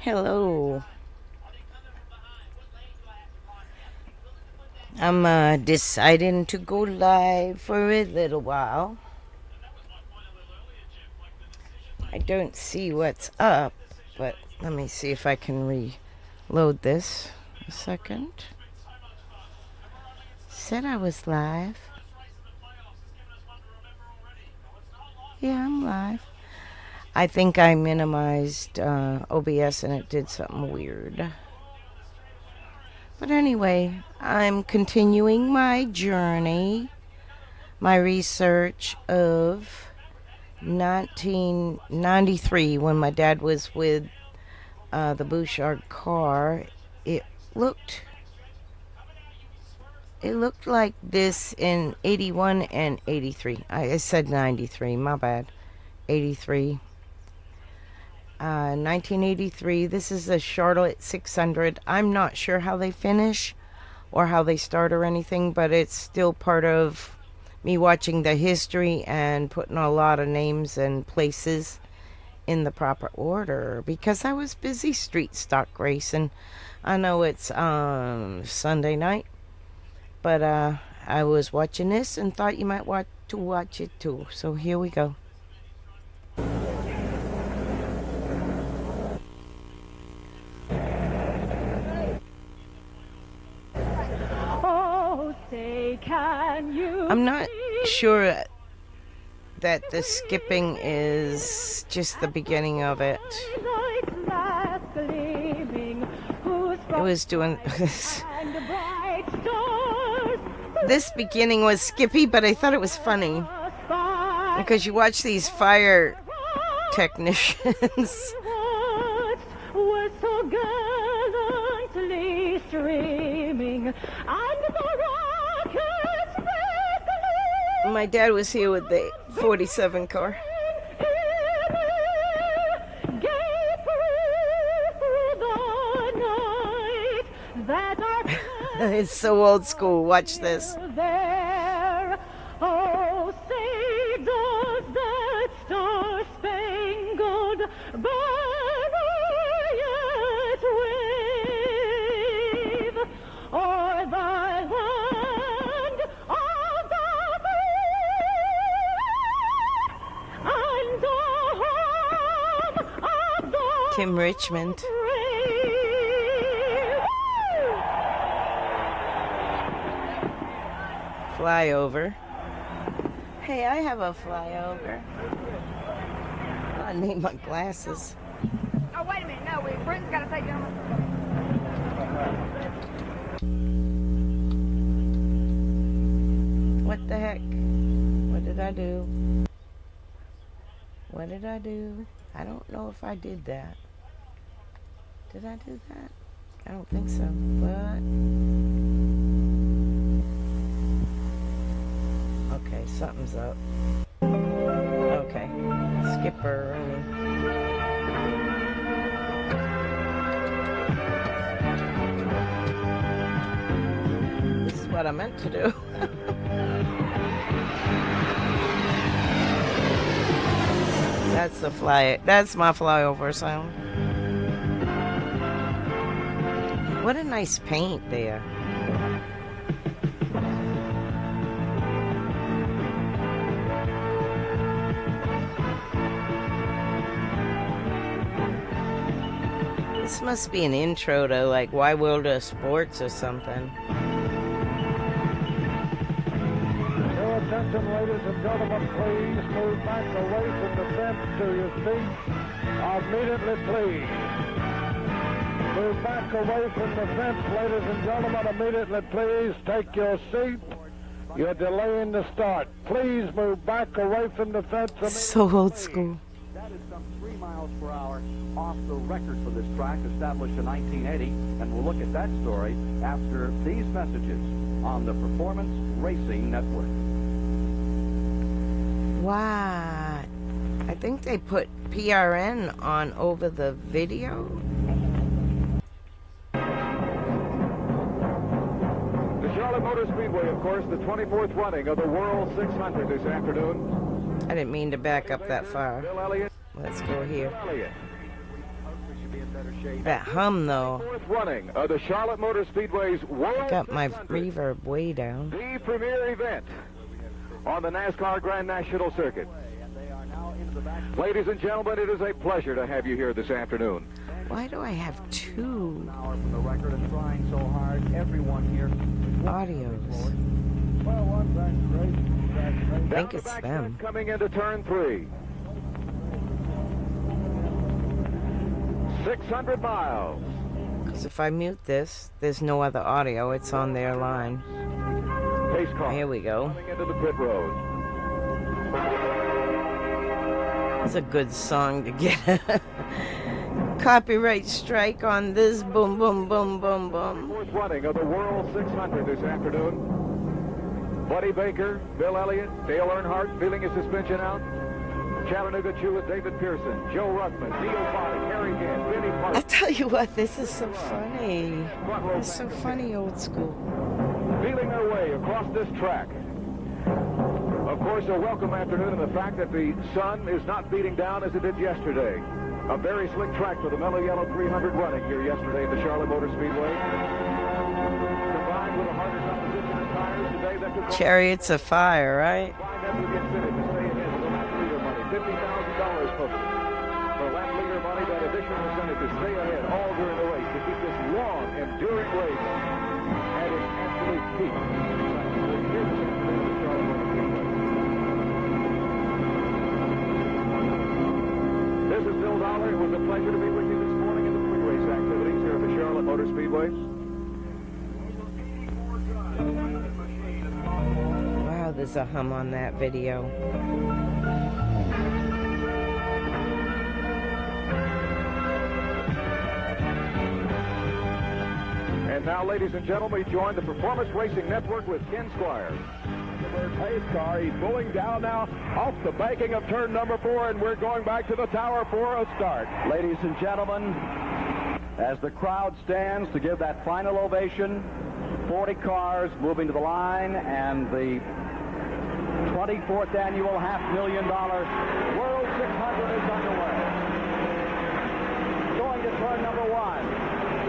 Hello. I'm deciding to go live for a little while. I don't see what's up, but let me see if I can reload this a second. Said I was live. Yeah, I'm live. I think I minimized OBS and it did something weird. But anyway, I'm continuing my journey, my research of 1993 when my dad was with the Bouchard car. It looked like this in 81 and 83. I said 93, my bad. 83. 1983. This is a Charlotte 600. I'm not sure how they finish or how they start or anything, but it's still part of me watching the history and putting a lot of names and places in the proper order because I was busy street stock racing. I know it's Sunday night, but I was watching this and thought you might want to watch it too. So here we go. I'm not sure that the skipping is just the beginning of it. It was doing this. This beginning was skippy, but I thought it was funny because you watch these fire technicians. My dad was here with the 47 car. It's so old school. Watch this. Oh, say does that star-spangled banner yet wave o'er the land of the free and the home of the Kim Richmond. Flyover. Hey, I have a flyover. I need my glasses. Oh, wait a minute. No, Brenton's got to take them. What the heck? What did I do? What did I do? I don't know if I did that. Did I do that? I don't think so, but... Okay, something's up. Okay, skipper. This is what I meant to do. That's my flyover sound. What a nice paint there. This must be an intro to like Wide World of Sports or something. Your attention, ladies and gentlemen, please move back away from the fence to your seats. Immediately, please. Move back away from the fence, ladies and gentlemen. Immediately, please. Take your seat. You're delaying the start. Please move back away from the fence. So old school. That is some 3 miles per hour off the record for this track established in 1980, and we'll look at that story after these messages on the Performance Racing Network. Wow. I think they put PRN on over the video. The Charlotte Motor Speedway, of course, the 24th running of the World 600 this afternoon. I didn't mean to back up that far. Bill Elliott. Let's go here. Elliott. That hum though. Fourth running of the Charlotte Motor Speedway's World Got my 600. reverb way down. The premier event on the NASCAR Grand National Circuit. Ladies and gentlemen, it is a pleasure to have you here this afternoon. Why do I have two From the record and trying so hard, everyone here. audios? Well, one thing's great. I think Down it's the back them. stretch coming into turn 3. 600 miles. Because if I mute this, there's no other audio. It's on their line. Pace car Here we go. coming into the pit road. It's a good song to get a copyright strike on this. Boom, boom, boom, boom, boom. Fourth running of the World 600 this afternoon. Buddy Baker, Bill Elliott, Dale Earnhardt feeling his suspension out. Chattanooga Chew with David Pearson, Joe Ruttman, Neil Bonnet, Harry Gant, Benny I'll Parsons. tell you what, this is so funny. It's so funny, old school. Feeling their way across this track. Of course, a welcome afternoon in the fact that the sun is not beating down as it did yesterday. A very slick track for the Mellow Yellow 300 running here yesterday at the Charlotte Motor Speedway. Combined with a harder competition in tires today that could Chariots of Fire, right? find them to get fitted to stay ahead with the lap leader money. $50,000 posted. For lap leader money, that additional incentive to stay ahead all during the race to keep this long, enduring race at its absolute peak. Here this afternoon at the Charlotte Motor Speedway. This is Bill Dollar. It was a pleasure to be with you this morning in the pre-race activities here at the Charlotte Motor Speedway. Wow, there's a hum on that video. And now, ladies and gentlemen, we join the Performance Racing Network with Ken Squires. Pace car. He's pulling down now off the banking of turn number 4, and we're going back to the tower for a start. Ladies and gentlemen, as the crowd stands to give that final ovation, 40 cars moving to the line, and the 24th annual $500,000 World 600 is underway. Going to turn number 1.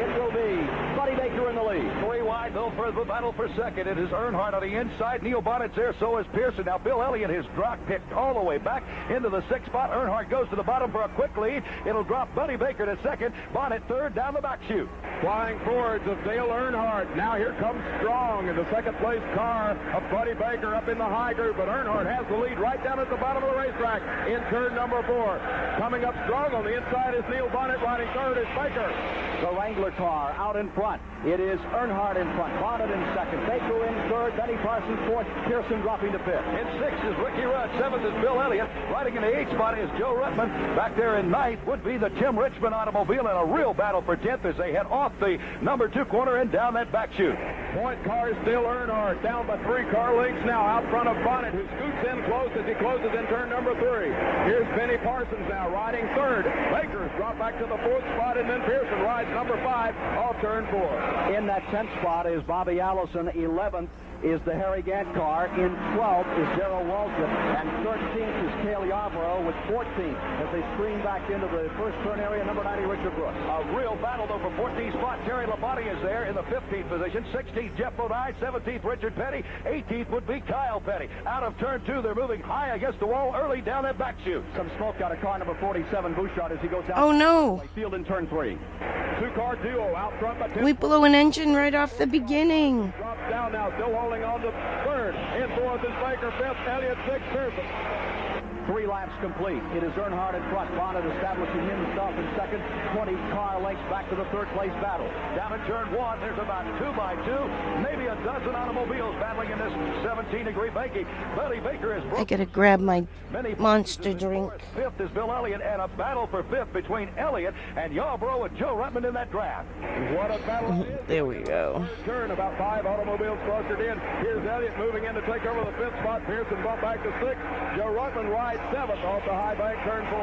It will be Buddy Baker in the lead. 3 wide, though, for the battle for second. It is Earnhardt on the inside. Neil Bonnet's there, so is Pearson. Now, Bill Elliott has dropped, picked all the way back into the 6th spot. Earnhardt goes to the bottom for a quick lead. It'll drop Buddy Baker to second. Bonnet third down the back chute. Flying forwards of Dale Earnhardt. Now here comes Strong in the second place car of Buddy Baker up in the high group, but Earnhardt has the lead right down at the bottom of the racetrack in turn number 4. Coming up strong on the inside is Neil Bonnet. Riding third is Baker. The Wrangler car out in front. It is Earnhardt in front, Bonnet in second, Baker in third, Benny Parsons fourth, Pearson dropping to fifth. In 6th is Ricky Rudd. 7th is Bill Elliott. Riding in the 8th spot is Joe Ruttman. Back there in 9th would be the Tim Richmond automobile in a real battle for 10th as they head off the number 2 corner and down that back chute. Point car is still Earnhardt, down by 3 car lengths now, out front of Bonnet, who scoots in close as he closes in turn number 3. Here's Benny Parsons now riding third. Baker's dropped back to the 4th spot, and then Pearson rides number 5 off turn 4. In that 10th spot is Bobby Allison. 11th is the Harry Gant car. In 12th is Darrell Waltrip. And 13th is Cale Yarborough with 14th as they screen back into the first turn area. Number 90, Richard Brooks. A real battle, though, for 14th spot. Terry Labonte is there in the 15th position. 16th, Jeff Bodine. 17th, Richard Petty. 18th would be Kyle Petty. Out of turn 2, they're moving high against the wall early down that back chute. Some smoke out of car number 47, Bouchard, as he goes down. Oh no! Field in turn 3. 2-car duo out front by 10. We blew an engine right off the beginning. Drops down now, still holding on to third. In 4th is Baker, 5th, Elliott, 6th, Pearson. 3 laps complete. It is Earnhardt in front. Bonnet establishing himself in second. 20 car lengths back to the third place battle. Down in turn 1, there's about 2 by 2, maybe a dozen automobiles battling in this 17-degree banking. Buddy Baker is I gotta grab my many monster drink. 5th is Bill Elliott, and a battle for 5th between Elliott and Yarborough and Joe Ruttman in that draft. What a battle it is. There we go. Turn, about 5 automobiles clustered in. Here's Elliott moving in to take over the 5th spot. Pearson bumped back to 6th. Joe Ruttman rides 7th off the high bank, turn 4.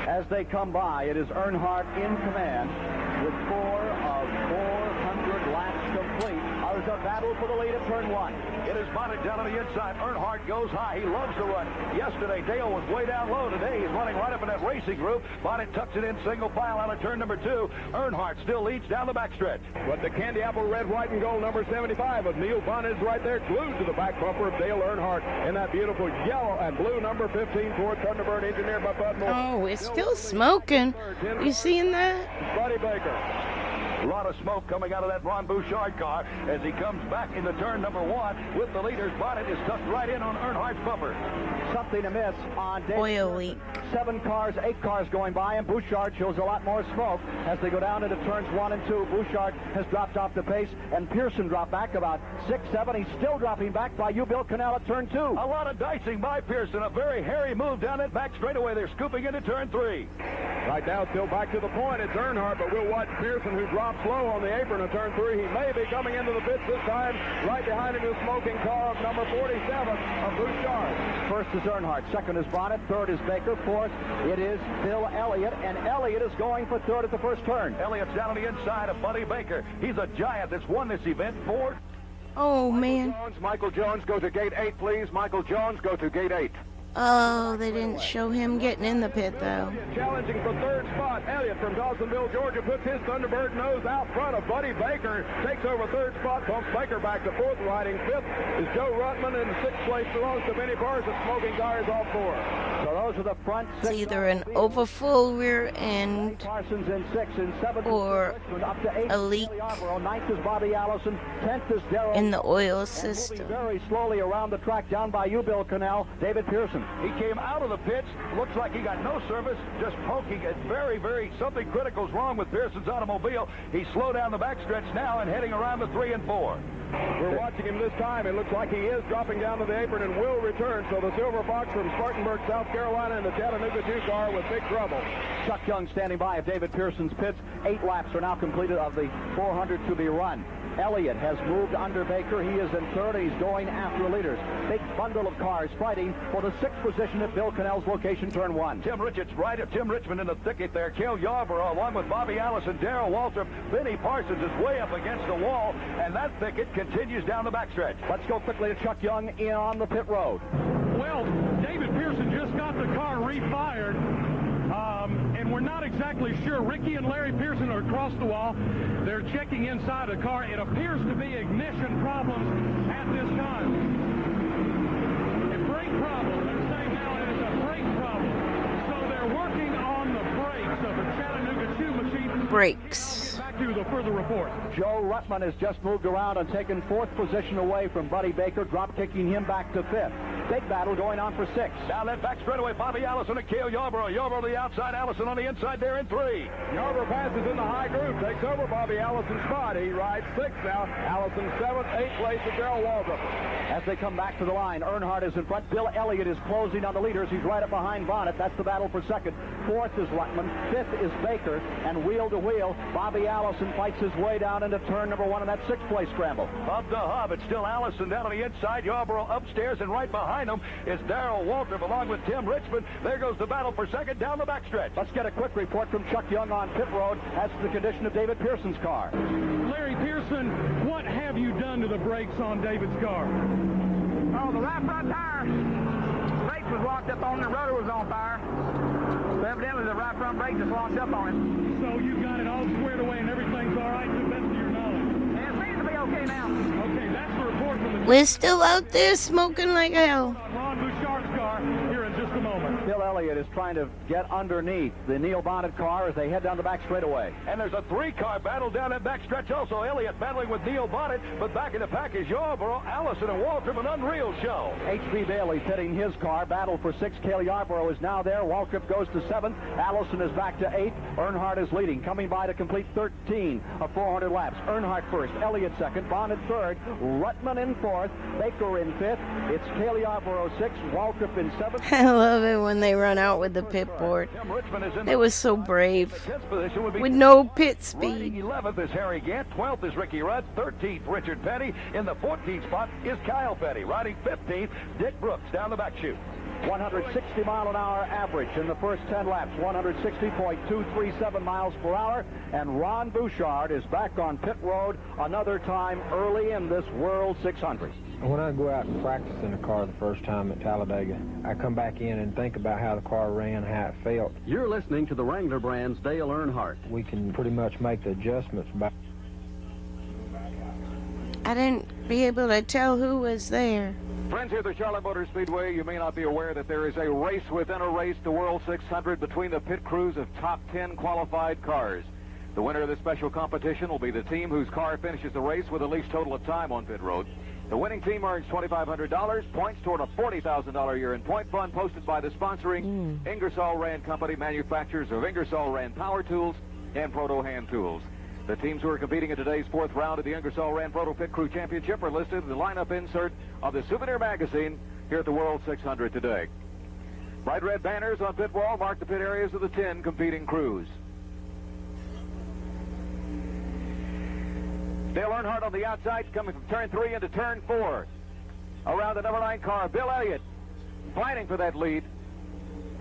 As they come by, it is Earnhardt in command with 4 of 400 laps complete. cars a battle for the lead at turn one. It is Bonnet down on the inside. Earnhardt goes high. He loves to run. Yesterday, Dale was way down low. Today, he's running right up in that racing group. Bonnet tucks it in single file out of turn number 2. Earnhardt still leads down the backstretch. But the candy apple red, white, and gold number 75 of Neil Bonnet is right there, glued to the back bumper of Dale Earnhardt. And that beautiful yellow and blue number 15 Ford Thunderbird, engineered by Bud Moore. Oh, it's still smoking. You seeing that? Buddy Baker. A lot of smoke coming out of that Ron Bouchard car as he comes back into turn number 1 with the leaders. Bonnet is tucked right in on Earnhardt's bumper. Something amiss on Dale. Oil leak. 7 cars, 8 cars going by, and Bouchard shows a lot more smoke as they go down into turns 1 and 2. Bouchard has dropped off the pace, and Pearson dropped back about 6, 7. He's still dropping back by U-Bill Canal at turn 2. A lot of dicing by Pearson. A very hairy move down that back straightaway. They're scooping into turn 3. Right now, still back to the point. It's Earnhardt, but we'll watch Pearson, who drops low on the apron of turn 3. He may be coming into the pits this time. Right behind him is smoking car of number 47 of Bouchard. First is Earnhardt, second is Bonnet, third is Baker, fourth it is Bill Elliott, and Elliott is going for third at the first turn. Elliott's down on the inside of Buddy Baker. He's a giant that's won this event. Ford. Oh, man. Michael Jones, go to gate 8, please. Michael Jones, go to gate 8. Oh, they didn't show him getting in the pit, though. Challenging for third spot. Elliott from Dawsonville, Georgia, puts his Thunderbird nose out front of Buddy Baker. Takes over third spot, bumps Baker back to fourth. Riding fifth is Joe Ruttman, and sixth place belongs to Benny Parsons. Smoking tires off 4. So those are the front 6. It's either an overfull rear end Parsons in 6, in 7 or up to 8. a leak Ninth is Bobby Allison, 10th is Darrell. in the oil Moving system. very slowly around the track down by U-Bill Canal, David Pearson. He came out of the pits. Looks like he got no service, just poking. It's very, something critical's wrong with Pearson's automobile. He's slowed down the backstretch now and heading around the 3 and 4. We're watching him this time. It looks like he is dropping down to the apron and will return. So the Silver Fox from Spartanburg, South Carolina, in the Chattanooga 2 car with big trouble. Chuck Young standing by at David Pearson's pits. 8 laps are now completed of the 400 to be run. Elliott has moved under Baker. He is in third, and he's going after leaders. Big bundle of cars fighting for the 6th position at Bill Canal's location, turn 1. Tim Richmond in the thicket there. Cale Yarborough along with Bobby Allison, Darrell Waltrip. Benny Parsons is way up against the wall, and that thicket continues down the backstretch. Let's go quickly to Chuck Young in on the pit road. Well, David Pearson just got the car refired, and we're not exactly sure. Ricky and Larry Pearson are across the wall. They're checking inside the car. It appears to be ignition problems at this time. A brake problem. They're saying now it is a brake problem. So they're working on the brakes of the Chattanooga 2 machine. Brakes. Back to the further report. Joe Ruttman has just moved around and taken 4th position away from Buddy Baker, drop kicking him back to 5th. Big battle going on for 6. Down that back straightaway, Bobby Allison and Cale Yarborough. Yarborough to the outside, Allison on the inside there in 3. Yarborough passes in the high groove, takes over Bobby Allison's spot. He rides 6th now. Allison 7th, 8th place to Darrell Waltrip. As they come back to the line, Earnhardt is in front. Bill Elliott is closing on the leaders. He's right up behind Bonnet. That's the battle for 2nd. 4th is Ruttman. 5th is Baker. And wheel to wheel, Bobby Allison fights his way down into turn number 1 in that 6th place scramble. Hub to hub, it's still Allison down on the inside. Yarborough upstairs, and right behind him is Darrell Waltrip along with Tim Richmond. There goes the battle for 2nd down the backstretch. Let's get a quick report from Chuck Young on pit road as to the condition of David Pearson's car. Larry Pearson, what have you done to the brakes on David's car? Oh, the right front tire. Brakes was locked up on the rotor was on fire. So evidently the right front brake just locked up on it. So you got it all squared away and everything's all right to the best of your knowledge? And it seems to be okay now. Okay, that's the report from the We're still out there smoking like hell. Ron Bouchard's car here in just a moment. Bill Elliott is trying to get underneath the Neil Bonnet car as they head down the back straightaway. And there's a 3-car battle down that backstretch also. Elliott battling with Neil Bonnet, but back in the pack is Yarborough, Allison, and Waltrip, an unreal show. H.B. Bailey pitting his car. Battle for 6th. Cale Yarborough is now there. Waltrip goes to 7th. Allison is back to 8th. Earnhardt is leading, coming by to complete 13 of 400 laps. Earnhardt first, Elliott second, Bonnet third, Ruttman in 4th, Baker in 5th. It's Cale Yarborough 6th, Waltrip in 7th. I love it when they run out with the pit board. Tim Richmond is in They were so brave. the 10th position would be With no pit running. speed. 11th is Harry Gant, 12th is Ricky Rudd, 13th Richard Petty. In the 14th spot is Kyle Petty. Riding 15th, Dick Brooks down the back chute. 160-mile-an-hour average in the first 10 laps, 160.237 miles per hour. And Ron Bouchard is back on pit road another time early in this World 600. When I go out and practice in the car the first time at Talladega, I come back in and think about how the car ran, how it felt. You're listening to the Wrangler brand's Dale Earnhardt. We can pretty much make the adjustments back. I didn't be able to tell who was there. Friends, here at the Charlotte Motor Speedway, you may not be aware that there is a race within a race, the World 600, between the pit crews of top 10 qualified cars. The winner of this special competition will be the team whose car finishes the race with the least total of time on pit road. The winning team earns $2,500, points toward a $40,000 year in point fund posted by the sponsoring Ingersoll Rand Company, manufacturers of Ingersoll Rand Power Tools and Proto Hand Tools. The teams who are competing in today's fourth round of the Ingersoll Rand Proto Pit Crew Championship are listed in the lineup insert of the Souvenir Magazine here at the World 600 today. Bright red banners on pit wall mark the pit areas of the 10 competing crews. Dale Earnhardt on the outside, coming from turn 3 into turn 4. Around the number 9 car, Bill Elliott fighting for that lead.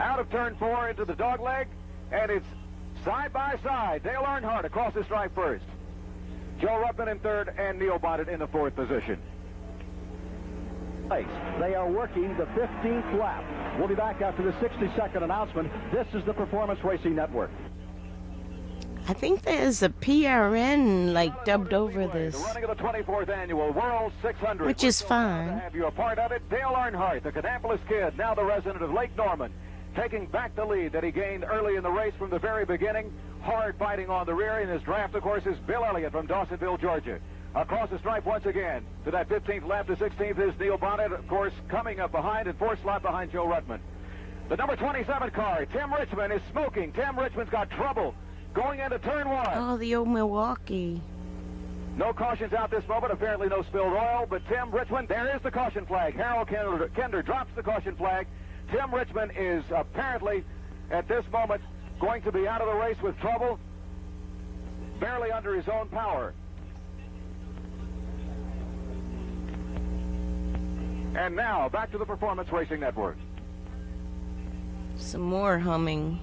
Out of turn 4 into the dogleg, and it's side by side. Dale Earnhardt across the stripe first. Joe Ruttman in third, and Neil Bonnet in the fourth position. They are working the 15th lap. We'll be back after the 60-second announcement. This is the Performance Racing Network. I think there's a PRN dubbed over this, The running of the 24th annual World 600. which is To fine. have you a part of it, Dale Earnhardt, the Canapolis kid, now the resident of Lake Norman, taking back the lead that he gained early in the race from the very beginning. Hard fighting on the rear. In his draft, of course, is Bill Elliott from Dawsonville, Georgia. Across the stripe once again to that 15th lap to 16th is Neil Bonnet, of course, coming up behind and 4th slot behind Joe Ruttman. The number 27 car, Tim Richmond, is smoking. Tim Richmond's got trouble going into turn 1. Oh, the old Milwaukee. No cautions out this moment, apparently no spilled oil, but Tim Richmond, there is the caution flag. Harold Kender drops the caution flag. Tim Richmond is apparently, at this moment, going to be out of the race with trouble, barely under his own power. And now, back to the Performance Racing Network. Some more humming.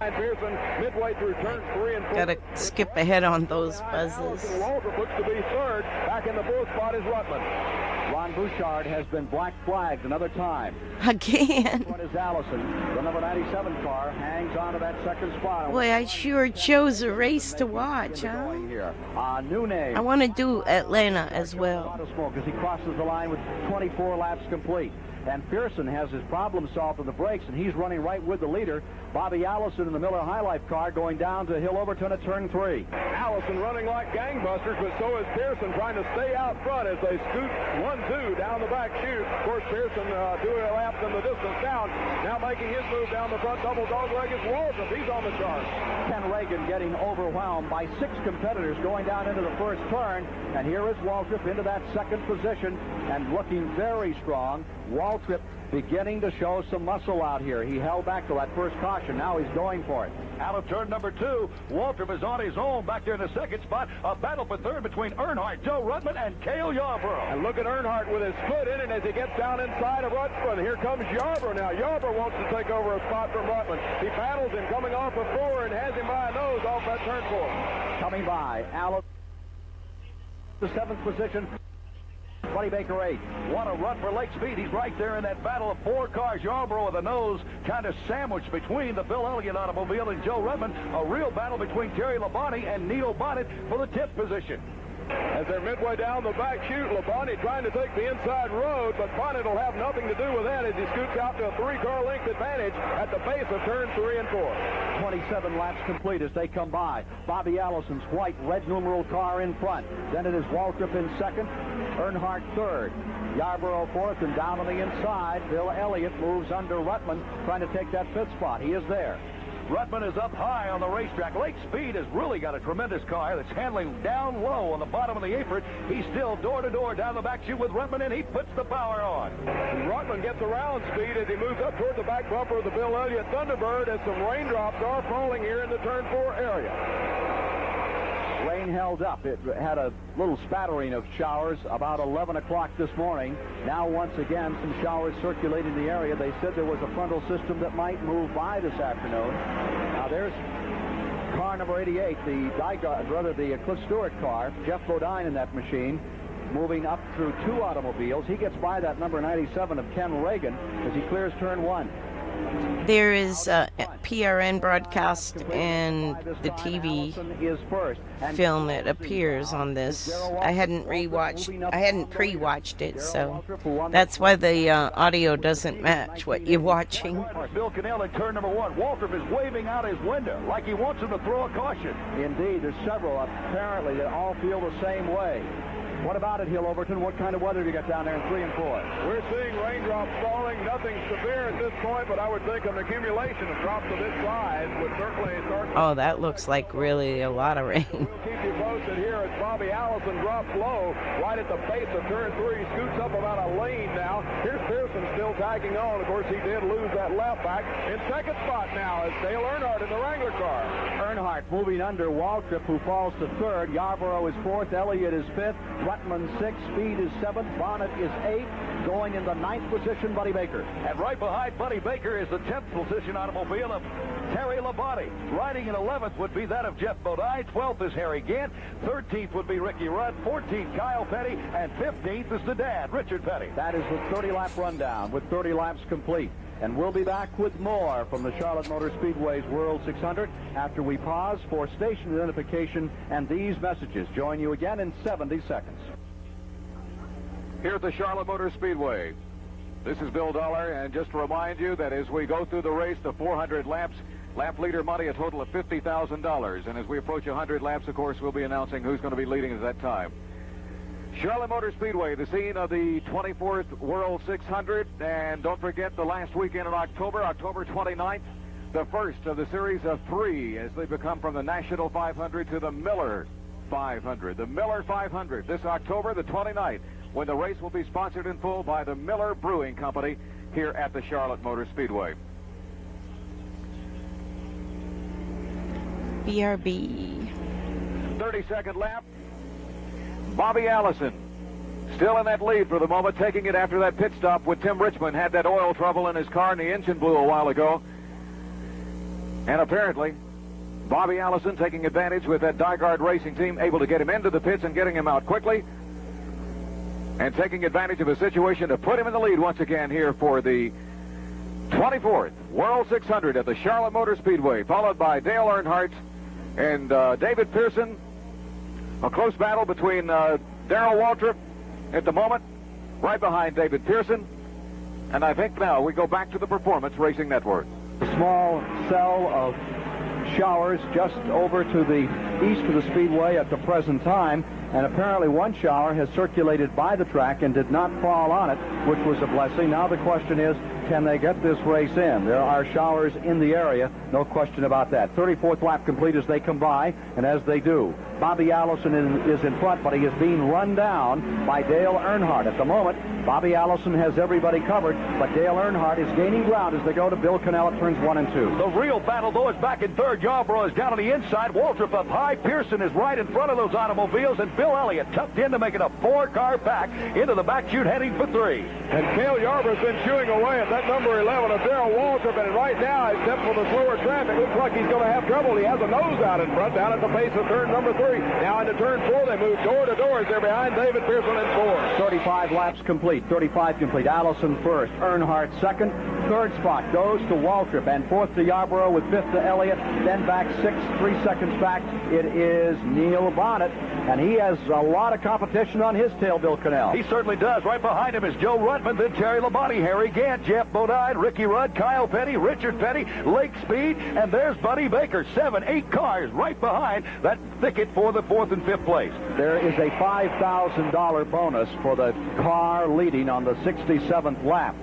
Pearson midway through turn 3 and 4. Gotta skip ahead on those buzzes. Allison Waltrip looks to be third. Back in the fourth spot is Ruttman. Ron Bouchard has been black flagged another time. Again. What is Allison? The number 97 car hangs on to that second spot. Boy, I sure chose a race to watch, huh? Going here. New name. I want to do Atlanta as A well. lot of smoke as he crosses the line with 24 laps complete. And Pearson has his problem solved on the brakes, and he's running right with the leader. Bobby Allison in the Miller High Life car going down to Hill Overton at turn 3. Allison running like gangbusters, but so is Pearson trying to stay out front as they scoot 1-2 down the back chute. Of course, Pearson 2 laps in the distance down. Now making his move down the front double dogleg is Waltrip. He's on the chart. Ken Reagan getting overwhelmed by 6 competitors going down into the first turn. And here is Waltrip into that second position and looking very strong. Waltrip beginning to show some muscle out here. He held back to that first caution. Now he's going for it. Out of turn number 2, Waltrip is on his own back there in the second spot. A battle for third between Earnhardt, Joe Ruttman, and Cale Yarborough. And look at Earnhardt with his foot in it as he gets down inside of Ruttman. Here comes Yarborough now. Yarborough wants to take over a spot from Ruttman. He battles him coming off of 4 and has him by a nose off that turn 4. Coming by, Allison, the 7th position. Buddy Baker 8. What a run for Lake Speed. He's right there in that battle of 4 cars. Yarborough with a nose kind of sandwiched between the Bill Elliott automobile and Joe Ruttman. A real battle between Terry Labonte and Neil Bonnet for the 10th position. As they're midway down the back chute, Labonte trying to take the inside road, but Bonnet will have nothing to do with that as he scoots out to a 3-car length advantage at the base of turns 3 and 4. 27 laps complete as they come by. Bobby Allison's white red numeral car in front. Then it is Waltrip in second, Earnhardt third, Yarborough fourth, and down on the inside, Bill Elliott moves under Ruttman, trying to take that 5th spot. He is there. Ruttman is up high on the racetrack. Lake Speed has really got a tremendous car that's handling down low on the bottom of the apron. He's still door-to-door down the back chute with Ruttman, and he puts the power on. And Ruttman gets around Speed as he moves up toward the back bumper of the Bill Elliott Thunderbird as some raindrops are falling here in the turn 4 area. Rain held up. It had a little spattering of showers about 11 o'clock this morning. Now, once again, some showers circulating the area. They said there was a frontal system that might move by this afternoon. Now, there's car number 88, the Cliff Stewart car, Jeff Bodine in that machine, moving up through two automobiles. He gets by that number 97 of Ken Reagan as he clears turn one. There is a PRN broadcast and the TV film that appears on this. I hadn't pre-watched it, so that's why the audio doesn't match what you're watching. Bill Cannell at turn number one. Waltrip is waving out his window like he wants him to throw a caution. Indeed, there's several apparently that all feel the same way. What about it, Hill Overton? What kind of weather do you got down there in 3 and 4? We're seeing raindrops falling. Nothing severe at this point, but I would think an accumulation of drops of this size would certainly start. Oh, that looks like really a lot of rain. We'll keep you posted here as Bobby Allison drops low right at the base of turn 3. He scoots up about a lane now. Here's Pearson still tagging on. Of course, he did lose that left back. In second spot now is Dale Earnhardt in the Wrangler car. Earnhardt moving under Waltrip, who falls to third. Yarborough is fourth. Elliott is fifth. Rutman 6th. Speed is 7th. Bonnet is 8th. Going in the 9th position, Buddy Baker. And right behind Buddy Baker is the 10th position automobile of Terry Labonte. Riding in 11th would be that of Jeff Bodine. 12th is Harry Gant. 13th would be Ricky Rudd. 14th, Kyle Petty. And 15th is the dad, Richard Petty. That is the 30-lap rundown with 30 laps complete. And we'll be back with more from the Charlotte Motor Speedway's World 600 after we pause for station identification and these messages. Join you again in 70 seconds. Here at the Charlotte Motor Speedway, this is Bill Dollar, and just to remind you that as we go through the race, the 400 laps, lap leader money a total of $50,000. And as we approach 100 laps, of course, we'll be announcing who's going to be leading at that time. Charlotte Motor Speedway, the scene of the 24th World 600, and don't forget the last weekend in October, October 29th, the first of the series of 3 as they become from the National 500 to the Miller 500. The Miller 500 this October the 29th, when the race will be sponsored in full by the Miller Brewing Company here at the Charlotte Motor Speedway. BRB. 32nd lap. Bobby Allison still in that lead for the moment, taking it after that pit stop with Tim Richmond. Had that oil trouble in his car and the engine blew a while ago. And apparently, Bobby Allison taking advantage with that Dygaard Racing team, able to get him into the pits and getting him out quickly. And taking advantage of a situation to put him in the lead once again here for the 24th World 600 at the Charlotte Motor Speedway, followed by Dale Earnhardt and David Pearson. A close battle between Darrell Waltrip at the moment, right behind David Pearson. And I think now we go back to the Performance Racing Network. A small cell of showers just over to the east of the speedway at the present time, and apparently one shower has circulated by the track and did not fall on it, which was a blessing. Now the question is, can they get this race in? There are showers in the area, no question about that. 34th lap complete as they come by, and as they do, Bobby Allison is in front, but he is being run down by Dale Earnhardt. At the moment, Bobby Allison has everybody covered, but Dale Earnhardt is gaining ground as they go to Bill Cannell at turns 1 and 2. The real battle, though, is back in third. Yarborough is down on the inside. Waltrip up high. Pearson is right in front of those automobiles, and Bill Elliott tucked in to make it a 4-car pack into the back chute heading for 3. And Cale Yarborough's been chewing away at that number 11 of Darrell Waltrip, and right now, except for the slower traffic, looks like he's going to have trouble. He has a nose out in front, down at the base of turn number 3. Now into turn 4, they move door to door as they're behind David Pearson in 4. 35 laps complete, 35 complete. Allison first, Earnhardt second. Third spot goes to Waltrip, and fourth to Yarborough, with fifth to Elliott. Then back 3 seconds back, it is Neil Bonnet, and he has a lot of competition on his tail, Bill Cannell. He certainly does. Right behind him is Joe Rutman, then Terry Labonte, Harry Gant, Jeff Bodine, Ricky Rudd, Kyle Petty, Richard Petty, Lake Speed, and there's Buddy Baker. 7, 8 cars right behind that thicket for the 4th and 5th place. There is a $5,000 bonus for the car leading on the 67th lap.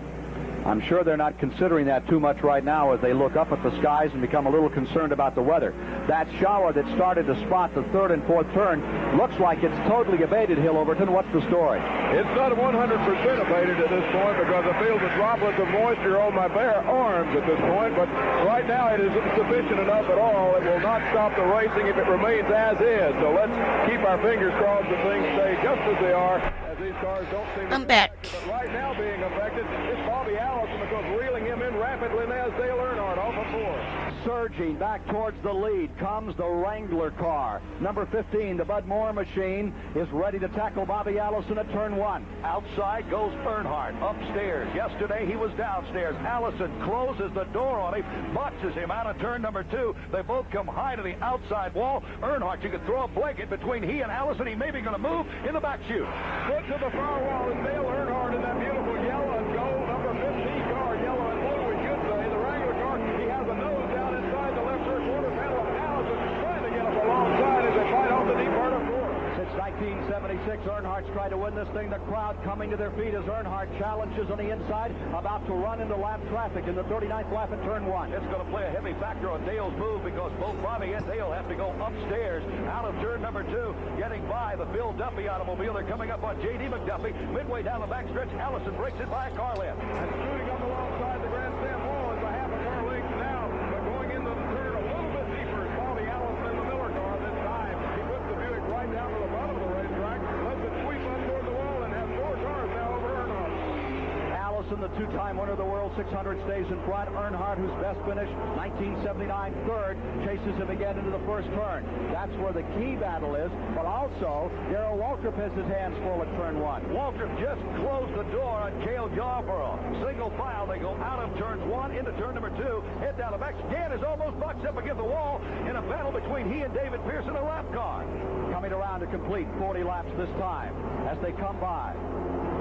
I'm sure they're not considering that too much right now as they look up at the skies and become a little concerned about the weather. That shower that started to spot the third and fourth turn looks like it's totally abated, Hill Overton. What's the story? It's not 100% abated at this point because I feel the droplets of moisture on my bare arms at this point, but right now it isn't sufficient enough at all. It will not stop the racing if it remains as is. So let's keep our fingers crossed that things stay just as they are, as these cars don't seem I'm back. But right now being affected is Bobby Allison because reeling him in rapidly now is Dale Earnhardt off of 4. Surging back towards the lead comes the Wrangler car. Number 15, the Bud Moore machine, is ready to tackle Bobby Allison at turn 1. Outside goes Earnhardt. Upstairs. Yesterday he was downstairs. Allison closes the door on him, boxes him out of turn number 2. They both come high to the outside wall. Earnhardt, you could throw a blanket between he and Allison. He may be going to move in the back chute. Foot to the far wall is Dale Earnhardt in that beautiful yellow and gold number 15 car, yellow and blue, we should say. The Wrangler car, he has a nose down inside the left rear quarter panel. Allison trying to get up alongside as they fight off the deep part of 4. Since 1976, Earnhardt's tried to win this thing. The crowd coming to their feet as Earnhardt challenges on the inside, about to run into lap traffic in the 39th lap at turn 1. It's going to play a heavy factor on Dale's move because both Bobby and Dale have to go upstairs out of turn number 2, getting by the Bill Duffy automobile. They're coming up on J.D. McDuffie. Midway down the backstretch, Allison breaks it by a car length. And scooting up alongside the grandstand wall is a half a car length now, but going into the turn a little bit deeper is Bobby Allison in the Miller car this time. He puts the Buick right down to the bottom of the racetrack, lets it sweep up toward the wall, and has 4 cars now over Earnhardt. Allison, the two-time winner of the World 600, stays in front. Earnhardt, whose best finish, 1979, third, chases him again into the first turn. That's where the key battle is, but also Darrell Waltrip has his hands full at turn 1. Waltrip just closed the door on Cale Yarborough. Single file, they go out of turns 1 into turn number 2, head down the back. Stan is almost boxed up against the wall in a battle between he and David Pearson, a lap car. Coming around to complete 40 laps this time as they come by.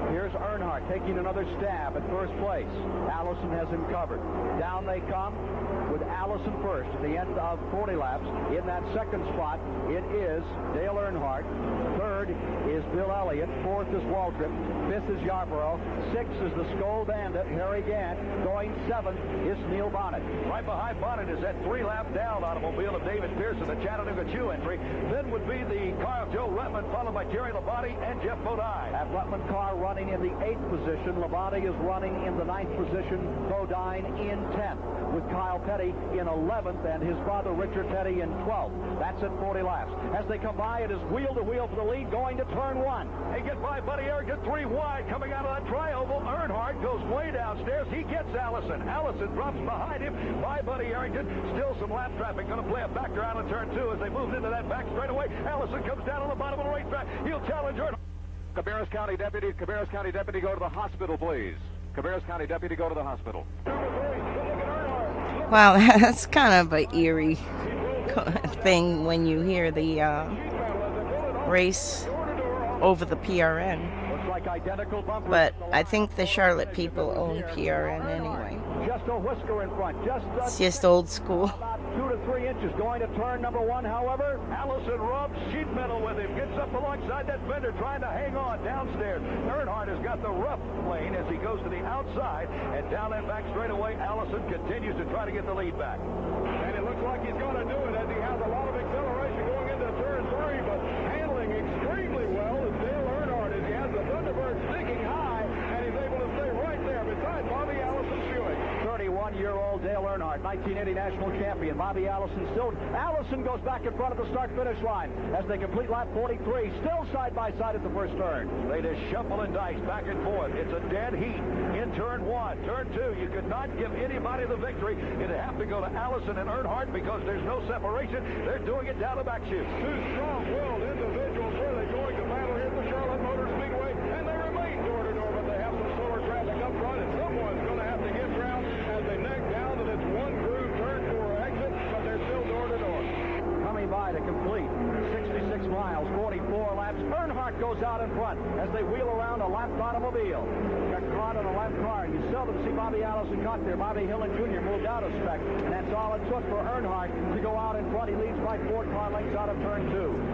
Here's Earnhardt taking another stab at first place. Allison has him covered. Down they come with Allison first at the end of 40 laps. In that second spot, it is Dale Earnhardt. Third is Bill Elliott. Fourth is Waltrip. Fifth is Yarborough. Sixth is the Skull Bandit, Harry Gant. Going seventh is Neil Bonnet. Right behind Bonnet is that 3-lap down automobile of David Pearson, the Chattanooga 2 entry. Then would be the car of Joe Ruttman, followed by Jerry Labonte and Jeff Bodine. That Ruttman car running in the 8th position. Labonte is running in the 9th position. Bodine in 10th, with Kyle Petty in 11th and his father Richard Petty in 12th. That's at 40 laps. As they come by, it is wheel to wheel for the lead going to turn 1. They get by Buddy Harrington 3 wide coming out of that tri-oval. Earnhardt goes way downstairs. He gets Allison. Allison drops behind him by Buddy Harrington. Still some lap traffic going to play a factor out of turn 2 as they move into that back straightaway. Allison comes down on the bottom of the racetrack. He'll challenge Earnhardt. Cabarrus County Deputy, go to the hospital, please. Cabarrus County Deputy, go to the hospital. Wow, that's kind of an eerie thing when you hear the race over the PRN. But I think the Charlotte people own PRN anyway. Just a whisker in front. It's just old school. About 2 to 3 inches going to turn number 1, however. Allison rubs sheet metal with him. Gets up alongside that fender trying to hang on downstairs. Earnhardt has got the rough lane as he goes to the outside. And down that back straightaway, Allison continues to try to get the lead back. And it looks like he's going to do it as he has a lot of acceleration going into turn 3, but handling extremely well is Dale Earnhardt as he has the Thunderbird sticking high, and he's able to stay right there beside Bobby Allison's Buick. 31-year-old Dale Earnhardt, 1980 national champion. Bobby Allison still. Allison goes back in front of the start-finish line as they complete lap 43, still side by side at the first turn. They just shuffle and dice back and forth. It's a dead heat in turn 1. Turn 2, you could not give anybody the victory. It'd have to go to Allison and Earnhardt because there's no separation. They're doing it down the back chute. 2 strong-willed individuals really going to battle here at the Charlotte Motor Speedway, and they remain door to door, but they have some slower traffic up front, and someone's going to have to give ground as they neck down to this one groove turn 4 exit, but they're still door to door. Coming by to complete 66 miles, 44 laps. Earnhardt goes out in front as they wheel around a lapped automobile. Got caught on a lapped car. You seldom see Bobby Allison caught there. Bobby Hillin Jr. moved out of spec, and that's all it took for Earnhardt to go out in front. He leads by 4 car lengths out of turn 2.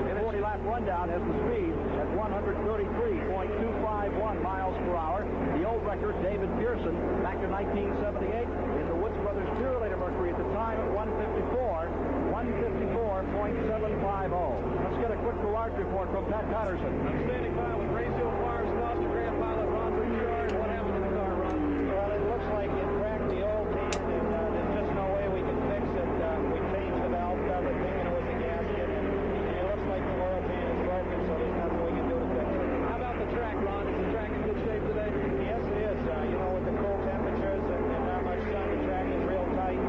The 40-lap rundown has the speed at 133.251 miles per hour. The old record, David Pearson, back in 1978, in the Woods Brothers Purelator Mercury at the time at 154.750. Let's get a quick garage report from Pat Patterson. I'm standing by with Racing Fires and Austragram pilot Ron Bouchard. What happened to the car, Ron? Well, it looks like it cracked the oil pan, and there's just no way we can fix it. We changed the valve cover, thinking it was a gasket, and it looks like the oil pan is broken, so there's nothing we can do to fix it. How about the track, Ron? Is the track in good shape today? Yes, it is. With the cold temperatures and not much sun, the track is real tight. We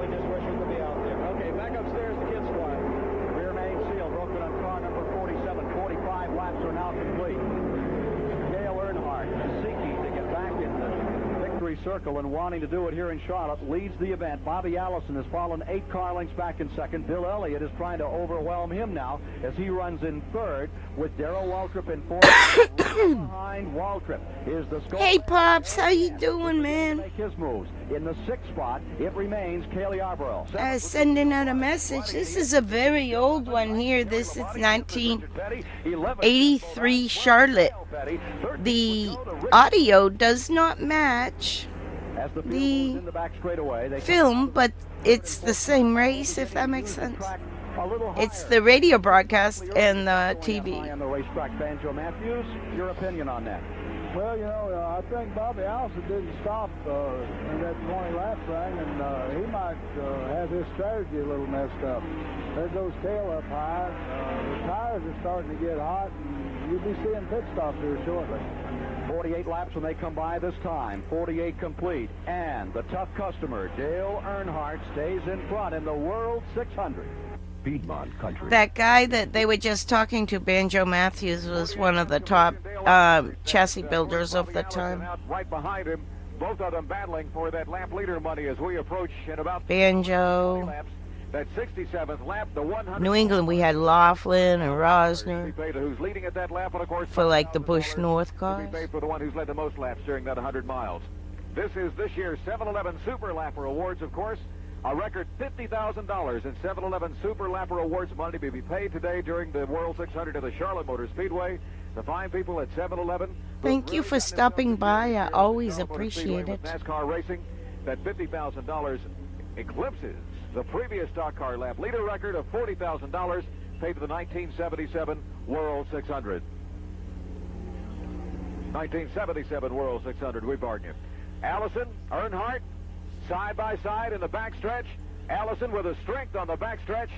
just wish we could be out there. Okay, back upstairs, the kids' squad. Rear main seal broken on car number 47. 45 laps are now complete. Dale Earnhardt seeking to get back in the victory circle and wanting to do it here in Charlotte leads the event. Bobby Allison has fallen 8 car lengths back in second. Bill Elliott is trying to overwhelm him now as he runs in third with Darrell Waltrip in fourth. Behind Waltrip is the score. Hey, Pops, how you doing, man? Make his moves. In the 6th spot, it remains Kaylee Yarborough. Sending out a message. This is a very old one here. This is 1983 Charlotte. The audio does not match the film, but it's the same race, if that makes sense. It's the radio broadcast and the TV. And the racetrack, Banjo Matthews, your opinion on that? Well, I think Bobby Allison didn't stop in that 20-lap thing, and he might have his strategy a little messed up. There goes tail up high. The tires are starting to get hot, and you'll be seeing pit stops here shortly. 48 laps when they come by this time. 48 complete. And the tough customer, Dale Earnhardt, stays in front in the World 600. Piedmont Country. That guy that they were just talking to, Banjo Matthews, was one of the top chassis builders of the time. Right behind him, both of them battling for that lap leader money as we approach in about Banjo. laps. That 67th lap, the 100. New England, we had Laughlin and Rosner Who's leading at that lap, and of course for like the Bush North to cars. be paid for the one who's led the most laps during that 100 miles. This is this year's 7-Eleven Super Lapper Awards, of course. A record $50,000 in 7-Eleven Super Lapper Awards money to be paid today during the World 600 at the Charlotte Motor Speedway. The fine people at 7-Eleven. Thank you for stopping by. I always appreciate it. NASCAR racing, that $50,000 eclipses the previous stock car lap leader record of $40,000 paid to the 1977 World 600. 1977 World 600, we bargain. Allison, Earnhardt, side by side in the backstretch. Allison with a strength on the backstretch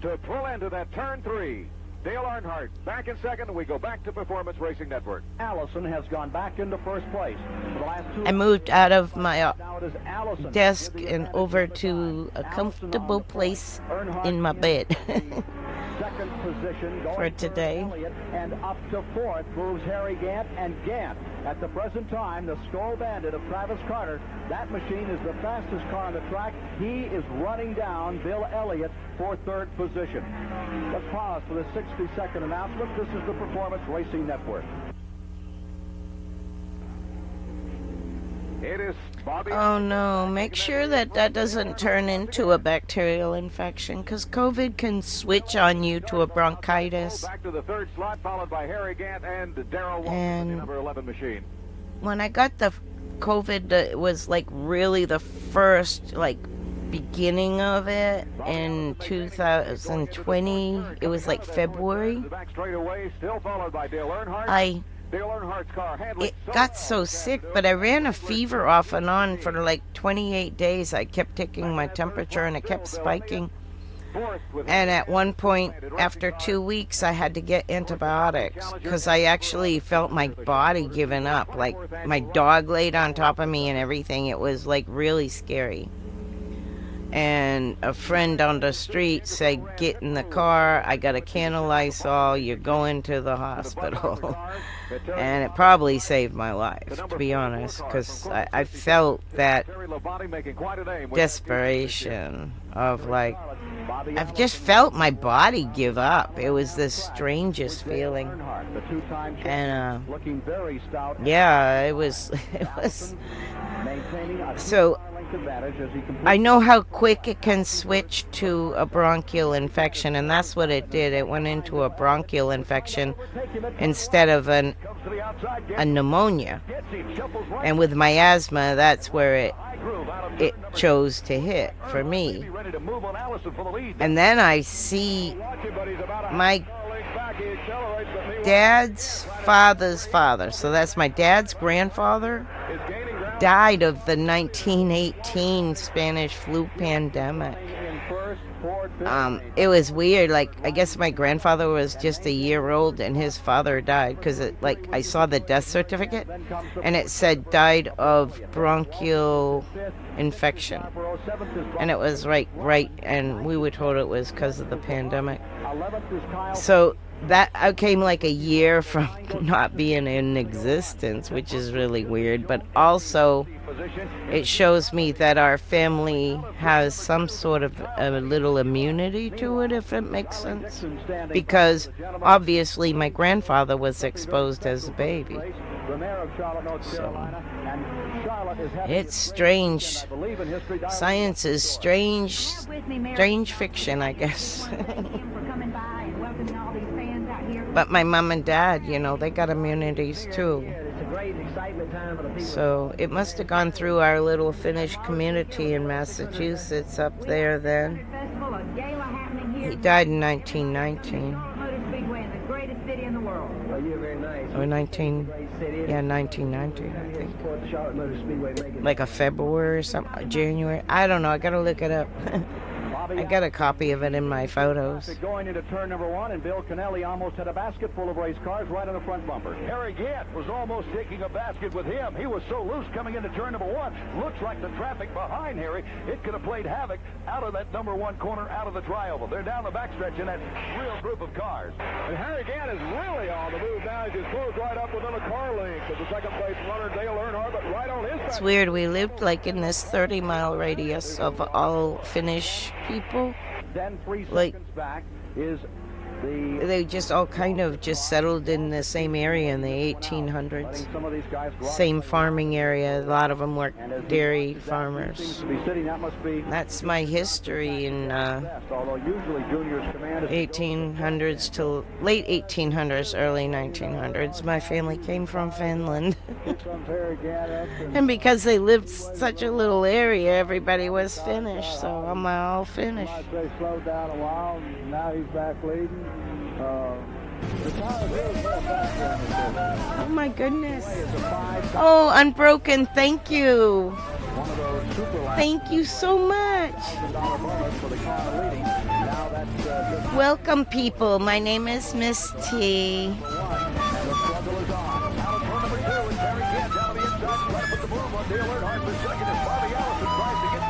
to pull into that turn 3. Dale Earnhardt back in second, and we go back to Performance Racing Network. Allison has gone back into first place. For the last 2 I moved out of my now it is Allison. desk and over to a comfortable place in my bed. Second position going For today. Elliott, and up to fourth moves Harry Gant, and Gant at the present time, the Skull Bandit of Travis Carter. That machine is the fastest car on the track. He is running down Bill Elliott for third position. Let's pause for the 60-second announcement. This is the Performance Racing Network. It is Bobby. Oh no, make sure that doesn't turn into a bacterial infection, because COVID can switch on you to a bronchitis. Back to the third slot, followed by Harry Gant and Darrell Waltrip, And- the number 11 machine. When I got the COVID, it was like really the first beginning of it in 2020. It was like February. The back straightaway, still followed by Dale Earnhardt. Dale Earnhart's car handling It got so sick, but I ran a fever off and on for like 28 days. I kept taking my temperature and it kept spiking. And at one point, after 2 weeks, I had to get antibiotics because I actually felt my body giving up. Like my dog laid on top of me and everything. It was like really scary. And a friend on the street said, get in the car. I got a can of Lysol. You're going to the hospital. And it probably saved my life, to be honest, because I felt that desperation of like, I've just felt my body give up. It was the strangest feeling. And, yeah, it was, so I know how quick it can switch to a bronchial infection, and that's what it did. It went into a bronchial infection instead of a pneumonia. And with my asthma, that's where it chose to hit for me. And then I see my dad's father's father, so that's my dad's grandfather, died of the 1918 Spanish flu pandemic. It was weird. Like, I guess my grandfather was just a year old and his father died because I saw the death certificate and it said died of bronchial infection, and it was right, and we were told it was because of the pandemic. So that I came like a year from not being in existence, which is really weird, but also it shows me that our family has some sort of a little immunity to it, if it makes sense, because obviously my grandfather was exposed as a baby. So it's strange. Science is strange fiction, I guess. But my mom and dad, they got immunities too. So it must have gone through our little Finnish community in Massachusetts up there then. He died in 1919. Or 1919, I think. Like a February or something, January. I don't know, I gotta look it up. I got a copy of it in my photos. Going into turn number one, and Bill Kennelly almost had a basket full of race cars right on the front bumper. Harry Gant was almost taking a basket with him. He was so loose coming into turn number one. Looks like the traffic behind Harry, it could have played havoc out of that number one corner, out of the trioval. They're down the backstretch in that real group of cars. And Harry Gant is really on the move now. He's closed right up within a car length of the second place runner, Dale Earnhardt, but right on his back. It's weird. We lived like in this 30-mile radius of all Finnish people. Then 3 Like, seconds back is they just all kind of just settled in the same area in the 1800s. Same farming area. A lot of them were dairy farmers. That's my history in 1800s to late 1800s, early 1900s. My family came from Finland. And because they lived such a little area, everybody was Finnish, so I'm all Finnish. They slowed down a while, and now he's back leading. Oh my goodness. Oh, Unbroken, thank you. Thank you so much. Welcome, people. My name is Miss T.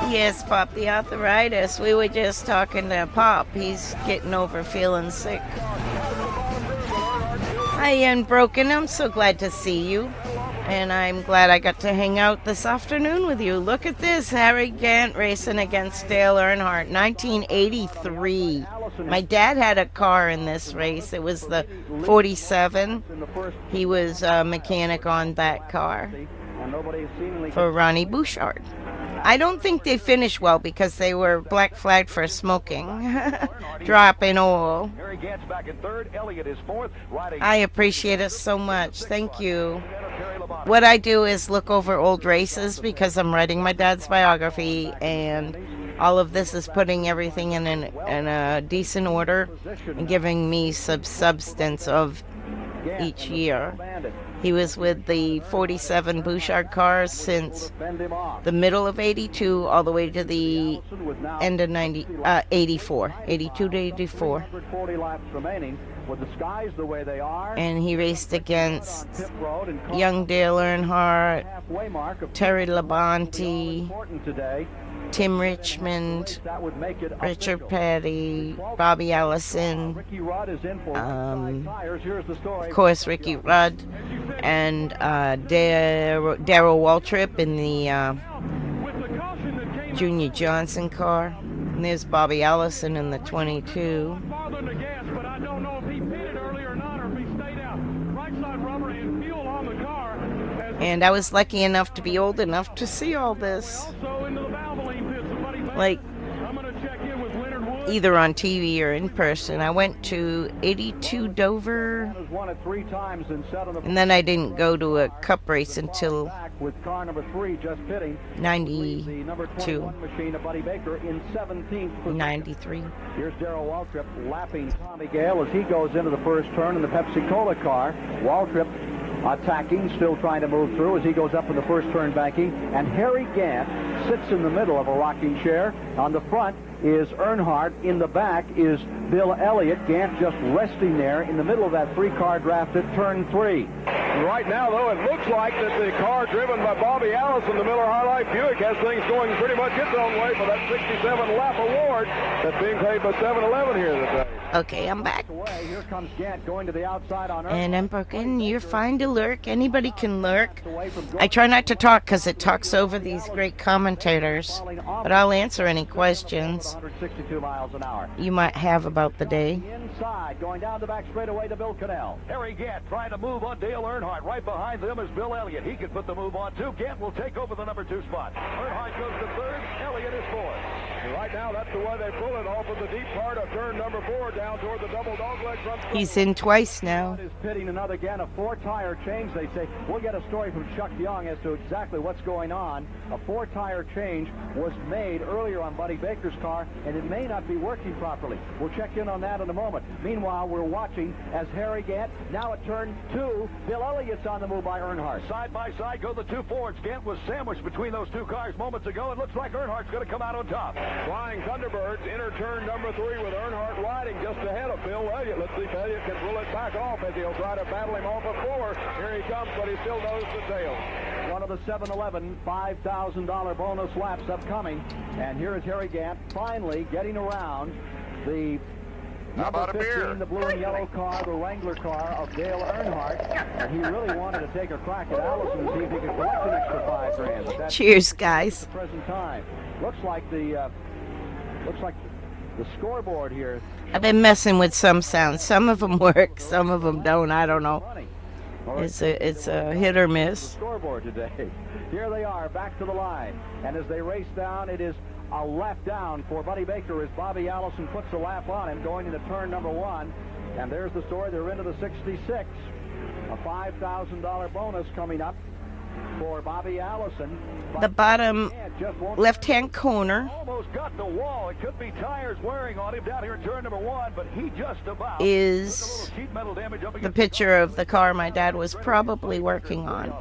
Yes, Pop, the arthritis. We were just talking to Pop. He's getting over feeling sick. Hi, Unbroken. I'm so glad to see you. And I'm glad I got to hang out this afternoon with you. Look at this. Harry Gant racing against Dale Earnhardt, 1983. My dad had a car in this race. It was the 47. He was a mechanic on that car for Ronnie Bouchard. I don't think they finished well because they were black flagged for smoking, dropping oil. I appreciate it so much. Thank you. What I do is look over old races because I'm writing my dad's biography, and all of this is putting everything in a decent order and giving me some substance of each year. He was with the 47 Bouchard cars since the middle of 82 all the way to the end of 84, 82 to 84. And he raced against young Dale Earnhardt, Terry Labonte, Tim Richmond, Richard Petty, Bobby Allison, of course Ricky Rudd, and Darrell Waltrip in the Junior Johnson car. And there's Bobby Allison in the 22. And I was lucky enough to be old enough to see all this. Like, either on TV or in person. I went to 82 Dover, and then I didn't go to a cup race until with car number 3 just pitting. 92. The number 21 machine of Buddy Baker in 17th. 93. Here's Darrell Waltrip lapping Tommy Gale as he goes into the first turn in the Pepsi-Cola car. Waltrip attacking, still trying to move through as he goes up in the first turn banking. And Harry Gant sits in the middle of a rocking chair. On the front is Earnhardt. In the back is Bill Elliott. Gant just resting there in the middle of that 3-car draft at turn 3. Right now, though, it looks like that the car driven by Bobby Allison, the Miller High Life Buick, has things going pretty much its own way for that 67-lap award that's being paid by 7-Eleven here today. Okay, I'm back. Here comes Gant going to the outside on And I'm broken. You're fine to lurk. Anybody can lurk. I try not to talk because it talks over these great commentators. But I'll answer any questions 162 miles an hour. you might have about the day. Inside, going down the back straightaway to Bill Cannell. Harry Gant trying to move on Dale Earnhardt. Right behind them is Bill Elliott. He can put the move on, too. Gant will take over the number 2 spot. Earnhardt goes to 3rd. Elliott is 4th. And right now, that's the way they pull it off of the deep part of turn number 4 down toward the double dogleg front. He's in twice now. Is pitting another again, a 4-tire change, they say. We'll get a story from Chuck Young as to exactly what's going on. A 4-tire change was made earlier on Buddy Baker's car, and it may not be working properly. We'll check in on that in a moment. Meanwhile, we're watching as Harry Gant, now at turn 2, Bill Elliott's on the move by Earnhardt. Side by side go the 2 Fords. Gant was sandwiched between those 2 cars moments ago. It looks like Earnhardt's going to come out on top. Flying Thunderbirds enter turn number 3 with Earnhardt riding just ahead of Bill Elliott. Let's see if Elliott can pull it back off as he'll try to battle him off at 4. Here he comes, but he still knows the tail. One of the 7-Eleven $5,000 bonus laps upcoming. And here is Harry Gant finally getting around the number 15, the blue and yellow car, the Wrangler car of Dale Earnhardt. And he really wanted to take a crack at Allison and see if he could collect an extra $5,000. But that's Cheers, guys. at the present time. Looks like the scoreboard here. I've been messing with some sounds. Some of them work, some of them don't. I don't know. It's a hit or miss. Scoreboard today. Here they are, back to the line. And as they race down, it is a lap down for Buddy Baker as Bobby Allison puts a lap on him going into turn number 1. And there's the story. They're into the 66. A $5,000 bonus coming up for Bobby Allison. The bottom left-hand corner Almost got the wall. It could be tires wearing on him down here in turn number 1, but he just about is the picture of the car my dad was probably working on.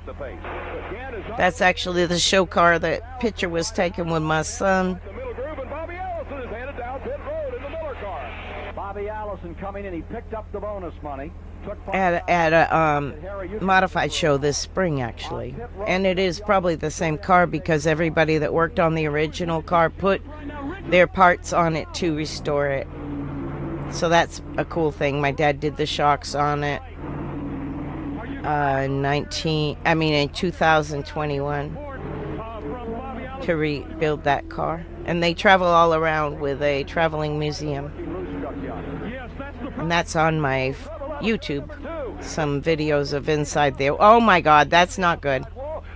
That's actually the show car. That picture was taken with my son. The middle groove, and Bobby Allison is headed down pit road in the Miller car. Bobby Allison coming in. He picked up the bonus money. At a modified show this spring, actually. And it is probably the same car because everybody that worked on the original car put their parts on it to restore it. So that's a cool thing. My dad did the shocks on it in 2021 to rebuild that car. And they travel all around with a traveling museum. And that's on my YouTube. Some videos of inside there. Oh my God, that's not good.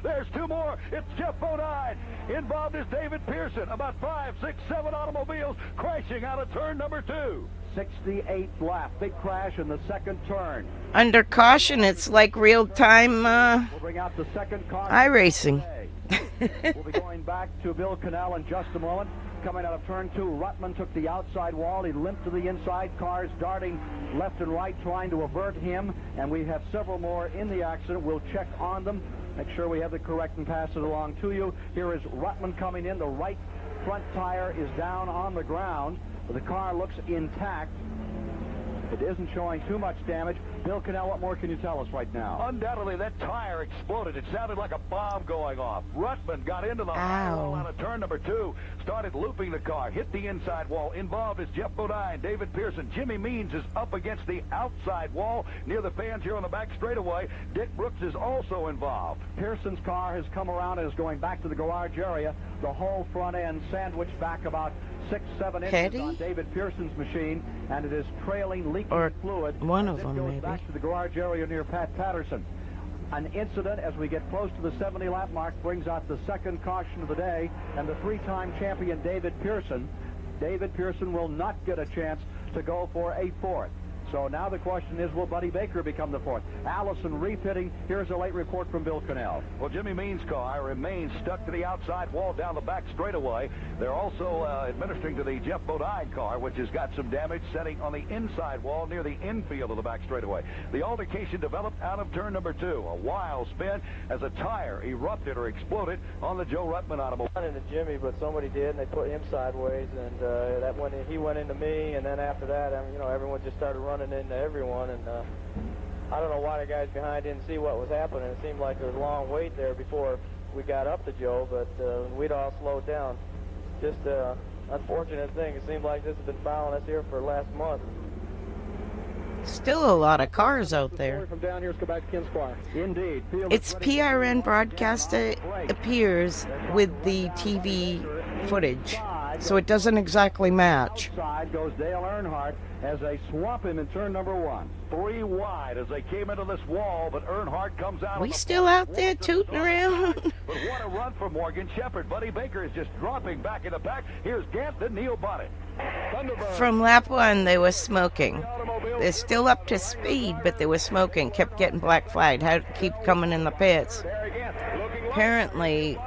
There's 2 more. It's Jeff Bodine. Involved is David Pearson. About 5, 6, 7 automobiles crashing out of turn number 2. 68th lap. Big crash in the second turn. Under caution, it's like real-time We'll bring out the second car. iRacing. We'll be going back to Bill Cannell in just a moment. Coming out of turn 2, Ruttman took the outside wall. He limped to the inside. Cars darting left and right, trying to avert him. And we have several more in the accident. We'll check on them, make sure we have the correct and pass it along to you. Here is Ruttman coming in. The right front tire is down on the ground. The car looks intact. It isn't showing too much damage. Bill Cannell, what more can you tell us right now? Undoubtedly, that tire exploded. It sounded like a bomb going off. Ruttman got into the high wall out of turn number 2, started looping the car, hit the inside wall. Involved is Jeff Bodine, David Pearson. Jimmy Means is up against the outside wall near the fans here on the back straightaway. Dick Brooks is also involved. Pearson's car has come around and is going back to the garage area. The whole front end sandwiched back about 6-7 inches on David Pearson's machine, and it is trailing leaking fluid. One of it them, goes maybe. back to the garage area near Pat Patterson. An incident as we get close to the 70-lap mark brings out the second caution of the day, and the three-time champion David Pearson. David Pearson will not get a chance to go for a fourth. So now the question is, will Buddy Baker become the fourth? Allison refitting. Here's a late report from Bill Cannell. Well, Jimmy Means' car remains stuck to the outside wall down the back straightaway. They're also administering to the Jeff Bodine car, which has got some damage setting on the inside wall near the infield of the back straightaway. The altercation developed out of turn number 2. A wild spin as a tire erupted or exploded on the Joe Ruttman automobile. Not into Jimmy, but somebody did, and they put him sideways, and he went into me, and then after that, everyone just started running into everyone, and I don't know why the guys behind didn't see what was happening. It seemed like there was a long wait there before we got up to Joe, but we'd all slowed down. Just unfortunate thing. It seemed like this has been following us here for last month. Still a lot of cars out there. From down here, let's go back to Ken Squire. Indeed. It's PRN broadcast appears with the TV footage, so it doesn't exactly match. Outside goes Dale Earnhardt as they swamp him in turn number 1. 3 wide as they came into this wall, but Earnhardt comes out. We still out there tooting around. But what a run for Morgan Shepherd. Buddy Baker is just dropping back in the pack. Here's Gant, then Neil Bonnet. From lap 1, they were smoking. They're still up to speed, but they were smoking. Kept getting black flagged. Had to keep coming in the pits. Apparently,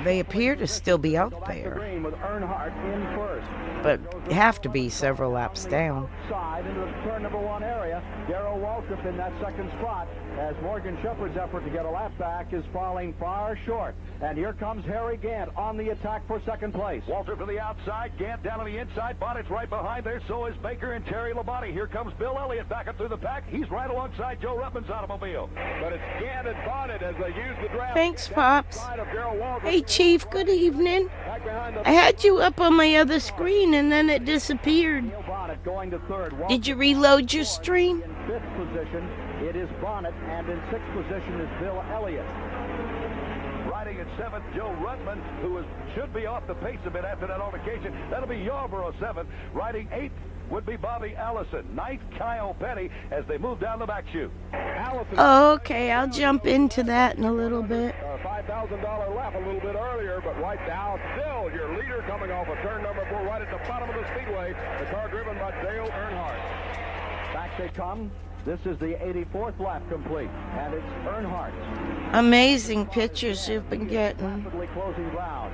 they appear to still be out there, With Earnhardt in first. but have to be several laps down. Side into the turn number 1 area. Darrell Waltrip in that second spot as Morgan Shepherd's effort to get a lap back is falling far short. And here comes Harry Gant on the attack for second place. Walter to the outside, Gant down on the inside, Bonnet's right behind there, so is Baker and Terry Labonte. Here comes Bill Elliott back up through the pack. He's right alongside Joe Ruttman's automobile. But it's Gant and Bonnet as they use the draft. Thanks, Pops. Side of Darrell Waltrip. Hey, Chief, good evening. Back behind the I had you up on my other screen, and then it disappeared. Neil Bonnet going to third. Did you reload your stream? In 5th position, it is Bonnet, and in 6th position is Bill Elliott. Riding at 7th, Joe Ruttman, who should be off the pace a bit after that altercation. That'll be Yarborough 7th. Riding 8th would be Bobby Allison. 9th, Kyle Petty, as they move down the back chute. Oh, okay, I'll jump into that in a little bit. $5,000 lap a little bit earlier, but right now, still your leader coming off of turn number 4 right at the bottom of the speedway. The car driven by Dale Earnhardt. Back they come. This is the 84th lap complete, and it's Earnhardt. Amazing pictures you've been getting. Rapidly closing ground.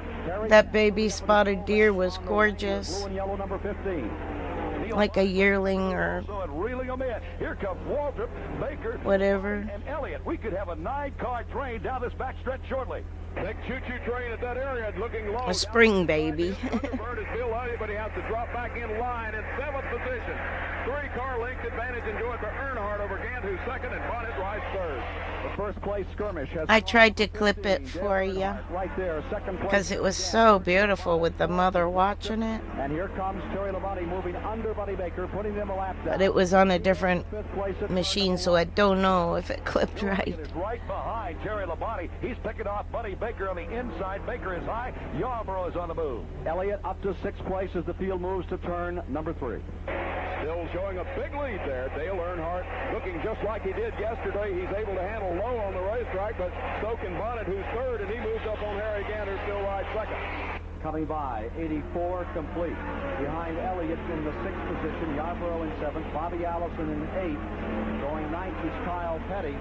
That baby spotted deer was gorgeous. Blue and yellow number 15. Like a yearling or So it reeling them in. Here comes Waltrip, Baker, whatever. and Elliott. We could have a 9-car train down this back stretch shortly. Big choo-choo train at that area looking low. A spring baby. Thunderbird is Bill Elliott, but he has to drop back in line in 7th position. 3-car length advantage enjoyed by Earnhardt over Gant, who's second, and Bonnet rides third. The first place skirmish has I tried to clip it for you right there, second place. because it was so beautiful with the mother watching it. And here comes Terry Labonte moving under Buddy Baker, putting them a lap down. But it was on a different Fifth place at machine, so I don't know if it clipped right. Is right behind Terry Labonte. He's picking off Buddy Baker on the inside. Baker is high. Yarborough is on the move. Elliott up to 6th place as the field moves to turn number 3. Still showing a big lead there. Dale Earnhardt looking just like he did yesterday. He's able to handle low on the racetrack, but Stoken Bonnet, who's third, and he moves up on Harry Gant, who still rides second. Coming by, 84 complete. Behind Elliott in the 6th position, Yarborough in 7th, Bobby Allison in 8th. Going 9th is Kyle Petty.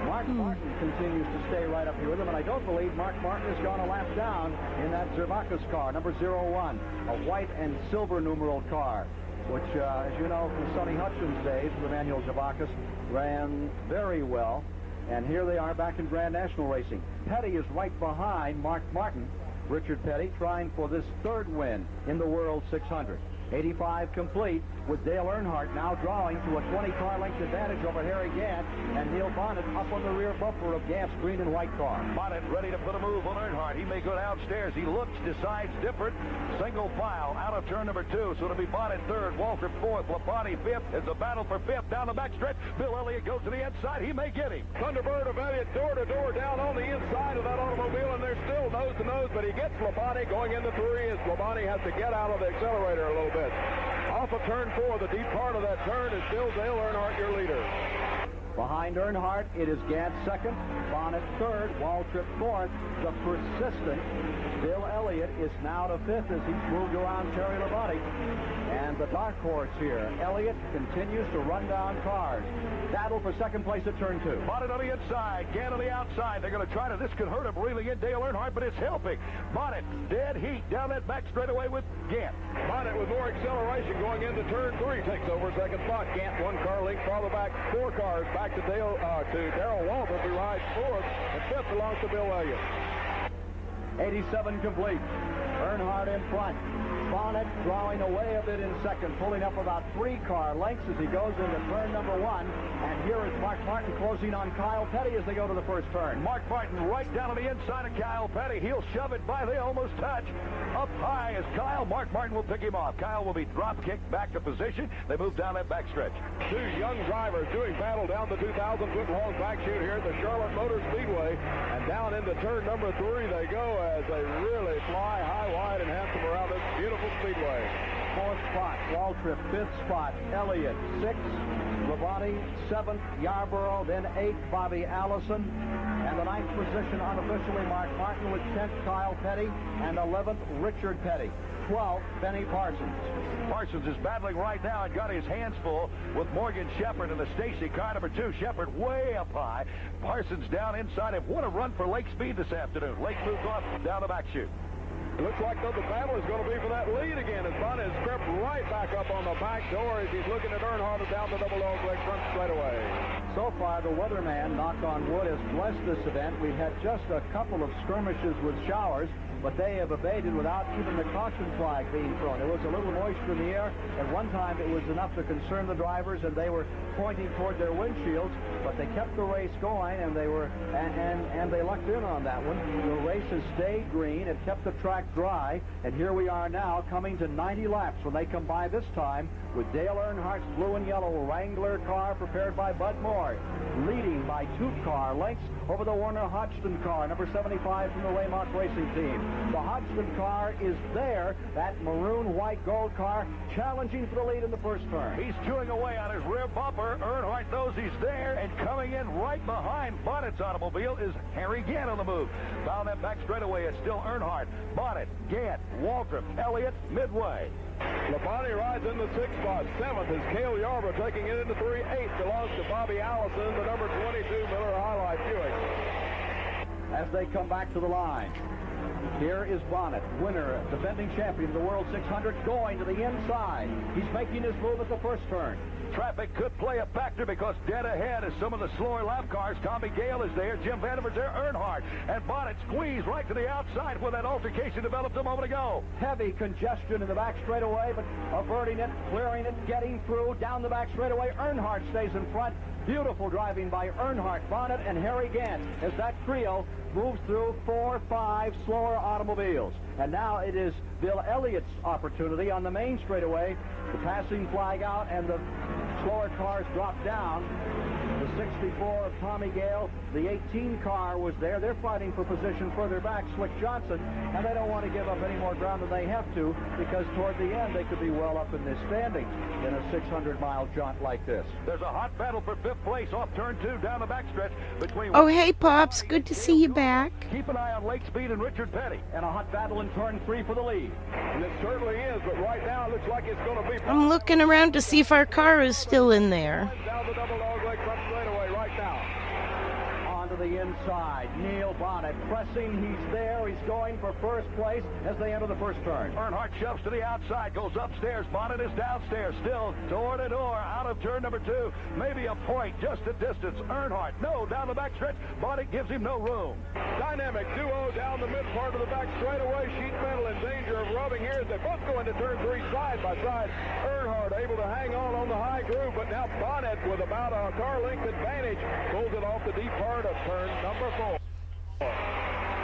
Mark Martin continues to stay right up here with him, and I don't believe Mark Martin has gone a lap down in that Zervakis car, number 01, a white and silver numeral car, which, as you know, from Sonny Hutchins' days with Emmanuel Zervakis, ran very well. And here they are back in Grand National Racing. Petty is right behind Mark Martin. Richard Petty trying for this 3rd win in the World 600. 85 complete, with Dale Earnhardt now drawing to a 20-car length advantage over Harry Gant, and Neil Bonnet up on the rear bumper of Gant's green and white car. Bonnet ready to put a move on Earnhardt. He may go downstairs. He looks, decides different. Single file out of turn number 2, so it'll be Bonnet 3rd, Waltrip 4th, Labonte 5th. It's a battle for 5th down the backstretch. Bill Elliott goes to the inside. He may get him. Thunderbird of Elliott door to door down on the inside of that automobile, and they're still nose to nose, but he gets Labonte going into 3 as Labonte has to get out of the accelerator a little bit. Off of turn 4, the deep part of that turn is still Dale Earnhardt, your leader. Behind Earnhardt, it is Gant second, Bonnet third, Waltrip fourth. The persistent Bill Elliott is now to fifth as he's moved around Terry Labonte. And the dark horse here, Elliott, continues to run down cars. Battle for second place at turn two. Bonnet on the inside, Gant on the outside. They're going to try to, this could hurt him reeling in Dale Earnhardt, but it's helping. Bonnet, dead heat down that back straightaway with Gant. Bonnet with more acceleration going into turn three takes over second spot. Gant one car length farther back, 4 cars back to Darrell Waltrip, who rides fourth, and fifth belongs to Bill Elliott. 87 complete. Earnhardt in front. Bonnet drawing away a bit in second, pulling up about 3 car lengths as he goes into turn number 1. And here is Mark Martin closing on Kyle Petty as they go to the first turn. Mark Martin right down on the inside of Kyle Petty. He'll shove it by. They almost touch. Up high is Kyle. Mark Martin will pick him off. Kyle will be drop kicked back to position. They move down that back stretch. 2 young drivers doing battle down the 2,000-foot long back chute here at the Charlotte Motor Speedway. And down into turn number 3 they go as they really fly high, wide, and handsome around this beautiful speedway. 4th spot, Waltrip. 5th spot, Elliott. 6th, Labonte. 7th, Yarborough. Then 8th, Bobby Allison. And the 9th position unofficially Mark Martin with 10th, Kyle Petty. And 11th, Richard Petty. 12th, Benny Parsons. Parsons is battling right now and got his hands full with Morgan Shepherd in the Stacy car. Number 2, Shepherd way up high. Parsons down inside him. What a run for Lake Speed this afternoon. Lake moves off down the back chute. It looks like though the battle is going to be for that lead again as Bonnet has crept right back up on the back door as he's looking at Earnhardt down the double dog leg front straightaway. So far, the weatherman, knock on wood, has blessed this event. We've had just a couple of skirmishes with showers, but they have abated without even the caution flag being thrown. There was a little moisture in the air. At one time, it was enough to concern the drivers, and they were pointing toward their windshields, but they kept the race going, and they were and they lucked in on that one. The race has stayed green. It kept the track dry, and here we are now coming to 90 laps when they come by this time with Dale Earnhardt's blue and yellow Wrangler car prepared by Bud Moore, leading by 2 car lengths over the Warner Hodgson car, number 75 from the Waymark Racing Team. The Hodgson car is there, that maroon, white, gold car, challenging for the lead in the first turn. He's chewing away on his rear bumper. Earnhardt knows he's there, and coming in right behind Bonnet's automobile is Harry Gant on the move. Down that back straightaway, it's still Earnhardt, Bonnet, Gant, Waltrip, Elliott, midway. Labonte rides in the 6th spot. 7th is Cale Yarborough taking it into 3. 8th belongs to Bobby Allison, the number 22 Miller High Life Buick. As they come back to the line, here is Bonnet, winner, defending champion of the World 600, going to the inside. He's making his move at the first turn. Traffic could play a factor because dead ahead is some of the slower lap cars. Tommy Gale is there, Jim Vanderbilt there, Earnhardt, and Bonnet squeezed right to the outside where that altercation developed a moment ago. Heavy congestion in the back straightaway, but averting it, clearing it, getting through, down the back straightaway. Earnhardt stays in front. Beautiful driving by Earnhardt, Bonnet, and Harry Gant as that trio moves through 4, 5 slower automobiles. And now it is Bill Elliott's opportunity on the main straightaway. The passing flag out and the slower cars drop down. The 64 of Tommy Gale, the 18 car was there. They're fighting for position further back, Slick Johnson, and they don't want to give up any more ground than they have to because toward the end they could be well up in the standings in a 600-mile jaunt like this. There's a hot battle for 5th place off turn 2 down the backstretch between... Oh, hey, Pops. Good to see you back. Keep an eye on Lake Speed and Richard Petty. And a hot battle in turn 3 for the lead. And it certainly is, but right now it looks like it's going to be... I'm looking around to see if our car is still in there. Down the double dog leg front straightaway right now. Onto the inside, Neil Bonnet pressing. He's there. He's going for first place as they enter the first turn. Earnhardt shoves to the outside, goes upstairs. Bonnet is downstairs, still door to door out of turn number 2. Maybe a point, just a distance. Earnhardt, no, down the backstretch. Bonnet gives him no room. Dynamic duo down the mid part of the back straightaway. Sheet metal in danger of rubbing here as they both go into turn 3 side by side. Earnhardt able to hang on the high groove, but now Bonnet with about a car length advantage pulls it off the deep part of turn number 4.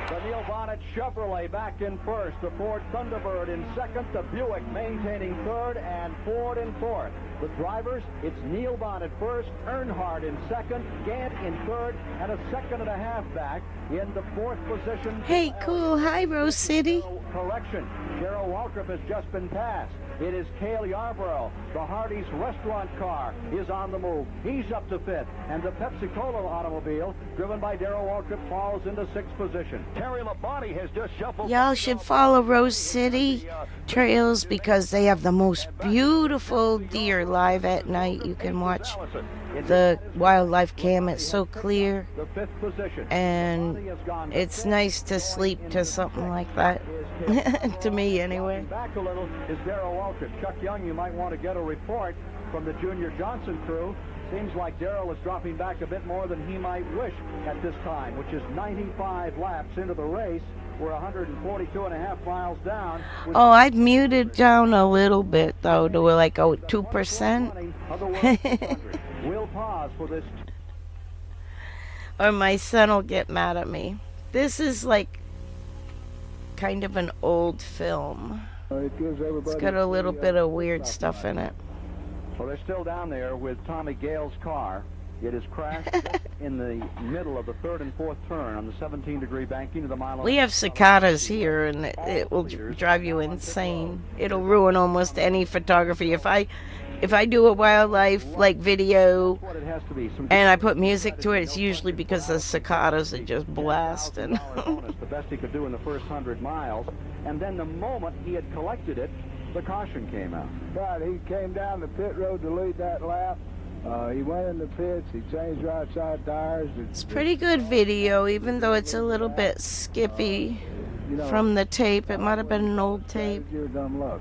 The Neil Bonnet Chevrolet back in first. The Ford Thunderbird in second. The Buick maintaining third, and Ford in fourth. The drivers, it's Neil Bonnet first, Earnhardt in second, Gant in third, and a second and a half back in the fourth position. Hey, cool. Hi, Rose City. Correction. Darrell Waltrip has just been passed. It is Cale Yarborough. The Hardee's restaurant car is on the move. He's up to fifth. And the Pepsi-Cola automobile, driven by Darrell Waltrip, falls into sixth position. Terry Labonte has just shuffled. Y'all should follow Rose City Trails because they have the most beautiful deer live at night. You can watch the wildlife cam. It's so clear. The fifth position. And it's nice to sleep to something like that. To me, anyway. Back a little is Darrell Waltrip. Chuck Young, you might want to get a report from the Junior Johnson crew. Seems like Darrell is dropping back a bit more than he might wish at this time, which is 95 laps into the race. We're 142.5 miles down. Oh, I'd muted down a little bit, though, to like 2%. We'll pause for this. Or my son will get mad at me. This is like kind of an old film. It's got a little bit of weird stuff in it. Well, they're still down there with Tommy Gale's car. It is crashed just in the middle of the third and fourth turn on the 17-degree banking of the mile. We have cicadas here, and it will drive you insane. It'll ruin almost any photography. If I do a wildlife like video and I put music to it, it's usually because the cicadas are just blasting. The best he could do in the first 100 miles, and then the moment he had collected it, the caution came out. Right, he came down the pit road to lead that lap. He went in the pits. He changed right side tires. It's pretty good video, even though it's a little bit skippy from the tape. It might have been an old tape. Your dumb luck.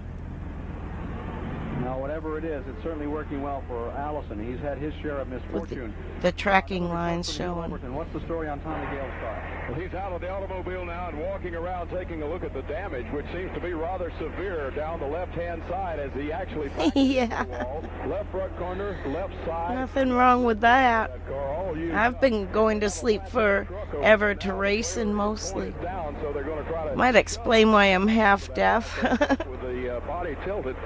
Now, whatever it is, it's certainly working well for Allison. He's had his share of misfortune. The tracking lines showing. What's the story on Tommy Gale's car? Well, he's out of the automobile now and walking around taking a look at the damage, which seems to be rather severe down the left-hand side as he actually yeah. the wall. Left front corner, left side. Nothing wrong with that. I've been going to sleep forever to racing mostly. Might explain why I'm half deaf. With the body tilted.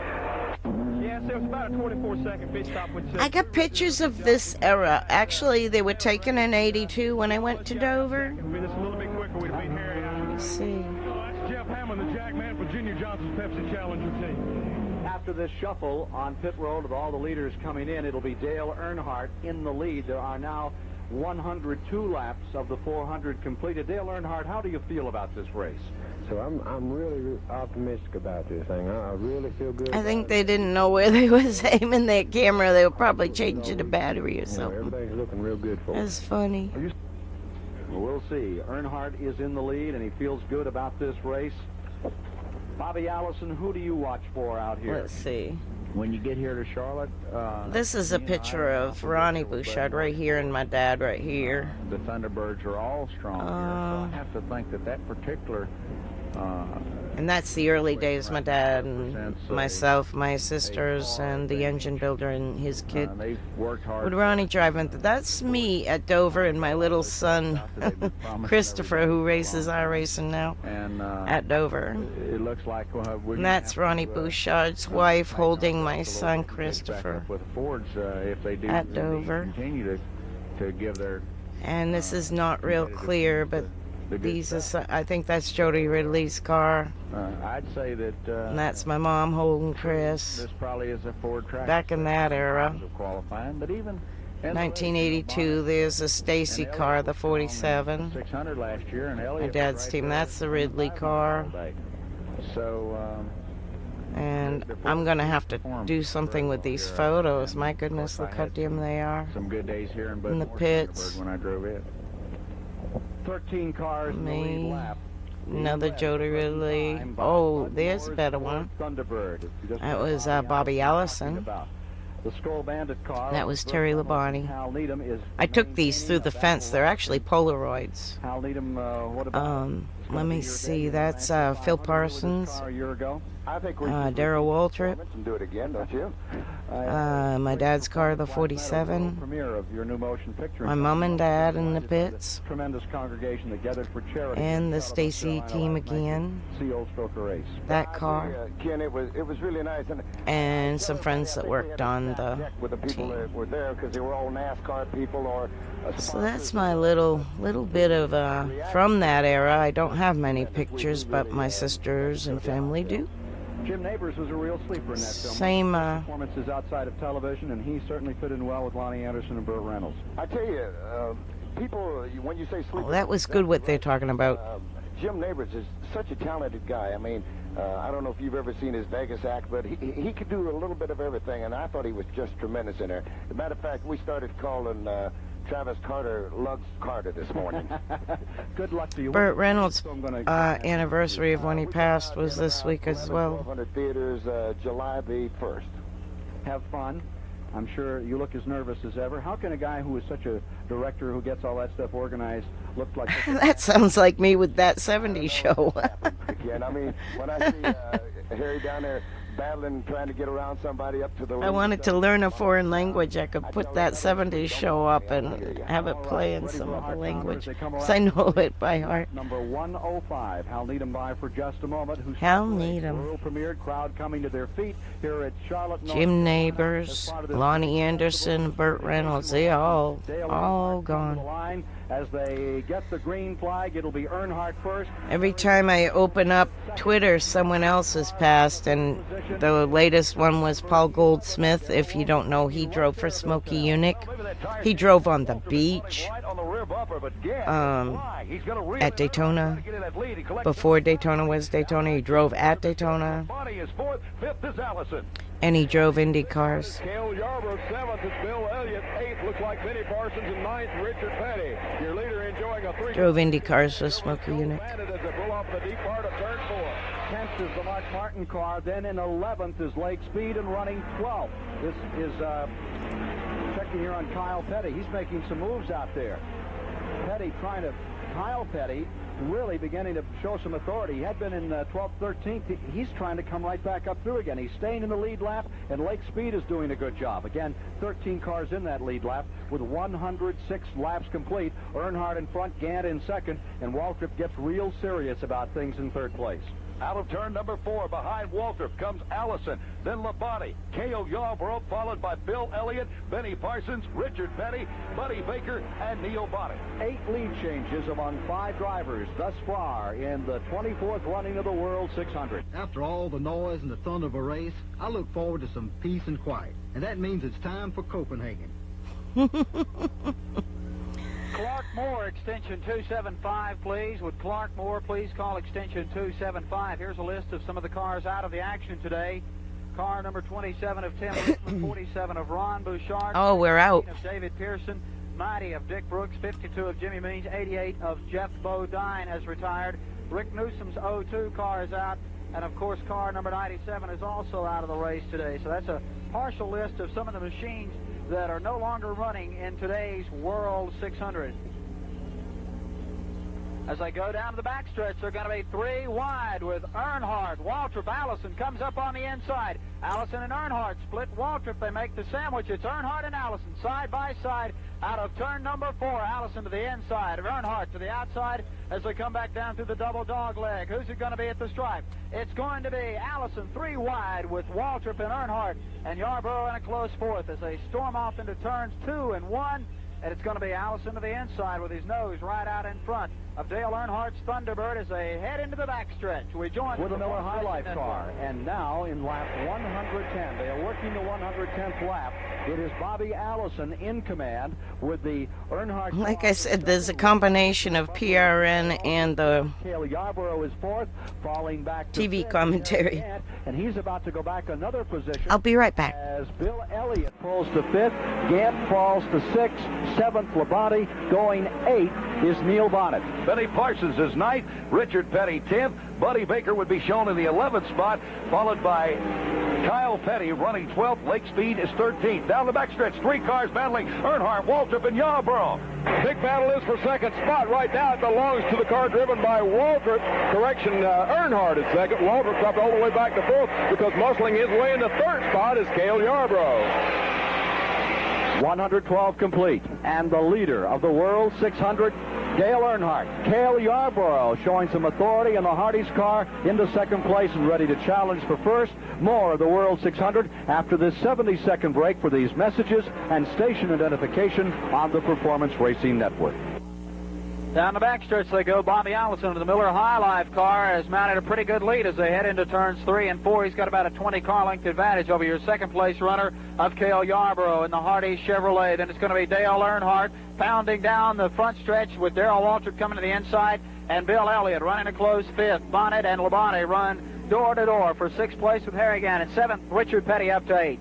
Yes, it was about a 24-second pit stop. I got pictures of this era. Actually, they were taken in '82 when I went to Dover. Let's see. That's Jeff Hammond, the Jackman for Junior Johnson's Pepsi Challenger team. After this shuffle on pit road with all the leaders coming in, it'll be Dale Earnhardt in the lead. There are now 102 laps of the 400 completed. Dale Earnhardt, how do you feel about this race? So I'm really optimistic about this thing. I really feel good. I think they didn't know where they was aiming their camera. They were probably changing the battery or something. Everything's looking real good for us. That's funny. Well, we'll see. Earnhardt is in the lead, and he feels good about this race. Bobby Allison, who do you watch for out here? Let's see. When you get here to Charlotte, This is a picture of Ronnie Bouchard right here and my dad right here. the Thunderbirds are all strong here, so I have to think that particular And that's the early days, my dad and myself, my sisters, and the engine builder and his kid. they've worked hard. With Ronnie driving. That's me at Dover and my little son, Christopher, who races iRacing now And at Dover. it looks like And that's Ronnie Bouchard's wife holding my son, Christopher, with Fords if they do at Dover. continue to give their. And this is not real clear, but these are, I think that's Jody Ridley's car. I'd say that. And that's my mom holding Chris. This probably is a Ford track. Back in that era. Of qualifying, but even 1982, there's a Stacy car, the 47. 600 last year, and Elliott My dad's right team. there. That's the Ridley car. So. And I'm going to have to do something with these photos. My goodness, look how dim they are. Some good days here in In the pits. when I drove it. 13 cars in the lead Me. lap. Another Jody Ridley. Oh, there's a better one. Thunderbird. That was Bobby Allison. The Skull Bandit car. That was Terry Labonte. Hal Needham is. I took these through the fence. They're actually Polaroids. Hal Needham. What about? Let me see. That's Phil Parsons. A year ago. I think we Darrell Waltrip. and do it again, don't you? My dad's car, the 47. Premiere of your new motion picture. My mom and dad in the pits. Tremendous congregation that gathered for charity. And the Stacy team again. See Old Stroker race. That car. Ken, it was really nice. And some friends that worked on the with the people team. that were there because they were all NASCAR people or. So that's my little bit of from that era. I don't have many pictures, but my sisters and family do. Jim Neighbors was a real sleeper in that film. Same. Performances outside of television, and he certainly fit in well with Lonnie Anderson and Burt Reynolds. I tell you, people, when you say sleeper... Oh, that was good what they're talking about. Jim Neighbors is such a talented guy. I mean, I don't know if you've ever seen his Vegas act, but he could do a little bit of everything, and I thought he was just tremendous in there. As a matter of fact, we started calling Travis Carter Lugs Carter this morning. Good luck to you. Burt Reynolds' anniversary of when he passed was this week as well. 1,200 theaters, July the 1st. Have fun. I'm sure you look as nervous as ever. How can a guy who is such a director who gets all that stuff organized look like That sounds like me with That 70s Show. Again, I mean, when I see Harry down there battling, trying to get around somebody up to the... I wanted to learn a foreign language. I could put That 70s Show up and have it play in some other language, because I know it by heart. Number 105, Hal Needham by for just a moment. Hal Needham. World premiered, crowd coming to their feet here at Charlotte. Jim Neighbors, Lonnie Anderson, Burt Reynolds, they all gone. As they get the green flag, it'll be Earnhardt first. Every time I open up Twitter, someone else has passed, and the latest one was Paul Goldsmith. If you don't know, he drove for Smokey Yunick. He drove on the beach at Daytona. Before Daytona was Daytona, he drove at Daytona. And he drove Indy cars. Cale Yarborough 7th, it's Bill Elliott 8th, looks like Benny Parsons, and 9th, Richard Petty. Your leader enjoying a 3. Drove Indy cars for Smokey Yunick. As they pull off the deep part of turn 4. 10th is the Mark Martin car, then in 11th is Lake Speed and running 12th. This is checking here on Kyle Petty. He's making some moves out there. Kyle Petty really beginning to show some authority. He had been in 12th, 13th. He's trying to come right back up through again. He's staying in the lead lap, and Lake Speed is doing a good job. Again, 13 cars in that lead lap with 106 laps complete. Earnhardt in front, Gant in second, and Waltrip gets real serious about things in third place. Out of turn number 4, behind Waltrip comes Allison, then Labonte, Cale Yarborough, followed by Bill Elliott, Benny Parsons, Richard Petty, Buddy Baker, and Neil Bonnet. 8 lead changes among 5 drivers thus far in the 24th running of the World 600. After all the noise and the thunder of a race, I look forward to some peace and quiet, and that means it's time for Copenhagen. Clark Moore, extension 275, please. Would Clark Moore please call extension 275? Here's a list of some of the cars out of the action today. Car number 27 of Tim Richmond, 47 of Ron Bouchard. Oh, we're out. Of David Pearson, 90 of Dick Brooks, 52 of Jimmy Means, 88 of Jeff Bodine has retired. Rick Newsom's 02 car is out, and of course car number 97 is also out of the race today. So that's a partial list of some of the machines that are no longer running in today's World 600. As I go down to the backstretch, they're going to be 3 wide with Earnhardt. Waltrip, Allison comes up on the inside. Allison and Earnhardt split Waltrip. They make the sandwich. It's Earnhardt and Allison side by side out of turn number 4. Allison to the inside, Earnhardt to the outside as they come back down through the double dog leg. Who's it going to be at the stripe? It's going to be Allison 3 wide with Waltrip and Earnhardt, and Yarborough in a close 4th as they storm off into turns 2 and 1. And it's going to be Allison to the inside with his nose right out in front of Dale Earnhardt's Thunderbird as they head into the backstretch. We join with the Miller High Life car. And now in lap 110, they are working the 110th lap. It is Bobby Allison in command with the Earnhardt. Like I said, there's a combination of PRN and the Cale Yarborough is 4th, falling back to TV 5th, commentary. And he's about to go back another position. I'll be right back. As Bill Elliott falls to 5th, Gant falls to 6th, 7th Labonte, going 8th is Neil Bonnet. Benny Parsons is 9th, Richard Petty 10th, Buddy Baker would be shown in the 11th spot, followed by Kyle Petty running 12th, Lake Speed is 13th. Down the backstretch, 3 cars battling, Earnhardt, Waltrip, and Yarborough. Big battle is for second spot. Right now it belongs to the car driven by Waltrip. Correction, Earnhardt is second. Waltrip dropped all the way back to 4th because muscling his way into 3rd spot is Cale Yarborough. 112 complete, and the leader of the World 600, Dale Earnhardt. Cale Yarborough showing some authority in the Hardy's car into 2nd place and ready to challenge for 1st. More of the World 600 after this 70-second break for these messages and station identification on the Performance Racing Network. Down the backstretch they go. Bobby Allison of the Miller High Life car has mounted a pretty good lead as they head into turns 3 and 4. He's got about a 20 car length advantage over your second place runner of Cale Yarborough in the Hardy Chevrolet. Then it's going to be Dale Earnhardt pounding down the front stretch with Darrell Waltrip coming to the inside and Bill Elliott running a close 5th. Bonnet and Labonte run door to door for 6th place with Harrigan, and 7th Richard Petty up to 8.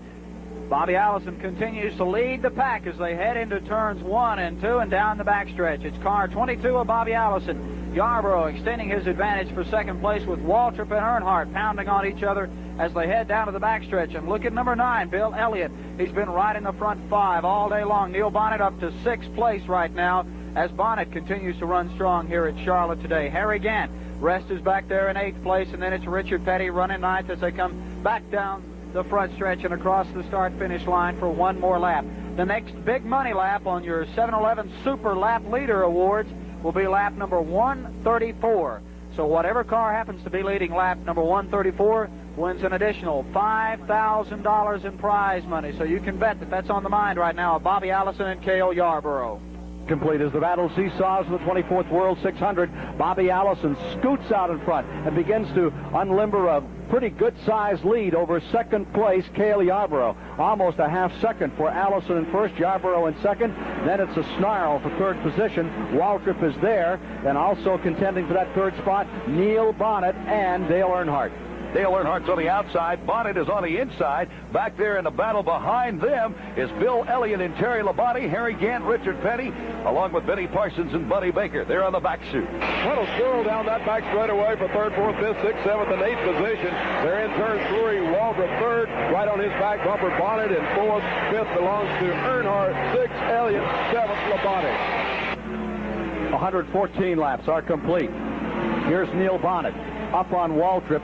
Bobby Allison continues to lead the pack as they head into turns 1 and 2 and down the backstretch. It's car 22 of Bobby Allison. Yarborough extending his advantage for 2nd place with Waltrip and Earnhardt pounding on each other as they head down to the backstretch. And look at number 9, Bill Elliott. He's been right in the front 5 all day long. Neil Bonnet up to 6th place right now as Bonnet continues to run strong here at Charlotte today. Harry Gant, rest is back there in 8th place, and then it's Richard Petty running 9th as they come back down the front stretch and across the start-finish line for one more lap. The next big money lap on your 7-Eleven Super Lap Leader Awards will be lap number 134. So whatever car happens to be leading lap number 134 wins an additional $5,000 in prize money. So you can bet that that's on the mind right now of Bobby Allison and Cale Yarborough. Complete as the battle seesaws in the 24th World 600. Bobby Allison scoots out in front and begins to unlimber a pretty good-sized lead over 2nd place Cale Yarborough. Almost a half second for Allison in 1st, Yarborough in 2nd. Then it's a snarl for 3rd position. Waltrip is there, and also contending for that 3rd spot, Neil Bonnet and Dale Earnhardt. Dale Earnhardt's on the outside. Bonnet is on the inside. Back there in the battle behind them is Bill Elliott and Terry Labonte, Harry Gant, Richard Petty, along with Benny Parsons and Buddy Baker. They're on the back chute. What a swirl down that back straightaway for 3rd, 4th, 5th, 6th, 7th, and 8th position. They're in turn 3. Waltrip 3rd, right on his back bumper. Bonnet in 4th. 5th belongs to Earnhardt. 6th, Elliott. 7th, Labonte. 114 laps are complete. Here's Neil Bonnet up on Waltrip.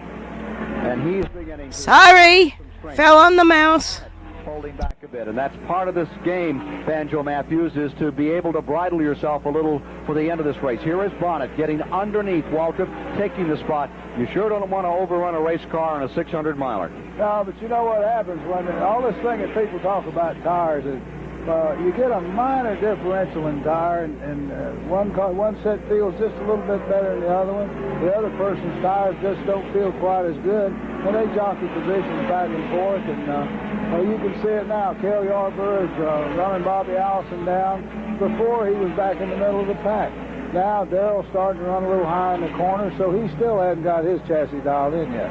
And he's beginning to... Sorry! Fell on the mouse. Holding back a bit. And that's part of this game, Banjo Matthews, is to be able to bridle yourself a little for the end of this race. Here is Bonnet getting underneath Waltrip, taking the spot. You sure don't want to overrun a race car on a 600-miler. No, but you know what happens when all this thing that people talk about tires is you get a minor differential in tire, and one set feels just a little bit better than the other one. The other person's tires just don't feel quite as good, and they jockey positions back and forth. And you can see it now. Cale Yarborough is running Bobby Allison down. Before, he was back in the middle of the pack. Now Darrell's starting to run a little high in the corner, so he still hasn't got his chassis dialed in yet.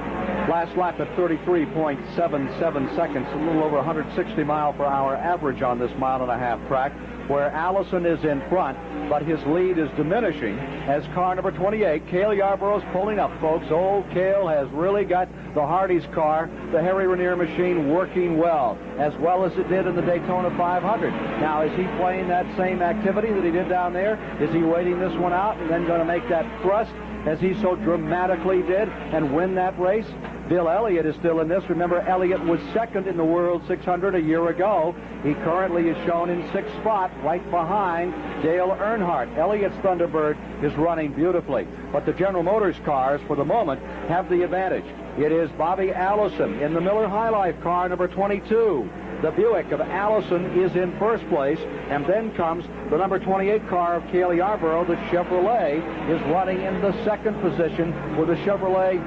Last lap at 33.77 seconds, a little over 160 mile per hour average on this 1.5 mile track, where Allison is in front, but his lead is diminishing as car number 28, Cale Yarborough's pulling up, folks. Old Cale has really got the Hardy's car, the Harry Ranier machine, working well as it did in the Daytona 500. Now, is he playing that same activity that he did down there? Is he waiting this one out and then going to make that thrust as he so dramatically did and win that race? Bill Elliott is still in this. Remember, Elliott was 2nd in the World 600 a year ago. He currently is shown in 6th spot, right behind Dale Earnhardt. Elliott's Thunderbird is running beautifully. But the General Motors cars, for the moment, have the advantage. It is Bobby Allison in the Miller High Life car, number 22. The Buick of Allison is in 1st place, and then comes the number 28 car of Cale Yarborough. The Chevrolet is running in the 2nd position, with the Chevrolet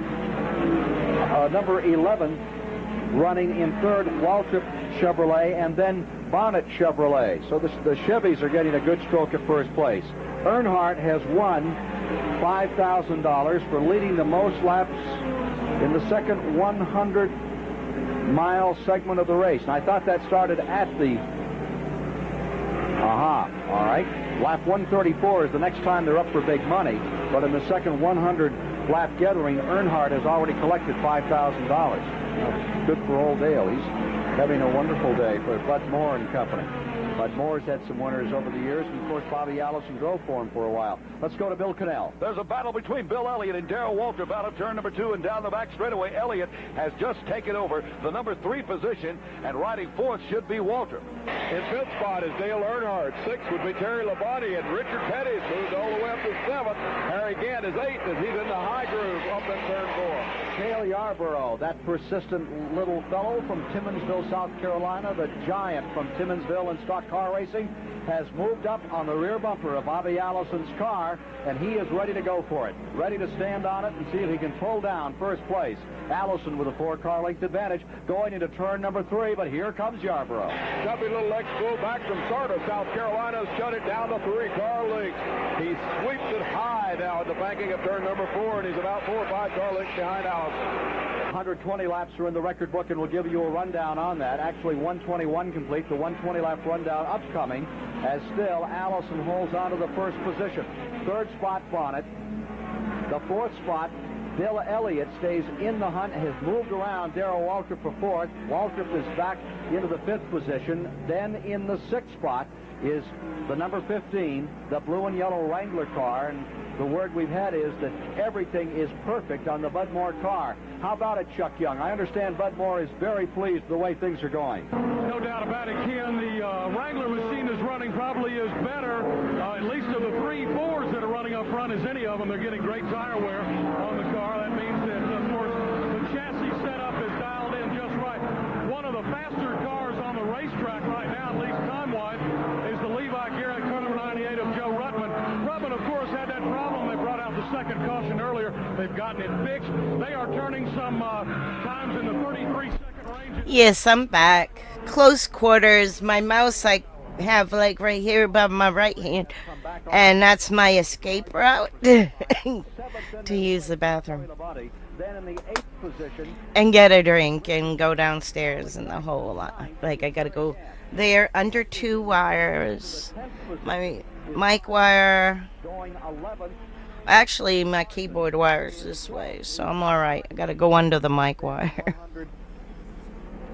number 11 running in 3rd, Waltrip Chevrolet, and then Bonnet Chevrolet. So the Chevys are getting a good stroke at 1st place. Earnhardt has won $5,000 for leading the most laps in the second 100-mile segment of the race. And I thought that started at the... all right. Lap 134 is the next time they're up for big money. But in the second 100-lap gathering, Earnhardt has already collected $5,000. Good for old Dale. He's having a wonderful day for Bud Moore and company. Bud Moore's had some winners over the years, and of course Bobby Allison drove for him for a while. Let's go to Bill Cannell. There's a battle between Bill Elliott and Darrell Waltrip out of turn number 2 and down the back straightaway. Elliott has just taken over the number 3 position, and riding 4th should be Waltrip. In 5th spot is Dale Earnhardt. 6th would be Terry Labonte, and Richard Petty's moved all the way up to 7th. Harry Gant is 8th as he's in the high groove up in turn 4. Cale Yarborough, that persistent little fellow from Timmonsville, South Carolina, the giant from Timmonsville and Stock NASCAR car racing, has moved up on the rear bumper of Bobby Allison's car, and he is ready to go for it. Ready to stand on it and see if he can pull down first place. Allison with a 4-car length advantage going into turn number 3, but here comes Yarborough. Chubby little ex-fullback from Sardis, South Carolina, has shut it down to 3-car lengths. He sweeps it high now at the banking of turn number 4, and he's about 4 or 5 car lengths behind Allison. 120 laps are in the record book, and we'll give you a rundown on that. Actually, 121 complete. The 120-lap rundown upcoming, as still Allison holds on to the first position. 3rd spot, Bonnet. The 4th spot, Bill Elliott, stays in the hunt, has moved around Darrell Waltrip for 4th. Waltrip is back into the 5th position. Then in the 6th spot is the number 15, the blue and yellow Wrangler car, and the word we've had is that everything is perfect on the Bud Moore car. How about it, Chuck Young? I understand Bud Moore is very pleased with the way things are going. No doubt about it, Ken. The Wrangler machine is running probably as better, at least of the 3-4s that are running up front, as any of them. They're getting great tire wear on the car. That means that, of course, the chassis setup is dialed in just right. One of the faster cars on the racetrack right now, at least time-wise, is the Levi Garrett car number 98 of Joe Ruttman. Ruttman, of course, had that problem. They brought out the second caution earlier. They've gotten it fixed. They are turning some times in the 33-second range. Yes, I'm back. Close quarters. My mouse I have like right here above my right hand, and that's my escape route to use the bathroom and get a drink and go downstairs and the whole lot. Like, I gotta go there under 2 wires. My mic wire. Actually, my keyboard wire is this way, so I'm all right. I gotta go under the mic wire.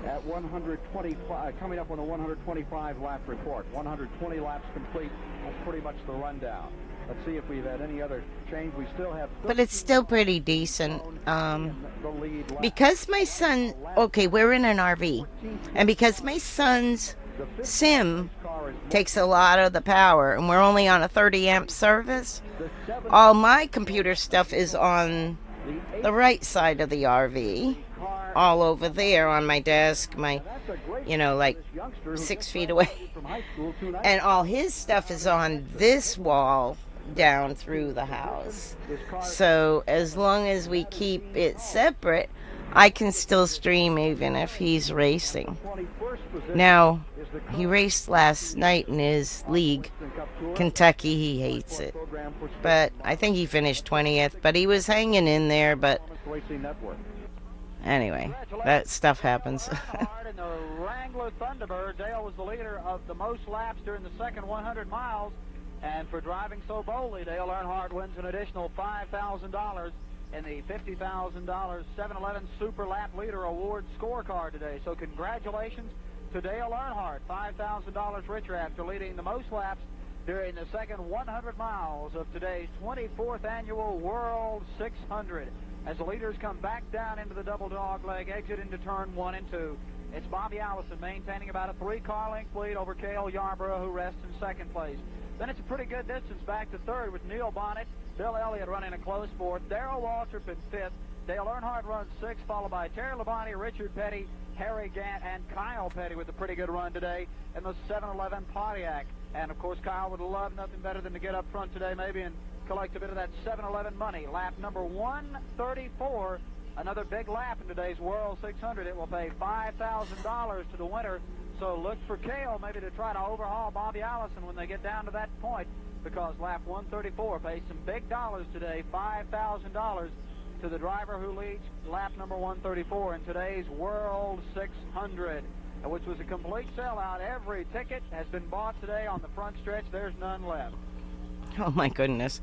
At 125, coming up on the 125 lap report. 120 laps complete. That's pretty much the rundown. Let's see if we've had any other change. We still have, but it's still pretty decent. Because my son, okay, we're in an RV, and because my son's sim takes a lot of the power, and we're only on a 30 amp service, all my computer stuff is on the right side of the RV, all over there on my desk, like 6 feet away, and all his stuff is on this wall down through the house. So as long as we keep it separate, I can still stream even if he's racing. Now, he raced last night in his league, Kentucky. He hates it, but I think he finished 20th, but he was hanging in there. But anyway, that stuff happens. In the Wrangler Thunderbird, Dale was the leader of the most laps during the second 100 miles, and for driving so boldly, Dale Earnhardt wins an additional $5,000 in the $50,000 7-Eleven Super Lap Leader Award scorecard today. So congratulations to Dale Earnhardt, $5,000 richer after leading the most laps during the second 100 miles of today's 24th annual World 600. As the leaders come back down into the double dog leg, exit into turn 1 and 2. It's Bobby Allison maintaining about a 3-car length lead over Cale Yarborough, who rests in second place. Then it's a pretty good distance back to third with Neil Bonnet, Bill Elliott running a close 4th, Darrell Waltrip in 5th, Dale Earnhardt runs 6th, followed by Terry Labonte, Richard Petty, Harry Gant, and Kyle Petty with a pretty good run today in the 7-Eleven Pontiac. And, of course, Kyle would love nothing better than to get up front today maybe and collect a bit of that 7-Eleven money. Lap number 134, another big lap in today's World 600. It will pay $5,000 to the winner. So look for Cale maybe to try to overhaul Bobby Allison when they get down to that point, because lap 134 pays some big dollars today, $5,000 to the driver who leads lap number 134 in today's World 600, which was a complete sellout. Every ticket has been bought today on the front stretch. There's none left. Oh, my goodness.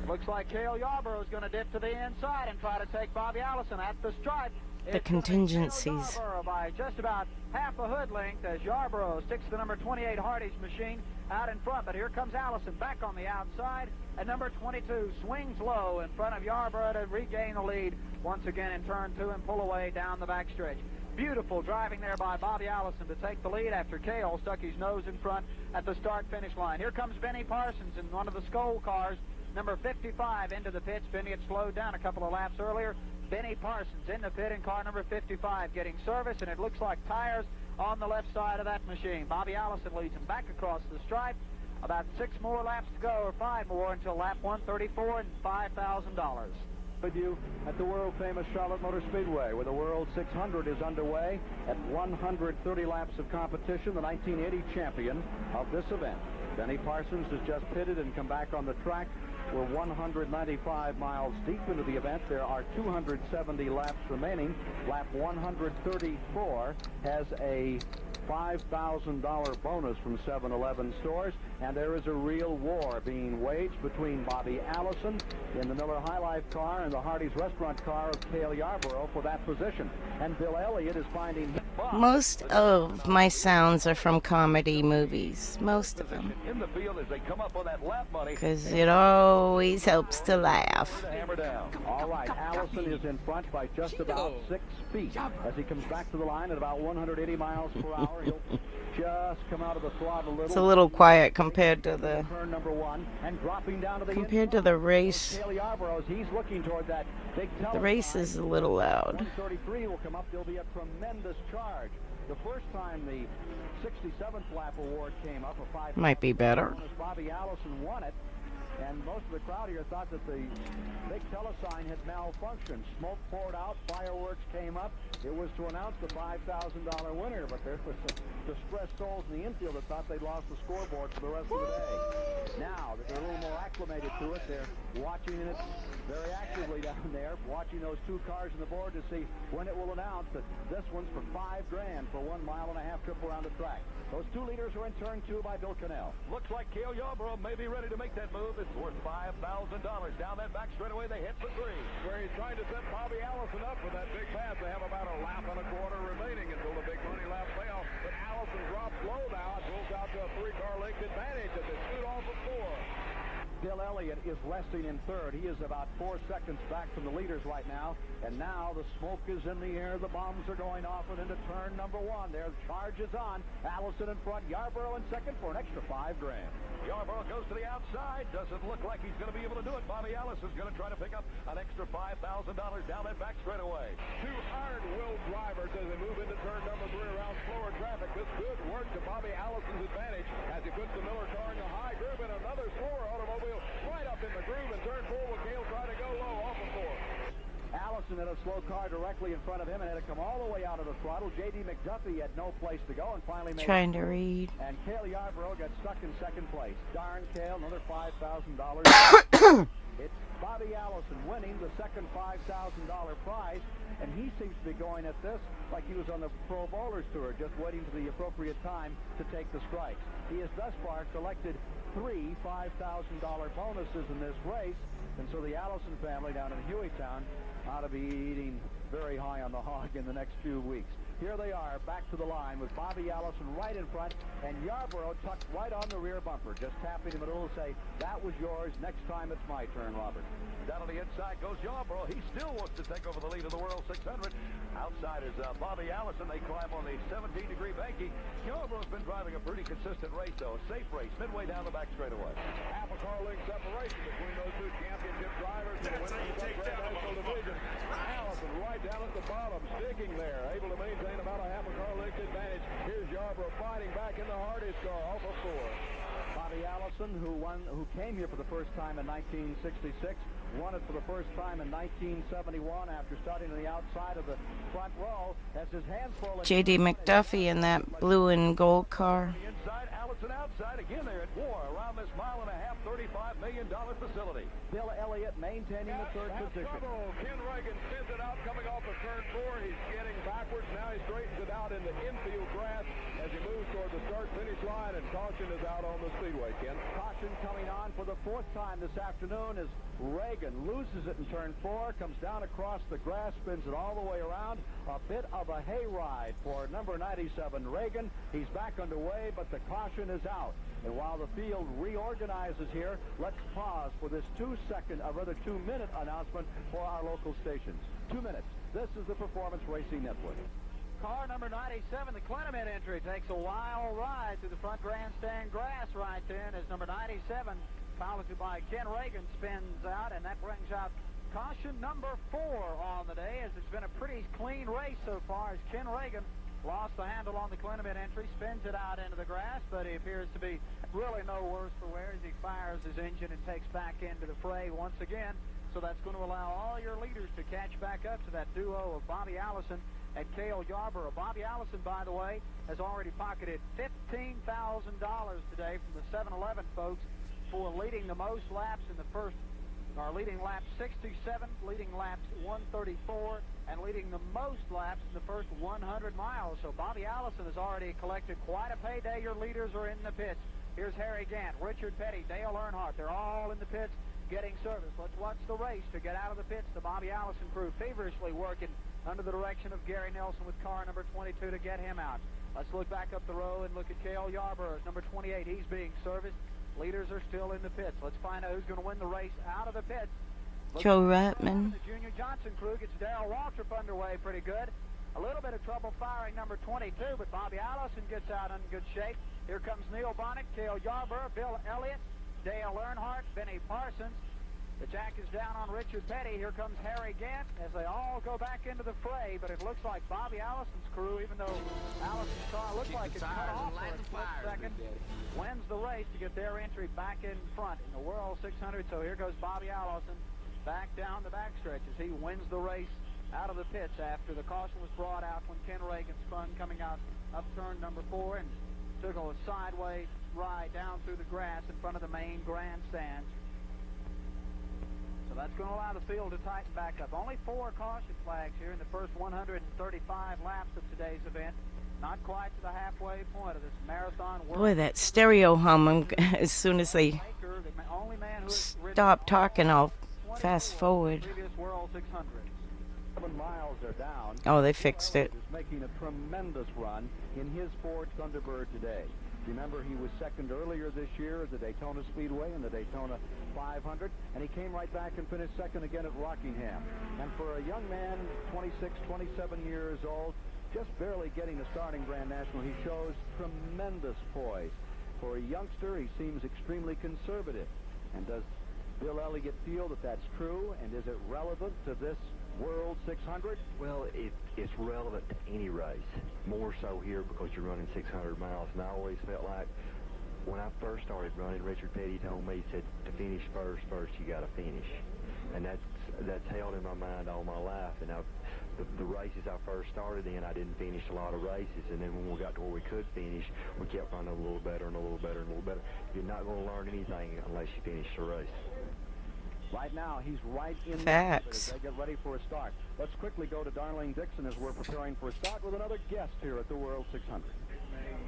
Looks like Cale Yarborough is going to dip to the inside and try to take Bobby Allison at the stripe. The contingencies. By just about half a hood length as Yarborough sticks the number 28 Hardy's machine out in front. But here comes Allison back on the outside, and number 22 swings low in front of Yarborough to regain the lead once again in turn 2 and pull away down the backstretch. Beautiful driving there by Bobby Allison to take the lead after Cale stuck his nose in front at the start-finish line. Here comes Benny Parsons in one of the Skoll cars, number 55, into the pits. Benny had slowed down a couple of laps earlier. Benny Parsons in the pit in car number 55 getting service, and it looks like tires on the left side of that machine. Bobby Allison leads him back across the stripe. About 6 more laps to go, or 5 more, until lap 134 and $5,000. With you at the world-famous Charlotte Motor Speedway, where the World 600 is underway at 130 laps of competition. The 1980 champion of this event, Benny Parsons, has just pitted and come back on the track. We're 195 miles deep into the event. There are 270 laps remaining. Lap 134 has a $5,000 bonus from 7-Eleven stores, and there is a real war being waged between Bobby Allison in the Miller High Life car and the Hardee's restaurant car of Cale Yarborough for that position. And Bill Elliott is finding Most of my sounds are from comedy movies. Most of them. In the field as they come up on that lap money. Because it always helps to laugh. All right, Allison is in front by just about 6 feet as he comes back to the line at about 180 miles per hour. He'll just come out of the throttle a little. It's a little quiet compared to the Turn number 1 and dropping down to the race. Cale Yarborough, he's looking toward that big The race is a little loud. 133 will come up. There'll be a tremendous charge. The first time the 67th lap award came up, a 5 might be better. Bobby Allison won it. And most of the crowd here thought that the big telesign had malfunctioned. Smoke poured out, fireworks came up. It was to announce the $5,000 winner, but there was some distressed souls in the infield that thought they'd lost the scoreboard for the rest of the day. Now that they're a little more acclimated to it, they're watching it very actively down there, watching those 2 cars on the board to see when it will announce that this one's for $5,000 for 1.5 mile trip around the track. Those 2 leaders are in turn 2 by Bill Cannell. Looks like Cale Yarborough may be ready to make that move. It's worth $5,000. Down that back straightaway, they hit for 3. Where he's trying to set Bobby Allison up for that big pass. They have about a lap and a quarter remaining until the big money lap playoff. But Allison drops low now and pulls out to a 3-car length advantage as they scoot off of 4. Bill Elliott is resting in third. He is about 4 seconds back from the leaders right now. And now the smoke is in the air. The bombs are going off and into turn number 1. Their charge is on. Allison in front. Yarborough in second for an extra $5,000. Yarborough goes to the outside. Doesn't look like he's going to be able to do it. Bobby Allison's going to try to pick up an extra $5,000 down that back straightaway. 2 iron-willed drivers as they move into turn number 3 around slower traffic. This could work to Bobby Allison's advantage as he puts the Miller car in the high groove and another slower automobile right up in the groove in turn 4 with Cale trying to go low off of 4. Allison had a slow car directly in front of him and had to come all the way out of the throttle. J.D. McDuffie had no place to go and finally made Trying to read. And Cale Yarborough got stuck in second place. Darn Cale, another $5,000. It's Bobby Allison winning the second $5,000 prize, and he seems to be going at this like he was on the Pro Bowlers Tour, just waiting for the appropriate time to take the strikes. He has thus far collected 3 $5,000 bonuses in this race, and so the Allison family down in Hueytown ought to be eating very high on the hog in the next few weeks. Here they are, back to the line with Bobby Allison right in front, and Yarborough tucked right on the rear bumper, just tapping him a little to say, that was yours, next time it's my turn, Robert. Down on the inside goes Yarborough. He still wants to take over the lead of the World 600. Outside is Bobby Allison. They climb on the 17-degree banky. Yarborough's been driving a pretty consistent race, though. A safe race, midway down the back straightaway. Half a car length separation between those 2 championship drivers. That's how you take down a division. Allison right down at the bottom, sticking there, able to maintain about a half a car length advantage. Here's Yarborough fighting back in the Hardee's car off of 4. Bobby Allison, who came here for the first time in 1966, won it for the first time in 1971 after starting on the outside of the front row, has his hands full. J.D. McDuffie in that blue and gold car. Inside, Allison outside. Again, they're at war around this mile and a half, $35 million facility. Bill Elliott maintaining the third position. Ken Reagan spins it out coming off of turn 4. He's getting backwards. Now he straightens it out in the infield grass as he moves toward the start-finish line, and caution is out on the speedway, Ken. Caution coming on for the 4th time this afternoon as Reagan loses it in turn 4, comes down across the grass, spins it all the way around. A bit of a hayride for number 97, Reagan. He's back underway, but the caution is out. And while the field reorganizes here, let's pause for this 2-minute announcement for our local stations. 2 minutes. This is the Performance Racing Network. Car number 97, the Clinton entry, takes a wild ride through the front grandstand grass right then as number 97, piloted by Ken Reagan, spins out, and that brings out Caution number 4 on the day, as it's been a pretty clean race so far, as Ken Reagan lost the handle on the Clinton entry, spins it out into the grass, but he appears to be really no worse for wear as he fires his engine and takes back into the fray once again. So that's going to allow all your leaders to catch back up to that duo of Bobby Allison and Cale Yarborough. Bobby Allison, by the way, has already pocketed $15,000 today from the 7-Eleven folks for leading the most laps in the first, or leading laps 67, leading laps 134, and leading the most laps in the first 100 miles. So Bobby Allison has already collected quite a payday. Your leaders are in the pits. Here's Harry Gant, Richard Petty, Dale Earnhardt. They're all in the pits getting service. Let's watch the race to get out of the pits. The Bobby Allison crew feverishly working under the direction of Gary Nelson with car number 22 to get him out. Let's look back up the row and look at Cale Yarborough, number 28. He's being serviced. Leaders are still in the pits. Let's find out who's going to win the race out of the pits. Joe Ratman. The Junior Johnson crew gets Darrell Waltrip underway pretty good. A little bit of trouble firing number 22, but Bobby Allison gets out in good shape. Here comes Neil Bonnet, Cale Yarborough, Bill Elliott, Dale Earnhardt, Benny Parsons. The jack is down on Richard Petty. Here comes Harry Gant as they all go back into the fray, but it looks like Bobby Allison's crew, even though Allison's car looks like it's cut off for a split second, wins the race to get their entry back in front in the World 600. So here goes Bobby Allison back down the backstretch as he wins the race out of the pits after the caution was brought out when Ken Reagan spun coming out up turn number 4 and took a sideways ride down through the grass in front of the main grandstands. So that's going to allow the field to tighten back up. Only 4 caution flags here in the first 135 laps of today's event. Not quite to the halfway point of this marathon. Boy, that stereo hum, as soon as they stop talking, I'll fast forward. World 600. 7 miles are down. Oh, they fixed it. Is making a tremendous run in his Ford Thunderbird today. Remember, he was second earlier this year at the Daytona Speedway and the Daytona 500, and he came right back and finished second again at Rockingham. And for a young man, 26, 27 years old, just barely getting the starting Grand National, he shows tremendous poise. For a youngster, he seems extremely conservative. And does Bill Elliott feel that that's true, and is it relevant to this World 600? Well, it's relevant to any race, more so here because you're running 600 miles. And I always felt like when I first started running, Richard Petty told me, he said, to finish first you got to finish. And that's held in my mind all my life. And the races I first started in, I didn't finish a lot of races. And then when we got to where we could finish, we kept running a little better and a little better and a little better. You're not going to learn anything unless you finish the race. Right now, he's right in Facts. the they get ready for a start. Let's quickly go to Darlene Dixon as we're preparing for a start with another guest here at the World 600.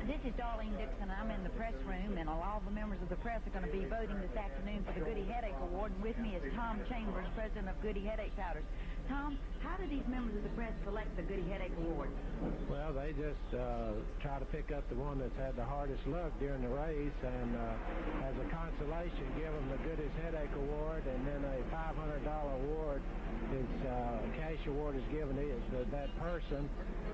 This is Darlene Dixon. I'm in the press room, and all the members of the press are going to be voting this afternoon for the Goody Headache Award. And with me is Tom Chambers, president of Goody Headache Powders. Tom, how do these members of the press select the Goody Headache Award? Well, they just try to pick up the one that's had the hardest luck during the race, and as a consolation, give them the Goody's Headache Award, and then a $500 award is cash award is given to that person,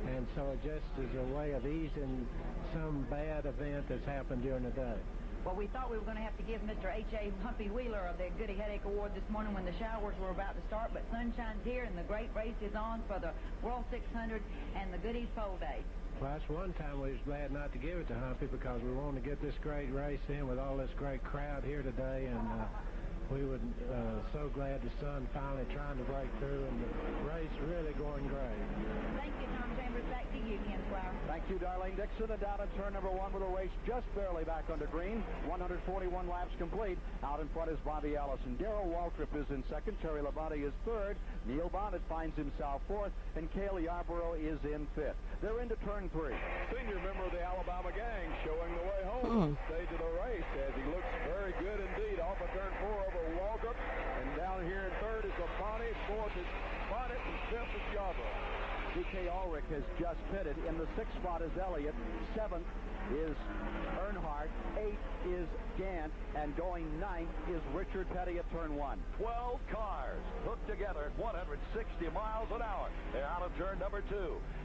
and so it just is a way of easing some bad event that's happened during the day. Well, we thought we were going to have to give Mr. H.A. Humpy Wheeler the Goody Headache Award this morning when the showers were about to start, but sunshine's here and the great race is on for the World 600 and the Goody's Pole Day. Well, that's one time we was glad not to give it to Humpy because we wanted to get this great race in with all this great crowd here today, and we were so glad the sun finally trying to break through, and the race really going great. Thank you, Tom Chambers. Back to you, Ken Flower. Thank you, Darlene Dixon. And down at turn number 1 with a race just barely back under green. 141 laps complete. Out in front is Bobby Allison. Darrell Waltrip is in second. Terry Labonte is third. Neil Bonnet finds himself fourth. And Cale Yarborough is in fifth. They're into turn 3. Senior member of the Alabama gang showing the way home stage of the race as he looks very good indeed off of turn 4 over Waltrip. And down here in third is Labonte. Fourth is Bonnet. And fifth is Yarborough. D.K. Ulrich has just pitted. In the 6th spot is Elliott. 7th, is Earnhardt, 8 is Gant, and going 9th is Richard Petty at turn 1. 12 cars hooked together at 160 miles an hour. They're out of turn number 2.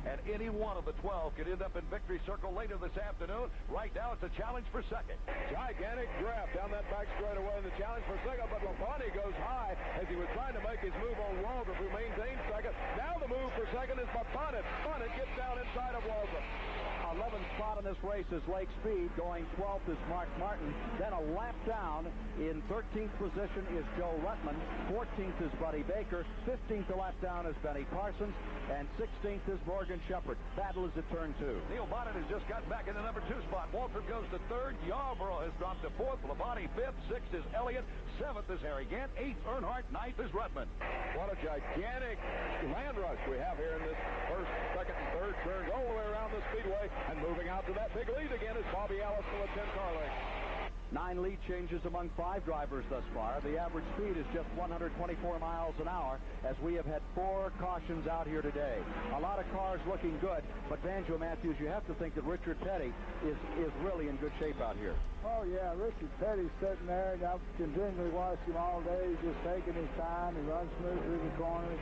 And any one of the 12 could end up in victory circle later this afternoon. Right now, it's a challenge for second. Gigantic draft down that back straightaway in the challenge for second, but Labonte goes high as he was trying to make his move on Waldrop, who maintains second. Now the move for second is Bonnet. Bonnet gets down inside of Waldrop. 11th spot in this race is Lake Speed. Going 12th is Mark Martin. Then a lap down in 13th position is Joe Ruttman. 14th is Buddy Baker. 15th a lap down is Benny Parsons. And 16th is Morgan Shepherd. Battle is at turn 2. Neil Bonnet has just gotten back in the number 2 spot. Waltrip goes to 3rd. Yarborough has dropped to 4th. Labonte 5th. 6th is Elliott. 7th is Harry Gant. 8th Earnhardt. 9th is Ruttman. What a gigantic land rush we have here in this first, second, and third turns all the way around the speedway. And moving out to that big lead again is Bobby Allison with 10 car lengths. 9 lead changes among 5 drivers thus far. The average speed is just 124 miles an hour as we have had 4 cautions out here today. A lot of cars looking good, but Banjo Matthews, you have to think that Richard Petty is really in good shape out here. Oh, yeah, Richard Petty's sitting there, and I've continually watched him all day. He's just taking his time. He runs smooth through the corners.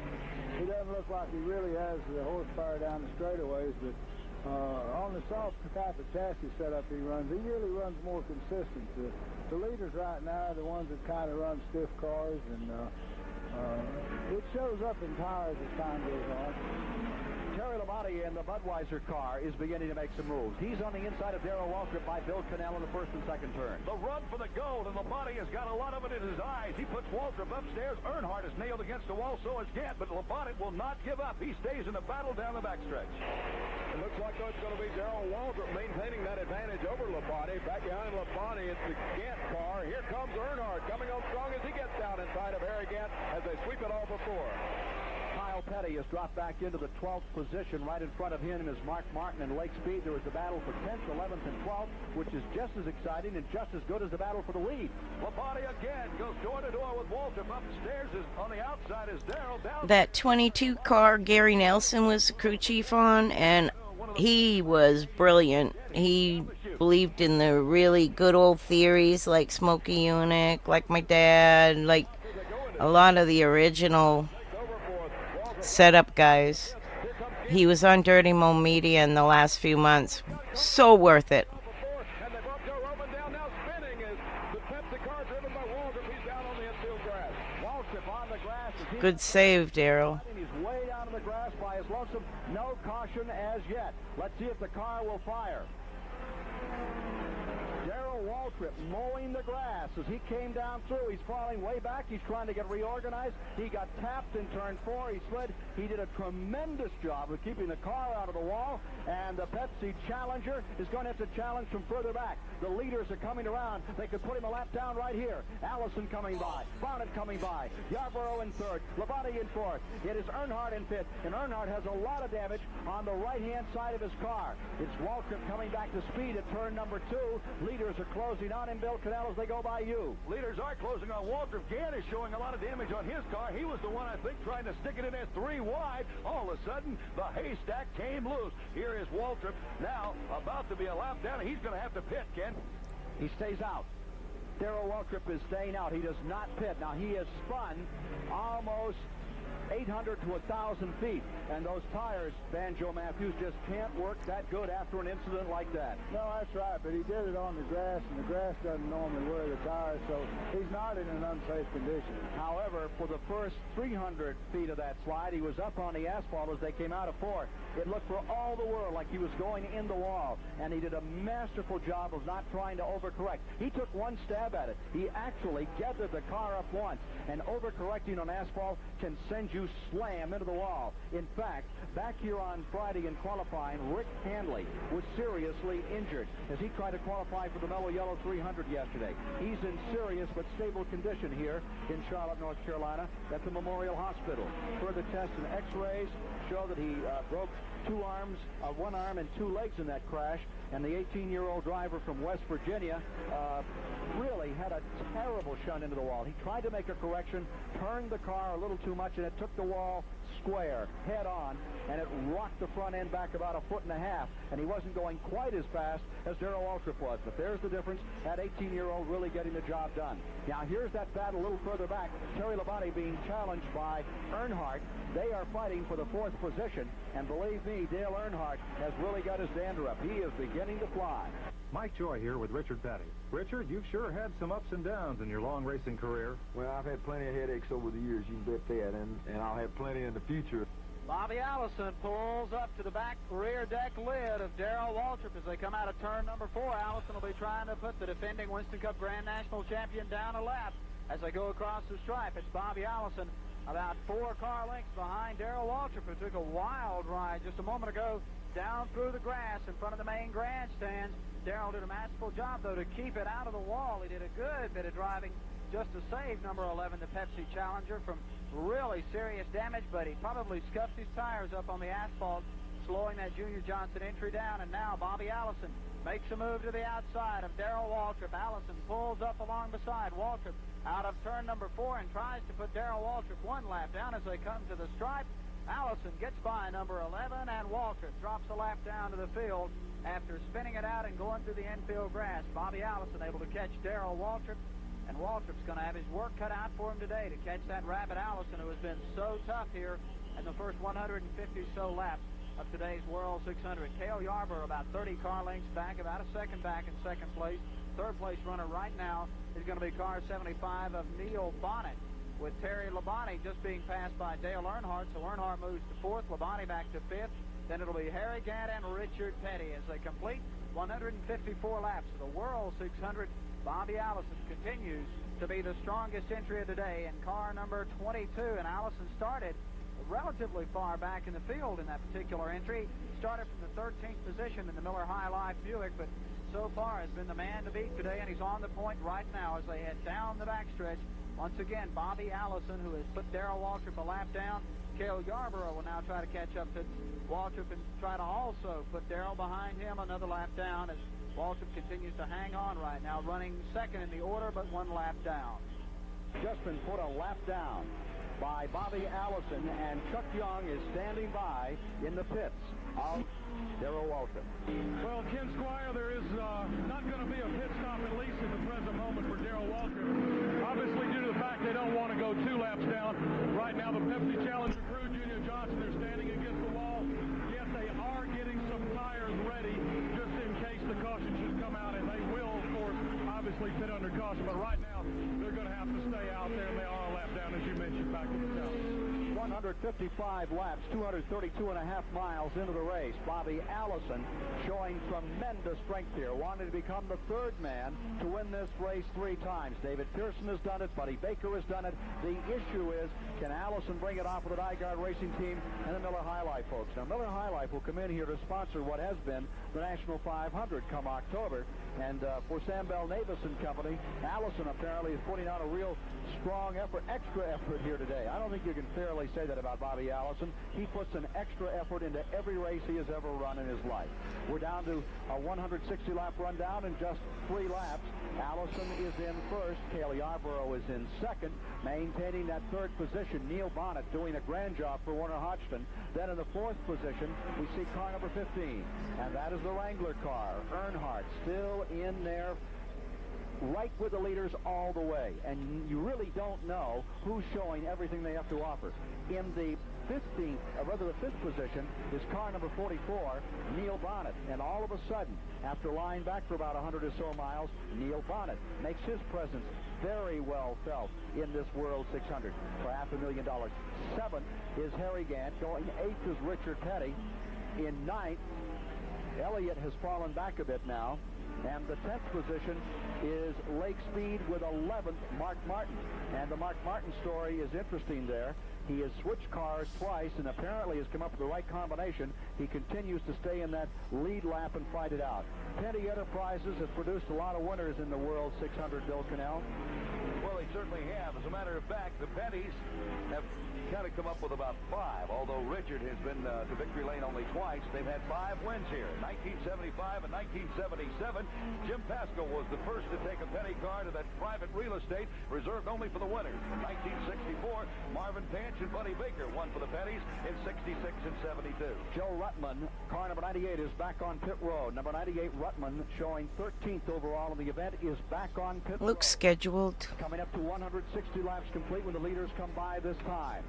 He doesn't look like he really has the horsepower down the straightaways, but on the soft type of chassis setup he runs, he really runs more consistent. The leaders right now are the ones that kind of run stiff cars, and it shows up in tires as time goes on. Terry Labonte in the Budweiser car is beginning to make some moves. He's on the inside of Darrell Waltrip by Bill Cannell in the first and second turn. The run for the gold, and Labonte has got a lot of it in his eyes. He puts Waltrip upstairs. Earnhardt is nailed against the wall, so is Gant, but Labonte will not give up. He stays in the battle down the backstretch. It looks like it's going to be Darrell Waltrip maintaining that advantage over Labonte. Back behind Labonte, it's the Gant car. Here comes Earnhardt coming on strong as he gets down inside of Harry Gant as they sweep it all before. Kyle Petty has dropped back into the 12th position. Right in front of him is Mark Martin and Lake Speed. There was a battle for 10th, 11th, and 12th, which is just as exciting and just as good as the battle for the lead. Labonte again goes door to door with Waltrip. Upstairs is on the outside is Darrell. Down. That 22 car Gary Nelson was the crew chief on, and he was brilliant. He believed in the really good old theories like Smokey Unick, like my dad, like a lot of the original setup guys. He was on Dirty Mo Media in the last few months. So worth it. Good save, Darrell. He's way down in the grass by his lonesome. No caution as yet. Let's see if the car will fire. Darrell Waltrip mowing the grass as he came down through. He's falling way back. He's trying to get reorganized. He got tapped in turn 4. He slid. He did a tremendous job of keeping the car out of the wall. And the Pepsi Challenger is going to have to challenge from further back. The leaders are coming around. They could put him a lap down right here. Allison coming by. Bonnet coming by. Yarborough in 3rd. Labonte in 4th. It is Earnhardt in 5th. And Earnhardt has a lot of damage on the right-hand side of his car. It's Waltrip coming back to speed at turn number 2. Leaders are closing on him, Bill Cannell, as they go by you. Leaders are closing on Waltrip. Gant is showing a lot of damage on his car. He was the one, I think, trying to stick it in there 3 wide. All of a sudden, the haystack came loose. Here is Waltrip now about to be a lap down. He's going to have to pit, Ken. He stays out. Darrell Waltrip is staying out. He does not pit. Now, he has spun almost 800 to 1,000 feet. And those tires, Banjo Matthews, just can't work that good after an incident like that. No, that's right, but he did it on the grass, and the grass doesn't normally wear the tires, so he's not in an unsafe condition. However, for the first 300 feet of that slide, he was up on the asphalt as they came out of 4. It looked for all the world like he was going in the wall, and he did a masterful job of not trying to overcorrect. He took one stab at it. He actually gathered the car up once, and overcorrecting on asphalt can send you slam into the wall. In fact, back here on Friday in qualifying, Rick Hanley was seriously injured as he tried to qualify for the Mellow Yellow 300 yesterday. He's in serious but stable condition here in Charlotte, North Carolina at the Memorial Hospital. Further tests and x-rays show that he broke one arm and 2 legs in that crash, and the 18-year-old driver from West Virginia really had a terrible shunt into the wall. He tried to make a correction, turned the car a little too much, and it took the wall square, head on, and it rocked the front end back about 1.5 feet, and he wasn't going quite as fast as Darrell Waltrip was. But there's the difference. That 18-year-old really getting the job done. Now here's that battle a little further back. Terry Labonte being challenged by Earnhardt. They are fighting for the 4th position, and believe me, Dale Earnhardt has really got his dander up. He is beginning to fly. Mike Joy here with Richard Petty. Richard, you've sure had some ups and downs in your long racing career. Well, I've had plenty of headaches over the years, you can bet that, and I'll have plenty in the future. Bobby Allison pulls up to the back rear deck lid of Darrell Waltrip as they come out of turn number 4. Allison will be trying to put the defending Winston Cup Grand National champion down a lap as they go across the stripe. It's Bobby Allison about 4 car lengths behind Darrell Waltrip, who took a wild ride just a moment ago down through the grass in front of the main grandstands. Darrell did a masterful job, though, to keep it out of the wall. He did a good bit of driving just to save number 11, the Pepsi Challenger, from really serious damage, but he probably scuffed his tires up on the asphalt, slowing that Junior Johnson entry down. And now Bobby Allison makes a move to the outside of Darrell Waltrip. Allison pulls up along beside Waltrip out of turn number 4 and tries to put Darrell Waltrip 1 lap down as they come to the stripe. Allison gets by number 11, and Waltrip drops a lap down to the field after spinning it out and going through the infield grass. Bobby Allison able to catch Darrell Waltrip, and Waltrip's going to have his work cut out for him today to catch that Rabbit Allison, who has been so tough here in the first 150 so laps of today's World 600. Cale Yarborough about 30 car lengths back, about a second back in second place. Third place runner right now is going to be car 75 of Neil Bonnet, with Terry Labonte just being passed by Dale Earnhardt. So Earnhardt moves to 4th, Labonte back to 5th. Then it'll be Harry Gant and Richard Petty as they complete 154 laps of the World 600. Bobby Allison continues to be the strongest entry of the day in car number 22, and Allison started relatively far back in the field in that particular entry. Started from the 13th position in the Miller High Life Buick, but so far has been the man to beat today, and he's on the point right now as they head down the backstretch. Once again, Bobby Allison, who has put Darrell Waltrip a lap down. Cale Yarborough will now try to catch up to Waltrip and try to also put Darrell behind him another lap down as Waltrip continues to hang on right now, running second in the order, but 1 lap down. Just been put a lap down by Bobby Allison, and Chuck Young is standing by in the pits of Darrell Waltrip. Well, Ken Squire, there is not going to be a pit stop, at least in the present moment, for Darrell Waltrip. Obviously, due to the fact they don't want to go 2 laps down. Right now, the Pepsi Challenger crew, Junior Johnson, they're standing against the wall. Yes, they are getting some tires ready just in case the caution should come out, and they will, of course, obviously pit under caution. But right now, they're going to have to stay out there, and they are a lap down, as you mentioned, back to the challenge. 155 laps, 232.5 miles into the race. Bobby Allison showing tremendous strength here. Wanted to become the 3rd man to win this race 3 times. David Pearson has done it. Buddy Baker has done it. The issue is, can Allison bring it off with the Nygaard Racing Team and the Miller High Life folks? Now, Miller High Life will come in here to sponsor what has been the National 500 come October. And for Sam Bell Navis and Company, Allison apparently is putting out a real strong effort, extra effort here today. I don't think you can fairly say that about Bobby Allison. He puts an extra effort into every race he has ever run in his life. We're down to a 160-lap rundown in just 3 laps. Allison is in 1st. Cale Yarborough is in 2nd, maintaining that 3rd position. Neil Bonnet doing a grand job for Warner Hodgson. Then in the 4th position, we see car number 15, and that is the Wrangler car. Earnhardt still in there, right with the leaders all the way, and you really don't know who's showing everything they have to offer. In the 15th, or rather the 5th position, is car number 44, Neil Bonnet, and all of a sudden, after lying back for about 100 or so miles, Neil Bonnet makes his presence very well felt in this World 600 for $500,000. 7th is Harry Gant. Going 8th is Richard Petty. In 9th, Elliott has fallen back a bit now. And the 10th position is Lake Speed with 11th, Mark Martin. And the Mark Martin story is interesting there. He has switched cars twice and apparently has come up with the right combination. He continues to stay in that lead lap and fight it out. Penny Enterprises has produced a lot of winners in the World 600, Bill Cannell. Well, they certainly have. As a matter of fact, the Pennies have kind of come up with about 5, although Richard has been to victory lane only twice. They've had 5 wins here, 1975 and 1977. Jim Pasco was the first to take a Penny car to that private real estate reserved only for the winners. In 1964, Marvin Panch and Buddy Baker won for the Pennies in 66 and 72. Joe Ruttman, car number 98, is back on pit road. Number 98, Ruttman, showing 13th overall in the event, is back on pit road. Looks scheduled. Coming up to 160 laps complete when the leaders come by this time.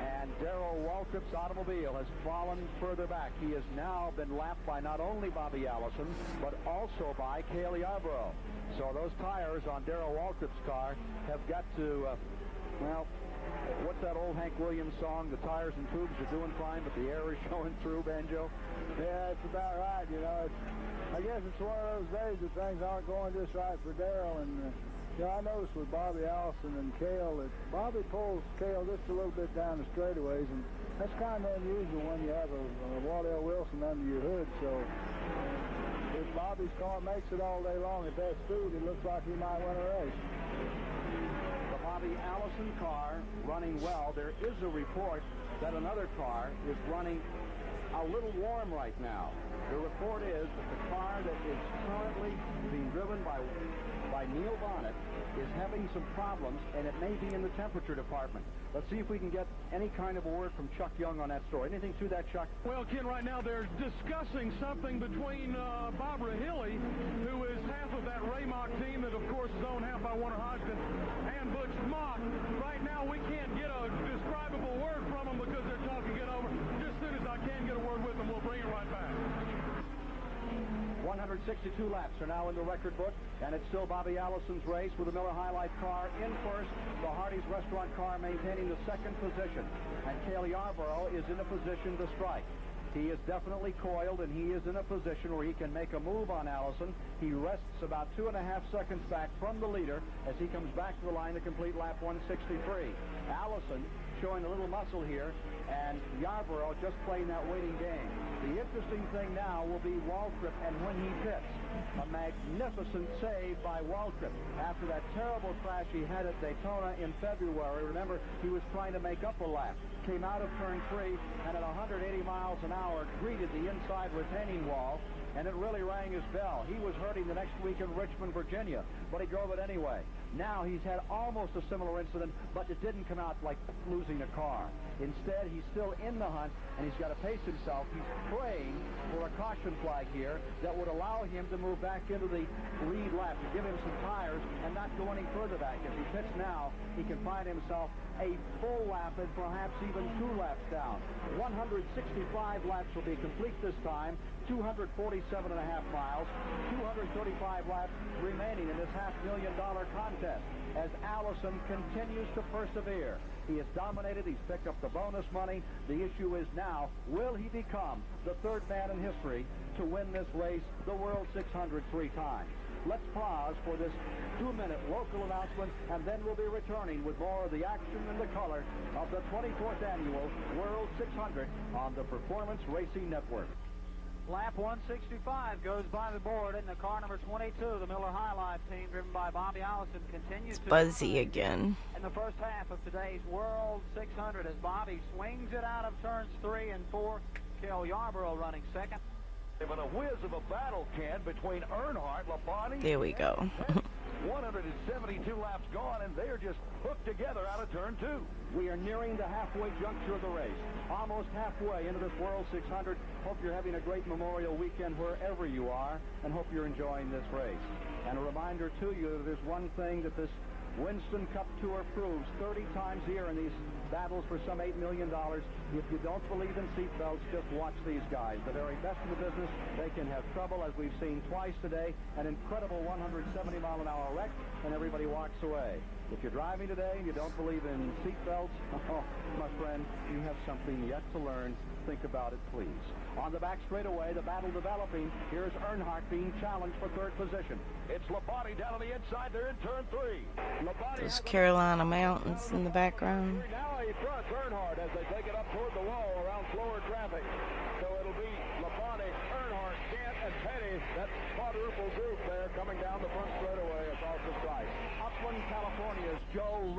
And Darrell Waltrip's automobile has fallen further back. He has now been lapped by not only Bobby Allison, but also by Cale Yarborough. So those tires on Darrell Waltrip's car have got to, well, what's that old Hank Williams song? The tires and tubes are doing fine, but the air is showing through, Banjo? Yeah, it's about right, you know. I guess it's one of those days that things aren't going just right for Darrell. And, you know, I noticed with Bobby Allison and Cale that Bobby pulls Cale just a little bit down the straightaways, and that's kind of unusual when you have a Wardell Wilson under your hood. So if Bobby's car makes it all day long at that speed, it looks like he might win a race. The Bobby Allison car running well. There is a report that another car is running a little warm right now. The report is that the car that is currently being driven by Neil Bonnet is having some problems, and it may be in the temperature department. Let's see if we can get any kind of a word from Chuck Young on that story. Anything to that, Chuck? Well, Ken, right now they're discussing something between Barbara Hilly, who is half of that Raymock team that, of course, is owned half by Warner Hodgson, and Butch Mock. Right now we can't get a describable word from them because they're talking it over. Just as soon as I can get a word with them, we'll bring it right back. 162 laps are now in the record book, and it's still Bobby Allison's race with the Miller High Life car in first, the Hardee's Restaurant car maintaining the second position, and Cale Yarborough is in a position to strike. He is definitely coiled, and he is in a position where he can make a move on Allison. He rests about 2.5 seconds back from the leader as he comes back to the line to complete lap 163. Allison showing a little muscle here, and Yarborough just playing that waiting game. The interesting thing now will be Waltrip and when he pits. A magnificent save by Waltrip after that terrible crash he had at Daytona in February. Remember, he was trying to make up a lap. Came out of turn 3 and at 180 miles an hour greeted the inside retaining wall, and it really rang his bell. He was hurting the next week in Richmond, Virginia, but he drove it anyway. Now he's had almost a similar incident, but it didn't come out like losing a car. Instead, he's still in the hunt, and he's got to pace himself. He's praying for a caution flag here that would allow him to move back into the lead lap, to give him some tires and not go any further back. If he pits now, he can find himself a full lap and perhaps even 2 laps down. 165 laps will be complete this time, 247.5 miles, 235 laps remaining in this $500,000 contest as Allison continues to persevere. He has dominated. He's picked up the bonus money. The issue is now, will he become the third man in history to win this race, the World 600, 3 times? Let's pause for this 2-minute local announcement, and then we'll be returning with more of the action and the color of the 24th Annual World 600 on the Performance Racing Network. Lap 165 goes by the board in the car number 22. The Miller High Life team, driven by Bobby Allison, continues to Buzzy again. in the first half of today's World 600 as Bobby swings it out of turns 3 and 4. Cale Yarborough running second. Even a whiz of a battle, Ken, between Earnhardt, Labonte. There we go. 172 laps gone, and they're just hooked together out of turn 2. We are nearing the halfway juncture of the race. Almost halfway into this World 600. Hope you're having a great Memorial weekend wherever you are, and hope you're enjoying this race. And a reminder to you that there's one thing that this Winston Cup Tour proves 30 times a year in these battles for some $8 million. If you don't believe in seatbelts, just watch these guys. The very best in the business. They can have trouble, as we've seen twice today. An incredible 170-mile-an-hour wreck, and everybody walks away. If you're driving today and you don't believe in seatbelts, oh, my friend, you have something yet to learn. Think about it, please. On the back straightaway, the battle developing. Here's Earnhardt being challenged for third position. It's Labonte down on the inside. They're in turn 3. Those Carolina mountains in the background. Now he fronts Earnhardt as they take it up toward the wall around slower traffic. So it'll be Labonte, Earnhardt, Gant, and Petty. That quadruple group there coming down the front straightaway across the stripe.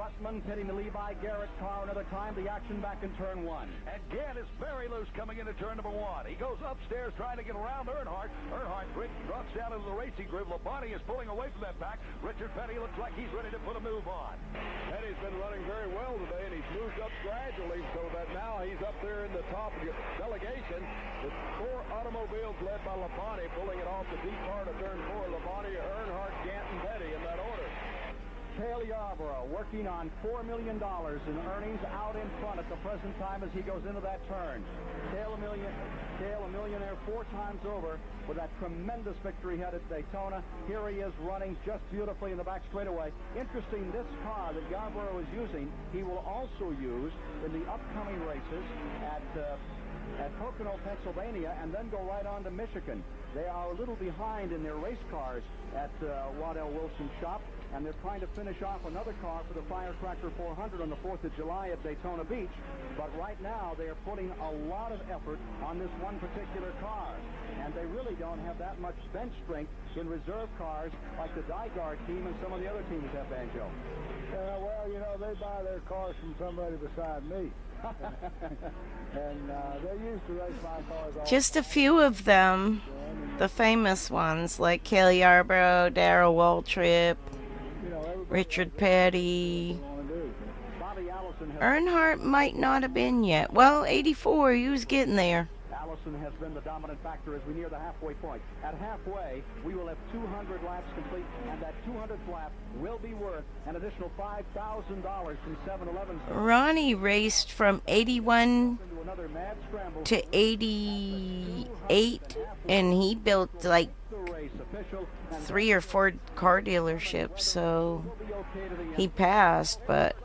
Gutman pitting the Levi Garrett car another time. The action back in turn 1. And Gant is very loose coming into turn number 1. He goes upstairs trying to get around Earnhardt. Earnhardt drops down into the racing group. Labonte is pulling away from that pack. Richard Petty looks like he's ready to put a move on. Petty's been running very well today, and he's moved up gradually so that now he's up there in the top of the delegation. The 4 automobiles led by Labonte pulling it off the deep part of turn 4. Labonte, Earnhardt, Gant, and Petty in that order. Cale Yarborough working on $4 million in earnings out in front at the present time as he goes into that turn. Cale a millionaire 4 times over with that tremendous victory head at Daytona. Here he is running just beautifully in the back straightaway. Interesting, this car that Yarborough is using, he will also use in the upcoming races at Pocono, Pennsylvania, and then go right on to Michigan. They are a little behind in their race cars at Waddell Wilson's shop, and they're trying to finish off another car for the Firecracker 400 on the 4th of July at Daytona Beach. But right now, they are putting a lot of effort on this one particular car, and they really don't have that much bench strength in reserve cars like the Dygaard team and some of the other teams have, Banjo. Well, you know, they buy their cars from somebody beside me. And they used to race my cars all Just a few of them, the famous ones like Cale Yarborough, Darrell Waltrip, Richard Petty. Earnhardt might not have been yet. Well, 84, he was getting there. Allison has been the dominant factor as we near the halfway point. At halfway, we will have 200 laps complete, and that 200th lap will be worth an additional $5,000 from 7-Eleven. Ronnie raced from 81 to 88, and he built like 3 or 4 car dealerships, so he passed. But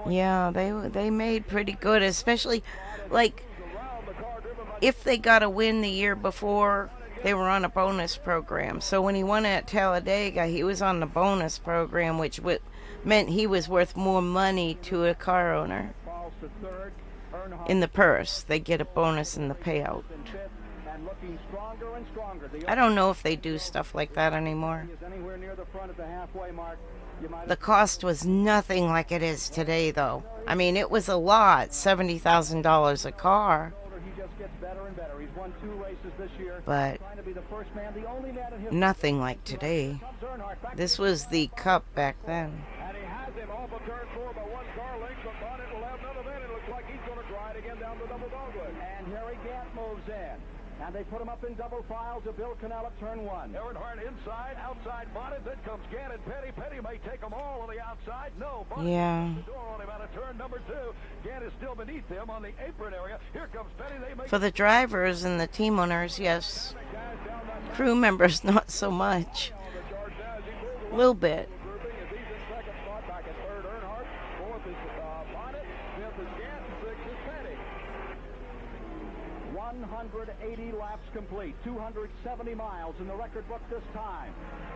yeah, they made pretty good, especially like if they got a win the year before, they were on a bonus program. So when he won at Talladega, he was on the bonus program, which meant he was worth more money to a car owner. In the purse, they get a bonus in the payout. I don't know if they do stuff like that anymore. The cost was nothing like it is today, though. I mean, it was a lot, $70,000 a car. But nothing like today. This was the Cup back then. And he has him off of turn 4 by 1 car length, but Bonnet will have none of it. It looks like he's going to glide again down the double dogleg. And Harry Gant moves in. And they put him up in double file to Bill Cannell at turn 1. Earnhardt inside, outside Bonnet, then comes Gant and Petty. Petty may take them all on the outside. No, Bonnet the door on him out of turn number 2. Gant is still beneath him on the apron area. Here comes Petty. They make for the drivers and the team owners, yes. Crew members, not so much. A little bit. 180 laps complete, 270 miles in the record book this time.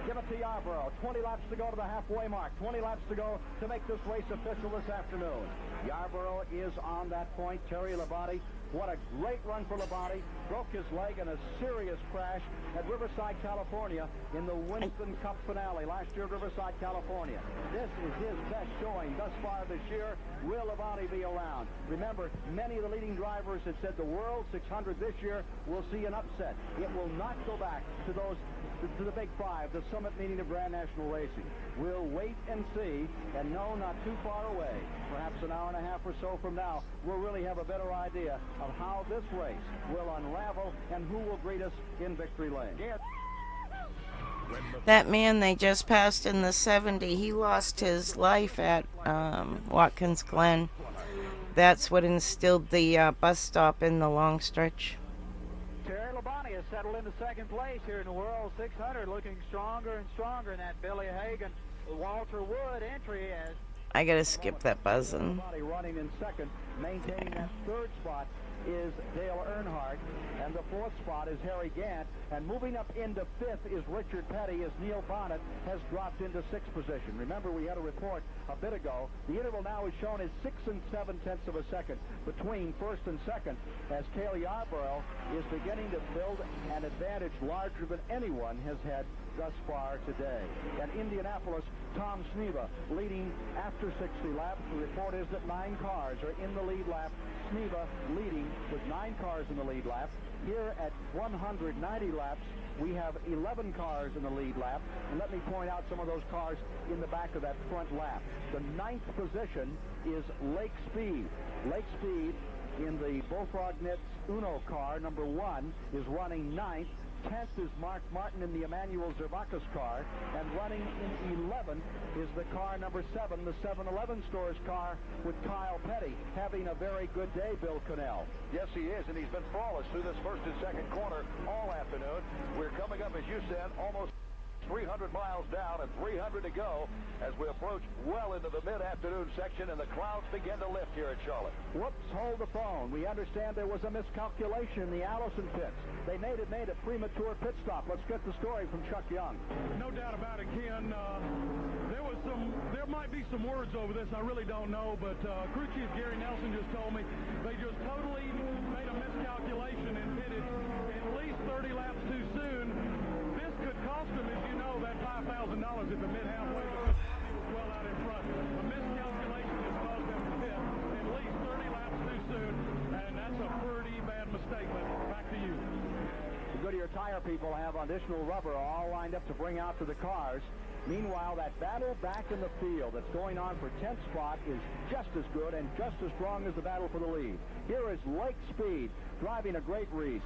Give it to Yarborough. 20 laps to go to the halfway mark. 20 laps to go to make this race official this afternoon. Yarborough is on that point. Terry Labonte, what a great run for Labonte. Broke his leg in a serious crash at Riverside, California in the Winston Cup finale last year at Riverside, California. This is his best showing thus far this year. Will Labonte be around? Remember, many of the leading drivers had said the World 600 this year will see an upset. It will not go back to the Big Five, the summit meeting of Grand National Racing. We'll wait and see, and no, not too far away, perhaps an hour and a half or so from now, we'll really have a better idea of how this race will unravel and who will greet us in victory lane. That man they just passed in the 70, he lost his life at Watkins Glen. That's what instilled the bus stop in the long stretch. Terry Labonte has settled into second place here in the World 600, looking stronger and stronger in that Billy Hagan, Walter Wood entry as I gotta skip that buzzing. Running in second, maintaining that third spot is Dale Earnhardt, and the fourth spot is Harry Gant, and moving up into fifth is Richard Petty as Neil Bonnet has dropped into sixth position. Remember, we had a report a bit ago. The interval now is shown as 6 7/10 of a second between first and second, as Cale Yarborough is beginning to build an advantage larger than anyone has had thus far today. At Indianapolis, Tom Sneva leading after 60 laps. The report is that 9 cars are in the lead lap. Sneva leading with 9 cars in the lead lap. Here at 190 laps, we have 11 cars in the lead lap. And let me point out some of those cars in the back of that front lap. The 9th position is Lake Speed. Lake Speed in the Bullfrog Knits Uno car, number 1, is running 9th. 10th is Mark Martin in the Emmanuel Zervakis car, and running in 11th is the car number 7, the 7-Eleven stores car with Kyle Petty, having a very good day, Bill Connell. Yes, he is, and he's been flawless through this first and second corner all afternoon. We're coming up, as you said, almost 300 miles down and 300 to go as we approach well into the mid-afternoon section, and the clouds begin to lift here at Charlotte. Whoops, hold the phone. We understand there was a miscalculation in the Allison pits. They made a premature pit stop. Let's get the story from Chuck Young. No doubt about it, Ken. There might be some words over this. I really don't know, but crew chief Gary Nelson just told me they just totally made a miscalculation and pitted at least 30 laps too soon. This could cost them, as you know, that $5,000 at the mid-halfway because was well out in front. A miscalculation has caused them to pit at least 30 laps too soon, and that's a pretty bad mistake. But back to you. The Goodyear tire people have additional rubber all lined up to bring out to the cars. Meanwhile, that battle back in the field that's going on for 10th spot is just as good and just as strong as the battle for the lead. Here is Lake Speed driving a great race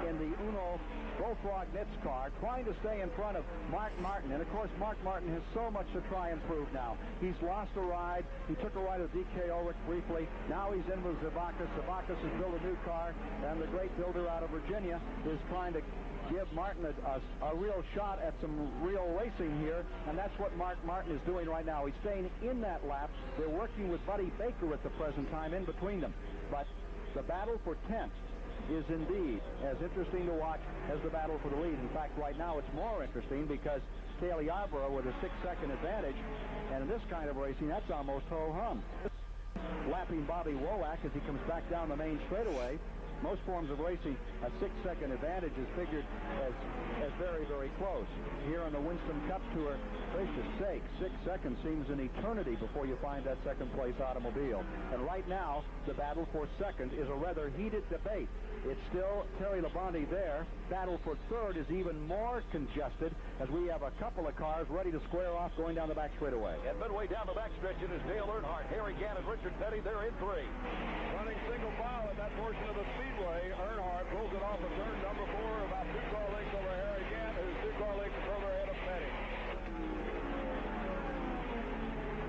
in the Uno Bullfrog Knits car, trying to stay in front of Mark Martin. And, of course, Mark Martin has so much to try and prove now. He's lost a ride. He took a ride with D.K. Ulrich briefly. Now he's in with Zervakis. Zervakis has built a new car, and the great builder out of Virginia is trying to give Martin a real shot at some real racing here, and that's what Mark Martin is doing right now. He's staying in that lap. They're working with Buddy Baker at the present time in between them. But the battle for 10th is indeed as interesting to watch as the battle for the lead. In fact, right now it's more interesting because Cale Yarborough with a 6-second advantage, and in this kind of racing, that's almost ho-hum. Lapping Bobby Wolak as he comes back down the main straightaway. Most forms of racing, a 6-second advantage is figured as very, very close. Here on the Winston Cup Tour, gracious sake, 6 seconds seems an eternity before you find that second-place automobile. And right now, the battle for second is a rather heated debate. It's still Terry Labonte there. Battle for third is even more congested as we have a couple of cars ready to square off going down the back straightaway. And midway down the backstretch, it is Dale Earnhardt, Harry Gannon, Richard Petty. They're in 3. Running single file at that portion of the speedway. Earnhardt pulls it off of turn number 4, about 2 car lengths over Harry Gannon, who's 2 car lengths further ahead of Petty.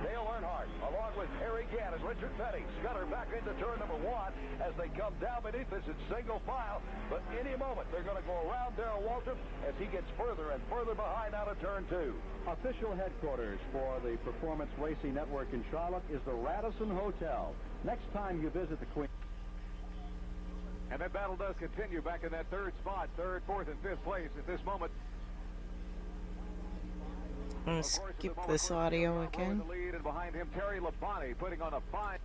Dale Earnhardt, along with Harry Gannon, Richard Petty, scudder back into turn number 1 as they come down beneath this in single file. But any moment, they're going to go around Darrell Waltrip as he gets further and further behind out of turn 2. Official headquarters for the Performance Racing Network in Charlotte is the Radisson Hotel. Next time you visit the Queen. And that battle does continue back in that third spot, third, fourth, and fifth place at this moment. I'm going to skip this audio again. The lead, and behind him, Terry Labonte putting on a fine.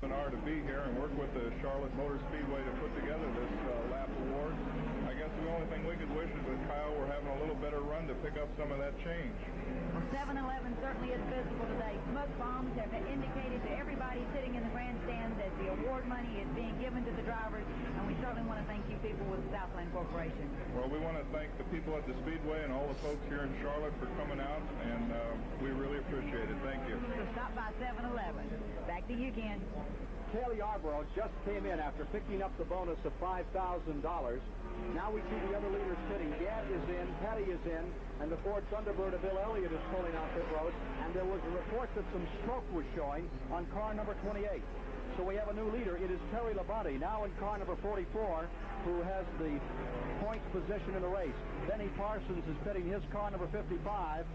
An honor to be here and work with the Charlotte Motor Speedway to put together this lap award. I guess the only thing we could wish is that Kyle were having a little better run to pick up some of that change. Well, 7-Eleven certainly is visible today. Smoke bombs have indicated to everybody sitting in the grandstand that the award money is being given to the drivers, and we certainly want to thank you people with Southland Corporation. Well, we want to thank the people at the Speedway and all the folks here in Charlotte for coming out, and we really appreciate it. Thank you. So stop by 7-Eleven. Back to you, Ken. Cale Yarborough just came in after picking up the bonus of $5,000. Now we see the other leaders pitting. Gadd is in, Petty is in, and the Ford Thunderbird of Bill Elliott is pulling out pit road. And there was a report that some smoke was showing on car number 28. So we have a new leader. It is Terry Labonte, now in car number 44, who has the points position in the race. Benny Parsons is pitting his car number 55.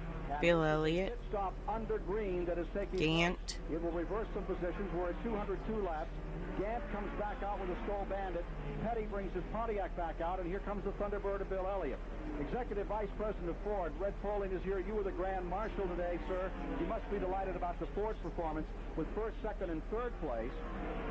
Bill Elliott. Pit stop under green that is taking. Gant. It will reverse some positions. We're at 202 laps. Gant comes back out with a Skoal Bandit. Petty brings his Pontiac back out, and here comes the Thunderbird of Bill Elliott. Executive Vice President of Ford, Red Poling, is here. You were the Grand Marshal today, sir. You must be delighted about the Ford performance with first, second, and third place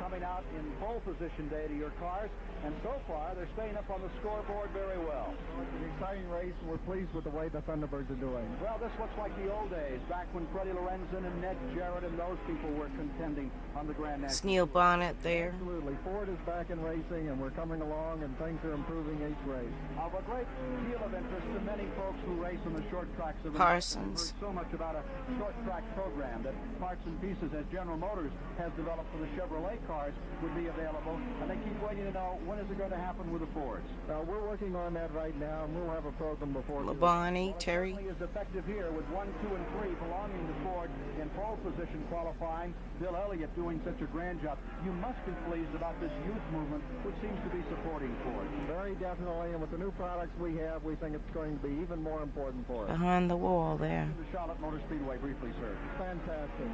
coming out in pole position day to your cars. And so far, they're staying up on the scoreboard very well. The exciting race, and we're pleased with the way the Thunderbirds are doing. Well, this looks like the old days, back when Freddie Lorenzen and Ned Jarrett and those people were contending on the Grand It's National. Neil Bonnet there. Absolutely. Ford is back in racing, and we're coming along, and things are improving each race. Of a great deal of interest to many folks who race on the short tracks of Parsons. We've heard so much about a short track program that parts and pieces, as General Motors has developed for the Chevrolet cars, would be available, and they keep waiting to know when is it going to happen with the Fords. We're working on that right now, and we'll have a program before. Labonte, Terry. It is effective here with 1, 2, and 3 belonging to Ford in pole position qualifying. Bill Elliott doing such a grand job. You must be pleased about this youth movement, which seems to be supporting Ford. Very definitely, and with the new products we have, we think it's going to be even more important for us. Behind the wall there. The Charlotte Motor Speedway, briefly, sir. Fantastic.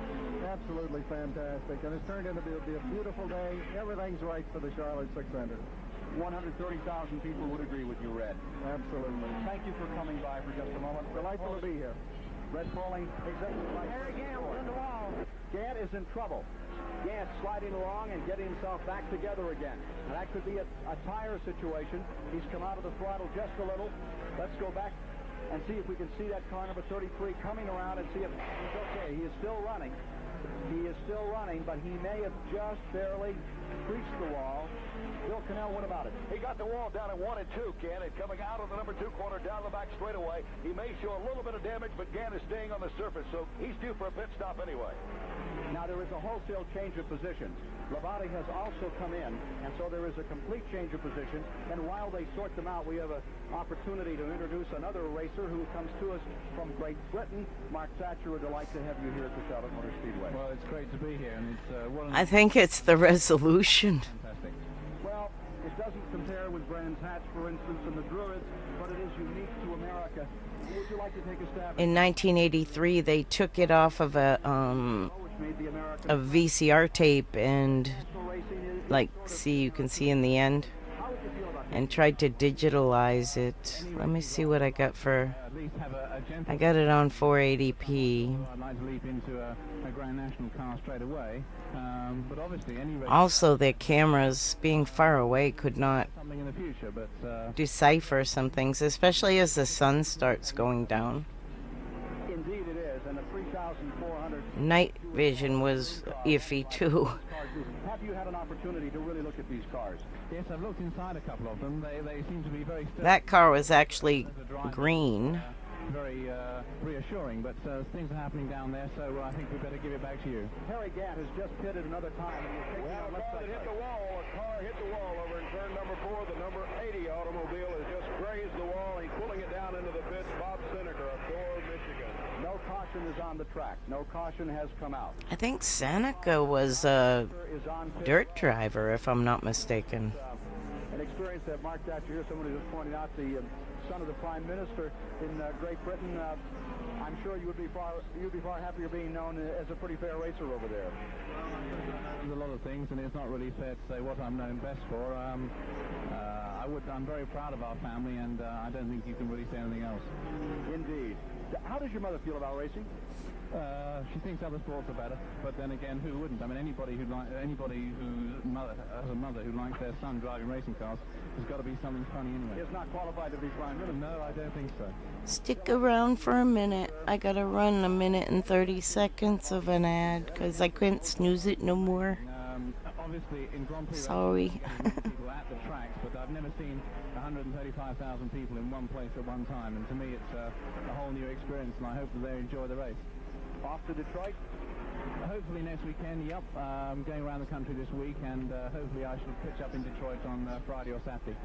Absolutely fantastic. And it's turned into be a beautiful day. Everything's right for the Charlotte 600. 130,000 people would agree with you, Red. Absolutely. Thank you for coming by for just a moment. Delightful to be here. Red Pauling, Executive Vice Harry Gant was in the wall. Gant is in trouble. Gant sliding along and getting himself back together again. And that could be a tire situation. He's come out of the throttle just a little. Let's go back and see if we can see that car number 33 coming around and see if he's okay. He is still running. He is still running, but he may have just barely breached the wall. Bill Cannell, what about it? He got the wall down at 1 and 2, Ken, and coming out of the number 2 corner down the back straightaway. He may show a little bit of damage, but Gant is staying on the surface, so he's due for a pit stop anyway. Now, there is a wholesale change of positions. Labonte has also come in, and so there is a complete change of position. And while they sort them out, we have an opportunity to introduce another racer who comes to us from Great Britain. Mark Thatcher, a delight to have you here at the Charlotte Motor Speedway. Well, it's great to be here, and it's I think it's the resolution. fantastic. Well, it doesn't compare with Brands Hatch, for instance, and the Druids, but it is unique to America. Would you like to take a stab? In 1983, they took it off of a VCR tape and, like, you can see in the end, and tried to digitalize it. Let me see what I got for. I got it on 480p. I'd like to leap into a Grand National car straight away, but obviously any race Also, their cameras, being far away, could not something in the future, but decipher some things, especially as the sun starts going down. Indeed it is, and the 3,400... Night vision was iffy, too. Have you had an opportunity to really look at these cars? yes, I've looked inside a couple of them. They seem to be very still. That car was actually green. Very reassuring, but things are happening down there, so I think we better give it back to you. Harry Gant has just pitted another time. And he's taking Well, on a car that hit the wall. A car hit the wall over in turn number 4. The number 80 automobile has just grazed the wall. He's pulling it down into the pits. Bob Seneca of Thor, Michigan. No caution is on the track. No caution has come out. I think Seneca was a dirt driver, if I'm not mistaken. An experience that Mark Thatcher here, somebody just pointed out, the son of the Prime Minister in Great Britain. I'm sure you'd be far happier being known as a pretty fair racer over there. There's a lot of things, and it's not really fair to say what I'm known best for. I'm very proud of our family, and I don't think you can really say anything else. Indeed. How does your mother feel about racing? She thinks other sports are better, but then again, who wouldn't? I mean, anybody who has a mother who likes their son driving racing cars has got to be something funny anyway. Is not qualified to be Prime Minister. No, I don't think so. Stick around for a minute. I gotta run a minute and 30 seconds of an ad, because I couldn't snooze it no more. Obviously, in Grand Prix, Sorry. people at the tracks, but I've never seen 135,000 people in one place at one time, and to me, it's a whole new experience, and I hope that they enjoy the race. Off to Detroit? Hopefully next weekend, yep. I'm going around the country this week, and hopefully I shall pitch up in Detroit on Friday or Saturday.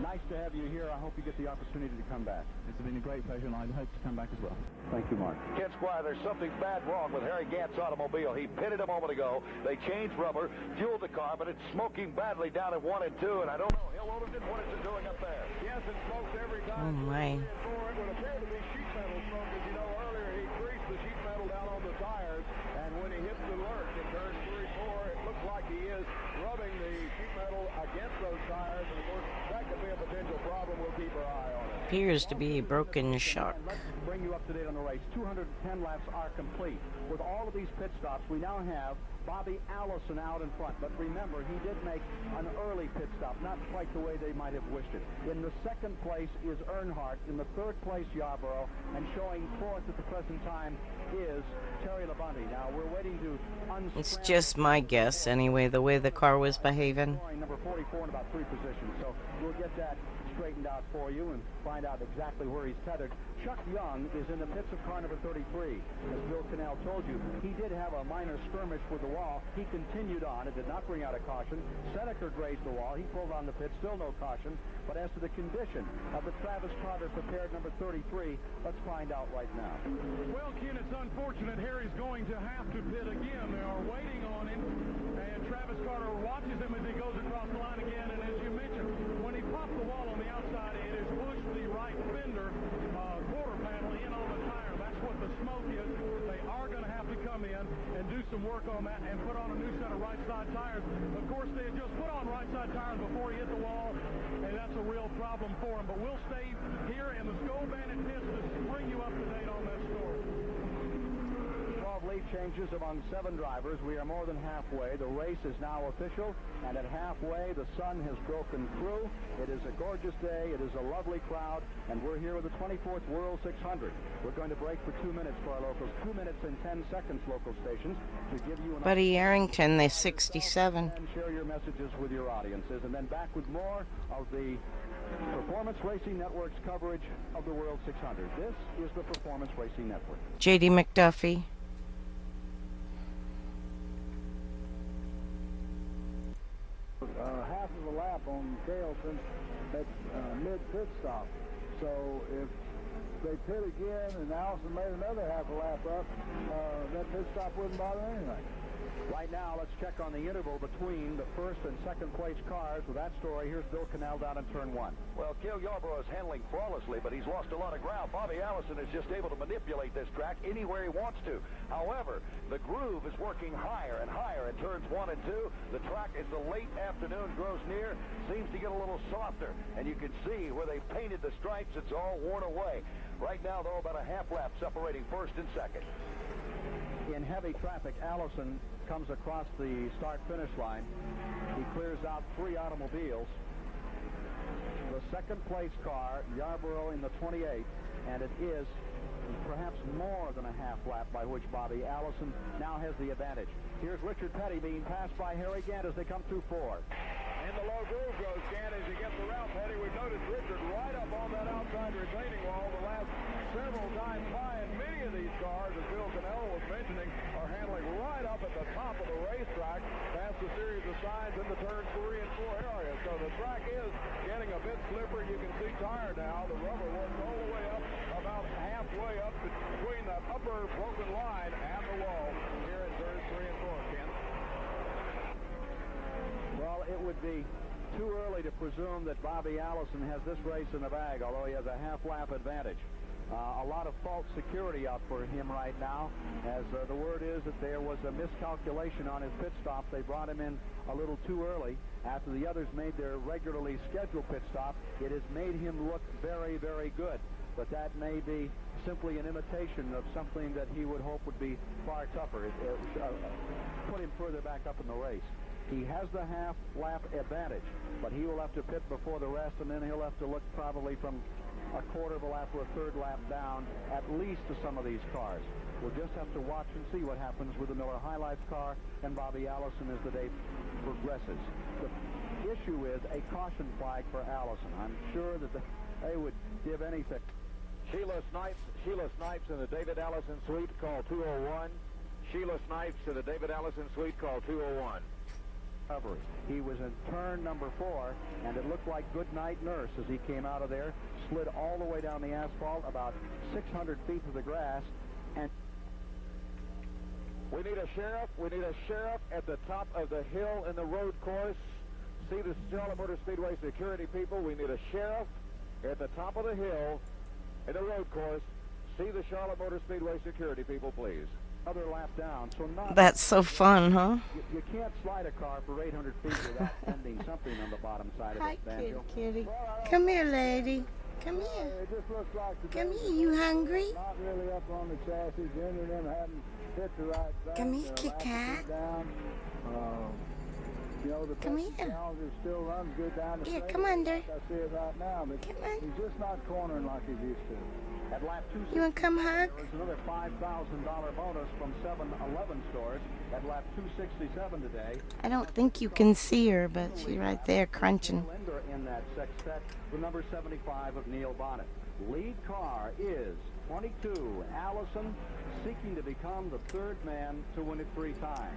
Nice to have you here. I hope you get the opportunity to come back. It's been a great pleasure, and I hope to come back as well. Thank you, Mark. Ken Squire, there's something bad wrong with Harry Gant's automobile. He pitted a moment ago. They changed rubber, fueled the car, but it's smoking badly down at 1 and 2, and I don't know. Hill Overton, what is it doing up there? Yes, it smokes every Oh time. my. It would appear to be sheet metal smoke. As you know, earlier he greased the sheet metal down on the tires, and when he hits the lurch in turn 3-4, it looks like he is rubbing the sheet metal against those tires, and of course that could be a potential problem. We'll keep our eye on it. Appears to be a broken shock. Let's bring you up to date on the race. 210 laps are complete. With all of these pit stops, we now have Bobby Allison out in front. But remember, he did make an early pit stop, not quite the way they might have wished it. In the second place is Earnhardt. In the third place, Yarborough. And showing fourth at the present time is Terry Labonte. Now, we're waiting to It's just my guess, anyway, the way the car was behaving. number 44 in about 3 positions. So we'll get that straightened out for you and find out exactly where he's tethered. Chuck Young is in the pits of car number 33. As Bill Cannell told you, he did have a minor skirmish with the wall. He continued on. It did not bring out a caution. Seneca grazed the wall. He pulled on the pit. Still no caution. But as to the condition of the Travis Carter prepared number 33, let's find out right now. Well, Ken, it's unfortunate Harry's going to have to pit again. They are waiting on him, and Travis Carter watches him as he goes across the line again. And as you mentioned, when he popped the wall on the outside, it has pushed the right fender quarter panel in on the tire. That's what the smoke is. They are going to have to come in and do some work on that and put on a new set of right side tires. Of course, they had just put on right side tires before he hit the wall, and that's a real problem for him. But we'll stay here in the Skull Bandit pits to bring you up to date on that story. 12 lead changes among 7 drivers. We are more than halfway. The race is now official, and at halfway, the sun has broken through. It is a gorgeous day. It is a lovely crowd, and we're here with the 24th World 600. We're going to break for 2 minutes for our locals. 2 minutes and 10 seconds, local stations, to give you an... Buddy Arrington, they're 67. And share your messages with your audiences, and then back with more of the Performance Racing Network's coverage of the World 600. This is the Performance Racing Network. J.D. McDuffie. Half of a lap on Carlson at mid-pit stop. So if they pit again and Allison made another half a lap up, that pit stop wouldn't bother anything. Right now, let's check on the interval between the first and second place cars. With that story, here's Bill Cannell down in turn 1. Well, Cale Yarborough is handling flawlessly, but he's lost a lot of ground. Bobby Allison is just able to manipulate this track anywhere he wants to. However, the groove is working higher and higher in turns 1 and 2. The track, as the late afternoon grows near, seems to get a little softer. And you can see where they painted the stripes, it's all worn away. Right now, though, about a half lap separating first and second. In heavy traffic, Allison comes across the start-finish line. He clears out 3 automobiles. The second place car, Yarborough in the 28, and it is perhaps more than a half lap by which Bobby Allison now has the advantage. Here's Richard Petty being passed by Harry Gant as they come through 4. In the low groove goes Gant as he gets around Petty. We've noticed Richard right up on that outside retaining wall the last several times by, and many of these cars, as Bill Cannell was mentioning, are handling right up at the top of the racetrack past a series of signs in the turns 3 and 4 area. So the track is getting a bit slippery. You can see tire now. The rubber works all the way up, about halfway up between that upper broken line and the wall here in turns 3 and 4, Ken. Well, it would be too early to presume that Bobby Allison has this race in the bag, although he has a half-lap advantage. A lot of false security out for him right now, as the word is that there was a miscalculation on his pit stop. They brought him in a little too early. After the others made their regularly scheduled pit stop, it has made him look very, very good. But that may be simply an imitation of something that he would hope would be far tougher. Put him further back up in the race. He has the half-lap advantage, but he will have to pit before the rest, and then he'll have to look probably from a quarter of a lap or a third lap down, at least, to some of these cars. We'll just have to watch and see what happens with the Miller High Life car and Bobby Allison as the day progresses. The issue is a caution flag for Allison. I'm sure that they would give anything. Sheila Snipes in the David Allison suite, call 201. Sheila Snipes in the David Allison suite, call 201. He was in turn number 4, and it looked like Goodnight Nurse as he came out of there, slid all the way down the asphalt, about 600 feet to the grass, and we need a sheriff. We need a sheriff at the top of the hill in the road course. See the Charlotte Motor Speedway security people. We need a sheriff at the top of the hill in the road course. See the Charlotte Motor Speedway security people, please. Another lap down. So not. That's so fun, huh? You can't slide a car for 800 feet without sending something on the bottom side of Hi, it, Daniel. kitty. Come here, lady. Come here. It just looks like the Come here, you hungry? Not really up on the chassis. Junior and them hadn't hit the right thing. Come here, Their Kit Kat. down. You know, the Come here. Challenger still runs good down the Here, straight. come under. Like I see it right now, but Come on. he's just not cornering like he used to. At lap 260, You want to come hug? there was another $5,000 bonus from 7-Eleven stores at lap 267 today. I don't think you can see her, but she's right there crunching. Linder in that sextet with number 75 of Neil Bonnet. Lead car is 22, Allison, seeking to become the third man to win it 3 times.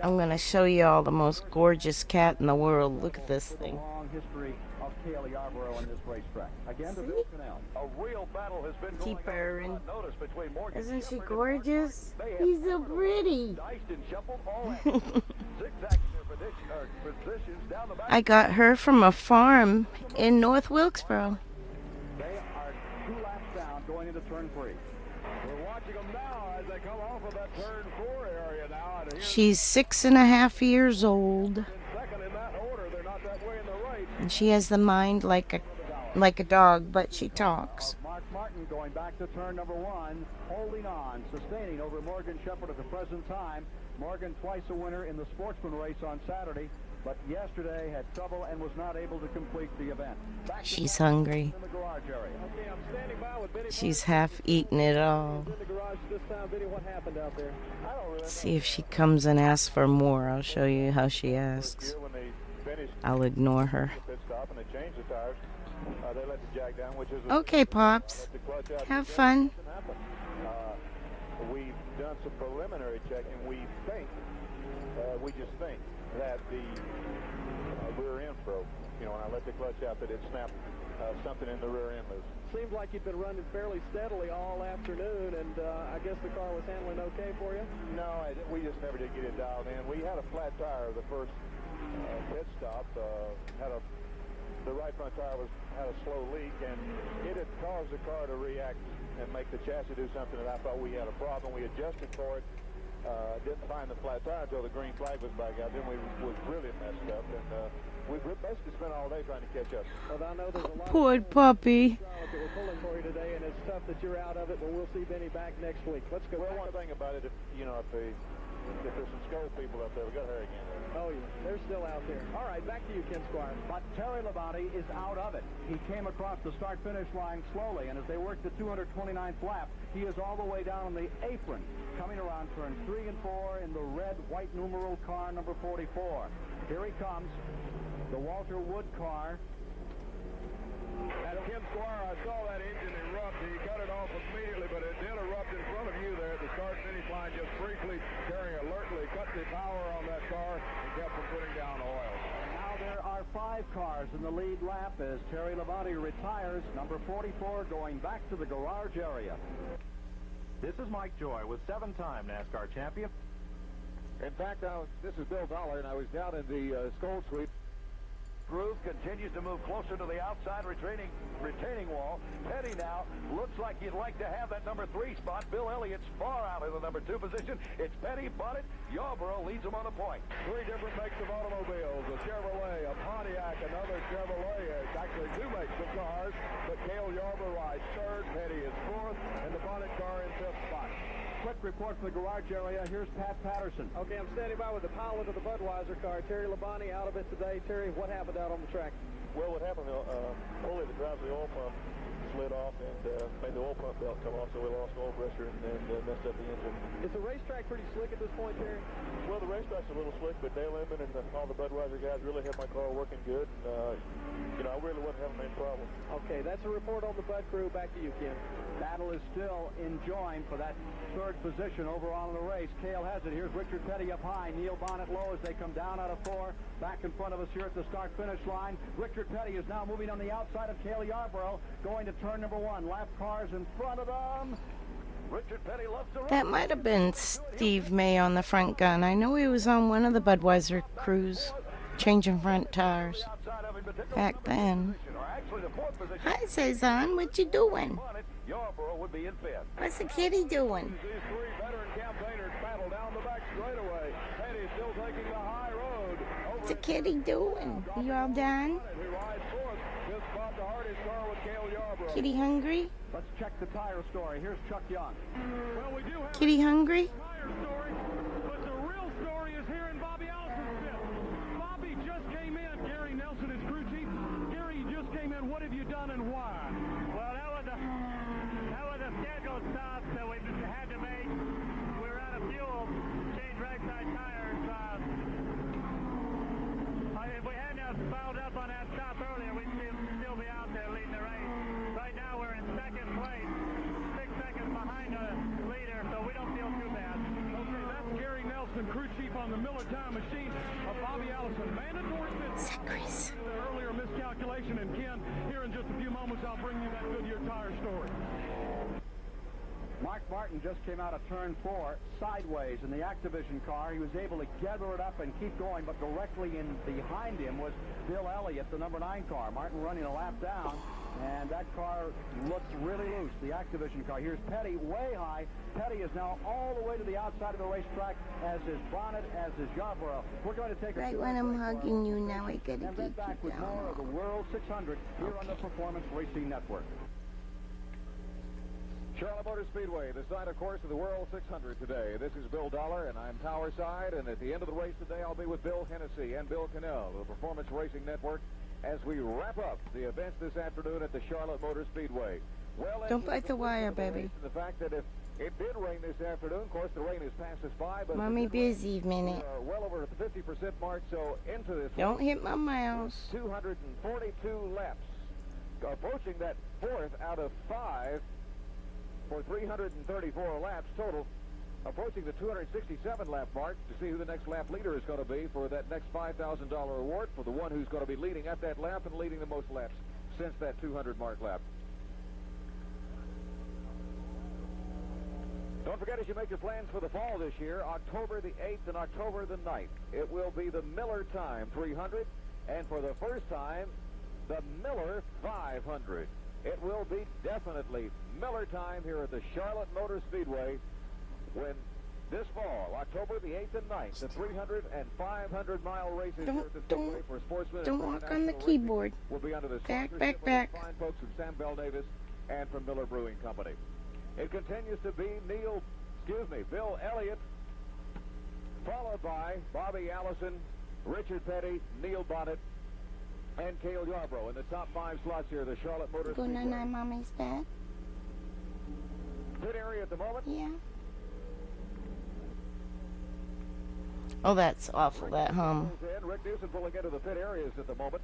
I'm going to show you all the most gorgeous cat in the world. Look at this thing. Long history of Cale Yarborough in this racetrack. Again to Bill Cannell. A real battle has been going Purring. on. Notice between Morgan Isn't she Shepherd gorgeous? He's so pretty. diced and shuffled all that. Zigzagging their positions down the back. I got her from a farm in North Wilkesboro. They are 2 laps down going into turn 3. We're watching them now as they come off of that turn 4 area now. And here's She's 6.5 years old, second in that order. They're not that way in the race. and she has the mind like a dog, but she talks. Mark Martin going back to turn number 1, holding on, sustaining over Morgan Shepherd at the present time. Morgan twice a winner in the Sportsman race on Saturday, but yesterday had trouble and was not able to complete the event. Back to She's hungry. in the garage area. Okay, I'm standing by with Benny. She's half eaten it all. In the garage this time, Benny. What happened out there? I don't really See if she comes and asks for more. I'll show you how she asks. when they finished I'll ignore her. the pit stop and they changed the tires. They let the jack down, which is Okay, Pops. the clutch out. Have fun. We've done some preliminary checking. We just think that the rear end broke. You know, when I let the clutch out, that it snapped something in the rear end loose. Seems like you've been running fairly steadily all afternoon, and I guess the car was handling okay for you? No, we just never did get it dialed in. We had a flat tire the first pit stop. The right front tire had a slow leak, and it had caused the car to react and make the chassis do something that I thought we had a problem. We adjusted for it. Didn't find the flat tire until the green flag was back out. Then we was really messed up, and we basically spent all day trying to catch up. Well, I know there's a lot Poor puppy. that we're pulling for you today, and it's tough that you're out of it, but we'll see Benny back next week. Let's go. Well, one thing about it, if there's some Skull people up there, we got Harry again. Oh, yeah, they're still out there. All right, back to you, Ken Squire. But Terry Labonte is out of it. He came across the start-finish line slowly, and as they worked the 229th lap, he is all the way down on the apron, coming around turns 3 and 4 in the red, white numeral car number 44. Here he comes, the Walter Wood car. At Ken Squire, I saw that engine erupt. He cut it off immediately, but it did erupt in front of you there at the start-finish line, just briefly. Terry alertly cut the power on that car and kept from putting down oil. Now there are 5 cars in the lead lap as Terry Labonte retires. Number 44 going back to the garage area. This is Mike Joy with 7-time NASCAR champion. In fact, this is Bill Dollar, and I was down in the Skull Suite. Groove continues to move closer to the outside retaining wall. Petty now looks like he'd like to have that number 3 spot. Bill Elliott's far out in the number 2 position. It's Petty, Bonnet, Yarborough leads him on a point. 3 different makes of automobiles, a Chevrolet, a Pontiac, another Chevrolet. It's actually 2 makes of cars, but Cale Yarborough rides 3rd, Petty is 4th, and the Bonnet car in 5th spot. Quick report from the garage area. Here's Pat Patterson. Okay, I'm standing by with the pilot of the Budweiser car, Terry Labonte, out of it today. Terry, what happened out on the track? Well, what happened, pulley that drives the oil pump slid off and made the oil pump belt come off, so we lost oil pressure and messed up the engine. Is the racetrack pretty slick at this point, Terry? Well, the racetrack's a little slick, but Dale Inman and all the Budweiser guys really had my car working good, and I really wasn't having any problem. Okay, that's a report on the Bud crew. Back to you, Ken. Battle is still enjoined for that 3rd position overall in the race. Cale has it. Here's Richard Petty up high. Neil Bonnet low as they come down out of 4. Back in front of us here at the start-finish line. Richard Petty is now moving on the outside of Cale Yarborough, going to turn number 1. Lap cars in front of them. Richard Petty loves to run. That might have been Steve May on the front gun. I know he was on one of the Budweiser crews, changing front tires back then. Hi, Cezanne. What you doing? Yarborough would be in 5th. What's the kitty doing? These 3 veteran campaigners battle down the back straightaway. Petty still taking the high road. What's the kitty doing? You all done? He rides 4th. This spot to Hardy start his car with Cale Yarborough. Kitty hungry? Let's check the tire story. Here's Chuck Young. Well, we do have Kitty hungry? tire story, but the real story is here in Bobby Allison's pit. Bobby just came in. Gary Nelson is crew chief. Gary, you just came in. What have you done and why? Well, that was a scheduled stop that we had to make. We were out of fuel, changed right side tires. If we hadn't have fouled up on that stop earlier, we'd still be out there leading the race. Right now we're in second place, 6 seconds behind the leader, so we don't feel too bad. Okay, that's Gary Nelson, crew chief on the Miller Time Machine of Bobby Allison. Mandatory pit stop. The earlier miscalculation, and Ken, here in just a few moments, I'll bring you that Goodyear tire story. Mark Martin just came out of turn 4 sideways in the Activision car. He was able to gather it up and keep going, but directly in behind him was Bill Elliott, the number 9 car. Martin running a lap down, and that car looked really loose, the Activision car. Here's Petty way high. Petty is now all the way to the outside of the racetrack, as is Bonnet, as is Yarborough. We're going to take a Right when I'm hugging you, now I gotta and get then back you with more of the down. World 600 here on the Performance Racing Network. Charlotte Motor Speedway, the side, of course, of the World 600 today. This is Bill Dollar, and I'm tower side, and at the end of the race today, I'll be with Bill Hennessy and Bill Cannell of the Performance Racing Network as we wrap up the events this afternoon at the Charlotte Motor Speedway. Well, Don't bite the wire, baby. the fact that if it did rain this afternoon, of course, the rain has passed us by, but Mommy busy minute. we are well over the 50% mark, so into this Don't hit my mouse. 242 laps, approaching that 4th out of 5 for 334 laps total, approaching the 267 lap mark to see who the next lap leader is going to be for that next $5,000 award for the one who's going to be leading at that lap and leading the most laps since that 200 mark lap. Don't forget, as you make your plans for the fall this year, October the 8th and October the 9th, it will be the Miller Time 300, and for the first time, the Miller 500. It will be definitely Miller time here at the Charlotte Motor Speedway when this fall, October the 8th and 9th, the 300 and 500 mile races here at the Speedway for sportsmen. Don't walk on the keyboard. Will be under the Back. of the fine folks from Sam Bell Davis and from Miller Brewing Company. It continues to be Bill Elliott, followed by Bobby Allison, Richard Petty, Neil Bonnet, and Cale Yarborough in the top 5 slots here at the Charlotte Motor Go Speedway. night, Mommy's bed. Pit area at the moment. Yeah. Oh, that's awful, that hum. Rick Newsom pulling into the pit areas at the moment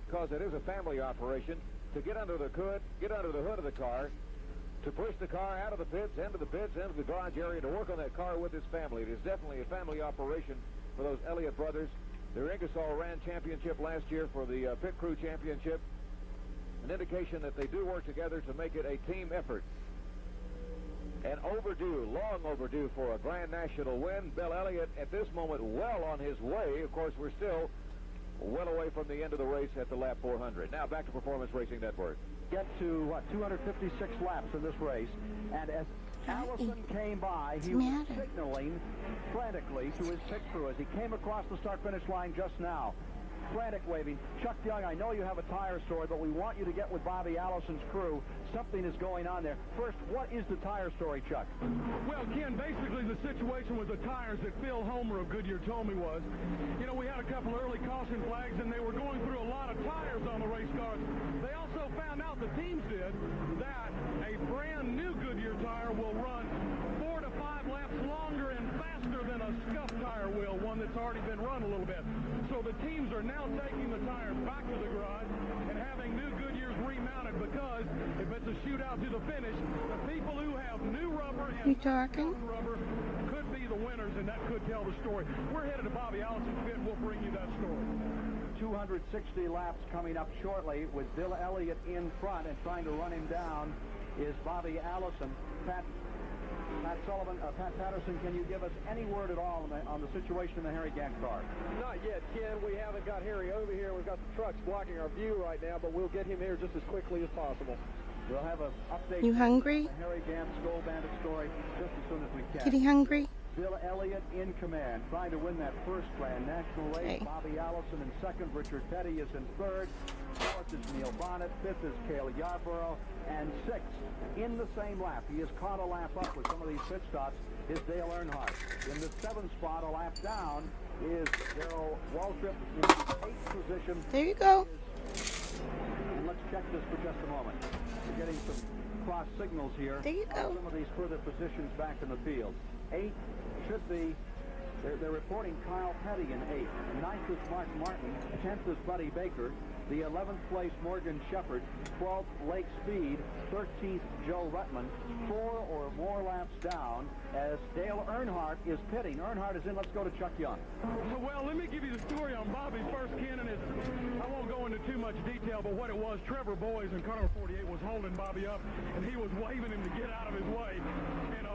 because it is a family operation to get under the hood of the car, to push the car out of the pits, into the garage area, to work on that car with his family. It is definitely a family operation for those Elliott brothers. Their Ingersoll Rand championship last year for the pit crew championship, an indication that they do work together to make it a team effort. And long overdue for a Grand National win. Bill Elliott at this moment well on his way. Of course, we're still well away from the end of the race at the lap 400. Now back to Performance Racing Network. Get to 256 laps in this race, and as Allison came by, he was signaling frantically to his pit crew as he came across the start-finish line just now. Frantic waving. Chuck Young, I know you have a tire story, but we want you to get with Bobby Allison's crew. Something is going on there. First, what is the tire story, Chuck? Well, Ken, basically the situation with the tires that Phil Homer of Goodyear told me was, we had a couple early caution flags, and they were going through a lot of tires on the race cars. They also found out, the teams did, that a brand new Goodyear tire will run 4 to 5 laps longer and faster than a scuff tire will, one that's already been run a little bit. So the teams are now taking the tires back to the garage and having new Goodyears remounted, because if it's a shootout to the finish, the people who have new rubber and rubber could be the winners, and that could tell the story. We're headed to Bobby Allison's pit. We'll bring you that story. 260 laps coming up shortly with Bill Elliott in front, and trying to run him down is Bobby Allison. Pat Patterson, can you give us any word at all on the situation in the Harry Gant car? Not yet, Ken. We haven't got Harry over here. We've got the trucks blocking our view right now, but we'll get him here just as quickly as possible. We'll have an update. You hungry? The Harry Gant Skull Bandit story just as soon as we can. Kitty hungry? Bill Elliott in command, trying to win that first Grand National race. Bobby Allison in second. Richard Petty is in third. Fourth is Neil Bonnet. Fifth is Cale Yarborough. And sixth, in the same lap, he has caught a lap up with some of these pit stops, is Dale Earnhardt. In the seventh spot, a lap down, is Darrell Waltrip in the eighth position. There you go. And let's check this for just a moment. We're getting some cross signals here. There you go. Some of these further positions back in the field. Eighth should be, they're reporting Kyle Petty in eighth. Ninth is Mark Martin. 10th is Buddy Baker. The 11th place, Morgan Shepherd. 12th, Lake Speed. 13th, Joe Ruttman. 4 or more laps down as Dale Earnhardt is pitting. Earnhardt is in. Let's go to Chuck Young. Well, let me give you the story on Bobby first, Ken, and I won't go into too much detail, but what it was, Trevor Boys in car number 48 was holding Bobby up, and he was waving him to get out of his way. And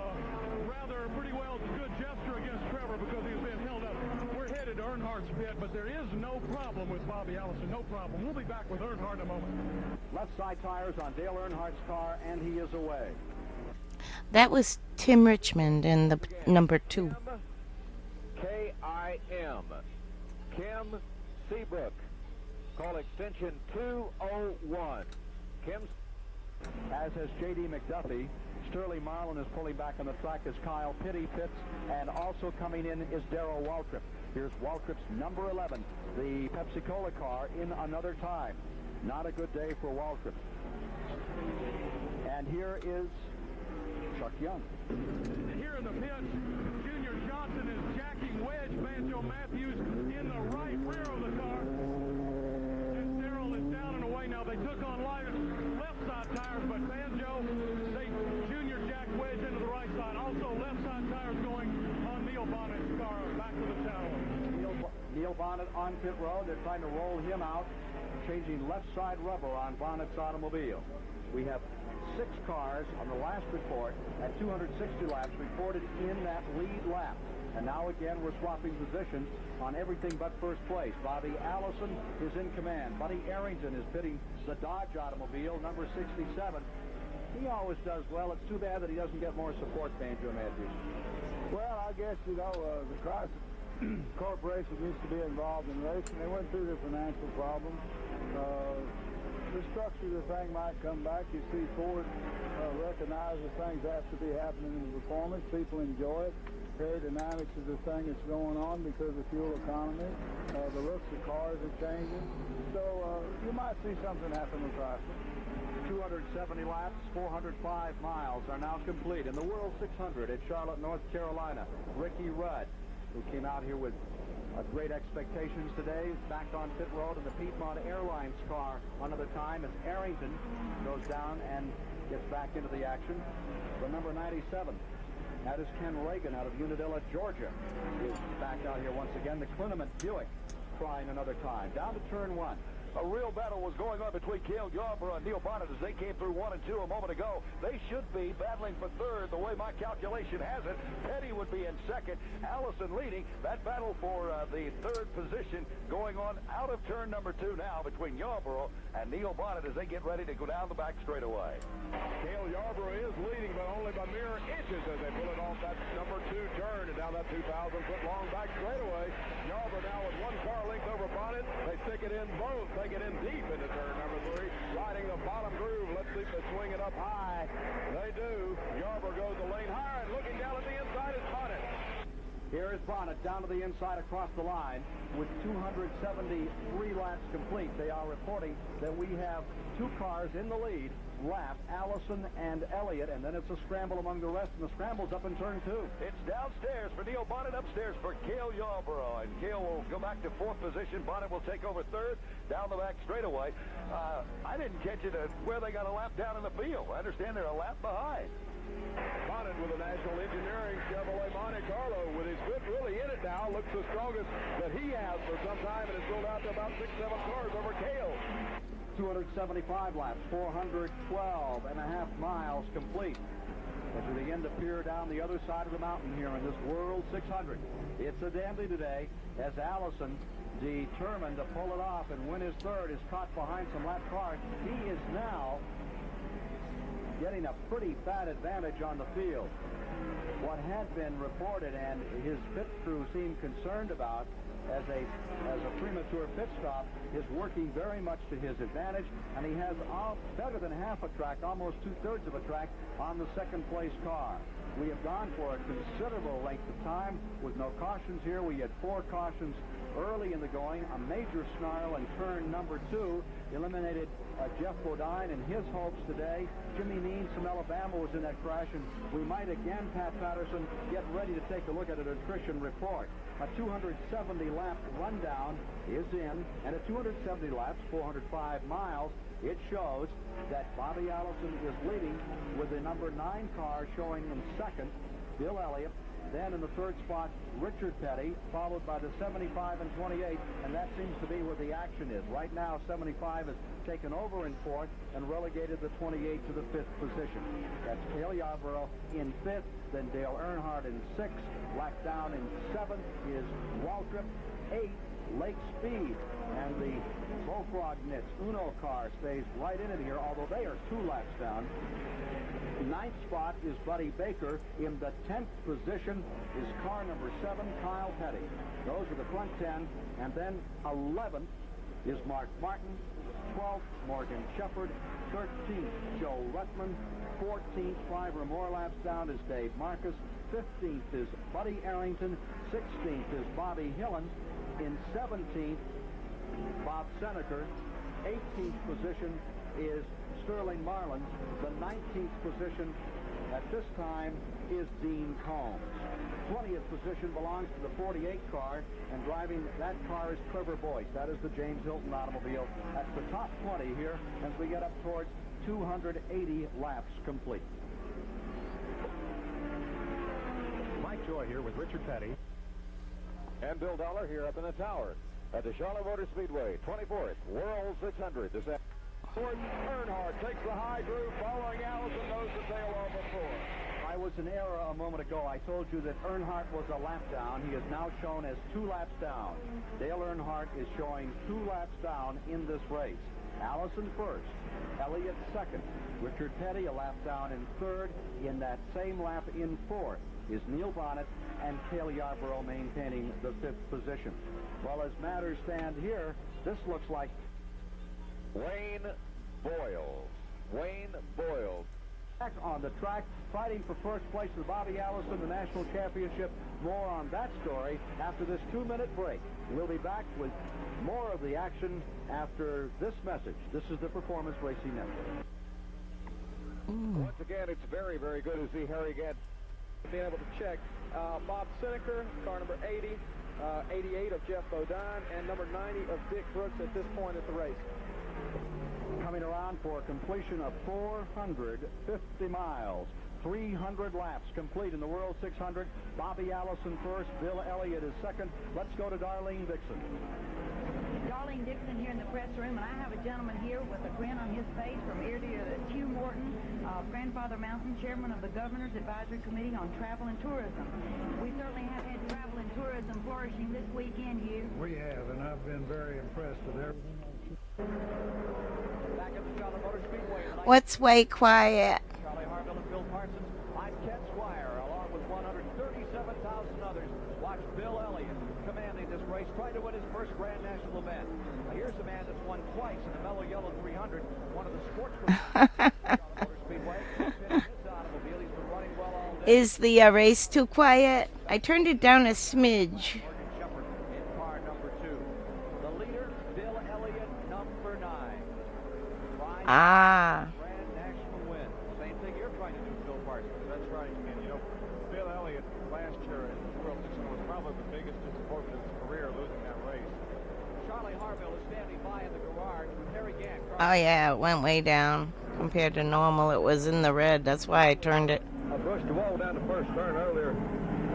rather pretty well good gesture against Trevor because he was being held up. We're headed to Earnhardt's pit, but there is no problem with Bobby Allison, no problem. We'll be back with Earnhardt in a moment. Left side tires on Dale Earnhardt's car, and he is away. That was Tim Richmond in the number 2. K-I-M. Kim Seabrook. Call extension 201. Kim's. As has J.D. McDuffie. Sterling Marlin is pulling back on the track as Kyle Petty pits, and also coming in is Darrell Waltrip. Here's Waltrip's number 11, the Pepsi-Cola car, in another time. Not a good day for Waltrip. And here is Chuck Young. Here in the pit, Junior Johnson is jacking wedge Banjo Matthews in the right rear of the car. And Darrell is down and away now. They took on left side tires, but Banjo, Junior jacked wedge into the right side. Also left side tires going on Neil Bonnet's car back to the tower. Neil Bonnet on pit road. They're trying to roll him out, changing left side rubber on Bonnet's automobile. We have 6 cars on the last report at 260 laps reported in that lead lap. And now again we're swapping positions on everything but first place. Bobby Allison is in command. Buddy Arrington is pitting the Dodge automobile, number 67. He always does well. It's too bad that he doesn't get more support, Banjo Matthews. Well, I guess, the Chrysler Corporation used to be involved in racing. They went through their financial problems. The structure of the thing might come back. You see Ford recognizes things have to be happening in the performance. People enjoy it. Aerodynamics is the thing that's going on because of fuel economy. The looks of cars are changing. So you might see something happen with Chrysler. 270 laps, 405 miles are now complete in the World 600 at Charlotte, North Carolina. Ricky Rudd, who came out here with great expectations today, is back on pit road in the Piedmont Airlines car another time as Arrington goes down and gets back into the action. The number 97, that is Ken Reagan out of Unadilla, Georgia, is back out here once again. The Klineman Buick trying another time. Down to turn 1. A real battle was going on between Cale Yarborough and Neil Bonnet as they came through 1 and 2 a moment ago. They should be battling for third, the way my calculation has it. Petty would be in second, Allison leading. That battle for the third position going on out of turn number 2 now between Yarborough and Neil Bonnet as they get ready to go down the back straightaway. Cale Yarborough is leading, but only by mere inches as they pull it off that number 2 turn and down that 2,000-foot-long back straightaway. Yarborough now with 1 car length over Bonnet. They stick it in both. They get in deep into turn number 3, riding the bottom groove. Let's see if they swing it up high. They do. Yarborough goes a lane higher, and looking down at the inside is Bonnet. Here is Bonnet down to the inside across the line with 273 laps complete. They are reporting that we have 2 cars in the lead lap, Allison and Elliott, and then it's a scramble among the rest, and the scramble's up in turn 2. It's downstairs for Neil Bonnet, upstairs for Cale Yarborough, and Cale will go back to 4th position. Bonnet will take over 3rd, down the back straightaway. I didn't catch it where they got a lap down in the field. I understand they're a lap behind. Bonnet with a National Engineering Chevrolet Monte Carlo with his foot really in it now. Looks the strongest that he has for some time, and has rolled out to about 6-7 cars over Cale. 275 laps, 412 and a half miles complete as we begin to peer down the other side of the mountain here in this World 600. It's a dandy today as Allison, determined to pull it off and win his third, is caught behind some lap cars. He is now getting a pretty fat advantage on the field. what had been reported and his pit crew seemed concerned about as a premature pit stop is working very much to his advantage, and he has better than half a track, almost 2/3 of a track on the second place car. We have gone for a considerable length of time with no cautions here. We had 4 cautions early in the going. A major snarl in turn number 2 eliminated Jeff Bodine and his hopes today. Jimmy Means from Alabama was in that crash, and we might again, Pat Patterson, get ready to take a look at a nutrition report. A 270-lap rundown is in, and at 270 laps, 405 miles, it shows that Bobby Allison is leading with the number 9 car showing in second, Bill Elliott. Then in the third spot, Richard Petty, followed by the 75 and 28, and that seems to be where the action is. Right now, 75 has taken over in fourth and relegated the 28 to the 5th position. That's Cale Yarborough in 5th, then Dale Earnhardt in 6th. Black down in 7th is Waltrip. 8th, Lake Speed. And the Bullfrog Knits Uno car stays right in it here, although they are 2 laps down. 9th spot is Buddy Baker. In the 10th position is car number 7, Kyle Petty. Those are the front 10. And then 11th is Mark Martin. 12th, Morgan Shepherd. 13th, Joe Rutman. 14th, 5 or more laps down, is Dave Marcus. 15th is Buddy Arrington. 16th is Bobby Hillen. In 17th, Bob Seneker. 18th position is Sterling Marlin. The 19th position at this time is Dean Combs. 20th position belongs to the 48 car, and driving that car is Trevor Boyce. That is the James Hilton automobile. That's the top 20 here as we get up towards 280 laps complete. Mike Joy here with Richard Petty and Bill Dollar here up in the tower at the Charlotte Motor Speedway, 24th World 600 this afternoon. Earnhardt takes the high groove, following Allison, knows the tail off before. I was in error a moment ago. I told you that Earnhardt was a lap down. He is now shown as 2 laps down. Dale Earnhardt is showing 2 laps down in this race. Allison first, Elliott second, Richard Petty a lap down in third. In that same lap in fourth is Neil Bonnet, and Cale Yarborough maintaining the 5th position. Well, as matters stand here, this looks like Wayne Boyles. Wayne Boyles. Back on the track, fighting for first place with Bobby Allison, the national championship. More on that story after this 2-minute break. We'll be back with more of the action after this message. This is the Performance Racing Network. Once again, it's very, very good to see Harry Gadd being able to check Bob Seneker, car number 80, 88 of Jeff Bodine, and number 90 of Dick Brooks at this point at the race. Coming around for a completion of 450 miles. 300 laps complete in the World 600. Bobby Allison first, Bill Elliott is second. Let's go to Darlene Dixon. Darlene Dixon here in the press room, and I have a gentleman here with a grin on his face from ear to ear. Hugh Morton, Grandfather Mountain, chairman of the Governor's Advisory Committee on Travel and Tourism. We certainly have had travel and tourism flourishing this weekend, Hugh. We have, and I've been very impressed with everything. Back at the Charlotte Motor Speedway tonight. What's way quiet? Charlie Harville and Bill Parsons. I'm Ken Squire, along with 137,000 others. Watch Bill Elliott commanding this race, trying to win his first Grand National event. Now here's a man that's won twice in the Mellow Yellow 300, one of the sports Motor Speedway. His automobile, he's been running well all day. Is the race too quiet? I turned it down a smidge. Morgan Shepherd in car number 2. The leader, Bill Elliott, number 9. Ah. Grand National win. Same thing you're trying to do, Bill Parsons. That's right. And, you know, Bill Elliott last year in the World 600 was probably the biggest disappointment of his career, losing that race. Charlie Harville is standing by in the garage with Harry Gant. Oh yeah, it went way down compared to normal. It was in the red. That's why I turned it. I brushed the wall down the first turn earlier.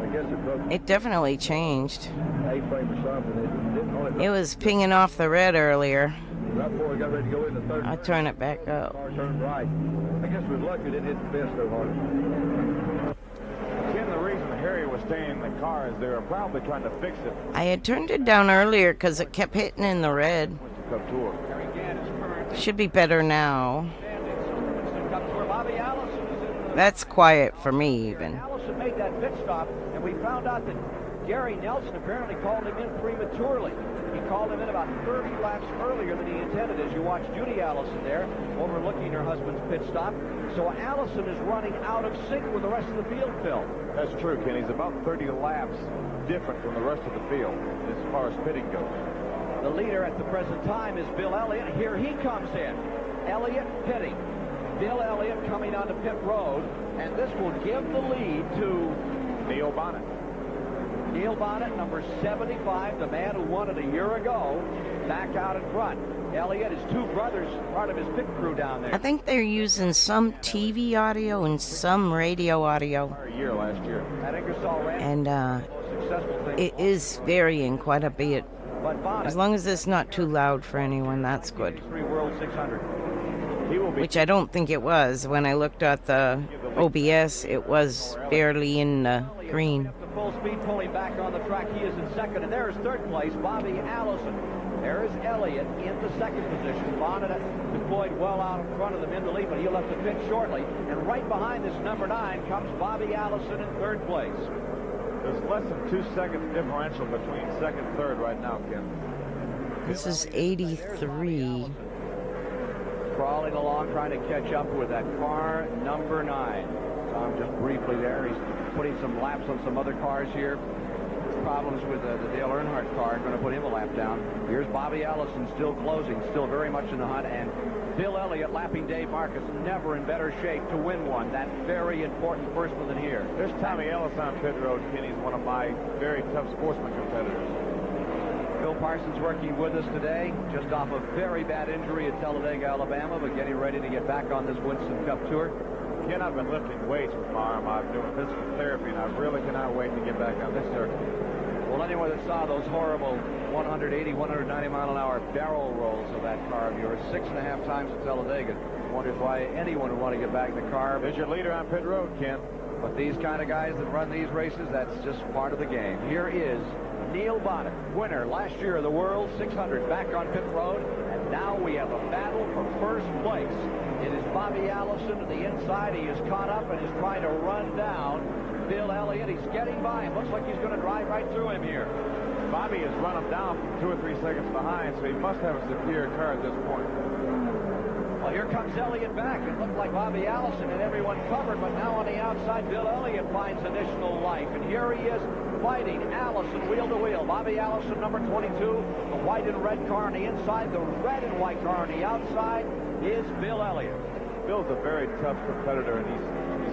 I guess it broke It definitely changed. A-frame or something. It didn't only It was pinging off the red earlier. right before we got ready to go in the third. I'll turn it back up. Car turned right. I guess we was lucky it didn't hit the fence so hard. Again, the reason Harry was staying in the car is they were probably trying to fix it. I had turned it down earlier because it kept hitting in the red. Cup Tour. Harry Gant is currently Should be better now. standing. So Winston Cup Tour. Bobby Allison is in the That's quiet for me even. Allison made that pit stop, and we found out that Gary Nelson apparently called him in prematurely. He called him in about 30 laps earlier than he intended, as you watch Judy Allison there overlooking her husband's pit stop. So Allison is running out of sync with the rest of the field, Phil. That's true, Ken. He's about 30 laps different from the rest of the field as far as pitting goes. The leader at the present time is Bill Elliott. Here he comes in. Elliott pitting. Bill Elliott coming onto pit road, and this will give the lead to Neil Bonnet. Neil Bonnet, number 75, the man who won it a year ago, back out in front. Elliott, his two brothers, part of his pit crew down there. I think they're using some TV audio and some radio audio. A year last year. At Ingersoll Rand, And successful thing. it is varying quite a bit. But Bonnet, As long as it's not too loud for anyone, that's good. 3 World 600. He will be. Which I don't think it was. When I looked at the OBS, it was barely in the green. Up to full speed, pulling back on the track. He is in second, and there is third place, Bobby Allison. There is Elliott in the second position. Bonnet deployed well out in front of them in the lead, but he'll have to pit shortly. And right behind this number 9 comes Bobby Allison in third place. There's less than 2 seconds differential between second and third right now, Ken. This is 83. Crawling along, trying to catch up with that car number 9. Tom just briefly there. He's putting some laps on some other cars here. Problems with the Dale Earnhardt car, going to put him a lap down. Here's Bobby Allison still closing, still very much in the hunt, and Bill Elliott lapping Dave Marcus, never in better shape to win one. That very important first one in here. There's Tommy Ellis on pit road. Kenny's one of my very tough sportsman competitors. Phil Parsons working with us today, just off a very bad injury at Talladega, Alabama, but getting ready to get back on this Winston Cup tour. Ken, I've been lifting weights with my arm. I'm doing physical therapy, and I really cannot wait to get back on this circuit. Well, anyone that saw those horrible 180, 190 mile an hour barrel rolls of that car of yours 6.5 times at Talladega wonders why anyone would want to get back in the car. There's your leader on pit road, Ken. But these kind of guys that run these races, that's just part of the game. Here is Neil Bonnet, winner last year of the World 600, back on pit road, and now we have a battle for first place. It is Bobby Allison to the inside. He is caught up and is trying to run down Bill Elliott. He's getting by him. Looks like he's going to drive right through him here. Bobby has run him down from 2 or 3 seconds behind, so he must have a superior car at this point. Well, here comes Elliott back. It looked like Bobby Allison had everyone covered, but now on the outside, Bill Elliott finds additional life. And here he is fighting Allison wheel to wheel. Bobby Allison, number 22, the white and red car on the inside, the red and white car on the outside is Bill Elliott. Bill's a very tough competitor, and he's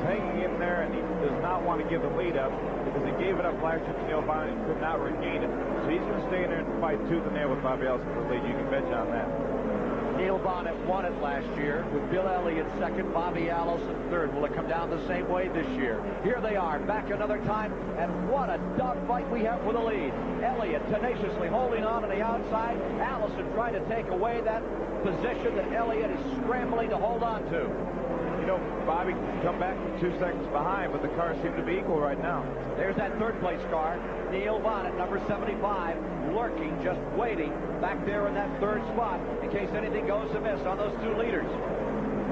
hanging in there, and he does not want to give the lead up because he gave it up last year to Neil Bonnet and could not regain it. So he's going to stay in there and fight tooth and nail with Bobby Allison for the lead. You can bet you on that. Neil Bonnet won it last year with Bill Elliott second, Bobby Allison third. Will it come down the same way this year? Here they are, back another time, and what a dogfight we have for the lead. Elliott tenaciously holding on the outside. Allison trying to take away that position that Elliott is scrambling to hold on to. You know, Bobby can come back from 2 seconds behind, but the cars seem to be equal right now. There's that third place car. Neil Bonnet, number 75, lurking, just waiting back there in that third spot in case anything goes amiss on those 2 leaders.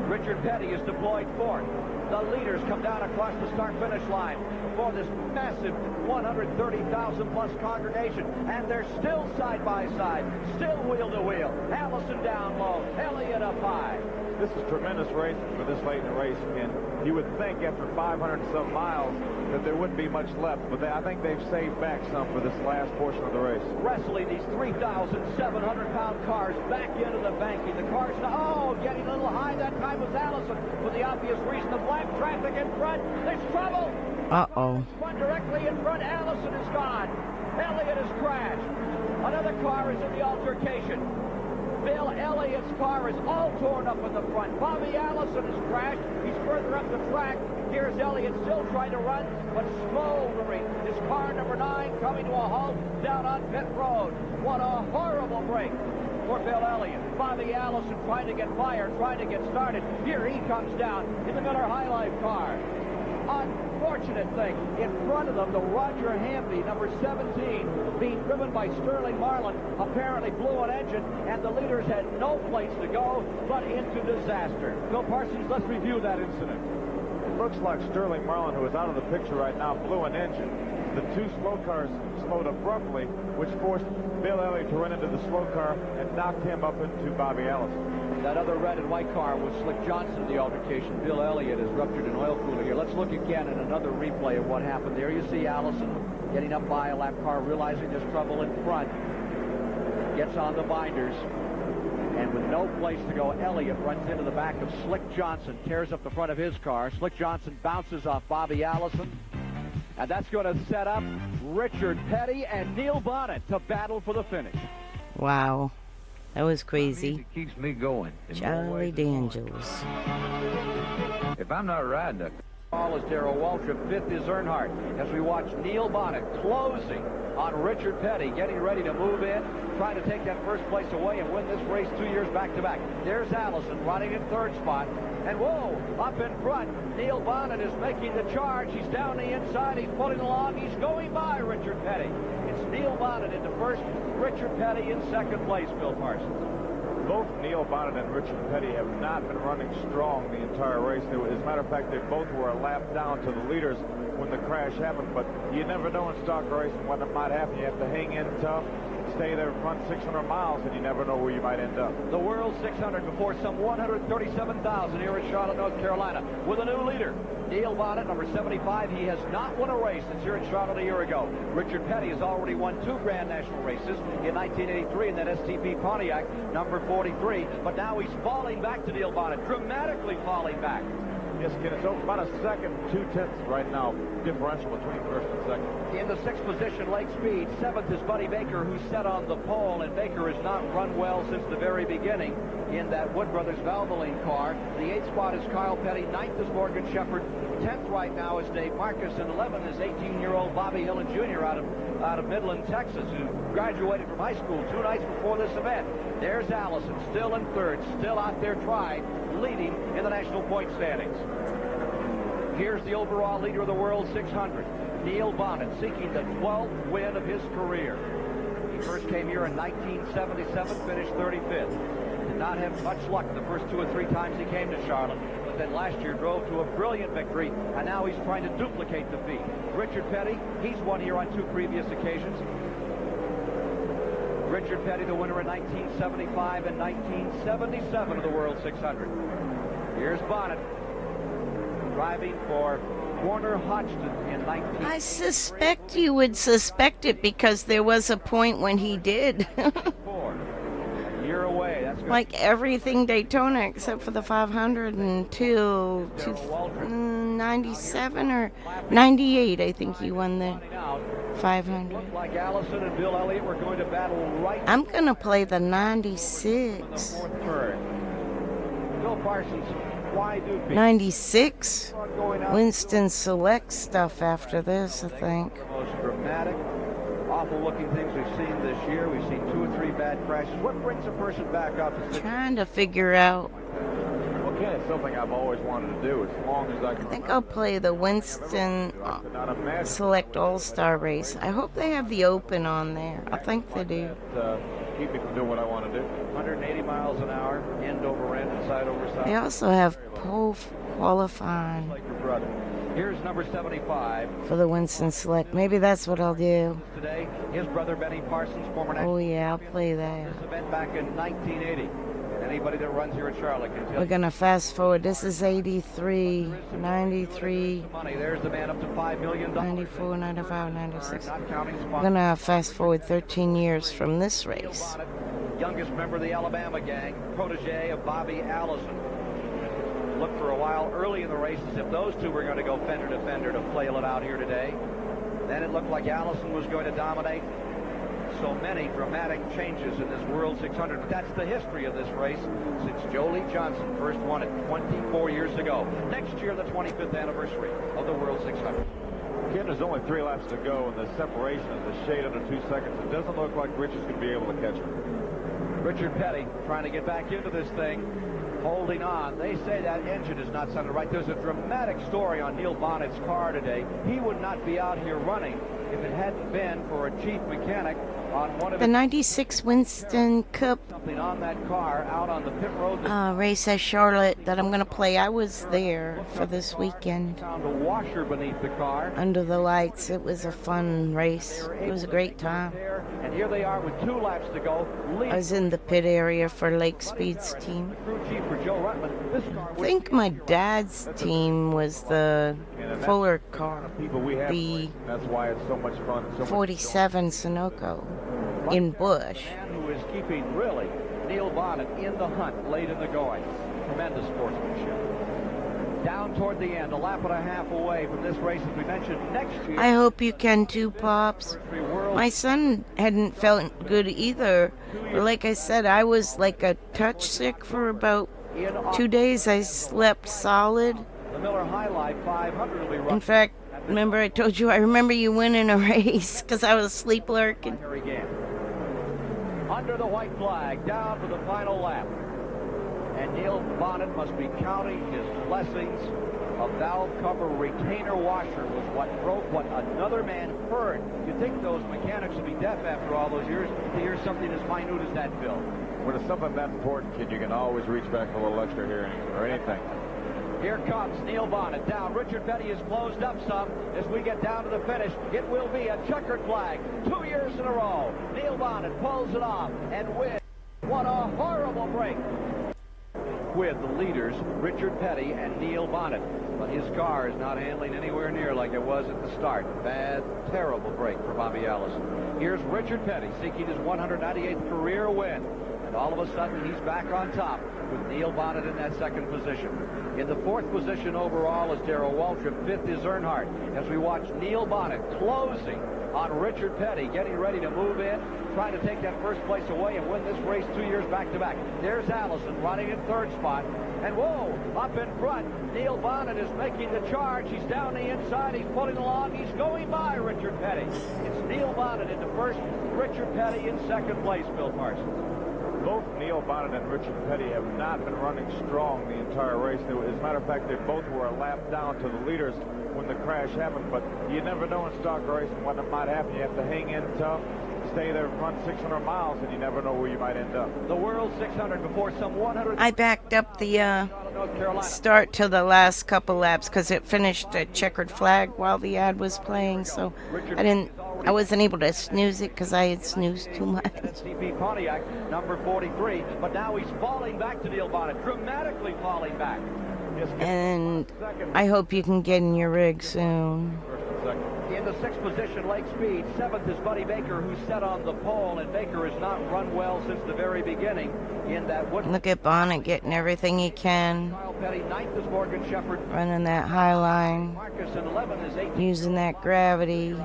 Richard Petty is deployed fourth. The leaders come down across the start-finish line for this massive 130,000-plus congregation, and they're still side by side, still wheel to wheel. Allison down low, Elliott up high. This is tremendous racing for this late in the race, and you would think after 500 and some miles that there wouldn't be much left, but I think they've saved back some for this last portion of the race. Wrestling these 3,700-pound cars back into the banking. The cars now, getting a little high. That time was Allison for the obvious reason of black traffic in front. There's trouble. Uh-oh. One directly in front. Allison is gone. Elliott has crashed. Another car is in the altercation. Bill Elliott's car is all torn up in the front. Bobby Allison has crashed. He's further up the track. Here's Elliott still trying to run, but smoldering. His car number 9 coming to a halt down on pit road. What a horrible break for Bill Elliott. Bobby Allison trying to get fired, trying to get started. Here he comes down in the Miller High Life car. Unfortunate thing, in front of them, the Roger Hamby, number 17, being driven by Sterling Marlin, apparently blew an engine, and the leaders had no place to go but into disaster. Phil Parsons, let's review that incident. looks like Sterling Marlin, who is out of the picture right now, blew an engine. The two slow cars slowed abruptly, which forced Bill Elliott to run into the slow car and knocked him up into Bobby Allison. That other red and white car was Slick Johnson in the altercation. Bill Elliott has ruptured an oil cooler here. Let's look again at another replay of what happened. There you see Allison getting up by a lap car, realizing there's trouble in front. Gets on the binders. And with no place to go, Elliott runs into the back of Slick Johnson, tears up the front of his car. Slick Johnson bounces off Bobby Allison. And that's going to set up Richard Petty and Neil Bonnet to battle for the finish. Wow. That was crazy. It keeps me going. Charlie D'Angelo's. If I'm not riding a All is Darrell Waltrip, fifth is Earnhardt, as we watch Neil Bonnet closing on Richard Petty, getting ready to move in, trying to take that first place away and win this race 2 years back-to-back. There's Allison running in third spot, and whoa, up in front, Neil Bonnet is making the charge. He's down the inside, he's pulling along, he's going by Richard Petty. It's Neil Bonnet into first, Richard Petty in second place, Bill Parsons. Both Neil Bonnet and Richard Petty have not been running strong the entire race. As a matter of fact, they both were a lap down to the leaders when the crash happened, but you never know in stock racing what might happen. You have to hang in tough, stay there, run 600 miles, and you never know where you might end up. The World 600 before some 137,000 here in Charlotte, North Carolina, with a new leader. Neil Bonnet, number 75. He has not won a race since here in Charlotte a year ago. Richard Petty has already won 2 Grand National races in 1983 in that STP Pontiac, number 43. But now he's falling back to Neil Bonnet, dramatically falling back. Yes, Ken, it's about a second, 2/10 right now, differential between first and second. In the 6th position, Lake Speed. 7th is Buddy Baker, who's set on the pole, and Baker has not run well since the very beginning in that Wood Brothers Valvoline car. The 8th spot is Kyle Petty. 9th is Morgan Shepherd. 10th right now is Dave Marcus, and 11th is 18-year-old Bobby Hillin Jr. out of Midland, Texas, who graduated from high school 2 nights before this event. There's Allison, still in third, still out there trying, leading in the national point standings. Here's the overall leader of the World 600, Neil Bonnet, seeking the 12th win of his career. He first came here in 1977, finished 35th. Did not have much luck the first 2 or 3 times he came to Charlotte, but then last year drove to a brilliant victory, and now he's trying to duplicate the feat. Richard Petty, he's won here on 2 previous occasions. Richard Petty, the winner in 1975 and 1977 of the World 600. Here's Bonnet, driving for Warner Hodgson in 19... I suspect you would suspect it because there was a point when he did. A year away. That's like everything Daytona except for the 500 until 97 or 98, I think he won the 500. Looked like Allison and Bill Elliott were going to battle right. I'm going to play the 96. Bill Parsons. 96. Winston Select stuff after this, I think. The most dramatic, awful-looking things we've seen this year. We've seen 2 or 3 bad crashes. What brings a person back up? Trying to figure out. Well, Ken, it's something I've always wanted to do as long as I can. I think I'll play the Winston Select All-Star Race. I hope they have the Open on there. I think they do. Keep me from doing what I want to do. 180 miles an hour, end over end, and side over side. They also have pole qualifying. Like your brother. Here's number 75. For the Winston Select. Maybe that's what I'll do. Today, his brother Benny Parsons, former Oh yeah, I'll play that. This event back in 1980. Anybody that runs here at Charlotte can tell. We're gonna fast forward. This is 83, 93. Money. There's the man up to $5 million. 94, 95, 96. Not counting We're gonna fast forward 13 years from this race. Youngest member of the Alabama gang, protege of Bobby Allison. Looked for a while early in the race as if those two were going to go fender to fender to flail it out here today. Then it looked like Allison was going to dominate. So many dramatic changes in this World 600. But that's the history of this race since Joe Lee Johnson first won it 24 years ago. Next year, the 25th anniversary of the World 600. Ken, there's only 3 laps to go, and the separation is a shade under 2 seconds. It doesn't look like Richards could be able to catch him. Richard Petty trying to get back into this thing, holding on. They say that engine is not sounding right. There's a dramatic story on Neil Bonnet's car today. He would not be out here running if it hadn't been for a chief mechanic on one of The 96 Winston Cup something on that car out on the pit road. race at Charlotte that I'm going to play. I was there for this weekend. Found a washer beneath the car. Under the lights. It was a fun race. It was a great time. And here they are with 2 laps to go. I was in the pit area for Lake Speed's team. Crew chief for Joe Ruttman. This car I think my dad's team was the Fuller car, the That's why it's so much fun. So 47 Sunoco in Bush. Man who is keeping really Neil Bonnet in the hunt late in the going. Tremendous sportsmanship. Down toward the end, a lap and a half away from this race, as we mentioned, next year. I hope you can too, Pops. My son hadn't felt good either. But like I said, I was like a touch sick for about 2 days. I slept solid. The Miller High Life 500 will be run. In fact, remember I told you, I remember you winning a race because I was sleep lurking. Under the white flag, down for the final lap. And Neil Bonnet must be counting his blessings. A valve cover retainer washer was what broke what another man heard. You'd think those mechanics would be deaf after all those years to hear something as minute as that, Bill. When it's something that important, kid, you can always reach back for a little extra hearing or anything. Here comes Neil Bonnet down. Richard Petty is closed up some as we get down to the finish. It will be a checkered flag 2 years in a row. Neil Bonnet pulls it off and wins. What a horrible break. With the leaders, Richard Petty and Neil Bonnet. But his car is not handling anywhere near like it was at the start. Bad, terrible break for Bobby Allison. Here's Richard Petty seeking his 198th career win. And all of a sudden, he's back on top with Neil Bonnet in that second position. In the 4th position overall is Darrell Waltrip. 5th is Earnhardt. As we watch Neil Bonnet closing on Richard Petty, getting ready to move in, trying to take that first place away and win this race 2 years back-to-back. There's Allison running in 3rd spot. And whoa, up in front, Neil Bonnet is making the charge. He's down the inside. He's pulling along. He's going by Richard Petty. It's Neil Bonnet into 1st, Richard Petty in 2nd place, Bill Parsons. Both Neil Bonnet and Richard Petty have not been running strong the entire race. As a matter of fact, they both were a lap down to the leaders when the crash happened, but you never know in stock racing when it might happen. You have to hang in tough, stay there, run 600 miles, and you never know where you might end up. The World 600 before some 100. I backed up the start to the last couple laps because it finished a checkered flag while the ad was playing, so I wasn't able to snooze it because I had snoozed too much. CP Pontiac, number 43, but now he's falling back to Neil Bonnet, dramatically falling back. And I hope you can get in your rig soon. In the 6th position, Lake Speed. 7th is Buddy Baker, who's set on the pole, and Baker has not run well since the very beginning in that wood. Look at Bonnet getting everything he can. Kyle Petty. 9th is Morgan Shepherd. Running that high line. Marcus, and 11th is 8th. Using that gravity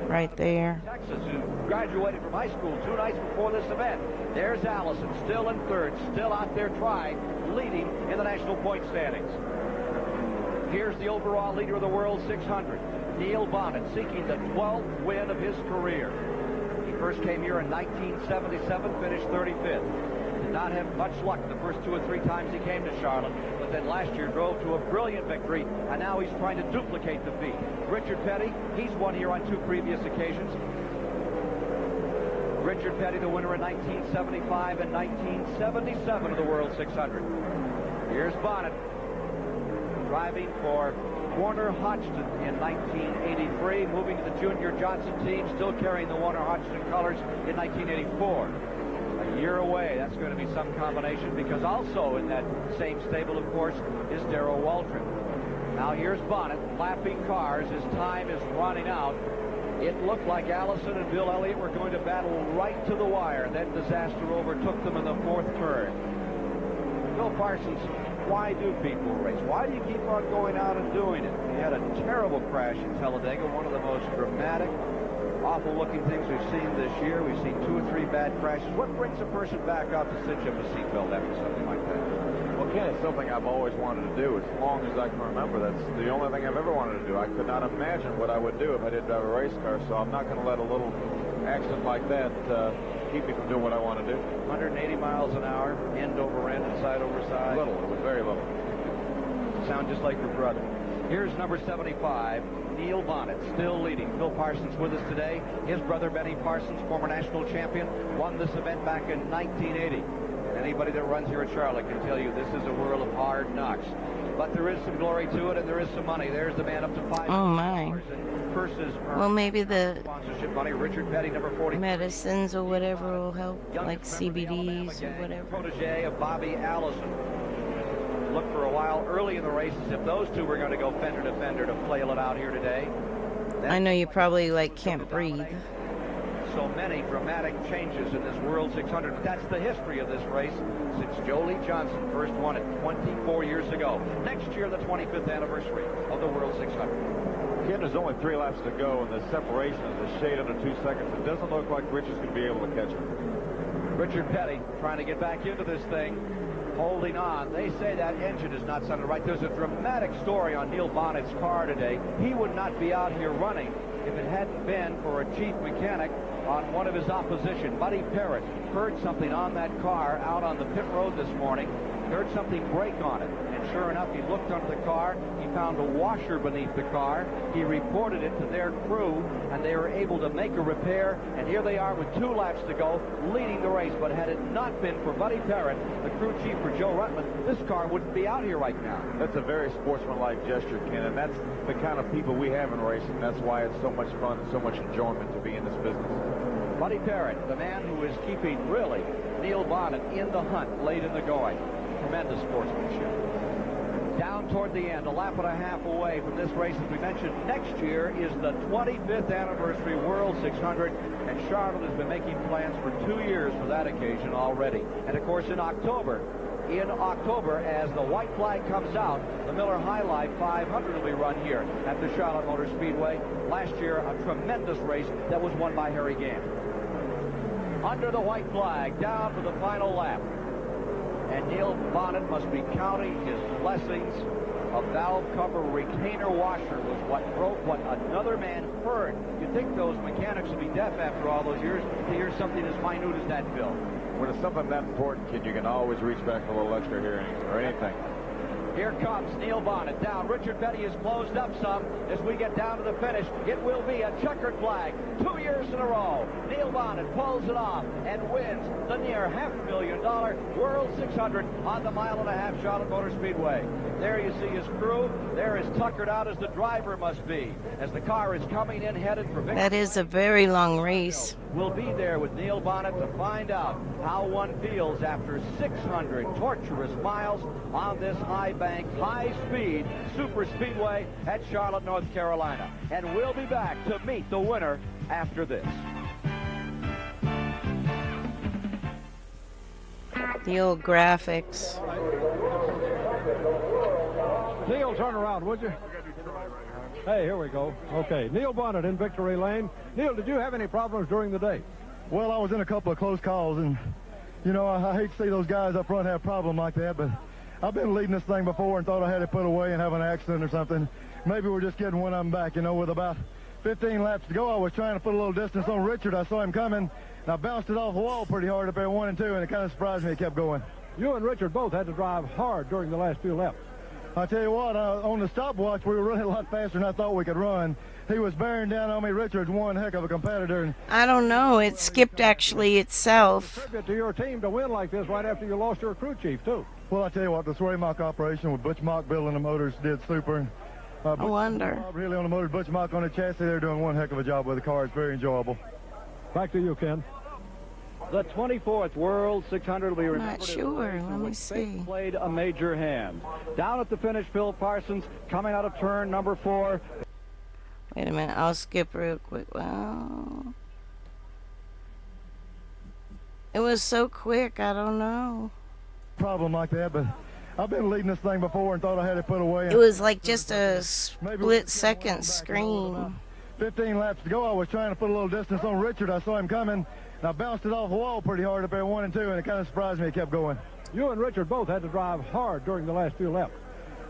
right there. Texas, who graduated from high school 2 nights before this event. There's Allison, still in 3rd, still out there trying, leading in the national point standings. Here's the overall leader of the World 600, Neil Bonnet, seeking the 12th win of his career. He first came here in 1977, finished 35th. Did not have much luck the first 2 or 3 times he came to Charlotte, but then last year drove to a brilliant victory, and now he's trying to duplicate the feat. Richard Petty, he's won here on 2 previous occasions. Richard Petty, the winner in 1975 and 1977 of the World 600. Here's Bonnet, driving for Warner Hodgson in 1983, moving to the Junior Johnson team, still carrying the Warner Hodgson colors in 1984. A year away, that's going to be some combination, because also in that same stable, of course, is Darrell Waltrip. Now here's Bonnet, lapping cars. His time is running out. It looked like Allison and Bill Elliott were going to battle right to the wire. Then disaster overtook them in the 4th turn. Bill Parsons, why do people race? Why do you keep on going out and doing it? We had a terrible crash in Talladega, one of the most dramatic, awful-looking things we've seen this year. We've seen 2 or 3 bad crashes. What brings a person back out to cinch up a seatbelt after something like that? Well, Ken, it's something I've always wanted to do as long as I can remember. That's the only thing I've ever wanted to do. I could not imagine what I would do if I didn't drive a race car, so I'm not going to let a little accident like that keep me from doing what I want to do. 180 miles an hour, end over end and side over side. Little. It was very little. Sound just like your brother. Here's number 75, Neil Bonnet, still leading. Phil Parsons with us today. His brother, Benny Parsons, former national champion, won this event back in 1980. And anybody that runs here at Charlotte can tell you this is a world of hard knocks. But there is some glory to it, and there is some money. There's the man up to $5 Oh, my. in purses. Well, maybe the Sponsorship money. Richard Petty, number 40. medicines or whatever will help, like CBDs or whatever. Protege of Bobby Allison. Looked for a while early in the race as if those two were going to go fender to fender to flail it out here today. I know you probably like can't breathe. So many dramatic changes in this World 600. That's the history of this race since Jolie Johnson first won it 24 years ago. Next year, the 25th anniversary of the World 600. Ken, there's only 3 laps to go, and the separation is a shade under 2 seconds. It doesn't look like Richard's going to be able to catch him. Richard Petty trying to get back into this thing. Holding on. They say that engine is not sounding right. There's a dramatic story on Neil Bonnet's car today. He would not be out here running if it hadn't been for a chief mechanic on one of his opposition. Buddy Parrott heard something on that car out on the pit road this morning. Heard something break on it. And sure enough, he looked under the car. He found a washer beneath the car. He reported it to their crew, and they were able to make a repair. And here they are with 2 laps to go, leading the race. But had it not been for Buddy Parrott, the crew chief for Joe Rutland, this car wouldn't be out here right now. That's a very sportsmanlike gesture, Ken, and that's the kind of people we have in racing. That's why it's so much fun and so much enjoyment to be in this business. Buddy Parrott, the man who is keeping, really, Neil Bonnet in the hunt late in the going. Tremendous sportsmanship. Down toward the end, a lap and a half away from this race. As we mentioned, next year is the 25th anniversary World 600, and Charlotte has been making plans for 2 years for that occasion already. And of course, in October, as the white flag comes out, the Miller High Life 500 will be run here at the Charlotte Motor Speedway. Last year, a tremendous race that was won by Harry Gant. Under the white flag, down for the final lap. And Neil Bonnet must be counting his blessings. A valve cover retainer washer was what broke what another man heard. You'd think those mechanics would be deaf after all those years to hear something as minute as that, Bill. When it's something that important, kid, you can always reach back for a little extra hearing or anything. Here comes Neil Bonnet down. Richard Petty has closed up some as we get down to the finish. It will be a checkered flag 2 years in a row. Neil Bonnet pulls it off and wins the near $500,000 World 600 on the mile-and-a-half Charlotte Motor Speedway. There you see his crew. They're as tuckered out as the driver must be as the car is coming in headed for victory. That is a very long race. We'll be there with Neil Bonnet to find out how one feels after 600 torturous miles on this high-bank, high-speed super speedway at Charlotte, North Carolina. And we'll be back to meet the winner after this. The old graphics. Neil, turn around, would you? Hey, here we go. Okay, Neil Bonnet in victory lane. Neil, did you have any problems during the day? Well, I was in a couple of close calls, and, you know, I hate to see those guys up front have a problem like that, but I've been leading this thing before and thought I had it put away and have an accident or something. Maybe we're just getting one of them back, you know, with about 15 laps to go. I was trying to put a little distance on Richard. I saw him coming, and I bounced it off the wall pretty hard up there 1 and 2, and it kind of surprised me it kept going. You and Richard both had to drive hard during the last few laps. I tell you what, on the stopwatch, we were running a lot faster than I thought we could run. He was bearing down on me. Richard's one heck of a competitor. I don't know. It skipped actually itself. It's a tribute to your team to win like this right after you lost your crew chief, too. Well, I tell you what, the Ray Mock operation with Butch Mock building the motors did super. I wonder. Bob really on the motors, Butch Mock on the chassis. They're doing one heck of a job with the car. It's very enjoyable. Back to you, Ken. The 24th World 600 will be remembered. Not sure. Let me see. Played a major hand. Down at the finish, Phil Parsons coming out of turn number 4. Wait a minute. I'll skip real quick. Well, it was so quick. I don't know. Problem like that, but I've been leading this thing before and thought I had it put away. It was like just a split-second screen. 15 laps to go. I was trying to put a little distance on Richard. I saw him coming. And I bounced it off the wall pretty hard up there 1 and 2, and it kind of surprised me it kept going. You and Richard both had to drive hard during the last few laps.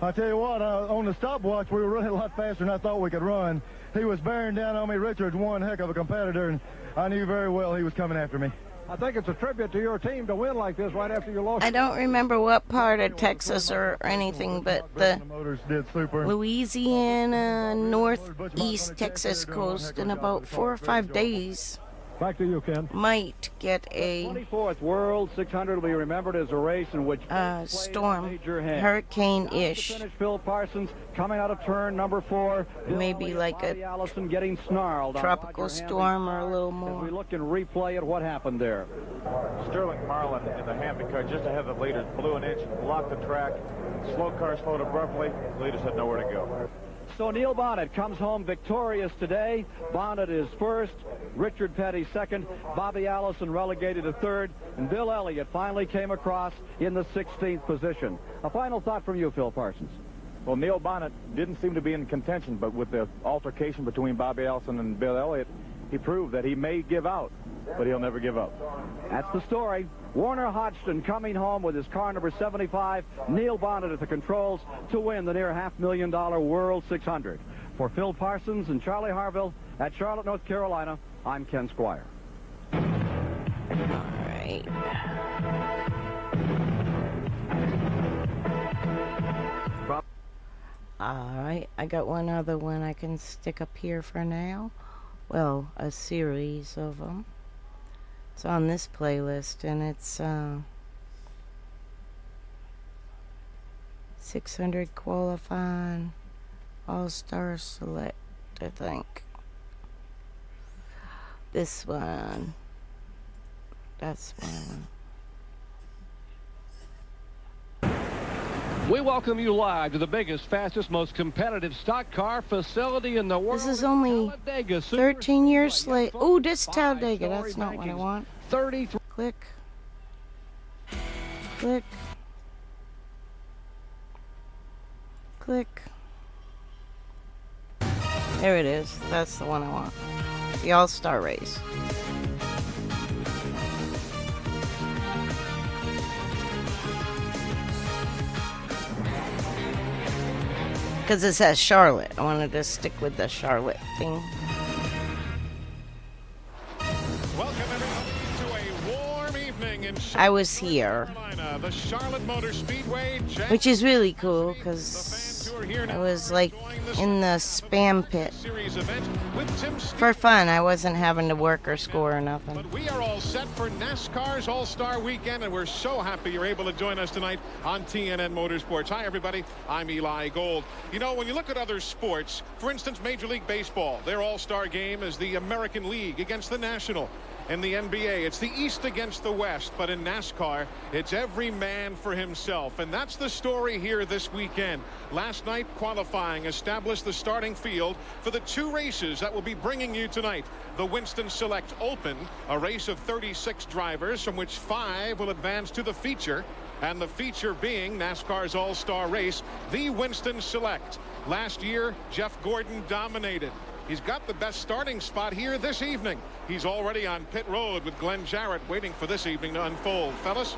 I tell you what, on the stopwatch, we were running a lot faster than I thought we could run. He was bearing down on me. Richard's one heck of a competitor, and I knew very well he was coming after me. I think it's a tribute to your team to win like this right after you lost. I don't remember what part of Texas or anything, but the Motors did super. Louisiana, northeast Texas coast in about 4 or 5 days. Back to you, Ken. Might get a 24th World 600 will be remembered as a race in which storm, hurricane-ish. Finish Phil Parsons coming out of turn number 4. Maybe like a Allison getting snarled. tropical storm or a little more. As we look and replay at what happened there. Sterling Marlin in the Hamden car just ahead of the leaders blew an inch, blocked the track. Slow car slowed abruptly. The leaders had nowhere to go. So Neil Bonnet comes home victorious today. Bonnet is first, Richard Petty second, Bobby Allison relegated to third, and Bill Elliott finally came across in the 16th position. A final thought from you, Phil Parsons. Well, Neil Bonnet didn't seem to be in contention, but with the altercation between Bobby Allison and Bill Elliott, he proved that he may give out, but he'll never give up. That's the story. Warner Hodgson coming home with his car number 75, Neil Bonnet at the controls to win the near $500,000 World 600. For Phil Parsons and Charlie Harville at Charlotte, North Carolina, I'm Ken Squire. All right. All right, I got one other one I can stick up here for now. Well, a series of them. It's on this playlist, and it's 600 qualifying All-Star Select, I think. This one. That's one. We welcome you live to the biggest, fastest, most competitive stock car facility in the world. This is only 13 years late. Oh, this Talladega. That's not what I want. 33. Click. Click. Click. There it is. That's the one I want. The All-Star Race. Because it says Charlotte. I wanted to stick with the Charlotte thing. Welcome everybody to a warm evening in Charlotte, I was here. Carolina, the Charlotte Motor Speedway. Which is really cool because I was like in the spam pit. For fun, I wasn't having to work or score or nothing. But we are all set for NASCAR's All-Star Weekend, and we're so happy you're able to join us tonight on TNN Motorsports. Hi, everybody. I'm Eli Gold. You know, when you look at other sports, for instance, Major League Baseball, their All-Star game is the American League against the National. In the NBA, it's the East against the West, but in NASCAR, it's every man for himself. And that's the story here this weekend. Last night, qualifying established the starting field for the 2 races that will be bringing you tonight. The Winston Select Open, a race of 36 drivers, from which 5 will advance to the feature. And the feature being NASCAR's All-Star race, the Winston Select. Last year, Jeff Gordon dominated. He's got the best starting spot here this evening. He's already on pit road with Glenn Jarrett waiting for this evening to unfold. Fellas?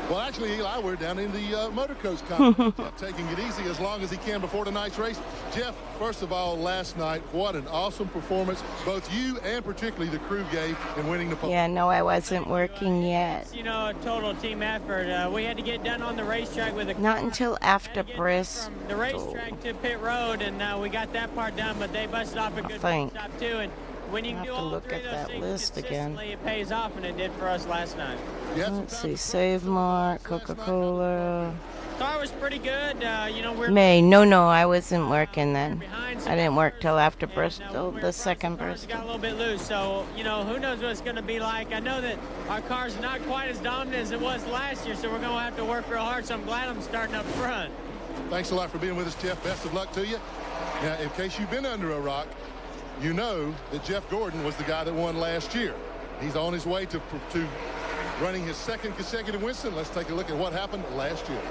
Well, actually, Eli, we're down in the Motor Coast Conference. Jeff taking it easy as long as he can before tonight's race. Jeff, first of all, last night, what an awesome performance both you and particularly the crew gave in winning the pole. Yeah, no, I wasn't working yet. You know, a total team effort. We had to get done on the racetrack with a... Not until after Bristol. The racetrack to pit road, and we got that part done, but they busted off a good think. stop, too. And when you I'll do have to all look 3 at of those that things list again. consistently, it pays off, and it did for us last night. Let's see, Save Mart, Coca-Cola. Car was pretty good. You know, we're... May, no, I wasn't working then. I didn't work till after Bristol, the second Bristol. Got a little bit loose, so, you know, who knows what it's going to be like. I know that our car's not quite as dominant as it was last year, so we're going to have to work real hard, so I'm glad I'm starting up front. Thanks a lot for being with us, Jeff. Best of luck to you. Now, in case you've been under a rock, you know that Jeff Gordon was the guy that won last year. He's on his way to running his 2nd consecutive Winston. Let's take a look at what happened last year.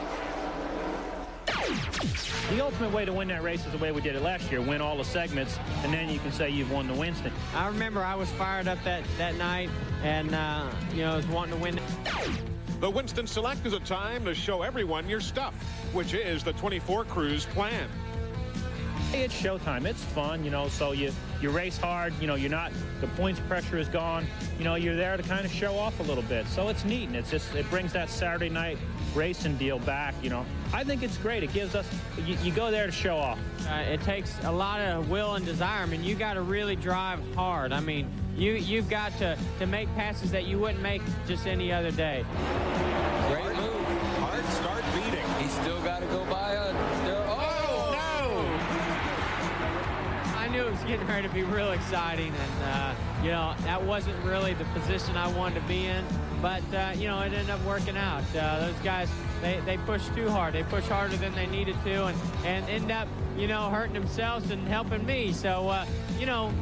The ultimate way to win that race is the way we did it last year. Win all the segments, and then you can say you've won the Winston. I remember I was fired up that night, and, you know, I was wanting to win. The Winston Select is a time to show everyone your stuff, which is the 24 Cruise plan. It's showtime. It's fun, you know, so you race hard, you know, the points pressure is gone, you know, you're there to kind of show off a little bit. So it's neat, and it brings that Saturday night racing deal back, you know. I think it's great. It gives us, you go there to show off. It takes a lot of will and desire. I mean, you got to really drive hard. I mean, you've got to make passes that you wouldn't make just any other day. Great move. Hard start beating. He's still got to go by a... I knew it was getting ready to be real exciting, and you know, that wasn't really the position I wanted to be in, but you know, it ended up working out. Those guys, they pushed too hard. They pushed harder than they needed to, and end up, you know, hurting themselves and helping me. So you know,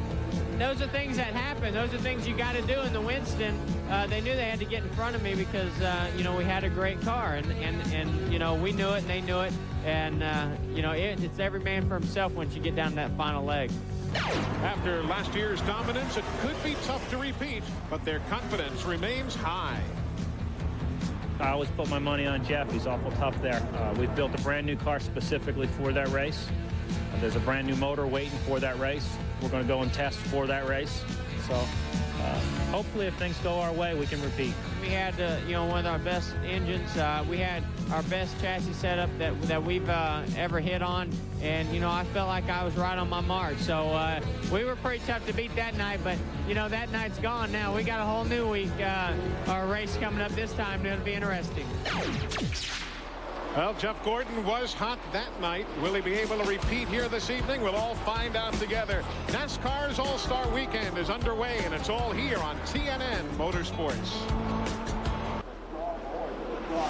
those are things that happen. Those are things you got to do in the Winston. They knew they had to get in front of me because you know, we had a great car, and you know, we knew it and they knew it, and you know, it's every man for himself once you get down to that final leg. After last year's dominance, it could be tough to repeat, but their confidence remains high. I always put my money on Jeff. He's awful tough there. We've built a brand new car specifically for that race. There's a brand new motor waiting for that race. We're going to go and test for that race. So hopefully, if things go our way, we can repeat. We had, you know, one of our best engines. We had our best chassis setup that we've ever hit on, and you know, I felt like I was right on my mark. So we were pretty tough to beat that night, but you know, that night's gone now. We got a whole new week, our race coming up this time. It'll be interesting. Well, Jeff Gordon was hot that night. Will he be able to repeat here this evening? We'll all find out together. NASCAR's All-Star Weekend is underway, and it's all here on TNN Motorsports.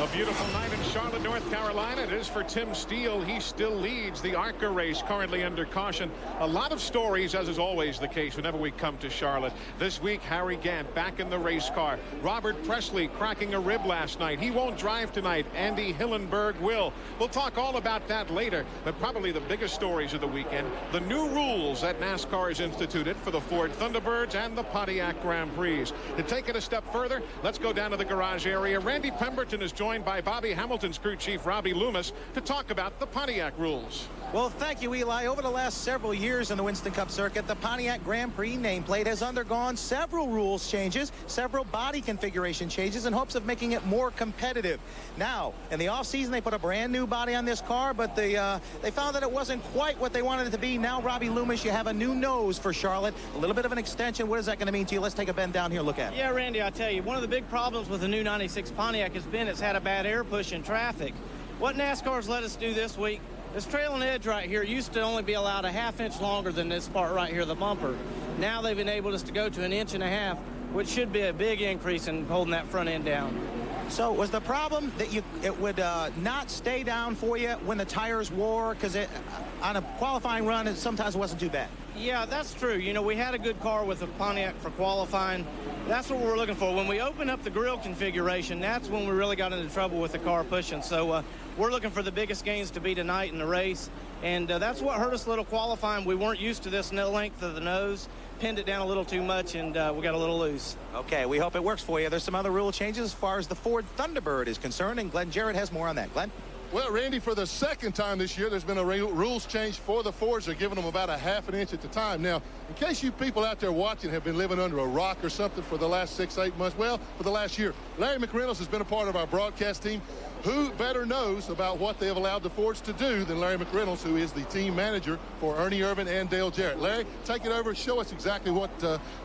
A beautiful night in Charlotte, North Carolina. It is for Tim Steele. He still leads the ARCA race, currently under caution. A lot of stories, as is always the case whenever we come to Charlotte. This week, Harry Gant back in the race car. Robert Presley cracking a rib last night. He won't drive tonight. Andy Hillenberg will. We'll talk all about that later, but probably the biggest stories of the weekend, the new rules that NASCAR has instituted for the Ford Thunderbirds and the Pontiac Grand Prix. To take it a step further, let's go down to the garage area. Randy Pemberton is joined by Bobby Hamilton's crew chief Robbie Loomis to talk about the Pontiac rules. Well, thank you, Eli. Over the last several years in the Winston Cup circuit, the Pontiac Grand Prix nameplate has undergone several rules changes, several body configuration changes in hopes of making it more competitive. Now, in the offseason, they put a brand new body on this car, but they found that it wasn't quite what they wanted it to be. Now, Robbie Loomis, you have a new nose for Charlotte, a little bit of an extension. What is that going to mean to you? Let's take a bend down here and look at it. Yeah, Randy, I tell you, one of the big problems with the new 96 Pontiac has been it's had a bad air push in traffic. What NASCAR's let us do this week, this trailing edge right here used to only be allowed a half-inch longer than this part right here, the bumper. Now they've enabled us to go to 1.5 inches, which should be a big increase in holding that front end down. So was the problem that it would not stay down for you when the tires wore? Because on a qualifying run, it sometimes wasn't too bad. Yeah, that's true. You know, we had a good car with the Pontiac for qualifying. That's what we're looking for. When we open up the grill configuration, that's when we really got into trouble with the car pushing. So we're looking for the biggest gains to be tonight in the race. And that's what hurt us a little qualifying. We weren't used to this length of the nose. Pinned it down a little too much, and we got a little loose. Okay, we hope it works for you. There's some other rule changes as far as the Ford Thunderbird is concerned, and Glenn Jarrett has more on that. Glenn? Well, Randy, for the second time this year, there's been a rules change for the Fords. They're giving them about a ½ inch at the time. Now, in case you people out there watching have been living under a rock or something for the last 6-8 months, well, for the last year, Larry McReynolds has been a part of our broadcast team. Who better knows about what they have allowed the Fords to do than Larry McReynolds, who is the team manager for Ernie Irvin and Dale Jarrett. Larry, take it over. Show us exactly what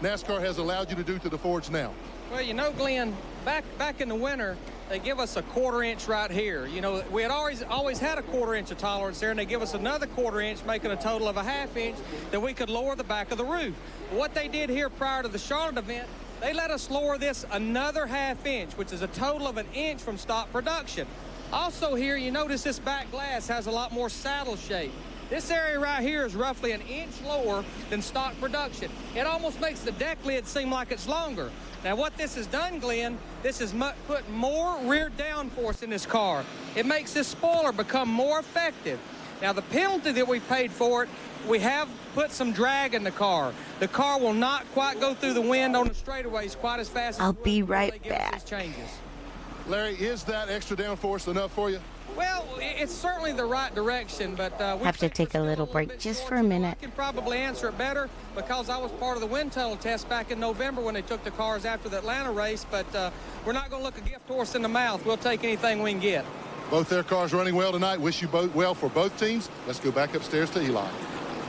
NASCAR has allowed you to do to the Fords now. Well, you know, Glenn, back in the winter, they give us a 1/4 inch right here. You know, we had always had a 1/4 inch of tolerance there, and they give us another 1/4 inch, making a total of a ½ inch that we could lower the back of the roof. What they did here prior to the Charlotte event, they let us lower this another ½ inch, which is a total of 1 inch from stock production. Also here, you notice this back glass has a lot more saddle shape. This area right here is roughly 1 inch lower than stock production. It almost makes the deck lid seem like it's longer. Now what this has done, Glenn, this has put more rear downforce in this car. It makes this spoiler become more effective. Now the penalty that we paid for it, we have put some drag in the car. The car will not quite go through the wind on the straightaways quite as fast as I'll be right back. changes. Larry, is that extra downforce enough for you? Well, it's certainly the right direction, but we Have to take a little break just for a minute. I can probably answer it better because I was part of the wind tunnel test back in November when they took the cars after the Atlanta race, but we're not going to look a gift horse in the mouth. We'll take anything we can get. Both their cars running well tonight. Wish you both well for both teams. Let's go back upstairs to Eli.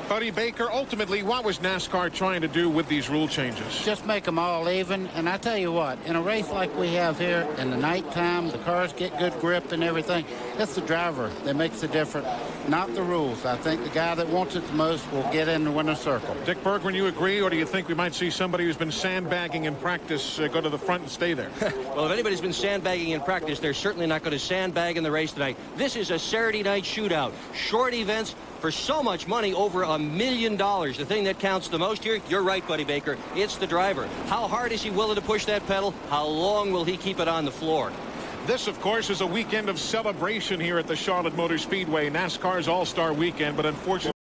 Buddy Baker, ultimately, what was NASCAR trying to do with these rule changes? Just make them all even. And I tell you what, in a race like we have here, in the nighttime, the cars get good grip and everything. It's the driver that makes the difference, not the rules. I think the guy that wants it the most will get in the winner's circle. Dick Bergman, you agree, or do you think we might see somebody who's been sandbagging in practice go to the front and stay there? Well, if anybody's been sandbagging in practice, they're certainly not going to sandbag in the race tonight. This is a Saturday night shootout. Short events for so much money, over $1 million. The thing that counts the most here, you're right, Buddy Baker, it's the driver. How hard is he willing to push that pedal? How long will he keep it on the floor? This, of course, is a weekend of celebration here at the Charlotte Motor Speedway, NASCAR's All-Star Weekend, but unfortunately,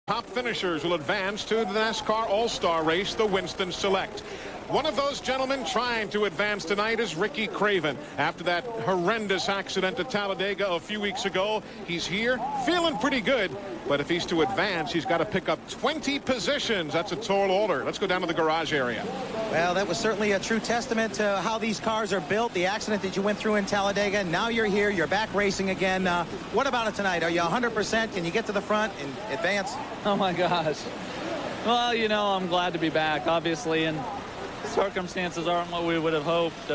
top finishers will advance to the NASCAR All-Star race, the Winston Select. One of those gentlemen trying to advance tonight is Ricky Craven. After that horrendous accident at Talladega a few weeks ago, he's here feeling pretty good. But if he's to advance, he's got to pick up 20 positions. That's a tall order. Let's go down to the garage area. Well, that was certainly a true testament to how these cars are built, the accident that you went through in Talladega. Now you're here. You're back racing again. What about it tonight? Are you 100%? Can you get to the front and advance? Oh, my gosh. Well, you know, I'm glad to be back, obviously, and circumstances aren't what we would have hoped.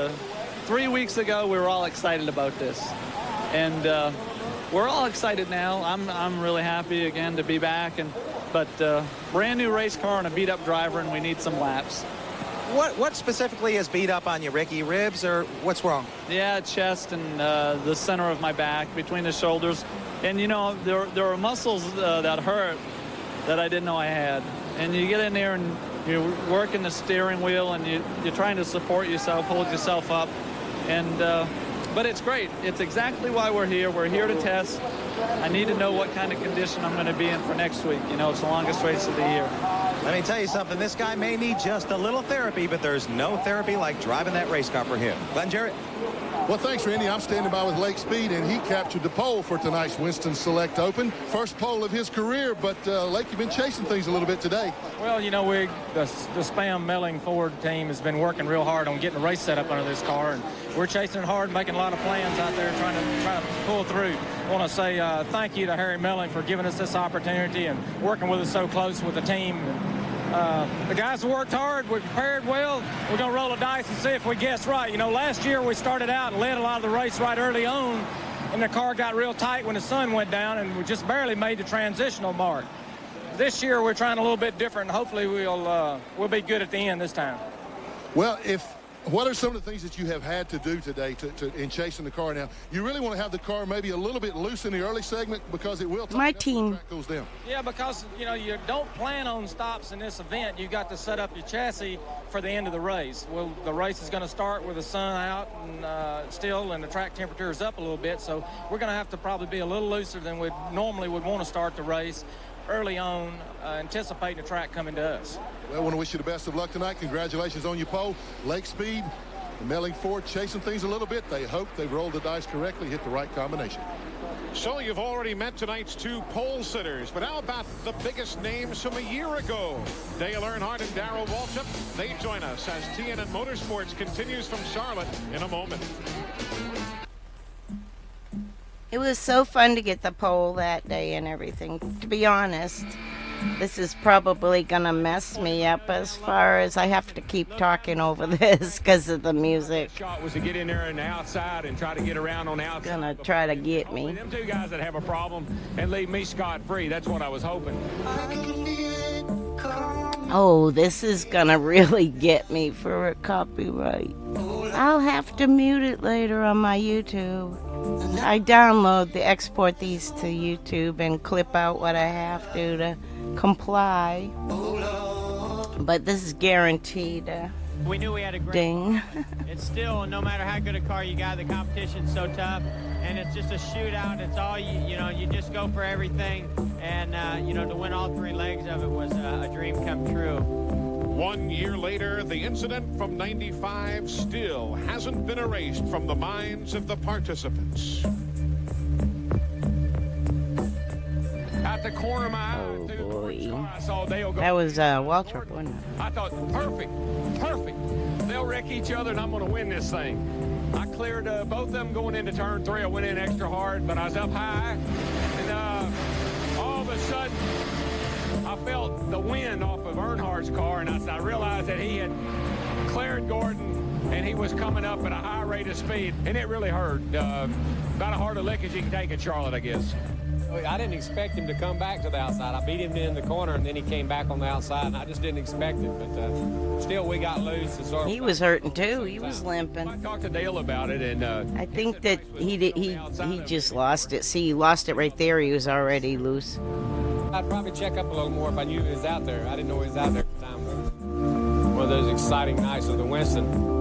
3 weeks ago, we were all excited about this, and we're all excited now. I'm really happy again to be back, but brand new race car and a beat-up driver, and we need some laps. What specifically is beat up on you, Ricky? Ribs or what's wrong? Yeah, chest and the center of my back, between the shoulders. And, you know, there are muscles that hurt that I didn't know I had. And you get in there and you're working the steering wheel and you're trying to support yourself, hold yourself up. And but it's great. It's exactly why we're here. We're here to test. I need to know what kind of condition I'm going to be in for next week. You know, it's the longest race of the year. Let me tell you something. This guy may need just a little therapy, but there's no therapy like driving that race car for him. Glenn Jarrett. Well, thanks, Randy. I'm standing by with Lake Speed, and he captured the pole for tonight's Winston Select Open. First pole of his career, but Lake, you've been chasing things a little bit today. Well, you know, the Spam Melling Ford team has been working real hard on getting a race set up under this car, and we're chasing it hard, making a lot of plans out there, trying to pull through. I want to say thank you to Harry Melling for giving us this opportunity and working with us so close with the team. The guys worked hard. We prepared well. We're going to roll the dice and see if we guess right. You know, last year we started out and led a lot of the race right early on, and the car got real tight when the sun went down, and we just barely made the transitional mark. This year we're trying a little bit different, and hopefully we'll be good at the end this time. Well, what are some of the things that you have had to do today in chasing the car now? You really want to have the car maybe a little bit loose in the early segment because it will My team when the track goes down. Yeah, because, you know, you don't plan on stops in this event. You got to set up your chassis for the end of the race. Well, the race is going to start with the sun out and still, and the track temperature is up a little bit, so we're going to have to probably be a little looser than we normally would want to start the race early on, anticipating the track coming to us. Well, I want to wish you the best of luck tonight. Congratulations on your pole. Lake Speed, the Melling Ford chasing things a little bit. They hope they've rolled the dice correctly, hit the right combination. So you've already met tonight's two pole sitters, but how about the biggest names from a year ago? Dale Earnhardt and Darrell Waltrip. They join us as TNN Motorsports continues from Charlotte in a moment. It was so fun to get the pole that day and everything. To be honest, this is probably going to mess me up as far as I have to keep talking over this because of the music. Shot was to get in there on the outside and try to get around on the outside. Gonna try to get me. Them two guys that have a problem and leave me scot-free. That's what I was hoping. Oh, this is gonna really get me for a copyright. I'll have to mute it later on my YouTube. I export these to YouTube and clip out what I have to comply. But this is guaranteed. We knew we had a great ding. It's still, no matter how good a car you got, the competition's so tough, and it's just a shootout. It's all you just go for everything, and to win all three legs of it was a dream come true. 1 year later, the incident from '95 still hasn't been erased from the minds of the participants. Out the corner of my eye, I saw Dale go. That was Waltrip, wasn't it? I thought, perfect. They'll wreck each other, and I'm going to win this thing. I cleared both of them going into turn 3. I went in extra hard, but I was up high, and all of a sudden, I felt the wind off of Earnhardt's car, and I realized that he had cleared Gordon, and he was coming up at a high rate of speed, and it really hurt. About a hard a lick as you can take in Charlotte, I guess. I didn't expect him to come back to the outside. I beat him in the corner, and then he came back on the outside, and I just didn't expect it. But still, we got loose. And he was hurting too. He was limping. I talked to Dale about it, and I think that he just lost it. See, he lost it right there. He was already loose. I'd probably check up a little more if I knew he was out there. I didn't know he was out there at the time. One of those exciting nights of the Winston.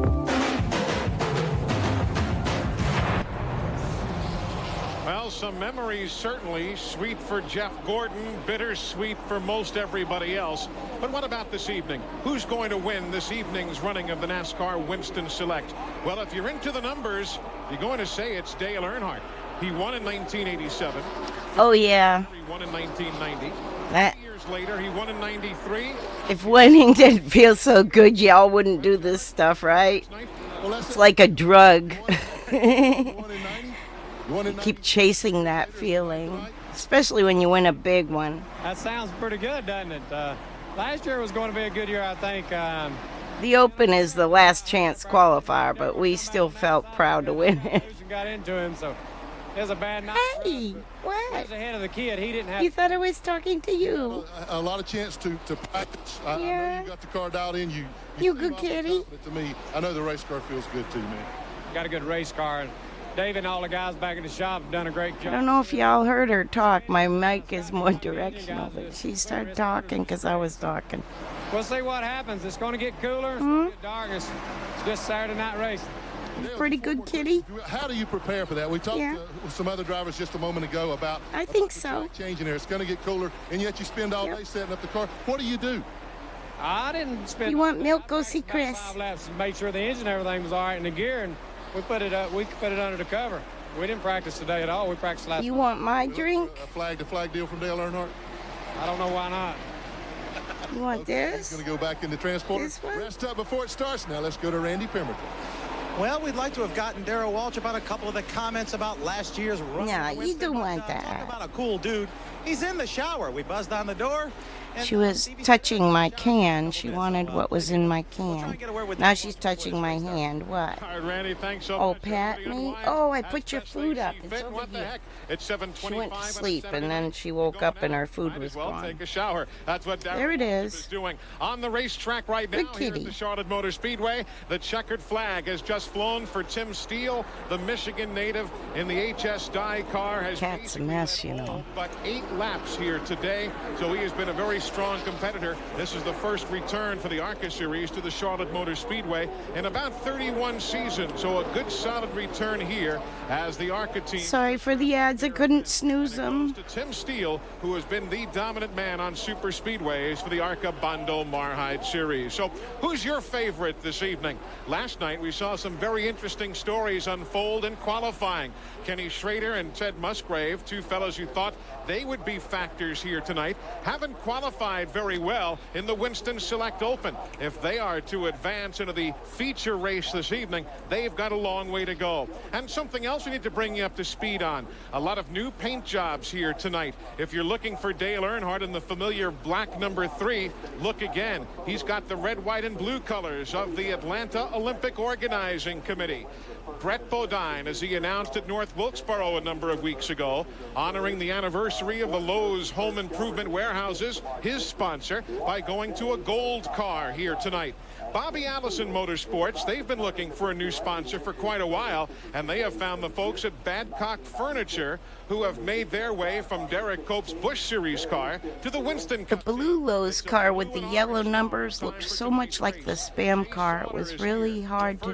Well, some memories certainly. Sweet for Jeff Gordon, bittersweet for most everybody else. But what about this evening? Who's going to win this evening's running of the NASCAR Winston Select? Well, if you're into the numbers, you're going to say it's Dale Earnhardt. He won in 1987. Oh, yeah. He won in 1990. That, 2 years later, he won in 93. If winning didn't feel so good, y'all wouldn't do this stuff, right? It's like a drug. You keep chasing that feeling, especially when you win a big one. That sounds pretty good, doesn't it? Last year was going to be a good year, I think. The Open is the last chance qualifier, but we still felt proud to win it. Got into him, so It was a bad night. Hey, He what? was ahead of the kid. He didn't have. You thought I was talking to you? A lot of chance to practice. I know Yeah. you got the car dialed in. You You seem good awfully kitty? confident to me. I know the race car feels good too, man. Got a good race car. And Dave and all the guys back in the shop have done a great I job. don't know if y'all heard her talk. My mic is more directional, but she started talking because I was talking. We'll see what happens. It's going to get cooler. It's Hmm? going to get dark. It's just Saturday night race. Pretty good kitty. How do you prepare for that? We talked Yeah. with some other drivers just a moment ago about I think the so. track changing there. It's going to get cooler, and yet you spend all day setting up the car. What do you do? I didn't spend. You want milk? Go see Chris. 5 laps and made sure the engine and everything was all right in the gear, and we put it up. We put it under the cover. We didn't practice today at all. We practiced last. You want my drink? A flag-to-flag deal from Dale Earnhardt? I don't know why not. You want He's this? going to go back in the transporter. This one? Rest up before it starts. Now let's go to Randy Pemberton. Well, we'd like to have gotten Darrell Walsh about a couple of the comments about last year's run. No, at you Winston, don't but, want talk that. about a cool dude. He's in the shower. We buzzed on the door. And She was touching my can. She wanted what was in my can. Now she's touching my hand. What? All right, Randy, thanks so Oh, much. pat Everybody me? unwind. Oh, I As put your best food they up. see It's fit. over What the here. heck? It's 7:25. She went to on a sleep, Saturday and then night. she woke up and her food Might was as well gone. take a shower. That's what Darrell There it Williams is. doing on the racetrack right now. Good Here at kitty. the Charlotte Motor Speedway, the checkered flag has just flown for Tim Steele, the Michigan native in the HS Dye car. Has Cat's a mess, you know. but 8 laps here today, so he has been a very strong competitor. This is the first return for the ARCA Series to the Charlotte Motor Speedway in about 31 seasons, so a good solid return here as the ARCA team. Sorry for the ads. I couldn't snooze them. To Tim Steele, who has been the dominant man on super speedways for the ARCA Bondo Marhide Series. So who's your favorite this evening? Last night we saw some very interesting stories unfold in qualifying. Kenny Schrader and Ted Musgrave, two fellows who thought they would be factors here tonight, haven't qualified very well in the Winston Select Open. If they are to advance into the feature race this evening, they've got a long way to go. And something else we need to bring you up to speed on. A lot of new paint jobs here tonight. If you're looking for Dale Earnhardt in the familiar black number 3, look again. He's got the red, white, and blue colors of the Atlanta Olympic Organizing Committee. Brett Bodine, as he announced at North Wilkesboro a number of weeks ago, honoring the anniversary of the Lowe's Home Improvement Warehouses, his sponsor, by going to a gold car here tonight. Bobby Allison Motorsports, they've been looking for a new sponsor for quite a while, and they have found the folks at Badcock Furniture, who have made their way from Derek Cope's Busch Series car to the Winston The blue Lowe's car with the yellow numbers looked so much like the spam car. It was really hard to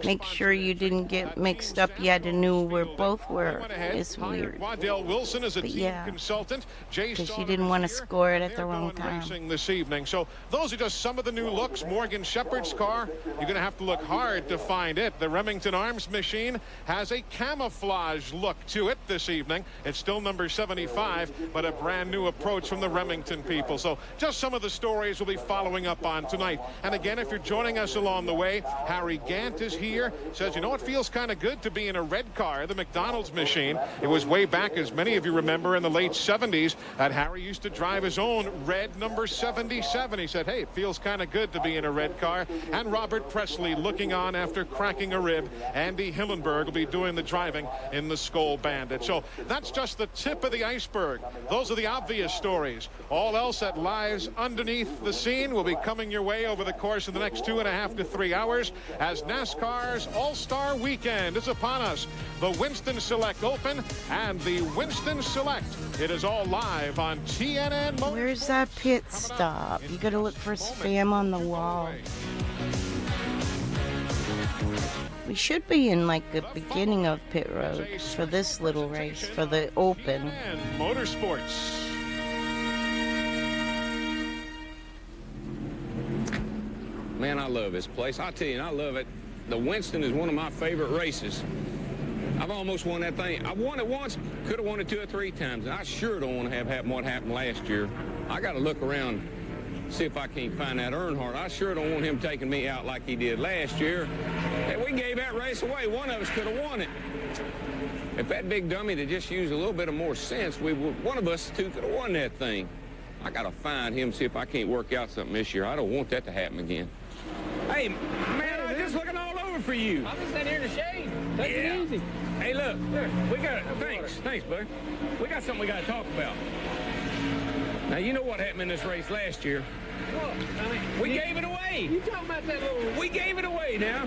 make sure you didn't get mixed up. You had to know where both were. It's weird. Waddell Wilson is a But team yeah, consultant. because you didn't want to score it at the wrong time. Racing this evening. So those are just some of the new looks. Morgan Shepherd's car, you're going to have to look hard to find it. The Remington Arms machine has a camouflage look to it this evening. It's still number 75, but a brand new approach from the Remington people. So just some of the stories we'll be following up on tonight. And again, if you're joining us along the way, Harry Gant is here. Says, you know, it feels kind of good to be in a red car, the McDonald's machine. It was way back, as many of you remember, in the late 70s that Harry used to drive his own red number 77. He said, hey, it feels kind of good to be in a red car. And Robert Presley looking on after cracking a rib. Andy Hillenberg will be doing the driving in the Skoal Bandit. So that's just the tip of the iceberg. Those are the obvious stories. All else that lies underneath the scene will be coming your way over the course of the next 2.5 to 3 hours as NASCAR's All-Star Weekend is upon us. The Winston Select Open and the Winston Select. It is all live on TNN Motorsports. Where's that pit stop? You gotta look for spam on the wall. We should be in like the beginning of pit road for this little race, for the open. And Motorsports. Man, I love this place. I tell you, I love it. The Winston is one of my favorite races. I've almost won that thing. I won it once, could have won it 2 or 3 times, and I sure don't want to have happen what happened last year. I got to look around, see if I can't find that Earnhardt. I sure don't want him taking me out like he did last year. Hey, we gave that race away. One of us could have won it. If that big dummy had just used a little bit of more sense, one of us two could have won that thing. I got to find him, see if I can't work out something this year. I don't want that to happen again. Hey, man, I was just looking all over for you. I'm just standing here in the shade. Take it easy. Hey, look, we got thanks, bud. We got something we got to talk about. Now, you know what happened in this race last year. Look, I mean, We gave it away. You talking about that little... We gave it away now.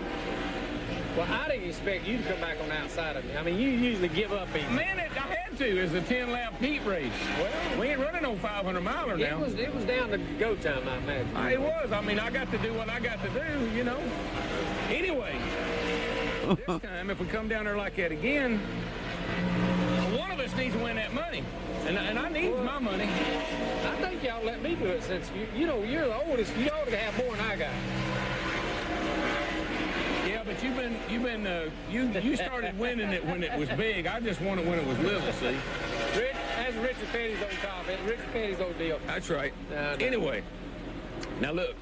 Well, I didn't expect you to come back on the outside of me. I mean, you usually give up easy. Man, I had to. It's a 10-lap heat race. Well, we ain't running no 500-miler now. It was down to go time, I imagine. It was. I mean, I got to do what I got to do, you know. Anyway, this time, if we come down there like that again, one of us needs to win that money. And I need my money. I think y'all let me do it since, you know, you're the oldest. You ought to have more than I got. Yeah, but you started winning it when it was big. I just won it when it was little, see? That's Richard Petty's old top. It's Richard Petty's old deal. That's right. Anyway, now look,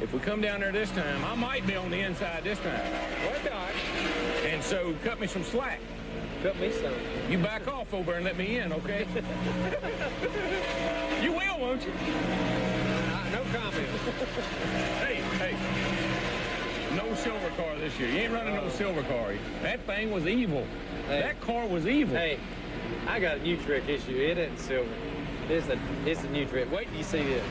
if we come down there this time, I might be on the inside this time. Well, God. And so cut me some slack. Cut me some. You back off over and let me in, okay? You will, won't you? No comment. Hey. No silver car this year. You ain't running no silver car. That thing was evil. Hey. That car was evil. Hey, I got a new trick issue. It isn't silver. It's a new trick. Wait till you see this.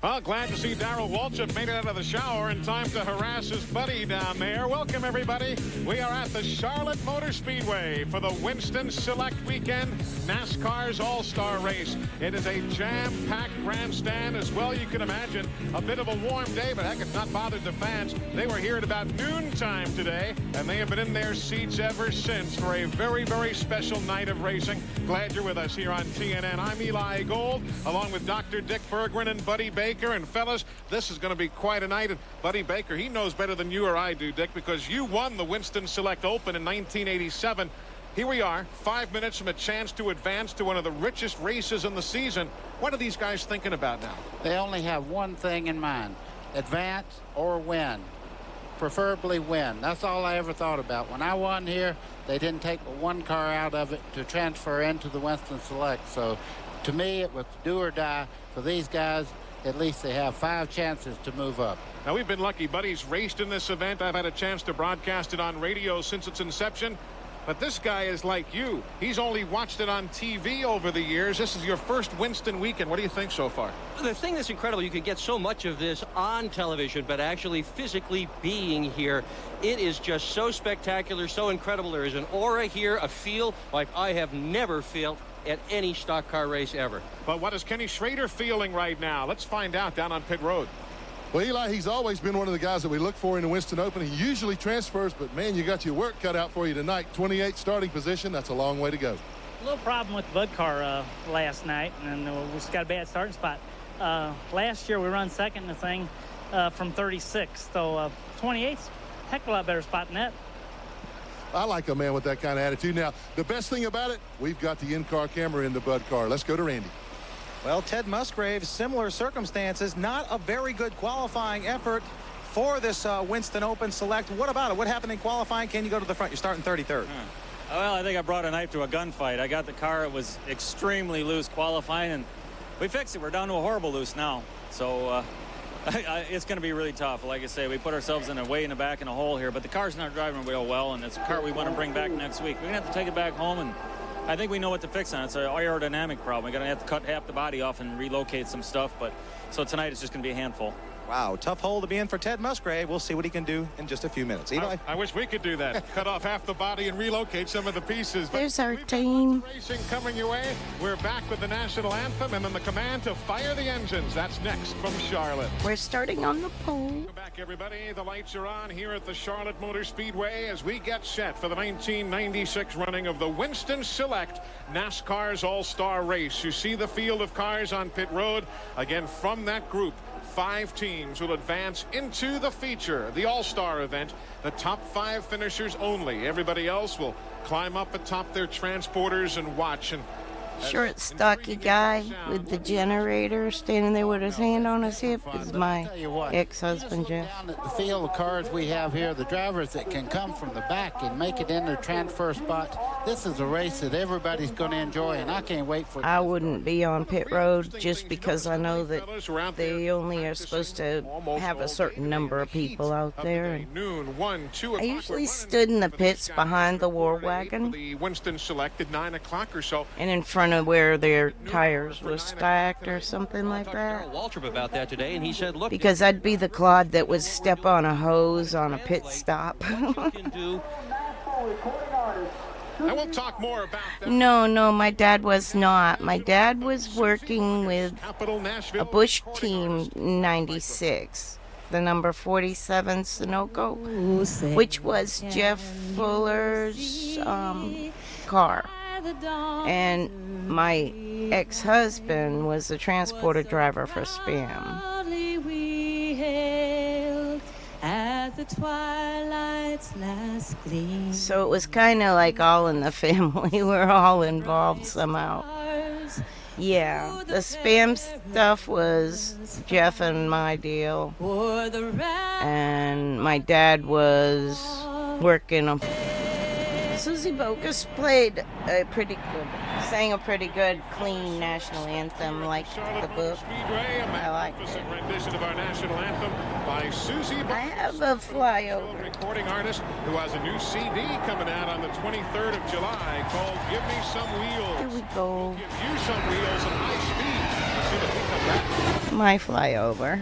Well, glad to see Darrell Waltrip made it out of the shower in time to harass his buddy down there. Welcome, everybody. We are at the Charlotte Motor Speedway for the Winston Select Weekend NASCAR's All-Star Race. It is a jam-packed grandstand, as well you can imagine. A bit of a warm day, but heck, it's not bothered the fans. They were here at about noontime today, and they have been in their seats ever since for a very, very special night of racing. Glad you're with us here on TNN. I'm Eli Gold, along with Dr. Dick Berggren and Buddy Baker. And fellas, this is going to be quite a night. And Buddy Baker, he knows better than you or I do, Dick, because you won the Winston Select Open in 1987. Here we are, 5 minutes from a chance to advance to one of the richest races in the season. What are these guys thinking about now? They only have one thing in mind: advance or win. Preferably win. That's all I ever thought about. When I won here, they didn't take but one car out of it to transfer into the Winston Select. So to me, it was do or die for these guys. At least they have 5 chances to move up. Now, we've been lucky. Buddy's raced in this event. I've had a chance to broadcast it on radio since its inception. But this guy is like you. He's only watched it on TV over the years. This is your first Winston weekend. What do you think so far? The thing that's incredible, you can get so much of this on television, but actually physically being here, it is just so spectacular, so incredible. There is an aura here, a feel like I have never felt at any stock car race ever. But what is Kenny Schrader feeling right now? Let's find out down on pit road. Well, Eli, he's always been one of the guys that we look for in the Winston Open. He usually transfers, but man, you got your work cut out for you tonight. 28th starting position. That's a long way to go. A little problem with the Bud car last night, and we just got a bad starting spot. Last year we run second in the thing from 36, so 28th's a heck of a lot better spot than that. I like a man with that kind of attitude. Now, the best thing about it, we've got the in-car camera in the Bud car. Let's go to Randy. Well, Ted Musgrave, similar circumstances, not a very good qualifying effort for this Winston Open Select. What about it? What happened in qualifying? Can you go to the front? You're starting 33rd. Well, I think I brought a knife to a gunfight. I got the car. It was extremely loose qualifying, and we fixed it. We're down to a horrible loose now. So it's going to be really tough. Like I say, we put ourselves way in the back in a hole here, but the car's not driving real well, and it's a car we want to bring back next week. We're going to have to take it back home, and I think we know what to fix on it. It's an aerodynamic problem. We're going to have to cut half the body off and relocate some stuff, but so tonight it's just going to be a handful. Wow, tough hole to be in for Ted Musgrave. We'll see what he can do in just a few minutes. Eli? I wish we could do that. Cut off half the body and relocate some of the pieces. There's our team. Racing coming your way. We're back with the national anthem and then the command to fire the engines. That's next from Charlotte. We're starting on the pole. Welcome back, everybody. The lights are on here at the Charlotte Motor Speedway as we get set for the 1996 running of the Winston Select NASCAR's All-Star Race. You see the field of cars on pit road. Again, from that group, 5 teams will advance into the feature, the All-Star event. The top 5 finishers only. Everybody else will climb up atop their transporters and watch. And short, stocky guy with the generator standing there with his hand on his hip is my ex-husband, Jeff. Down at the field of cars we have here, the drivers that can come from the back and make it in their transfer spot. This is a race that everybody's going to enjoy, and I can't wait for it. I wouldn't be on pit road just because I know that they only are supposed to have a certain number of people out there. I usually stood in the pits behind the war wagon The Winston Select at 9 o'clock or so. and in front of where their tires were stacked or something like that. Waltrip about that today, and he said, look, Because I'd be the clod that would step on a hose on a pit stop. I will talk more about that. No, my dad was not. My dad was working with a Bush team in 96, the number 47 Sunoco, which was Jeff Fuller's car. And my ex-husband was the transporter driver for Spam. At the twilight's last gleam. So it was kind of like all in the family. We're all involved somehow. Yeah, the Spam stuff was Jeff and my deal. And my dad was working on... Susie Bogus played sang a pretty good, clean national anthem like the book. I liked it. Rendition of our national anthem by Susie. I have a flyover. Recording artist who has a new CD coming out on the 23rd of July called "Give Me Some Wheels." Here we go. Give you some wheels at high speed. As soon as we come back. My flyover.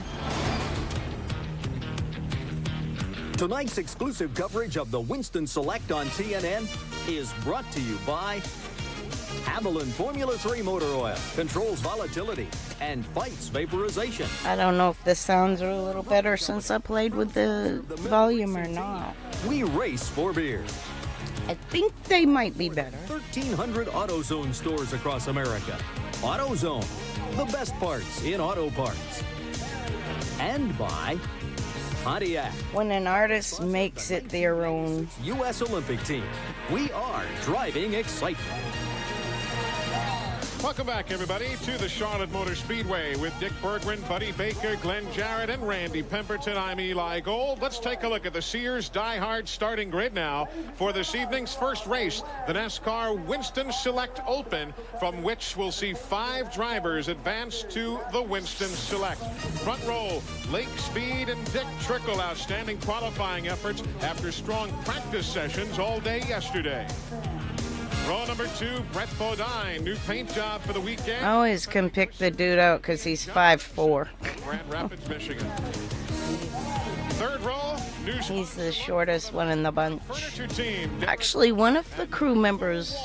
Tonight's exclusive coverage of the Winston Select on TNN is brought to you by Avalon Formula 3 Motor Oil, controls volatility and fights vaporization. I don't know if the sounds are a little better since I played with the volume or not. We race for beer. I think they might be better. 1,300 AutoZone stores across America. AutoZone, the best parts in auto parts. And by Pontiac. When an artist makes it their own. U.S. Olympic team. We are driving excitement. Welcome back, everybody, to the Charlotte Motor Speedway with Dick Bergman, Buddy Baker, Glenn Jarrett, and Randy Pemberton. I'm Eli Gold. Let's take a look at the Sears Die Hard starting grid now for this evening's first race, the NASCAR Winston Select Open, from which we'll see 5 drivers advance to the Winston Select. Front row, Lake Speed and Dick Trickle, outstanding qualifying efforts after strong practice sessions all day yesterday. Row number 2, Brett Bodine, new paint job for the weekend. I always can pick the dude out because he's 5'4". Grand Rapids, Michigan. Third row, he's the shortest one in the bunch. Furniture team. Actually, one of the crew members,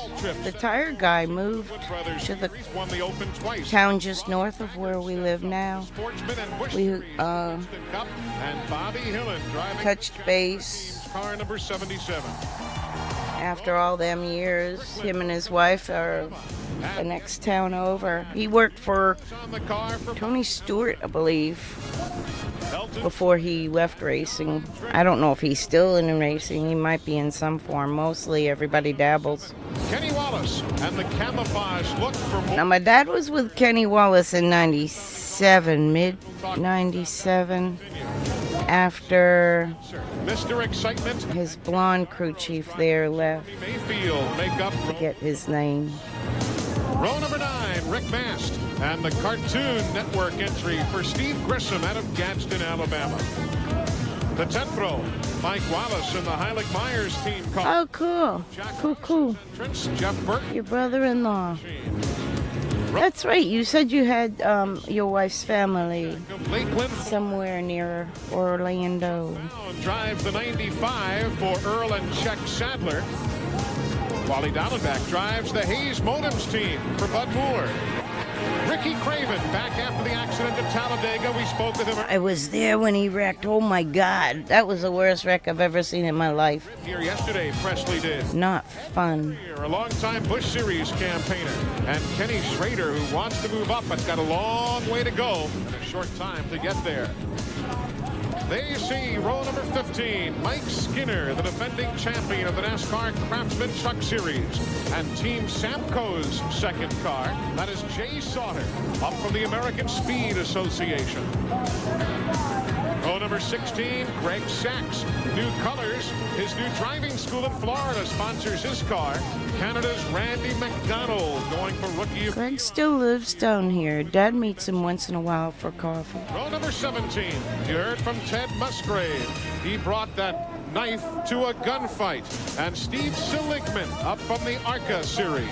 the tire guy, moved to the won the Open twice. town just north of where we live now. We and Bobby Hillen driving touched base. Car number 77. After all them years, him and his wife are the next town over. He worked for Tony Stewart, I believe, before he left racing. I don't know if he's still in racing. He might be in some form. Mostly everybody dabbles. Kenny Wallace and the camouflage look for more. Now, my dad was with Kenny Wallace in 97, mid-97. After Mr. Excitement, his blonde crew chief there left. Mayfield make up Forget his name. Row number 9, Rick Mast, and the Cartoon Network entry for Steve Grissom out of Gadsden, Alabama. The 10th row, Mike Wallace and the Heilig Myers team. Oh, cool. Cool. Jeff Burke. Your brother-in-law. That's right. You said you had your wife's family somewhere near Orlando. Drives the 95 for Earl and Czech Sadler. Wally Dallenbach drives the Hayes Modems team for Bud Moore. Ricky Craven back after the accident at Talladega. We spoke with him. I was there when he wrecked. Oh my God, that was the worst wreck I've ever seen in my life. Here yesterday, Presley did. Not fun. A longtime Busch Series campaigner, and Kenny Schrader, who wants to move up but's got a long way to go and a short time to get there. There you see row number 15, Mike Skinner, the defending champion of the NASCAR Craftsman Truck Series, and Team Samco's second car. That is Jay Sauter, up from the American Speed Association. Row number 16, Greg Sachs. New colors. His new driving school in Florida sponsors his car. Canada's Randy McDonald going for Rookie of the Year. Greg still lives down here. Dad meets him once in a while for coffee. Row number 17, you heard from Ted Musgrave. He brought that knife to a gunfight. And Steve Seligman up from the ARCA series.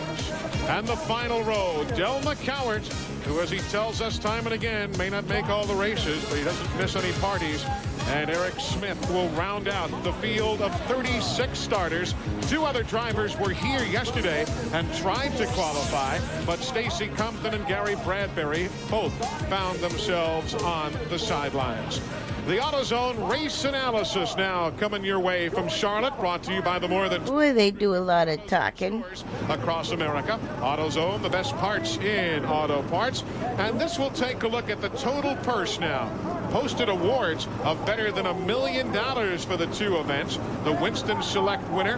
And the final row, Del McCowart, who, as he tells us time and again, may not make all the races, but he doesn't miss any parties. And Eric Smith will round out the field of 36 starters. Two other drivers were here yesterday and tried to qualify, but Stacy Compton and Gary Bradbury both found themselves on the sidelines. The AutoZone race analysis now coming your way from Charlotte, brought to you by the more than... Boy, they do a lot of talking. ...across America. AutoZone, the best parts in auto parts. And this will take a look at the total purse now. Posted awards of better than $1 million for the two events. The Winston Select winner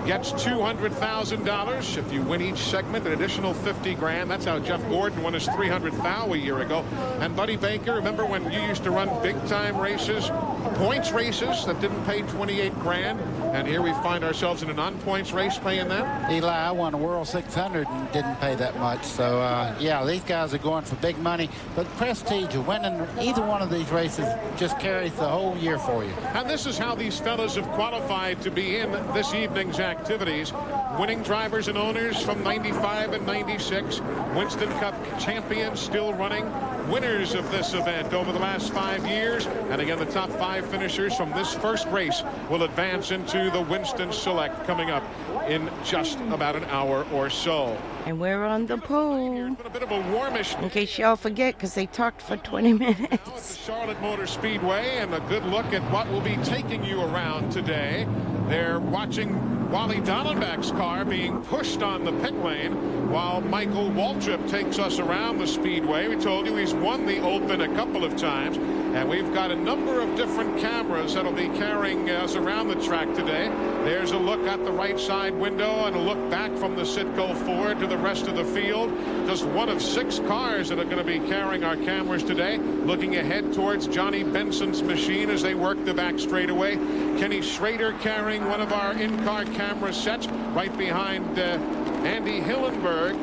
gets $200,000. If you win each segment, an additional $50,000. That's how Jeff Gordon won his $300,000 a year ago. And Buddy Baker, remember when you used to run big-time races, points races that didn't pay $28,000, and here we find ourselves in a non-points race paying that? Eli, I won a World 600 and didn't pay that much. So, yeah, these guys are going for big money. But prestige of winning either one of these races just carries the whole year for you. And this is how these fellas have qualified to be in this evening's activities. Winning drivers and owners from 95 and 96. Winston Cup champions still running. Winners of this event over the last 5 years. And again, the top 5 finishers from this first race will advance into the Winston Select coming up in just about an hour or so. And we're on the pole. A bit of a warmish. In case y'all forget, because they talked for 20 minutes. Charlotte Motor Speedway, and a good look at what will be taking you around today. They're watching Wally Dallenbach's car being pushed on the pit lane while Michael Waltrip takes us around the speedway. We told you he's won the Open a couple of times, and we've got a number of different cameras that'll be carrying us around the track today. There's a look at the right side window and a look back from the Citgo Ford to the rest of the field. Just one of 6 cars that are going to be carrying our cameras today. Looking ahead towards Johnny Benson's machine as they work the back straightaway. Kenny Schrader carrying one of our in-car camera sets right behind Andy Hillenberg.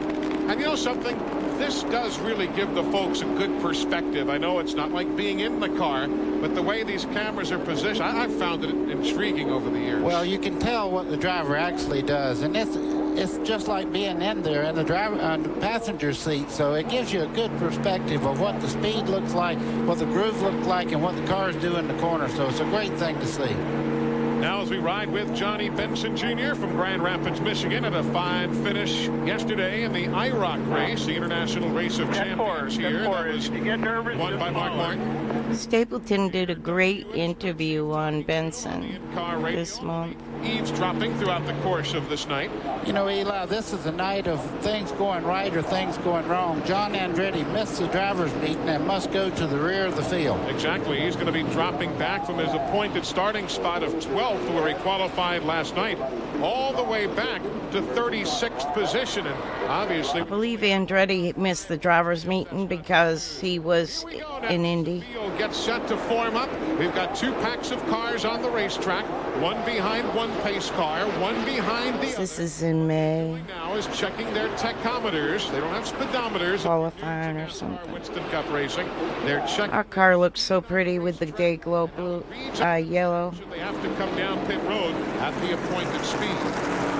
And you know something? This does really give the folks a good perspective. I know it's not like being in the car, but the way these cameras are positioned, I've found it intriguing over the years. Well, you can tell what the driver actually does, and it's just like being in there in the driver on the passenger seat. So it gives you a good perspective of what the speed looks like, what the groove looks like, and what the cars do in the corner. So it's a great thing to see. Now as we ride with Johnny Benson Jr. from Grand Rapids, Michigan, at a fine finish yesterday in the IROC race, the International Race of Champions here. That was won by Mark Martin. Stapleton did a great interview on Benson this month. Eavesdropping throughout the course of this night. You know, Eli, this is a night of things going right or things going wrong. John Andretti missed the driver's meeting and must go to the rear of the field. Exactly. He's going to be dropping back from his appointed starting spot of 12th, where he qualified last night, all the way back to 36th position. And obviously, I believe Andretti missed the driver's meeting because he was in Indy. Gets set to form up. We've got 2 packs of cars on the racetrack, one behind one pace car, one behind the other. This is in May. Now is checking their tachometers. They don't have speedometers. Qualifying or something. Winston Cup racing. They're checking. Our car looks so pretty with the day glow blue, yellow. They have to come down pit road at the appointed speed.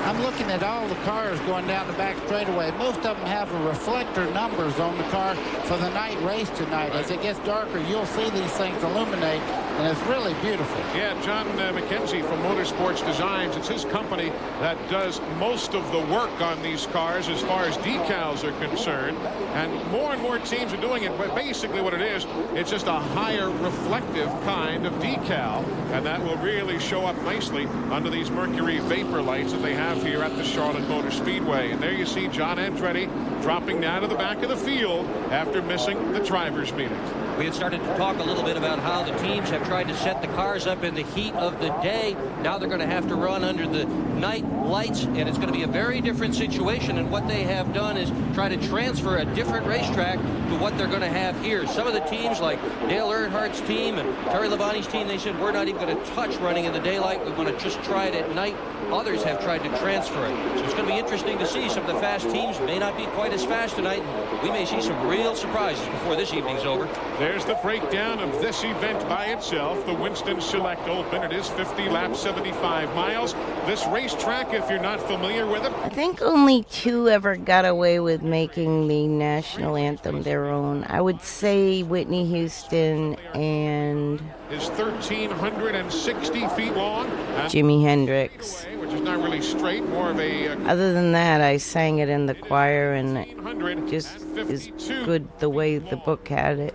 I'm looking at all the cars going down the back straightaway. Most of them have a reflector numbers on the car for the night race tonight. As it gets darker, you'll see these things illuminate, and it's really beautiful. Yeah, John McKenzie from Motorsports Designs. It's his company that does most of the work on these cars as far as decals are concerned. And more teams are doing it, but basically what it is, it's just a higher reflective kind of decal, and that will really show up nicely under these mercury vapor lights that they have here at the Charlotte Motor Speedway. And there you see John Andretti dropping down to the back of the field after missing the driver's meeting. We had started to talk a little bit about how the teams have tried to set the cars up in the heat of the day. Now they're going to have to run under the night lights, and it's going to be a very different situation. And what they have done is try to transfer a different racetrack to what they're going to have here. Some of the teams, like Dale Earnhardt's team and Terry Labonte's team, they said, we're not even going to touch running in the daylight. We want to just try it at night. Others have tried to transfer it. So it's going to be interesting to see. Some of the fast teams may not be quite as fast tonight. We may see some real surprises before this evening's over. There's the breakdown of this event by itself. The Winston Select Open. It is 50 laps, 75 miles. This racetrack, if you're not familiar with it, I think only 2 ever got away with making the national anthem their own. I would say Whitney Houston and is 1,360 feet long. Jimi Hendrix. Which is not really straight, more of a... Other than that, I sang it in the choir, and it just is good the way the book had it.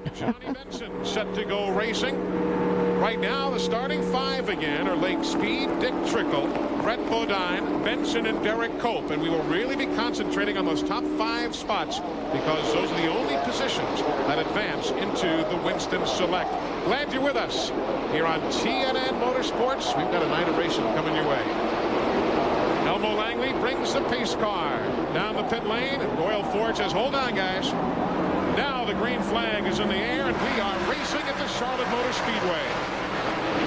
Set to go racing. Right now, the starting 5 again are Lake Speed, Dick Trickle, Brett Bodine, Benson, and Derek Cope. And we will really be concentrating on those top 5 spots because those are the only positions that advance into the Winston Select. Glad you're with us here on TNN Motorsports. We've got a night of racing coming your way. Elmo Langley brings the pace car down the pit lane, and Royal Ford says, hold on, guys. Now the green flag is in the air, and we are racing at the Charlotte Motor Speedway.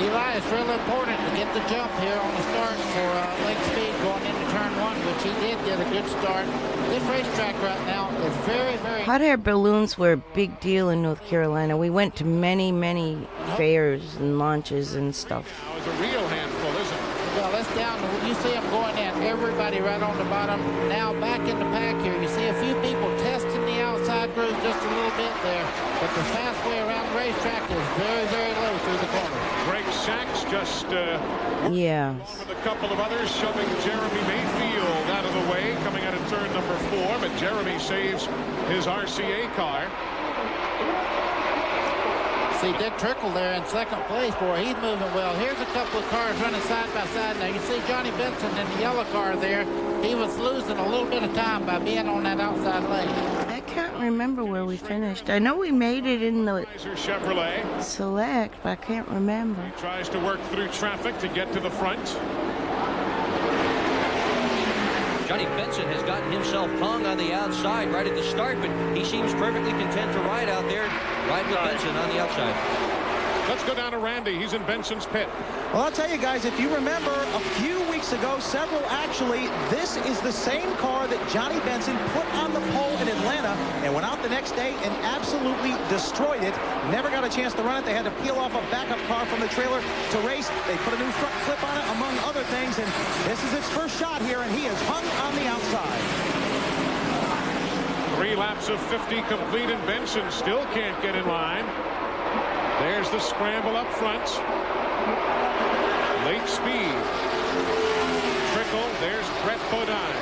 Eli, it's really important to get the jump here on the start for Lake Speed going into turn 1, which he did get a good start. This racetrack right now is very, very... Hot air balloons were a big deal in North Carolina. We went to many, many fairs and launches and stuff. Now it's a real handful, isn't it? Well, that's down. You see them going in. Everybody right on the bottom. Now back in the pack here. You see a few people testing the outside groove just a little bit there. But the fast way around the racetrack is very, very low through the corner. Greg Sachs just yeah. with a couple of others shoving Jeremy Mayfield out of the way coming out of turn number 4. But Jeremy saves his RCA car. See Dick Trickle there in second place, boy, he's moving well. Here's a couple of cars running side by side now. You see Johnny Benson in the yellow car there. He was losing a little bit of time by being on that outside lane. I can't remember where we finished. I know we made it in the Chevrolet Select, but I can't remember. He tries to work through traffic to get to the front. Johnny Benson has gotten himself hung on the outside right at the start, but he seems perfectly content to ride out there, ride with Benson on the outside. Let's go down to Randy. He's in Benson's pit. Well, I'll tell you guys, if you remember a few weeks ago, several actually, this is the same car that Johnny Benson put on the pole in Atlanta and went out the next day and absolutely destroyed it. Never got a chance to run it. They had to peel off a backup car from the trailer to race. They put a new front clip on it, among other things, and this is its first shot here, and he is hung on the outside. 3 laps of 50 complete, and Benson still can't get in line. There's the scramble up front. Lake Speed. Trickle. There's Brett Bodine.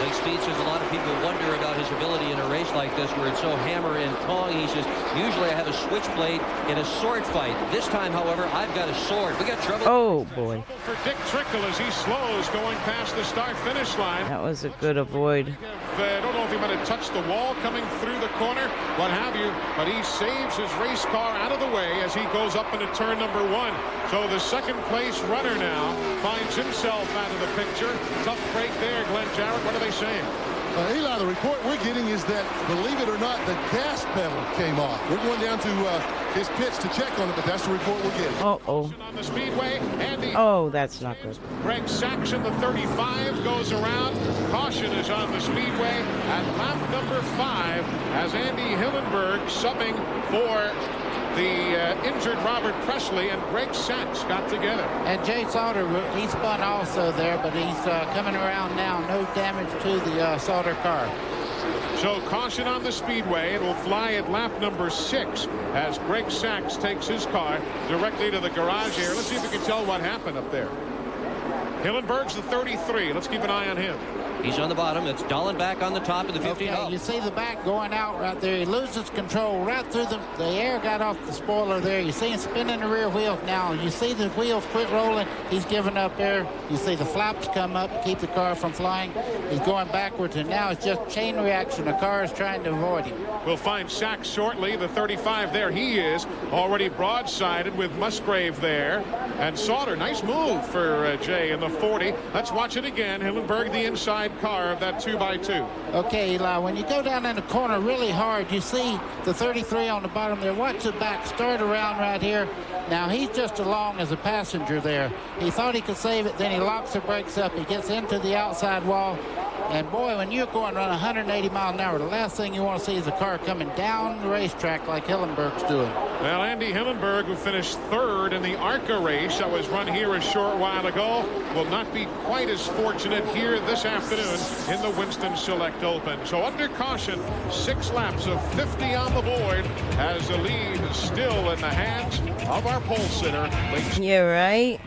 Lake Speed says a lot of people wonder about his ability in a race like this where it's so hammer and tong. He says, usually I have a switchblade in a sword fight. This time, however, I've got a sword. We got trouble. Oh, boy. For Dick Trickle as he slows going past the start-finish line. That was a good avoid. I don't know if he might have touched the wall coming through the corner, what have you, but he saves his race car out of the way as he goes up into turn number 1. So the second place runner now finds himself out of the picture. Tough break there, Glenn Jarrett. What are they saying? Eli, the report we're getting is that, believe it or not, the gas pedal came off. We're going down to his pits to check on it, but that's the report we're getting. Uh-oh. On the speedway, Andy. Oh, that's not good. Greg Sachs in the 35 goes around. Caution is on the speedway at lap number 5 as Andy Hillenberg subbing for the injured Robert Presley and Greg Sachs got together. And Jay Sauter, he spun also there, but he's coming around now. No damage to the Sauter car. So caution on the speedway. It will fly at lap number 6 as Greg Sachs takes his car directly to the garage area. Let's see if we can tell what happened up there. Hillenberg's the 33. Let's keep an eye on him. He's on the bottom. It's Dallenbach on the top of the 15. Okay, you see the back going out right there. He loses control right through the air got off the spoiler there. You see him spinning the rear wheels now. You see the wheels quit rolling. He's giving up there. You see the flaps come up to keep the car from flying. He's going backwards, and now it's just chain reaction. The car is trying to avoid him. We'll find Sachs shortly. The 35, there he is, already broadsided with Musgrave there. And Sauter, nice move for Jay in the 40. Let's watch it again. Hillenberg, the inside car of that 2x2. Okay, Eli, when you go down in the corner really hard, you see the 33 on the bottom there. Watch the back start around right here. Now, he's just along as a passenger there. He thought he could save it, then he locks the brakes up. He gets into the outside wall. And, boy, when you're going around 180 miles an hour, the last thing you want to see is a car coming down the racetrack like Hillenberg's doing. Well, Andy Hillenberg, who finished third in the ARCA race that was run here a short while ago, will not be quite as fortunate here this afternoon in the Winston Select Open. So under caution, 6 laps of 50 on the board as the lead is still in the hands of our pole sitter. Yeah, right?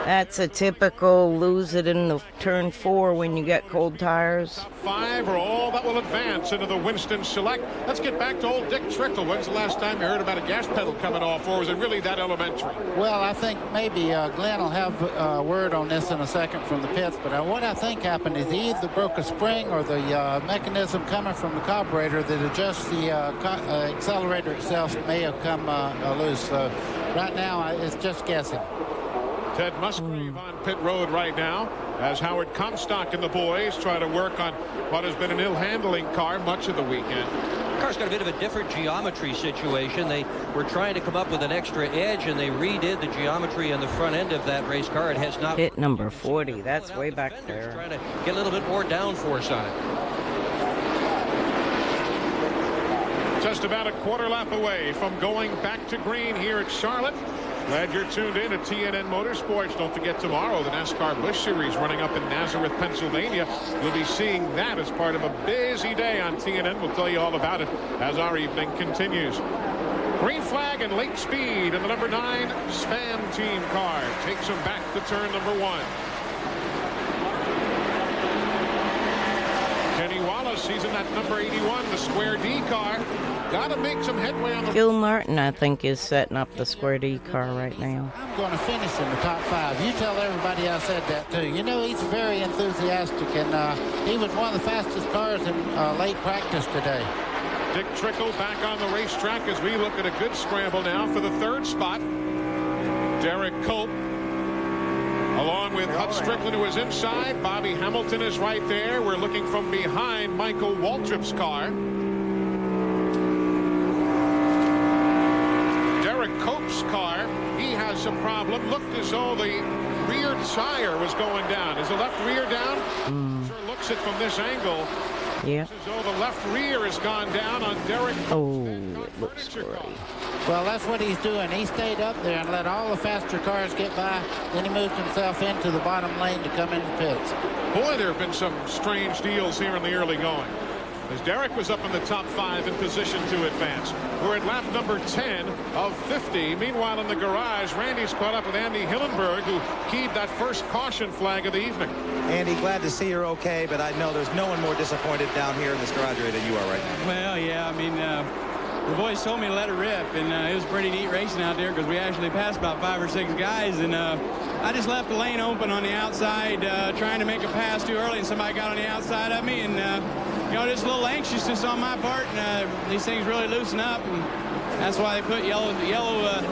That's a typical lose it in the turn 4 when you get cold tires. 5 are all that will advance into the Winston Select. Let's get back to old Dick Trickle. When's the last time you heard about a gas pedal coming off, or was it really that elementary? Well, I think maybe Glenn will have a word on this in a second from the pits, but what I think happened is he either broke a spring or the mechanism coming from the carburetor that adjusts the accelerator itself may have come loose. So right now, it's just guessing. Ted Musgrave on pit road right now as Howard Comstock and the boys try to work on what has been an ill-handling car much of the weekend. The car's got a bit of a different geometry situation. They were trying to come up with an extra edge, and they redid the geometry on the front end of that race car. It has not... Hit number 40. That's way back there. Trying to get a little bit more downforce on it. Just about a quarter lap away from going back to green here at Charlotte. Glad you're tuned in to TNN Motorsports. Don't forget tomorrow the NASCAR Busch Series running up in Nazareth, Pennsylvania. You'll be seeing that as part of a busy day on TNN. We'll tell you all about it as our evening continues. Green flag and late speed in the number 9 Spam team car. Takes him back to turn number 1. Kenny Wallace, he's in that number 81, the Square D car. Got to make some headway on the... Gil Martin, I think, is setting up the Square D car right now. I'm going to finish in the top 5. You tell everybody I said that, too. You know, he's very enthusiastic, and he was one of the fastest cars in late practice today. Dick Trickle back on the racetrack as we look at a good scramble now for the 3rd spot. Derek Cope, along with Hut Strickland, who is inside. Bobby Hamilton is right there. We're looking from behind Michael Waltrip's car. Cope's car, he has some problem. Looked as though the rear tire was going down. Is the left rear down? Sure looks it from this angle. Yeah. Looks as though the left rear has gone down on Derek. Oh, it looks great. Well, that's what he's doing. He stayed up there and let all the faster cars get by. Then he moved himself into the bottom lane to come into pits. Boy, there have been some strange deals here in the early going. As Derek was up in the top 5 in position to advance. We're at lap number 10 of 50. Meanwhile, in the garage, Randy's caught up with Andy Hillenberg, who keyed that first caution flag of the evening. Andy, glad to see you're okay, but I know there's no one more disappointed down here in this garage area than you are right now. Well, yeah, I mean, the boys told me to let it rip, and it was pretty neat racing out there because we actually passed about 5 or 6 guys, and I just left the lane open on the outside, trying to make a pass too early, and somebody got on the outside of me, and you know, just a little anxiousness on my part, and these things really loosen up, and that's why they put yellow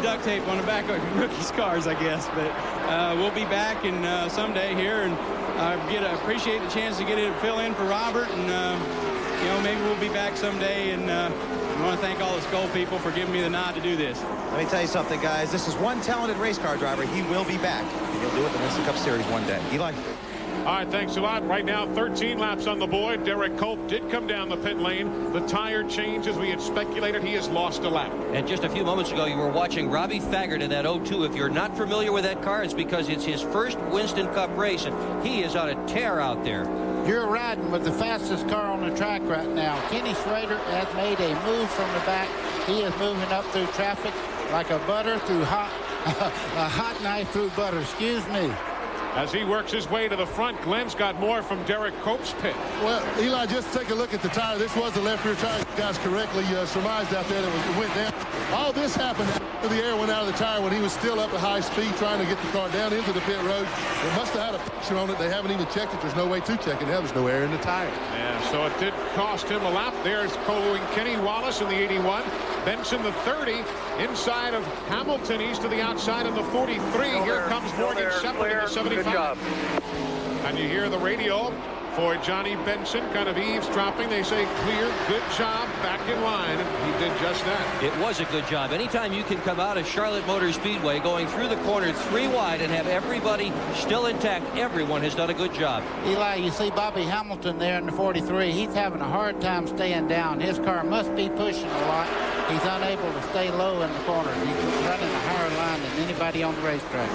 duct tape on the back of rookies' cars, I guess. But we'll be back in someday here, and I appreciate the chance to get to fill in for Robert, and you know, maybe we'll be back someday, and I want to thank all the Skull people for giving me the nod to do this. Let me tell you something, guys. This is one talented race car driver. He will be back, and he'll do it in the Winston Cup Series one day. Eli? All right, thanks a lot. Right now, 13 laps on the board. Derek Cope did come down the pit lane. The tire change, as we had speculated, he has lost a lap. And just a few moments ago, you were watching Robbie Faggart in that 02. If you're not familiar with that car, it's because it's his first Winston Cup race, and he is on a tear out there. You're riding with the fastest car on the track right now. Kenny Schrader has made a move from the back. He is moving up through traffic like a butter through hot, a hot knife through butter. Excuse me. as he works his way to the front. Glenn's got more from Derek Cope's pit. Well, Eli, just take a look at the tire. This was the left rear tire. You guys correctly surmised out there that it went down. All this happened after the air went out of the tire when he was still up at high speed trying to get the car down into the pit road. It must have had a picture on it. They haven't even checked it. There's no way to check it now. There's no air in the tire. Yeah, so it did cost him a lap. There's following Kenny Wallace in the 81. Benson the 30 inside of Hamilton. He's to the outside in the 43. Here comes Morgan Shepherd in the 75. And you hear the radio for Johnny Benson kind of eavesdropping. They say clear, good job, back in line, and he did just that. It was a good job. Anytime you can come out of Charlotte Motor Speedway going through the corner 3 wide and have everybody still intact, everyone has done a good job. Eli, you see Bobby Hamilton there in the 43. He's having a hard time staying down. His car must be pushing a lot. He's unable to stay low in the corners. He's running a higher line than anybody on the racetrack.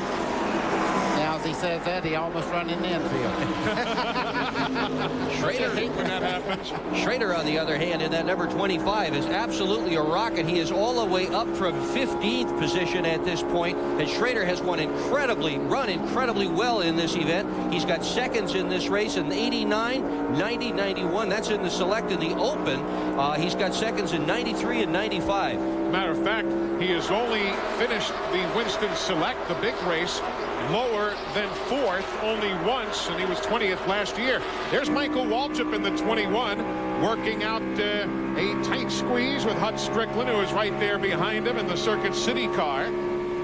Now, as he says that, he almost run in the infield. Schrader, when that happens. Schrader, on the other hand, in that number 25, is absolutely a rocket. He is all the way up from 15th position at this point. And Schrader has run incredibly well in this event. He's got seconds in this race in 89, 90, 91. That's in the Select and the Open. He's got seconds in 93 and 95. Matter of fact, he has only finished the Winston Select, the big race, lower than 4th only once, and he was 20th last year. There's Michael Waltrip in the 21, working out a tight squeeze with Hut Strickland, who is right there behind him in the Circuit City car.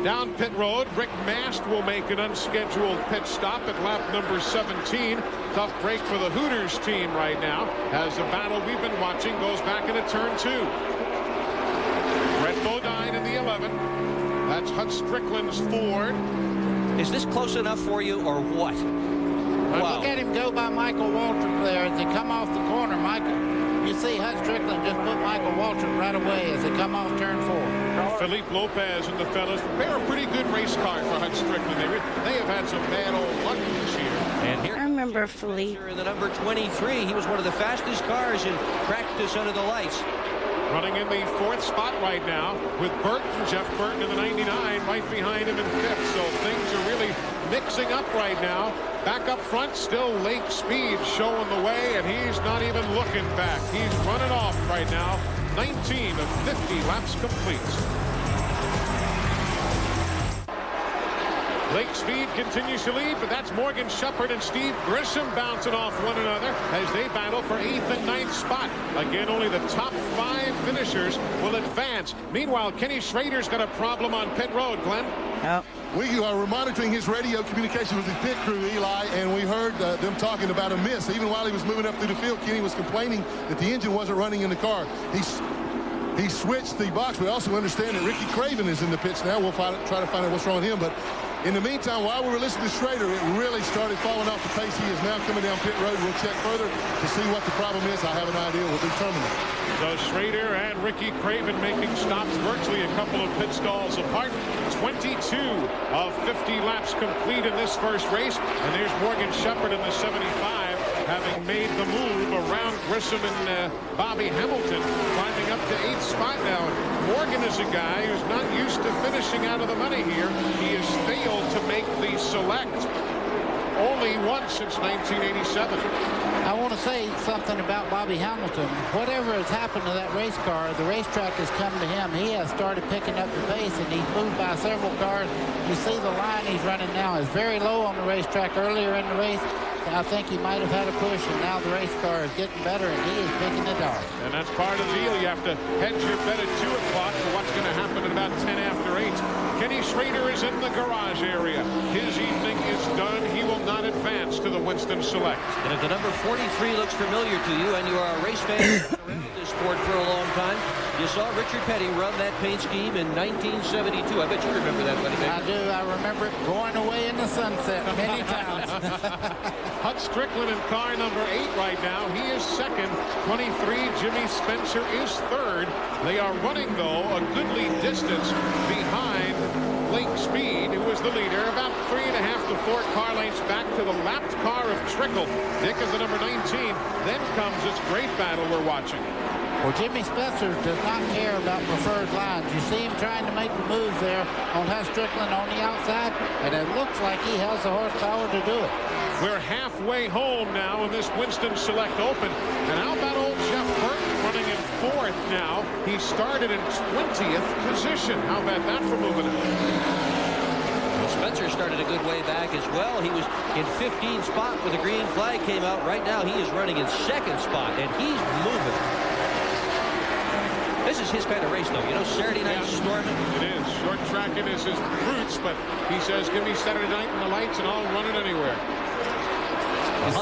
Down pit road, Rick Mast will make an unscheduled pit stop at lap number 17. Tough break for the Hooters team right now, as the battle we've been watching goes back into turn 2. Brett Bodine in the 11. That's Hut Strickland's Ford. Is this close enough for you, or what? Wow. Look at him go by Michael Waltrip there as they come off the corner. You see Hut Strickland just put Michael Waltrip right away as they come off turn 4. Philippe Lopez and the fellas prepare a pretty good race car for Hut Strickland. They have had some bad old luck this year. And here I remember Philippe in the number 23. He was one of the fastest cars in practice under the lights. Running in the 4th spot right now with Burton, Jeff Burton in the 99, right behind him in 5th. So things are really mixing up right now. Back up front, still Lake Speed showing the way, and he's not even looking back. He's running off right now. 19 of 50 laps complete. Lake Speed continues to lead, but that's Morgan Shepherd and Steve Grissom bouncing off one another as they battle for 8th and 9th spot. Again, only the top 5 finishers will advance. Meanwhile, Kenny Schrader's got a problem on pit road, Glenn. We are monitoring his radio communication with the pit crew, Eli, and we heard them talking about a miss. Even while he was moving up through the field, Kenny was complaining that the engine wasn't running in the car. He switched the box. We also understand that Ricky Craven is in the pits now. We'll try to find out what's wrong with him. But in the meantime, while we were listening to Schrader, it really started falling off the pace. He is now coming down pit road. We'll check further to see what the problem is. I have an idea. We'll determine it. So Schrader and Ricky Craven making stops virtually a couple of pit stalls apart. 22 of 50 laps complete in this first race. And there's Morgan Shepherd in the 75, having made the move around Grissom and Bobby Hamilton, climbing up to 8th spot now. And Morgan is a guy who's not used to finishing out of the money here. He has failed to make the Select only once since 1987. I want to say something about Bobby Hamilton. Whatever has happened to that race car, the racetrack has come to him. He has started picking up the pace, and he's moved by several cars. You see the line he's running now is very low on the racetrack earlier in the race. I think he might have had a push, and now the race car is getting better, and he is picking it off. And that's part of the deal. You have to hedge your bet at 2 o'clock for what's going to happen at about 10 after 8. Kenny Schrader is in the garage area. His evening is done. He will not advance to the Winston Select. And if the number 43 looks familiar to you, and you are a race fan around this sport for a long time, you saw Richard Petty run that paint scheme in 1972. I bet you remember that, buddy. I do. I remember it going away in the sunset many times. Hut Strickland in car number 8 right now. He is second. 23, Jimmy Spencer is third. They are running, though, a goodly distance behind Lake Speed, who is the leader, about 3.5 to 4 car lengths back to the lapped car of Trickle. Dick is the number 19. Then comes this great battle we're watching. Well, Jimmy Spencer does not care about preferred lines. You see him trying to make the move there on Huss Strickland on the outside, and it looks like he has the horsepower to do it. We're halfway home now in this Winston Select Open. And how about old Jeff Burton running in 4th now? He started in 20th position. How about that for moving it? Well, Spencer started a good way back as well. He was in 15th spot when the green flag came out. Right now he is running in 2nd spot, and he's moving. This is his kind of race, though. You know, Saturday night storming. It is. Short tracking is his roots, but he says, give me Saturday night in the lights and I'll run it anywhere. You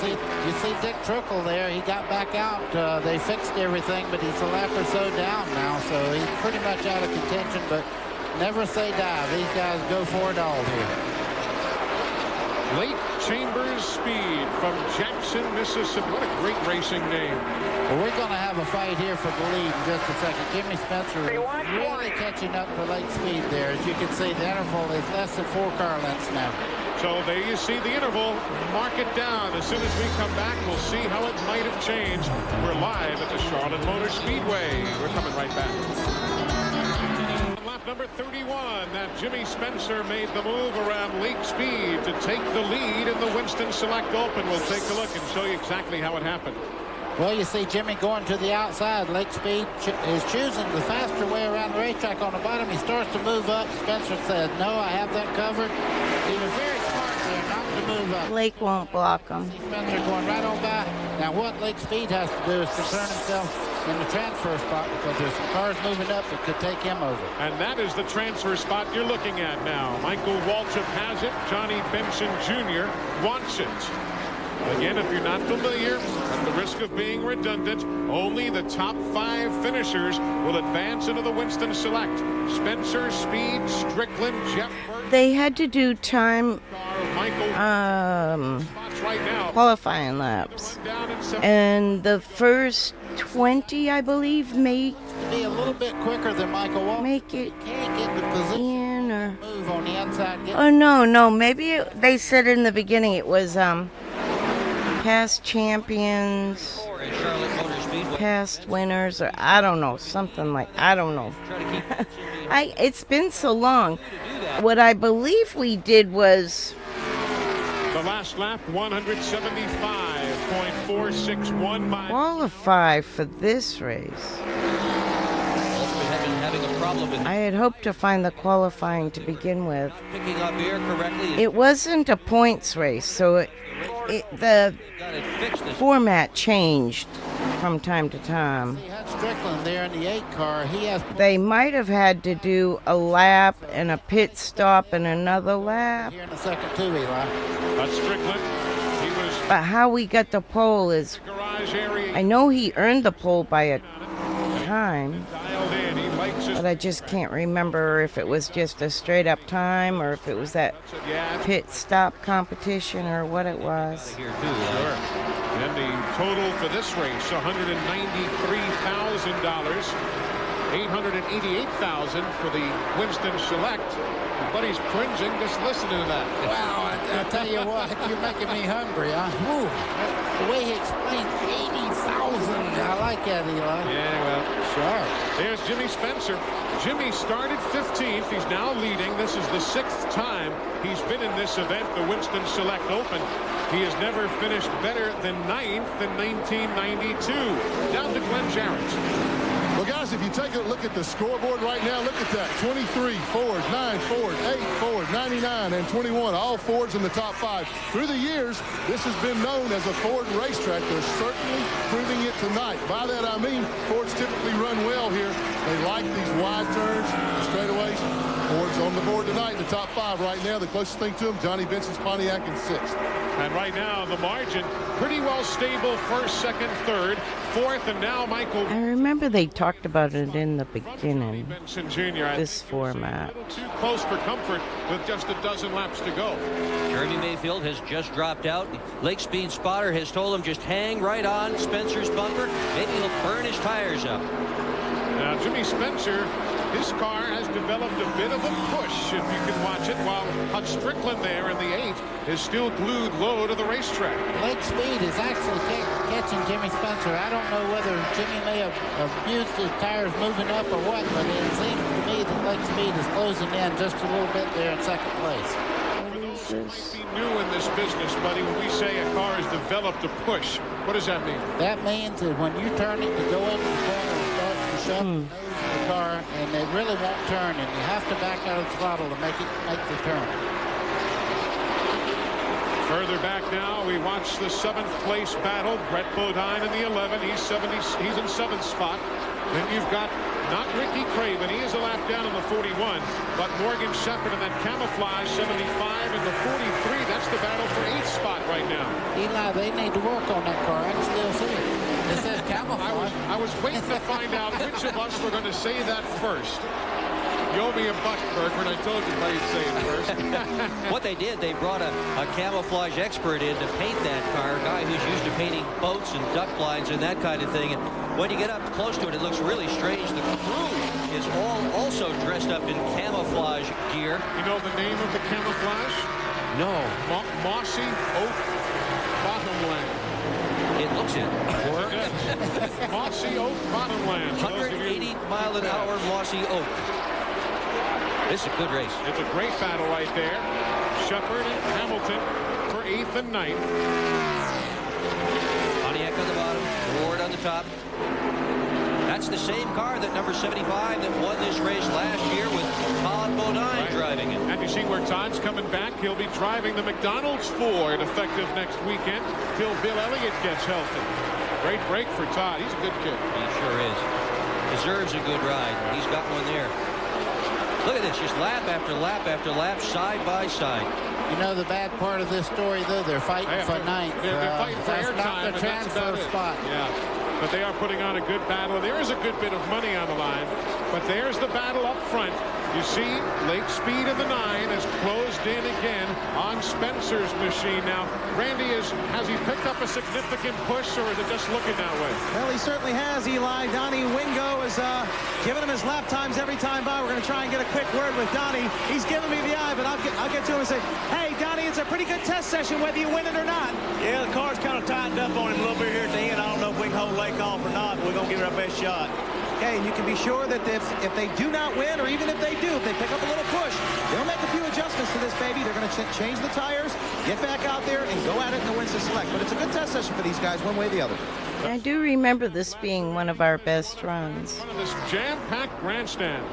see Dick Trickle there. He got back out. They fixed everything, but he's a lap or so down now, so he's pretty much out of contention, but never say die. These guys go for it all here. Lake Chambers Speed from Jackson, Mississippi. What a great racing name. Well, we're going to have a fight here for the lead in just a second. Jimmy Spencer is really catching up to Lake Speed there. As you can see, the interval is less than 4 car lengths now. So there you see the interval. Mark it down. As soon as we come back, we'll see how it might have changed. We're live at the Charlotte Motor Speedway. We're coming right back. Lap number 31, that Jimmy Spencer made the move around Lake Speed to take the lead in the Winston Select Open. We'll take a look and show you exactly how it happened. Well, you see Jimmy going to the outside. Lake Speed is choosing the faster way around the racetrack on the bottom. He starts to move up. Spencer said, no, I have that covered. He was very smart there not to move up. Lake won't block him. Spencer going right on by. Now, what Lake Speed has to do is concern himself in the transfer spot, because there's some cars moving up that could take him over. And that is the transfer spot you're looking at now. Michael Waltrip has it. Johnny Benson Jr. wants it. Again, if you're not familiar, at the risk of being redundant, only the top 5 finishers will advance into the Winston Select. Spencer, Speed, Strickland, Jeff Burton. They had to do time qualifying laps. And the first 20, I believe, may be a little bit quicker than Michael Waltrip. Make it can't get the position or move on the outside. Oh no, maybe they said in the beginning it was past champions, past winners, or I don't know, something like, I don't know. It's been so long. What I believe we did was the last lap, 175.461 miles. Qualify for this race. I had hoped to find the qualifying to begin with. Picking up air correctly. It wasn't a points race, so the format changed from time to time. He had Strickland there in the 8 car. They might have had to do a lap and a pit stop and another lap. Here in the second too, Eli. That's Strickland. But how we got the pole is, I know he earned the pole by a time, but I just can't remember if it was just a straight up time or if it was that pit stop competition or what it was. Sure. And the total for this race, $193,000, $888,000 for the Winston Select. Buddy's cringing just listening to that. Wow, I tell you what, you're making me hungry. Whew. The way he explained 80,000, I like that, Eli. Yeah, well, sure. There's Jimmy Spencer. Jimmy started 15th. He's now leading. This is the 6th time he's been in this event, the Winston Select Open. He has never finished better than 9th in 1992. Down to Glenn Jarrett. Well, guys, if you take a look at the scoreboard right now, look at that. 23 Ford, 9 Ford, 8 Ford, 99, and 21. All Fords in the top 5. Through the years, this has been known as a Ford racetrack. They're certainly proving it tonight. By that, I mean Fords typically run well here. They like these wide turns, straightaways. Ford's on the board tonight in the top 5 right now. The closest thing to him, Johnny Benson's Pontiac in 6th. And right now, the margin pretty well stable. 1st, 2nd, 3rd, 4th, and now Michael. I remember they talked about it in the beginning. Benson Jr. This format. Too close for comfort with just a dozen laps to go. Jeremy Mayfield has just dropped out. Lake Speed spotter has told him just hang right on Spencer's bumper. Maybe he'll burn his tires up. Now Jimmy Spencer His car has developed a bit of a push, if you can watch it, while Hut Strickland there in the 8 is still glued low to the racetrack. Lake Speed is actually catching Jimmy Spencer. I don't know whether Jimmy may have abused his tires moving up or what, but it seems to me that Lake Speed is closing in just a little bit there in second place. Be new in this business, buddy. When we say a car has developed a push, what does that mean? That means that when you turn it to go into the corner and start to shove the nose of the car, and it really won't turn, and you have to back out of the throttle to make the turn. Further back now, we watch the 7th place battle. Brett Bodine in the 11. He's in 7th spot. Then you've got not Ricky Craven. He is a lap down in the 41. But Morgan Shepherd in that camouflage 75 in the 43. That's the battle for 8th spot right now. Eli, they need to work on that car. I can still see it. It says camouflage. I was waiting to find out which of us were going to say that first. You owe me a buck, Berkman. I told you you'd say it first. What they did, they brought a camouflage expert in to paint that car, a guy who's used to painting boats and duck blinds and that kind of thing. And when you get up close to it, it looks really strange. The crew is also dressed up in camouflage gear. You know the name of the camouflage? No. Mossy Oak Bottomland. It looks it. Mossy Oak Bottomland. 180-mile-an-hour Mossy Oak. This is a good race. It's a great battle right there. Shepherd and Hamilton for 8th and 9th. Pontiac on the bottom, Ward on the top. That's the same car that number 75 that won this race last year with Todd Bodine driving it. And you see where Todd's coming back. He'll be driving the McDonald's Ford effective next weekend till Bill Elliott gets healthy. Great break for Todd. He's a good kid. He sure is. Deserves a good ride. He's got one there. Look at this, just lap after lap after lap, side by side. You know the bad part of this story, though, they're fighting for 9th. They're fighting for that's not airtime, the transfer spot. Yeah, but they are putting on a good battle. There is a good bit of money on the line, but there's the battle up front. You see, Lake Speed in the 9 has closed in again on Spencer's machine. Now, Randy, has he picked up a significant push, or is it just looking that way? Well, he certainly has, Eli. Donnie Wingo is giving him his lap times every time by. We're going to try and get a quick word with Donnie. He's giving me the eye, but I'll get to him and say, hey, Donnie, it's a pretty good test session, whether you win it or not. Yeah, the car's kind of tightened up on him a little bit here at the end. I don't know if we can hold Lake off or not, but we're going to give it our best shot. Okay, and you can be sure that if they do not win, or even if they do, if they pick up a little push, they'll make a few adjustments to this baby. They're going to change the tires, get back out there, and go at it in the Winston Select. But it's a good test session for these guys, one way or the other. I do remember this being one of our best runs. One of this jam-packed grandstand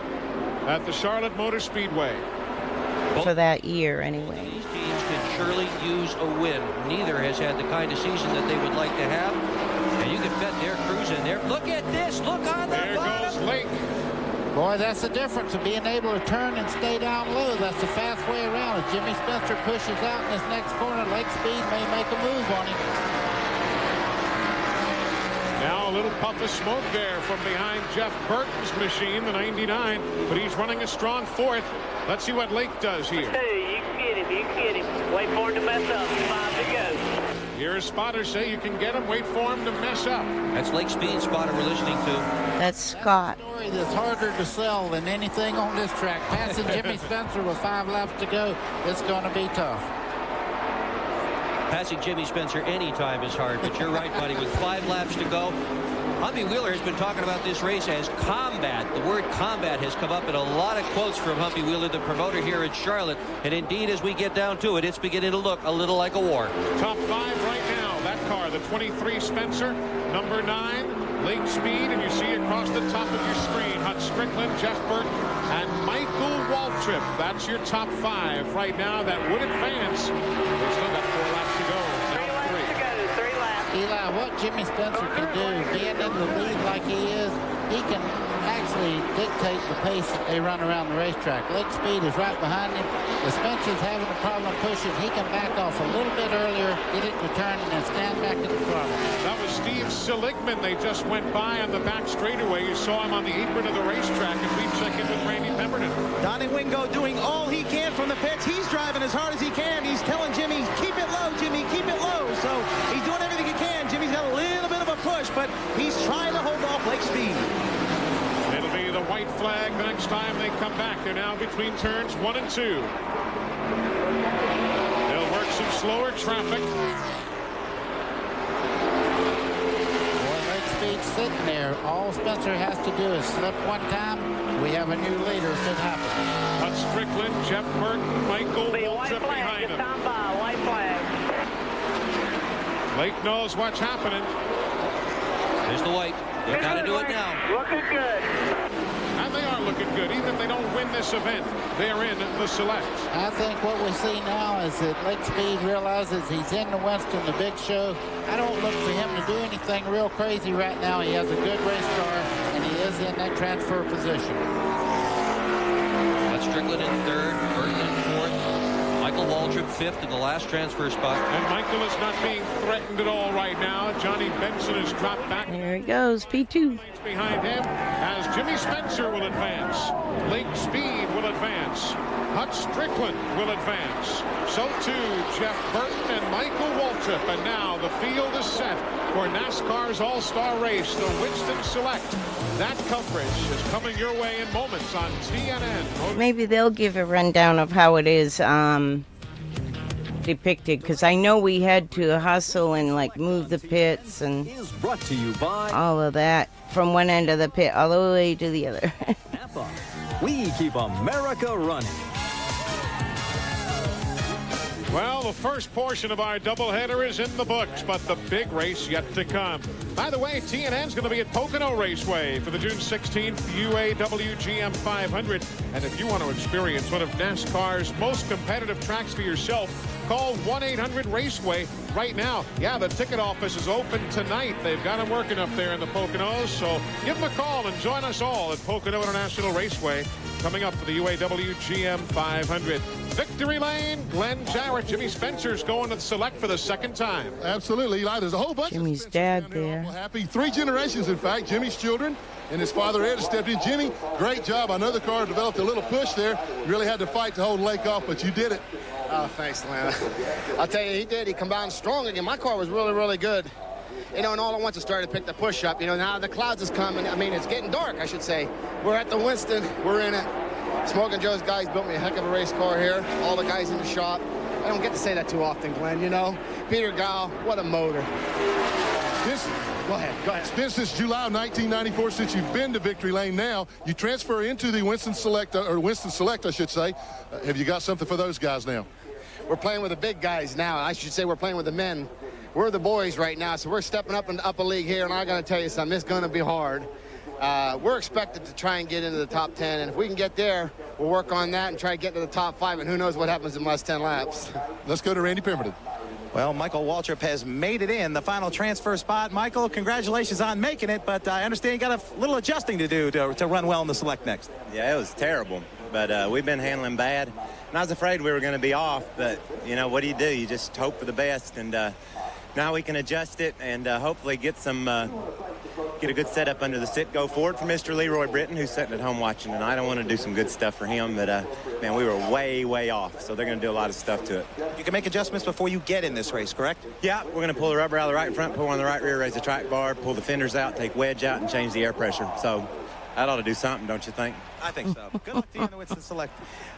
at the Charlotte Motor Speedway. For that year, anyway. These teams can surely use a win. Neither has had the kind of season that they would like to have. And you can bet they're cruising there. Look at this. Look on the there bottom. Goes Lake. Boy, that's the difference of being able to turn and stay down low. That's the fast way around. If Jimmy Spencer pushes out in this next corner, Lake Speed may make a move on him. Now a little puff of smoke there from behind Jeff Burton's machine, the 99, but he's running a strong 4th. Let's see what Lake does here. Hey, you can get him. You can get him. Wait for him to mess up. 5 to go. Here spotters say you can get him. Wait for him to mess up. That's Lake Speed spotter we're listening to. That's Scott. That's a story that's harder to sell than anything on this track. Passing Jimmy Spencer with 5 laps to go, it's going to be tough. Passing Jimmy Spencer anytime is hard, but you're right, buddy. With 5 laps to go, Humpy Wheeler has been talking about this race as combat. The word combat has come up in a lot of quotes from Humpy Wheeler, the promoter here in Charlotte. And indeed, as we get down to it, it's beginning to look a little like a war. Top 5 right now. That car, the 23 Spencer, number 9, Lake Speed, and you see across the top of your screen, Hut Strickland, Jeff Burton, and Michael Waltrip. That's your top 5 right now. That would advance. They've still got 4 laps to go. Now 3. Eli, what Jimmy Spencer can do, being in the lead like he is, he can actually dictate the pace that they run around the racetrack. Lake Speed is right behind him. If Spencer's having a problem pushing, he can back off a little bit earlier, get it to turn, and then stand back at the throttle. That was Steve Seligman. They just went by on the back straightaway. You saw him on the apron of the racetrack, and we check in with Randy Pemberton. Donnie Wingo doing all he can from the pits. He's driving as hard as he can. He's telling Jimmy, keep it low, Jimmy, keep it low. So he's doing everything he can. Jimmy's got a little bit of a push, but he's trying to hold off Lake Speed. It'll be the a white flag the next time they come back. They're now between turns 1 and 2. They'll work some slower traffic. Sitting there. All Spencer has to do is slip one time. We have a new leader if it happens. Hut Strickland, Jeff Burton, Michael Waltrip behind him. White flag. Lake knows what's happening. There's the white. They've got to do it now. Looking good. And they are looking good. Even if they don't win this event, they're in the select. I think what we see now is that Lake Speed realizes he's in the Winston, the big show. I don't look for him to do anything real crazy right now. He has a good race car, and he is in that transfer position. That's Strickland in third, Burton in fourth, Michael Waltrip fifth in the last transfer spot. And Michael is not being threatened at all right now. Johnny Benson has dropped back. There he goes, P2. Behind him as Jimmy Spencer will advance. Lake Speed will advance. Hut Strickland will advance. So too Jeff Burton and Michael Waltrip. And now the field is set for NASCAR's All-Star Race, the Winston Select. That coverage is coming your way in moments on TNN. Maybe they'll give a rundown of how it is depicted, because I know we had to hustle and like move the pits and Is brought to you by all of that from one end of the pit all the way to the other. Napa. We keep America running. Well, the first portion of our doubleheader is in the books, but the big race yet to come. By the way, TNN's going to be at Pocono Raceway for the June 16th UAW GM 500. And if you want to experience one of NASCAR's most competitive tracks for yourself, call 1-800-RACEWAY right now. Yeah, the ticket office is open tonight. They've got them working up there in the Poconos. So give them a call and join us all at Pocono International Raceway coming up for the UAW GM 500. Victory Lane, Glenn Jarrett, Jimmy Spencer's going to the select for the second time. Absolutely, Eli. There's a whole bunch Jimmy's of dad there. Happy 3 generations, in fact. Jimmy's children and his father Ed stepped in. Jimmy, great job. I know the car developed a little push there. You really had to fight to hold Lake off, but you did it. Oh, thanks, Lana. I'll tell you, he did. He combined strong again. My car was really, really good. You know, and all at once it started to pick the push up. You know, now the clouds is coming. I mean, it's getting dark, I should say. We're at the Winston. We're in it. Smoking Joe's guys built me a heck of a race car here. All the guys in the shop. I don't get to say that too often, Glenn, you know. Peter Gall, what a motor. Go ahead. It's been since July of 1994 since you've been to Victory Lane. Now you transfer into the Winston Select, or Winston Select, I should say. Have you got something for those guys now? We're playing with the big guys now. I should say we're playing with the men. We're the boys right now, so we're stepping up into upper league here, and I got to tell you something, it's going to be hard. We're expected to try and get into the top 10, and if we can get there, we'll work on that and try to get to the top 5, and who knows what happens in the last 10 laps. Let's go to Randy Pemberton. Well, Michael Waltrip has made it in the final transfer spot. Michael, congratulations on making it, but I understand you got a little adjusting to do to run well in the select next. Yeah, it was terrible, but we've been handling bad, and I was afraid we were going to be off, but, you know, what do? You just hope for the best, and now we can adjust it and hopefully get a good setup under the sit go forward for Mr. Leroy Britton, who's sitting at home watching tonight. I want to do some good stuff for him, but man, we were way off, so they're going to do a lot of stuff to it. You can make adjustments before you get in this race, correct? Yeah, we're going to pull the rubber out of the right front, pull on the right rear, raise the track bar, pull the fenders out, take wedge out, and change the air pressure. So that ought to do something, don't you think? I think so. Good luck to you in the Winston Select.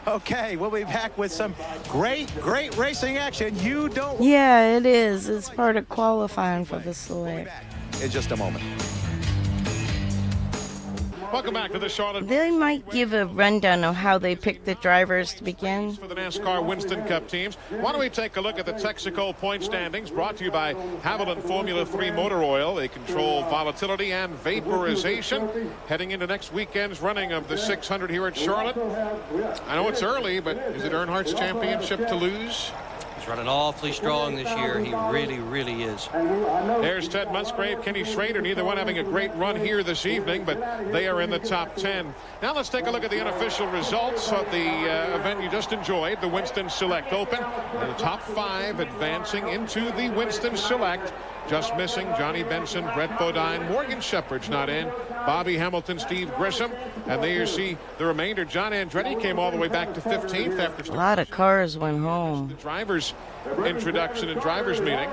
Okay, we'll be back with some great racing action. You don't... Yeah, it is. It's part of qualifying for the select. In just a moment. Welcome back to the Charlotte. They might give a rundown of how they picked the drivers to begin. For the NASCAR Winston Cup teams. Why don't we take a look at the Texaco point standings, brought to you by Haviland Formula 3 Motor Oil. They control volatility and vaporization. Heading into next weekend's running of the 600 here at Charlotte. I know it's early, but is it Earnhardt's championship to lose? He's running awfully strong this year. He really is. There's Ted Musgrave, Kenny Schrader, neither one having a great run here this evening, but they are in the top 10. Now let's take a look at the unofficial results of the event you just enjoyed, the Winston Select Open. And the top 5 advancing into the Winston Select. Just missing Johnny Benson, Brett Bodine, Morgan Shepherd's not in, Bobby Hamilton, Steve Grissom, and there you see the remainder. John Andretti came all the way back to 15th after A lot of cars went home. the drivers' introduction and drivers' meeting.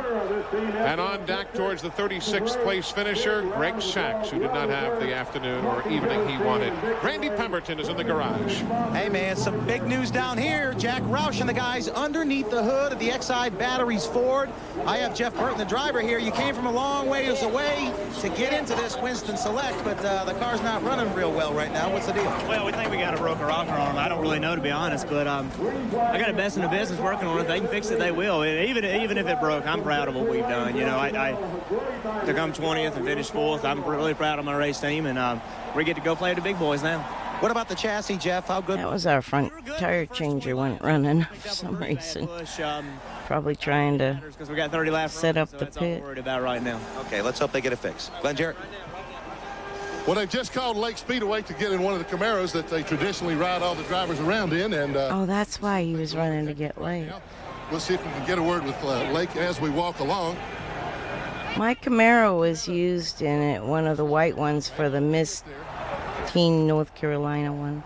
And on deck towards the 36th place finisher, Greg Sachs, who did not have the afternoon or evening he wanted. Randy Pemberton is in the garage. Hey, man, some big news down here. Jack Roush and the guys underneath the hood of the XI Batteries Ford. I have Jeff Burton, the driver here. You came from a long ways away to get into this Winston Select, but the car's not running real well right now. What's the deal? Well, we think we got a broken rocker on them. I don't really know, to be honest, but I got the best in the business working on it. If they can fix it, they will. Even if it broke, I'm proud of what we've done. You know, to come 20th and finish 4th, I'm really proud of my race team, and we get to go play with the big boys now. What about the chassis, Jeff? How good? That was our front tire changer went running for some reason. Probably trying to we got 30 laps set up so the that's all we're pit. worried about right now. Okay, let's hope they get it fixed. Glenn Jarrett. Well, they've just called Lake Speedway to get in one of the Camaros that they traditionally ride all the drivers around in, and Oh, that's why he was running to get late. we'll see if we can get a word with Lake as we walk along. My Camaro was used in it, one of the white ones for the Miss Teen North Carolina one.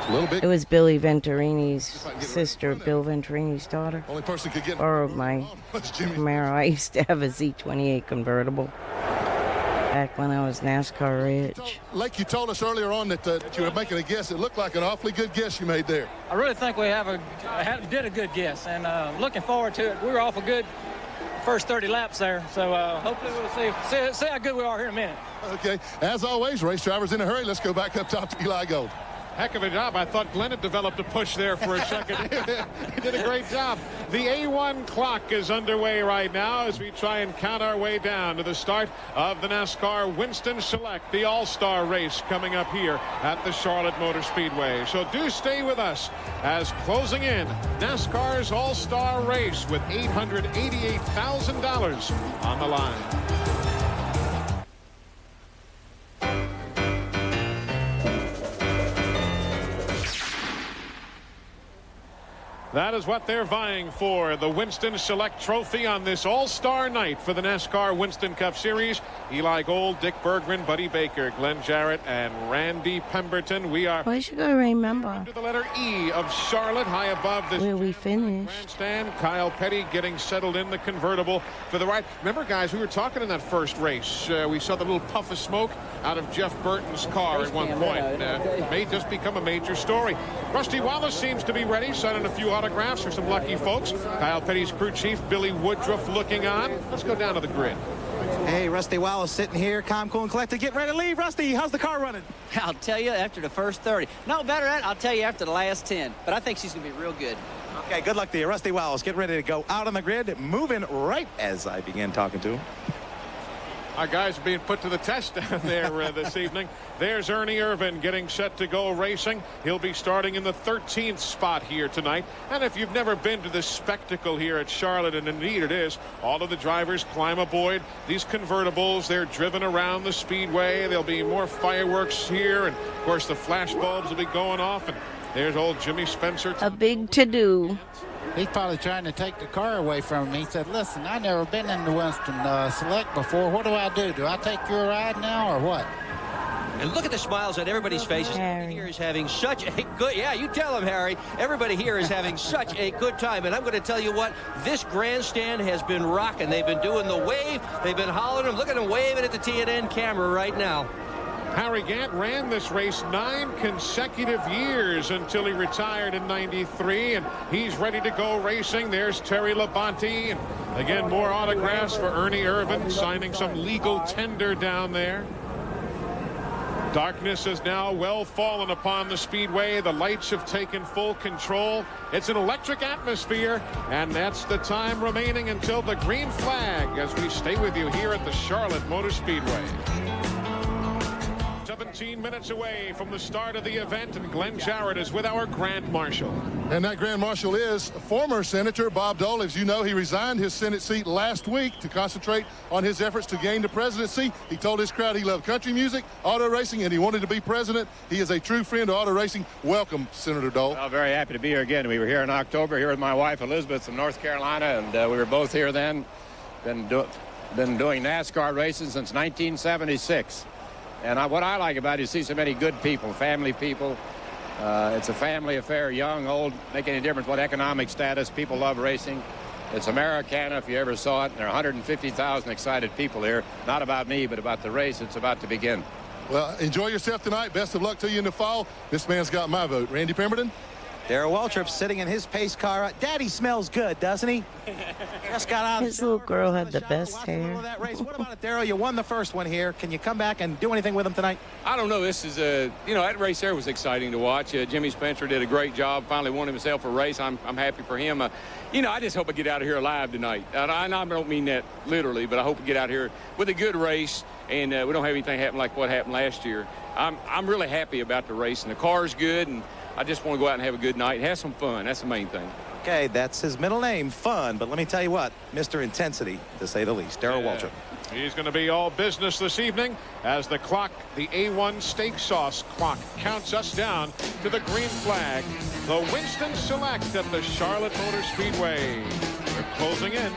A little bit. It was Billy Venturini's sister, Bill Venturini's daughter. Only person could get borrowed my Camaro. I used to have a Z28 convertible back when I was NASCAR rich. Lake, you told us earlier on that you were making a guess. It looked like an awfully good guess you made there. I really think we did a good guess, and looking forward to it. We were off a good first 30 laps there, so hopefully we'll see how good we are here in a minute. Okay, as always, race drivers in a hurry. Let's go back up top to Eli Gold. Heck of a job. I thought Glenn had developed a push there for a second. He did a great job. The A1 clock is underway right now as we try and count our way down to the start of the NASCAR Winston Select, the All-Star race coming up here at the Charlotte Motor Speedway. So do stay with us as closing in NASCAR's All-Star race with $888,000 on the line. That is what they're vying for, the Winston Select Trophy on this all-star night for the NASCAR Winston Cup Series. Eli Gold, Dick Bergman, Buddy Baker, Glenn Jarrett, and Randy Pemberton. We are Well, you should go remember under the letter E of Charlotte, high above this where we finished. grandstand. Kyle Petty getting settled in the convertible for the ride. Remember, guys, we were talking in that first race. We saw the little puff of smoke out of Jeff Burton's car at one point. May just become a major story. Rusty Wallace seems to be ready, signing a few autographs for some lucky folks. Kyle Petty's crew chief, Billy Woodruff, looking on. Let's go down to the grid. Hey, Rusty Wallace sitting here, calm, cool, and collected, getting ready to leave. Rusty, how's the car running? I'll tell you after the first 30. No, better yet, I'll tell you after the last 10. But I think she's going to be real good. Okay, good luck to you. Rusty Wallace, get ready to go out on the grid, moving right as I begin talking to him. Our guys are being put to the test down there this evening. There's Ernie Irvan getting set to go racing. He'll be starting in the 13th spot here tonight. And if you've never been to this spectacle here at Charlotte, and indeed it is, all of the drivers climb aboard these convertibles. They're driven around the speedway. There'll be more fireworks here. And, of course, the flash bulbs will be going off. And there's old Jimmy Spencer. A big to-do. He's probably trying to take the car away from me. He said, listen, I've never been in the Winston Select before. What do I do? Do I take your ride now or what? And look at the smiles on everybody's faces. Everybody here is having such a good, yeah, you tell him, Harry. Everybody here is having such a good time. And I'm going to tell you what, this grandstand has been rocking. They've been doing the wave. They've been hollering them. Look at them waving at the TNN camera right now. Harry Gant ran this race 9 consecutive years until he retired in '93, and he's ready to go racing. There's Terry Labonte, and again, more autographs for Ernie Irvan, signing some legal tender down there. Darkness has now well fallen upon the speedway. The lights have taken full control. It's an electric atmosphere, and that's the time remaining until the green flag as we stay with you here at the Charlotte Motor Speedway. 17 minutes away from the start of the event, and Glenn Jarrett is with our Grand Marshal. And that Grand Marshal is former Senator Bob Dole. As you know, he resigned his Senate seat last week to concentrate on his efforts to gain the presidency. He told his crowd he loved country music, auto racing, and he wanted to be president. He is a true friend of auto racing. Welcome, Senator Dole. Well, very happy to be here again. We were here in October, here with my wife Elizabeth from North Carolina, and we were both here then. Been Been doing NASCAR racing since 1976. And what I like about it is see so many good people, family people. It's a family affair, young, old, make any difference what economic status. People love racing. It's Americana, if you ever saw it. There are 150,000 excited people here. Not about me, but about the race. It's about to begin. Well, enjoy yourself tonight. Best of luck to you in the fall. This man's got my vote. Randy Pemberton. Darrell Waltrip sitting in his pace car. Daddy smells good, doesn't he? Just got out. His little girl had the best hair. That race. What about it, Darrell? You won the first one here. Can you come back and do anything with him tonight? I don't know. This is that race there was exciting to watch. Jimmy Spencer did a great job. Finally won himself a race. I'm happy for him. I just hope I get out of here alive tonight. And I don't mean that literally, but I hope we get out here with a good race and we don't have anything happen like what happened last year. I'm really happy about the race, and the car's good, and I just want to go out and have a good night and have some fun. That's the main thing. Okay, that's his middle name, Fun. But let me tell you what, Mr. Intensity, to say the least. Darrell Waltrip. He's going to be all business this evening as the clock, the A1 steak sauce clock, counts us down to the green flag. The Winston Select at the Charlotte Motor Speedway. We're closing in.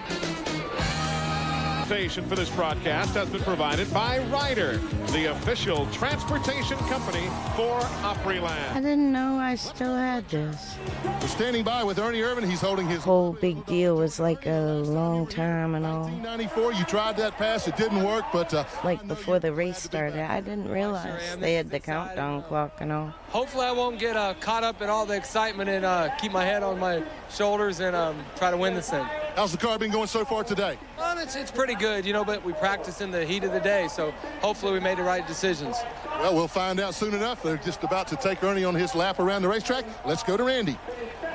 Transportation for this broadcast has been provided by Ryder, the official transportation company for Opryland. I didn't know I still had this. We're standing by with Ernie Irvin. He's holding his Whole big deal was like a long time and all. 1994. You tried that pass. It didn't work, but like before the race started, I didn't realize they had the countdown clock and all. Hopefully I won't get caught up in all the excitement and keep my head on my shoulders and try to win this thing. How's the car been going so far today? It's pretty good, but we practiced in the heat of the day, so hopefully we made the right decisions. Well, we'll find out soon enough. They're just about to take Ernie on his lap around the racetrack. Let's go to Randy.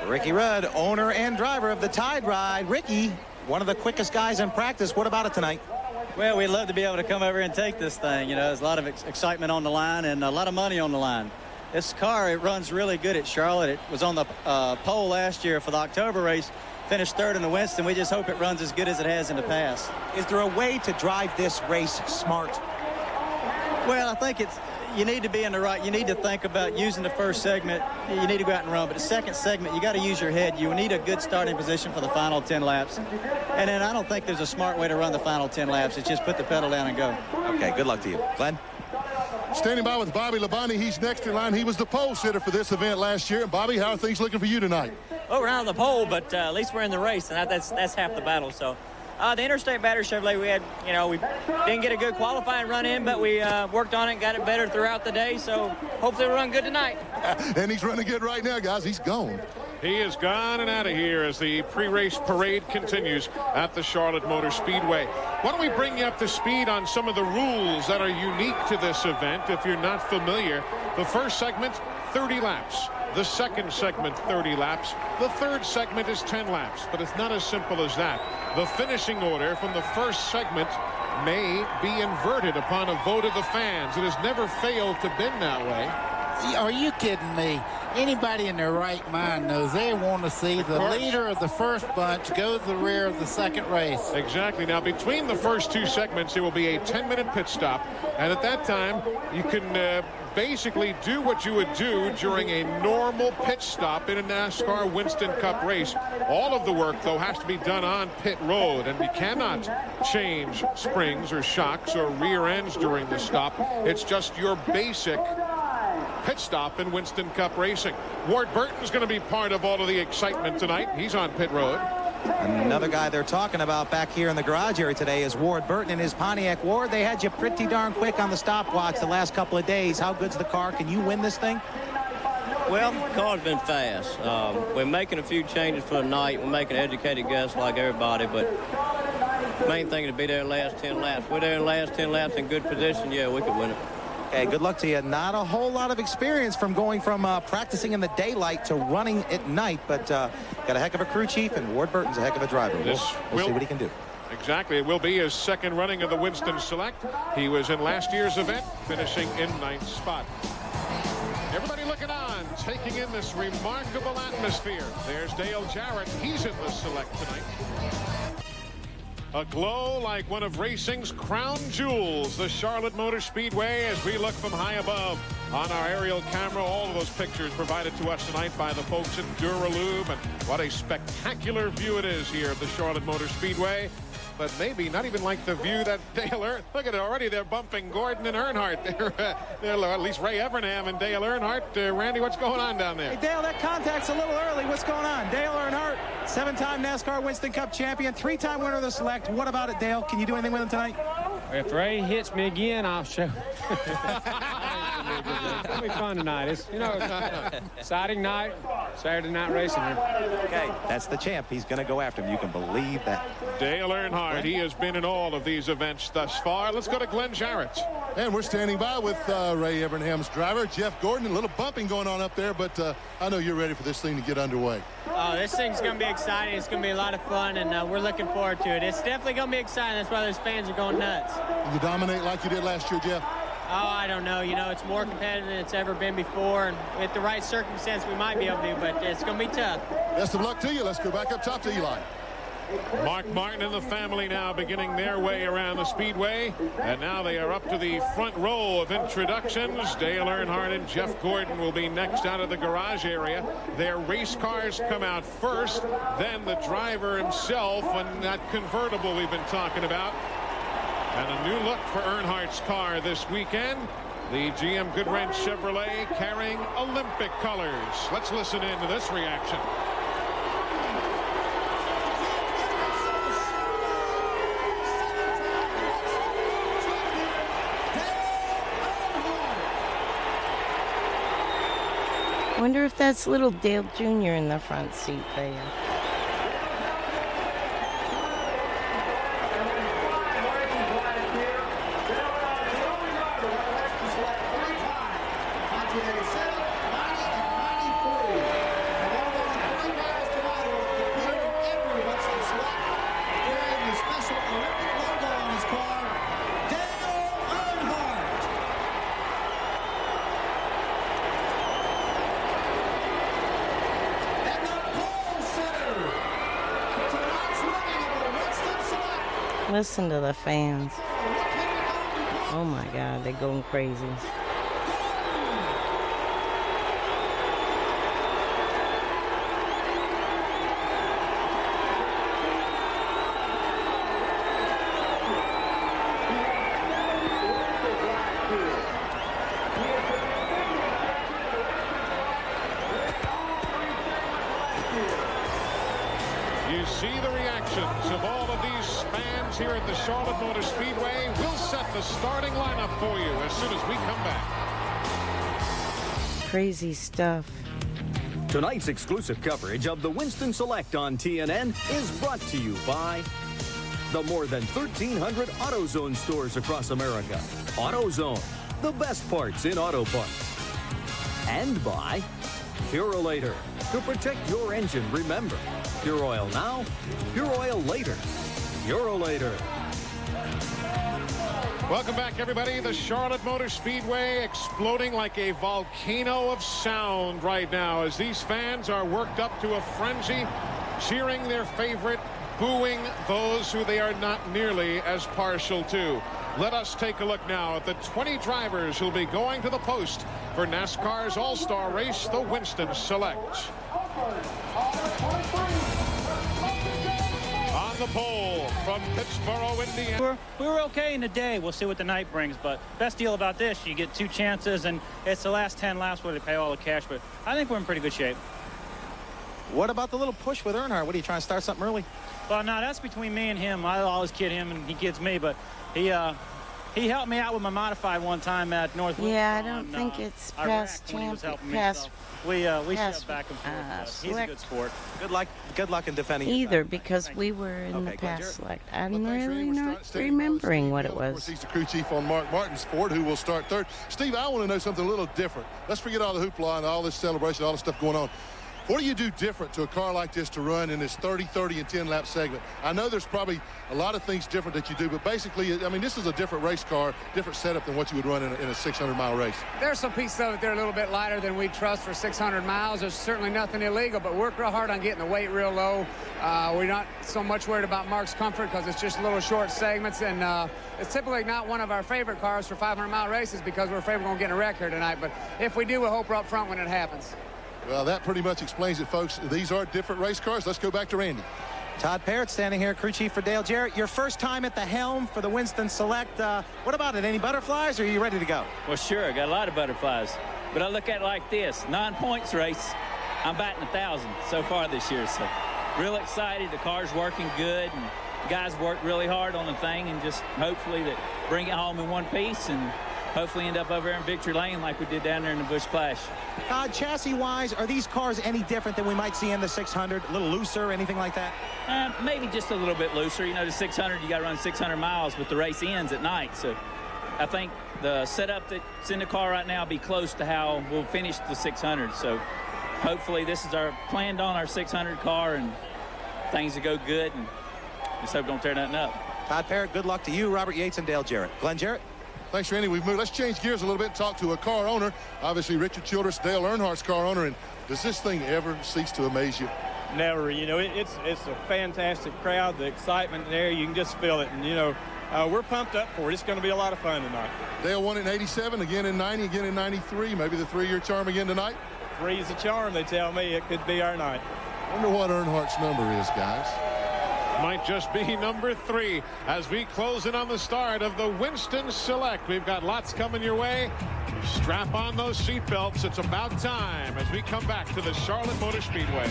Ricky Rudd, owner and driver of the Tide Ride. Ricky, one of the quickest guys in practice. What about it tonight? Well, we'd love to be able to come over and take this thing. There's a lot of excitement on the line and a lot of money on the line. This car, it runs really good at Charlotte. It was on the pole last year for the October race. Finished third in the Winston. We just hope it runs as good as it has in the past. Is there a way to drive this race smart? Well, I think you need to be in the right. You need to think about using the first segment. You need to go out and run. But the second segment, you got to use your head. You need a good starting position for the final 10 laps. And then I don't think there's a smart way to run the final 10 laps. It's just put the pedal down and go. Okay, good luck to you. Glenn? Standing by with Bobby Labonte. He's next in line. He was the pole sitter for this event last year. And Bobby, how are things looking for you tonight? Well, we're not on the pole, but at least we're in the race, and that's half the battle. So the Interstate Battery Chevrolet, we didn't get a good qualifying run in, but we worked on it and got it better throughout the day. So hopefully we'll run good tonight. And he's running good right now, guys. He's gone. He is gone and out of here as the pre-race parade continues at the Charlotte Motor Speedway. Why don't we bring you up to speed on some of the rules that are unique to this event if you're not familiar. The first segment, 30 laps. The second segment, 30 laps. The third segment is 10 laps, but it's not as simple as that. The finishing order from the first segment may be inverted upon a vote of the fans. It has never failed to been that way. Are you kidding me? Anybody in their right mind knows they want to see the leader of the first bunch go to the rear of the second race. Exactly. Now, between the first two segments, there will be a 10-minute pit stop. And at that time, you can basically do what you would do during a normal pit stop in a NASCAR Winston Cup race. All of the work, though, has to be done on pit road, and you cannot change springs or shocks or rear ends during the stop. It's just your basic pit stop in Winston Cup racing. Ward Burton's going to be part of all of the excitement tonight. He's on pit road. Another guy they're talking about back here in the garage area today is Ward Burton and his Pontiac. Ward, they had you pretty darn quick on the stopwatch the last couple of days. How good's the car? Can you win this thing? Well, the car's been fast. We're making a few changes for the night. We're making educated guesses like everybody, but the main thing is to be there in the last 10 laps. We're there in the last 10 laps in good position. Yeah, we could win it. Okay, good luck to you. Not a whole lot of experience from going from practicing in the daylight to running at night, but got a heck of a crew chief, and Ward Burton's a heck of a driver. We'll see what he can do. Exactly. It will be his second running of the Winston Select. He was in last year's event, finishing in 9th spot. Everybody looking on, taking in this remarkable atmosphere. There's Dale Jarrett. He's in the Select tonight. A glow like one of racing's crown jewels, the Charlotte Motor Speedway, as we look from high above on our aerial camera. All of those pictures provided to us tonight by the folks at Duralube, and what a spectacular view it is here at the Charlotte Motor Speedway. but maybe not even like the view that Dale Earnhardt. Look at it already. They're bumping Gordon and Earnhardt. They're at least Ray Evernham and Dale Earnhardt. Randy, what's going on down there? Hey, Dale, that contact's a little early. What's going on? Dale Earnhardt, 7-time NASCAR Winston Cup champion, 3-time winner of the Select. What about it, Dale? Can you do anything with him tonight? If Ray hits me again, I'll show. It'll be fun tonight. It's, you know, exciting night, Saturday night racing here. Okay, that's the champ. He's going to go after him. You can believe that. Dale Earnhardt, he has been in all of these events thus far. Let's go to Glenn Jarrett. And we're standing by with Ray Evernham's driver, Jeff Gordon. A little bumping going on up there, but I know you're ready for this thing to get underway. Oh, this thing's going to be exciting. It's going to be a lot of fun, and we're looking forward to it. It's definitely going to be exciting. That's why those fans are going nuts. Will you dominate like you did last year, Jeff? Oh, I don't know. You know, it's more competitive than it's ever been before, and with the right circumstance, we might be able to, but it's going to be tough. Best of luck to you. Let's go back up top to Eli. Mark Martin and the family now beginning their way around the speedway, and now they are up to the front row of introductions. Dale Earnhardt and Jeff Gordon will be next out of the garage area. Their race cars come out first, then the driver himself and that convertible we've been talking about. And a new look for Earnhardt's car this weekend. The GM Goodwrench Chevrolet carrying Olympic colors. Let's listen in to this reaction. Wonder if that's little Dale Jr. in the front seat there. Listen to the fans. Oh my God, they're going crazy. You see the reactions of all of these fans here at the Charlotte Motor Speedway. We'll set the starting lineup for you as soon as we come back. Crazy stuff. Tonight's exclusive coverage of the Winston Select on TNN is brought to you by the more than 1,300 AutoZone stores across America. AutoZone, the best parts in auto parts. And by Purolator. To protect your engine, remember, Pure Oil now, Pure Oil later. Purolator. Welcome back, everybody. The Charlotte Motor Speedway exploding like a volcano of sound right now as these fans are worked up to a frenzy, cheering their favorite, booing those who they are not nearly as partial to. Let us take a look now at the 20 drivers who'll be going to the post for NASCAR's All-Star race, the Winston Select. On the pole from Pittsburgh, Indiana. We were okay in the day. We'll see what the night brings, but best deal about this, you get 2 chances, and it's the last 10 laps where they pay all the cash, but I think we're in pretty good shape. What about the little push with Earnhardt? What, are you trying to start something early? Well, no, that's between me and him. I always kid him, and he kids me, but he helped me out with my modified one time at North. Yeah, I don't think it's past We shoved back and forth. He's a good sport. Good luck in defending either, because we were in the past Select. I'm really not remembering what it was. He's the crew chief on Mark Martin's Ford, who will start third. Steve, I want to know something a little different. Let's forget all the hoopla and all this celebration, all the stuff going on. What do you do different to a car like this to run in this 30, 30, and 10-lap segment? I know there's probably a lot of things different that you do, but basically, I mean, this is a different race car, different setup than what you would run in a 600-mile race. There's some pieces of it that are a little bit lighter than we trust for 600 miles. There's certainly nothing illegal, but work real hard on getting the weight real low. We're not so much worried about Mark's comfort because it's just little short segments, and it's typically not one of our favorite cars for 500-mile races because we're afraid we're going to get in a wreck here tonight. But if we do, we hope we're up front when it happens. Well, that pretty much explains it, folks. These are different race cars. Let's go back to Randy. Todd Parrott standing here, crew chief for Dale Jarrett. Your first time at the helm for the Winston Select. What about it? Any butterflies, or are you ready to go? Well, sure. I got a lot of butterflies. But I look at it like this. 9 points race. I'm batting 1,000 so far this year. So real excited. The car's working good. And the guys worked really hard on the thing. And just hopefully that bring it home in one piece. And hopefully end up over there in Victory Lane like we did down there in the Busch Clash. Chassis-wise, are these cars any different than we might see in the 600? A little looser, anything like that? Maybe just a little bit looser. You know, the 600, you got to run 600 miles, but the race ends at night. So I think the setup that's in the car right now will be close to how we'll finish the 600. So hopefully this is our planned on our 600 car, and things will go good, and just hope don't tear nothing up. Todd Parrott, good luck to you, Robert Yates, and Dale Jarrett. Glenn Jarrett. Thanks, Randy. We've moved. Let's change gears a little bit and talk to a car owner. Obviously, Richard Childress, Dale Earnhardt's car owner. And does this thing ever cease to amaze you? Never. You know, it's a fantastic crowd. The excitement there, you can just feel it. And, you know, we're pumped up for it. It's going to be a lot of fun tonight. Dale won in '87, again in '90, again in '93. Maybe the three-year charm again tonight? Three's a charm, they tell me. It could be our night. Wonder what Earnhardt's number is, guys. Might just be number 3 as we close in on the start of the Winston Select. We've got lots coming your way. Strap on those seatbelts. It's about time as we come back to the Charlotte Motor Speedway.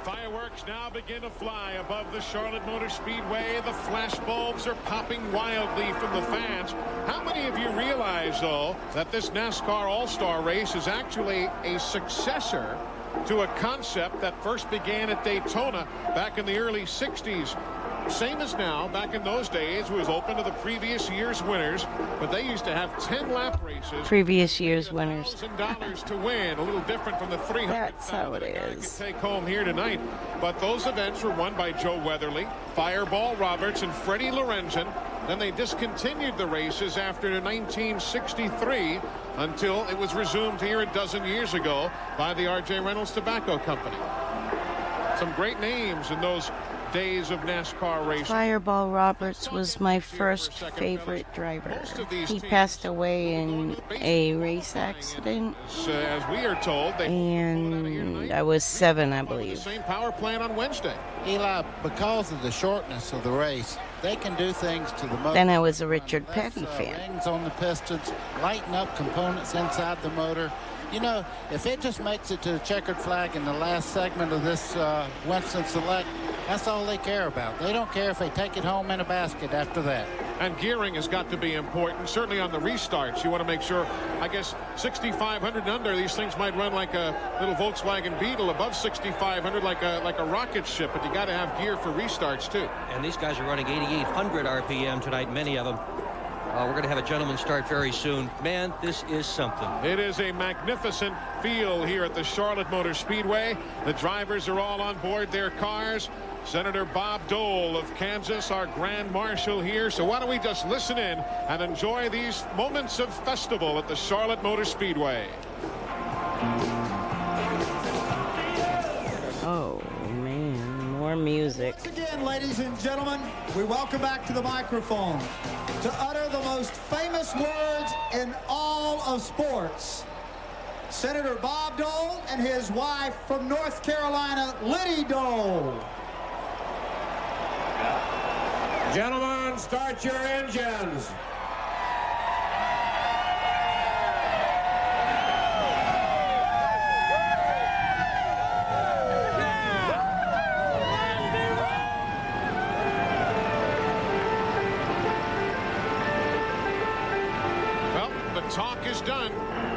Fireworks now begin to fly above the Charlotte Motor Speedway. The flash bulbs are popping wildly from the fans. How many of you realize, though, that this NASCAR All-Star race is actually a successor to a concept that first began at Daytona back in the early 60s? Same as now. Back in those days, it was open to the previous year's winners, but they used to have 10-lap races. Previous year's winners. $1,000 to win. A little different from the $300,000 That's how it is. take home here tonight. But those events were won by Joe Weatherly, Fireball Roberts, and Freddie Lorenzen. Then they discontinued the races after 1963 until it was resumed here a dozen years ago by the R.J. Reynolds Tobacco Company. Some great names in those days of NASCAR racing. Fireball Roberts was my first favorite driver. He passed away in a race accident. As we are told, and I was 7, I believe. Same power plant on Wednesday. Eli, because of the shortness of the race, they can do things to the motor. Then I was a Richard Petty fan. Rings on the pistons, lighten up components inside the motor. You know, if it just makes it to the checkered flag in the last segment of this Winston Select, that's all they care about. They don't care if they take it home in a basket after that. And gearing has got to be important, certainly on the restarts. You want to make sure, I guess, 6,500 and under, these things might run like a little Volkswagen Beetle. Above 6,500, like a rocket ship, but you got to have gear for restarts, too. And these guys are running 8,800 RPM tonight, many of them. We're going to have a gentleman start very soon. Man, this is something. It is a magnificent field here at the Charlotte Motor Speedway. The drivers are all on board their cars. Senator Bob Dole of Kansas, our Grand Marshal here. So why don't we just listen in and enjoy these moments of festival at the Charlotte Motor Speedway. Oh, man, more music. Once again, ladies and gentlemen, we welcome back to the microphone to utter the most famous words in all of sports, Senator Bob Dole and his wife from North Carolina, Liddy Dole. Gentlemen, start your engines. Well, the talk is done.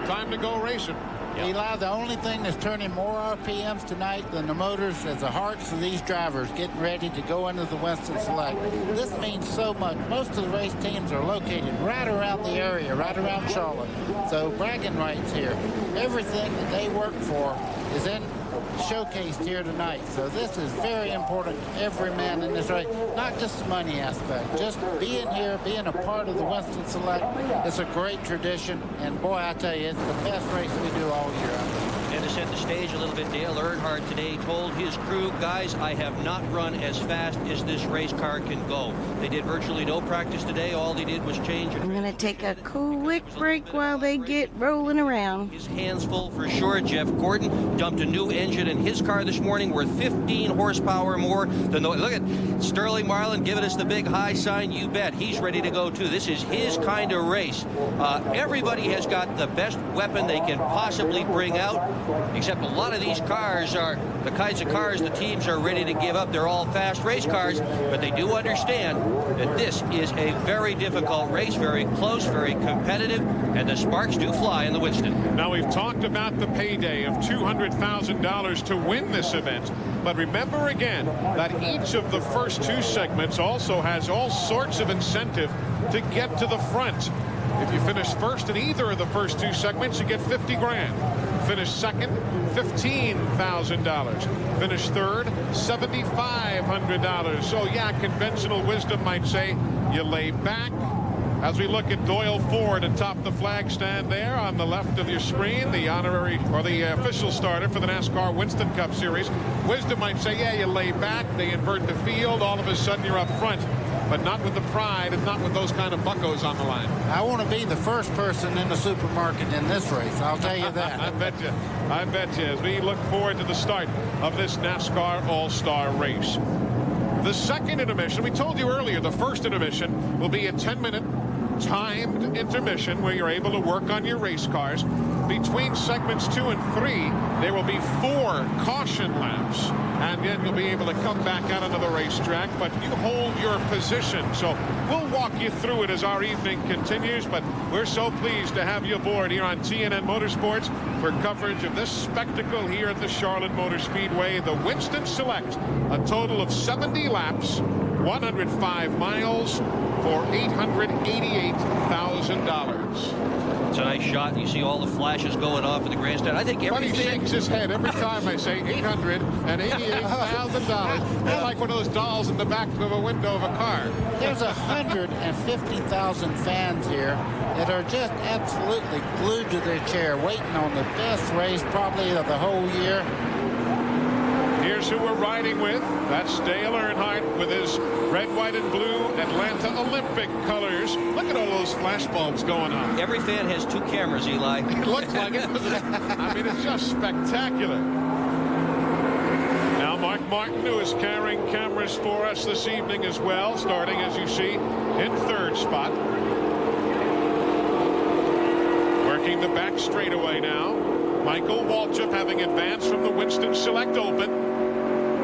Time to go racing. Eli, the only thing that's turning more RPMs tonight than the motors is the hearts of these drivers getting ready to go into the Winston Select. This means so much. Most of the race teams are located right around the area, right around Charlotte. So bragging rights here. Everything that they work for is showcased here tonight. So this is very important to every man in this race, not just the money aspect, just being here, being a part of the Winston Select. It's a great tradition, and boy, I tell you, it's the best race we do all year. And to set the stage a little bit, Dale Earnhardt today told his crew, guys, I have not run as fast as this race car can go. They did virtually no practice today. All they did was change. I'm going to take a quick break while they get rolling around. His hands full for sure. Jeff Gordon dumped a new engine in his car this morning worth 15 horsepower more than the... Look at Sterling Marlin giving us the big high sign. You bet. He's ready to go, too. This is his kind of race. Everybody has got the best weapon they can possibly bring out, except a lot of these cars are the kinds of cars the teams are ready to give up. They're all fast race cars, but they do understand that this is a very difficult race, very close, very competitive, and the sparks do fly in the Winston. Now, we've talked about the payday of $200,000 to win this event, but remember again that each of the first two segments also has all sorts of incentive to get to the front. If you finish first in either of the first two segments, you get 50 grand. Finish second, $15,000. Finish third, $7,500. So yeah, conventional wisdom might say you lay back. As we look at Doyle Ford atop the flag stand there on the left of your screen, the honorary or the official starter for the NASCAR Winston Cup Series. Wisdom might say, yeah, you lay back, they invert the field, all of a sudden you're up front. But not with the pride and not with those kind of buckos on the line. I want to be the first person in the supermarket in this race, I'll tell you that. I bet you. I bet you. As we look forward to the start of this NASCAR All-Star race. The second intermission, we told you earlier, the first intermission will be a 10-minute timed intermission where you're able to work on your race cars. Between segments 2 and 3, there will be 4 caution laps. And then you'll be able to come back out onto the racetrack, but you hold your position. So we'll walk you through it as our evening continues, but we're so pleased to have you aboard here on TNN Motorsports for coverage of this spectacle here at the Charlotte Motor Speedway, the Winston Select. A total of 70 laps, 105 miles for $888,000. It's a nice shot. You see all the flashes going off in the grandstand. I think everything... He shakes his head every time I say $888,000. They're like one of those dolls in the back of a window of a car. There's 150,000 fans here that are just absolutely glued to their chair, waiting on the best race probably of the whole year. Here's who we're riding with. That's Dale Earnhardt with his red, white, and blue Atlanta Olympic colors. Look at all those flash bulbs going on. Every fan has 2 cameras, Eli. It looks like it. I mean, it's just spectacular. Now, Mark Martin, who is carrying cameras for us this evening as well, starting, as you see, in 3rd spot. Working the back straightaway now. Michael Waltrip having advanced from the Winston Select Open.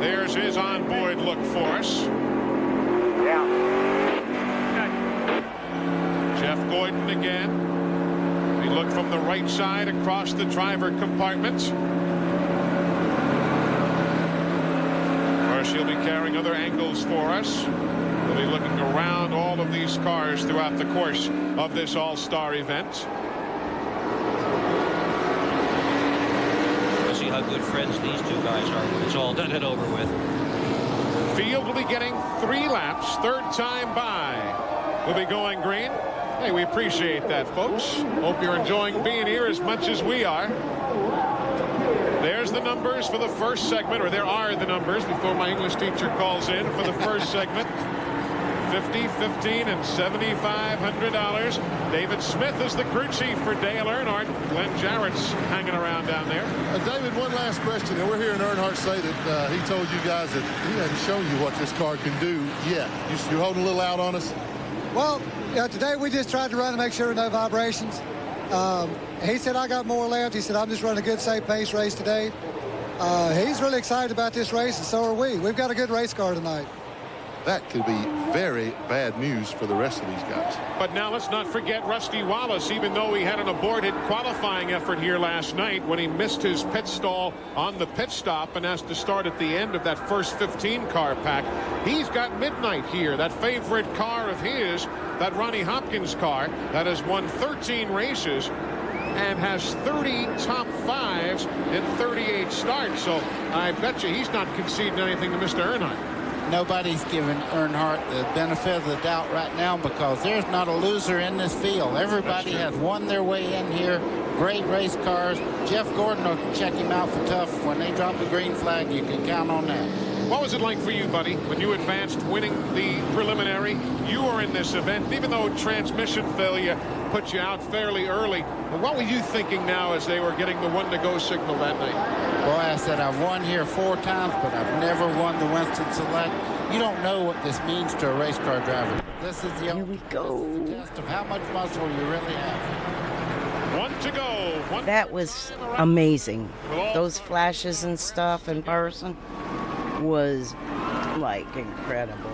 There's his onboard look for us. Yeah. Jeff Gordon again. We look from the right side across the driver compartment. Of course, he'll be carrying other angles for us. We'll be looking around all of these cars throughout the course of this all-star event. How good friends these 2 guys are when it's all done and over with. Field will be getting 3 laps, 3rd time by. We'll be going green. Hey, we appreciate that, folks. Hope you're enjoying being here as much as we are. There's the numbers for the first segment, or there are the numbers before my English teacher calls in for the first segment. $50, $15, and $7,500. David Smith is the crew chief for Dale Earnhardt. Glenn Jarrett's hanging around down there. David, one last question. And we're hearing Earnhardt say that he told you guys that he hadn't shown you what this car can do yet. You're holding a little out on us? Well, today we just tried to run to make sure no vibrations. He said, I got more left. He said, I'm just running a good, safe pace race today. He's really excited about this race, and so are we. We've got a good race car tonight. That could be very bad news for the rest of these guys. But now let's not forget Rusty Wallace, even though he had an aborted qualifying effort here last night when he missed his pit stall on the pit stop and has to start at the end of that first 15 car pack. He's got Midnight here, that favorite car of his, that Ronnie Hopkins car that has won 13 races and has 30 top 5s in 38 starts. So I bet you he's not conceding anything to Mr. Earnhardt. nobody's giving Earnhardt the benefit of the doubt right now because there's not a loser in this field. Everybody has won their way in here. Great race cars. Jeff Gordon will check him out for tough. When they drop the green flag, you can count on that. What was it like for you, buddy, when you advanced winning the preliminary? You were in this event, even though transmission failure put you out fairly early. But what were you thinking now as they were getting the one-to-go signal that night? Boy, I said I've won here 4 times, but I've never won the Winston Select. You don't know what this means to a race car driver. This is the Here we go. test of how much muscle you really have. 1 to go. That was amazing. Those flashes and stuff in person was like incredible.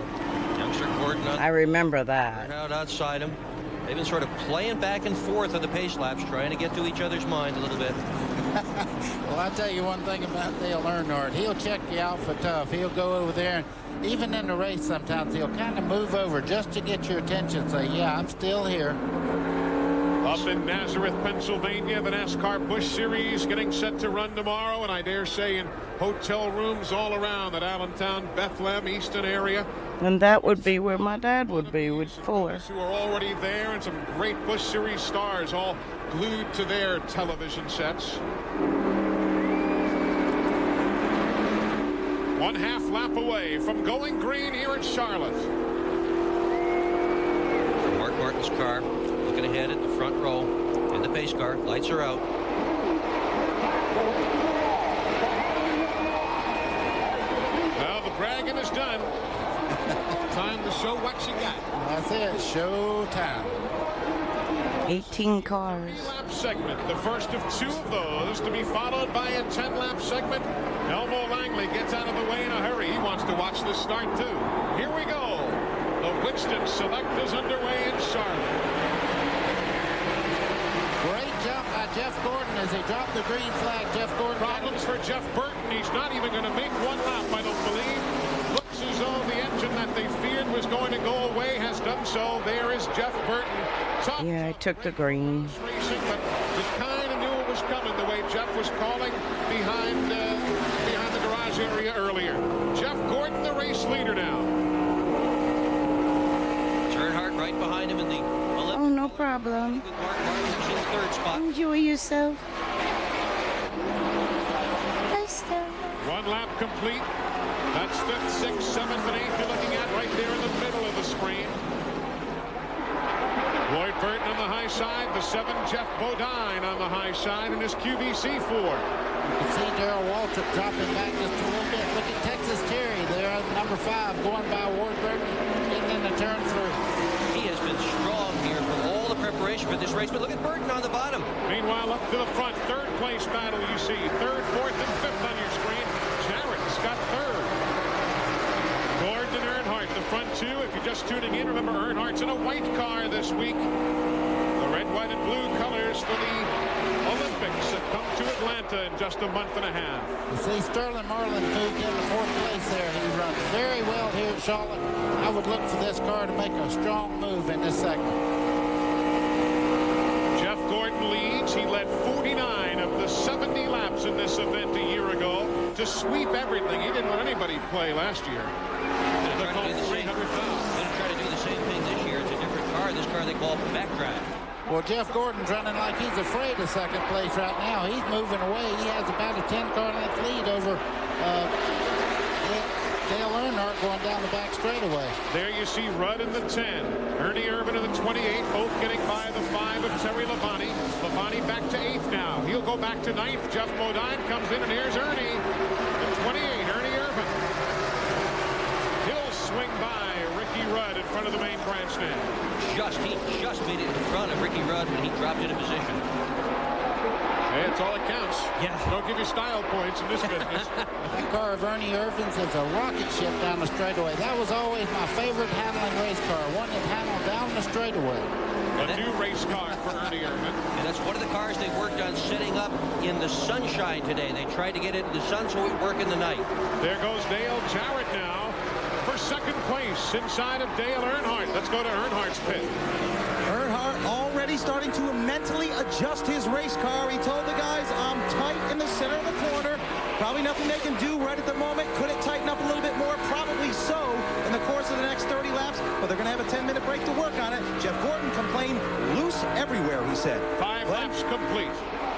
Youngster Gordon I remember that. out outside him. They've been sort of playing back and forth on the pace laps, trying to get to each other's mind a little bit. Well, I'll tell you one thing about Dale Earnhardt. He'll check you out for tough. He'll go over there, and even in the race sometimes he'll kind of move over just to get your attention. Say, yeah, I'm still here. Up in Nazareth, Pennsylvania, the NASCAR Busch Series getting set to run tomorrow, and I dare say in hotel rooms all around that Allentown, Bethlehem, Easton area. And that would be where my dad would be with Fuller. Who are already there, and some great Busch Series stars all glued to their television sets. 1/2 lap away from going green here at Charlotte. Mark Martin's car looking ahead at the front row in the pace car. Lights are out. Well, the bragging is done. Time to show what you got. That's it. Show time. 18 cars. 3-lap segment, the first of 2 of those to be followed by a 10-lap segment. Elmo Langley gets out of the way in a hurry. He wants to watch this start too. Here we go. The Winston Select is underway in Charlotte. Great jump by Jeff Gordon as he dropped the green flag. Jeff Gordon. Problems for Jeff Burton. He's not even going to make 1 lap, I don't believe. Looks as though the engine that they feared was going to go away has done so. There is Jeff Burton. Tough. Yeah, I took the green. Racing, but you kind of knew it was coming the way Jeff was calling behind the garage area earlier. Jeff Gordon, the race leader now. Earnhardt right behind him in the Oh, no problem. Mark Martin's in 3rd spot. Enjoy yourself. 1 lap complete. That's 5th, 6th, 7th, and 8th you're looking at right there in the middle of the screen. Lloyd Burton on the high side, the 7 Jeff Bodine on the high side in his QVC 4. You can see Darrell Waltrip dropping back just a little bit. Look at Texas Terry there, number 5, going by Ward Burton, getting in the turn through. He has been strong here for all the preparation for this race, but look at Burton on the bottom. Meanwhile, up to the front, 3rd place battle you see. 3rd, 4th, and 5th on your screen. Jarrett's got 3rd. Gordon and Earnhardt, the front 2. If you're just tuning in, remember Earnhardt's in a white car this week. The red, white, and blue colors for the Olympics that come to Atlanta in just a month and a half. You see Sterling Marlin moved into 4th place there. He runs very well here at Charlotte. I would look for this car to make a strong move in this segment. Jeff Gordon leads. He led 49 of the 70 laps in this event a year ago to sweep everything. He didn't let anybody play last year. They're trying to do the same thing this year. It's a different car. This car they call backdrive. Well, Jeff Gordon's running like he's afraid of 2nd place right now. He's moving away. He has about a 10-car length lead over Dale Earnhardt going down the back straightaway. There you see Rudd in the 10. Ernie Irvan in the 28, both getting by the 5 of Terry Labonte. Labonte back to 8th now. He'll go back to 9th. Jeff Bodine comes in, and here's Ernie. The 28, Ernie Irvan. He'll swing by Ricky Rudd in front of the main grandstand. He just made it in front of Ricky Rudd when he dropped into position. Hey, it's all that counts. Yeah. Don't give you style points in this business. That car of Ernie Irvan's is a rocket ship down the straightaway. That was always my favorite handling race car, one that handled down the straightaway. A new race car for Ernie Irvan. And that's one of the cars they worked on setting up in the sunshine today. They tried to get it in the sun so it would work in the night. There goes Dale Jarrett now for 2nd place inside of Dale Earnhardt. Let's go to Earnhardt's pit. Earnhardt already starting to mentally adjust his race car. He told the guys, I'm tight in the center of the corner. Probably nothing they can do right at the moment. Could it tighten up a little bit more? Probably so in the course of the next 30 laps, but they're going to have a 10-minute break to work on it. Jeff Gordon complained loose everywhere, he said. 5 laps complete.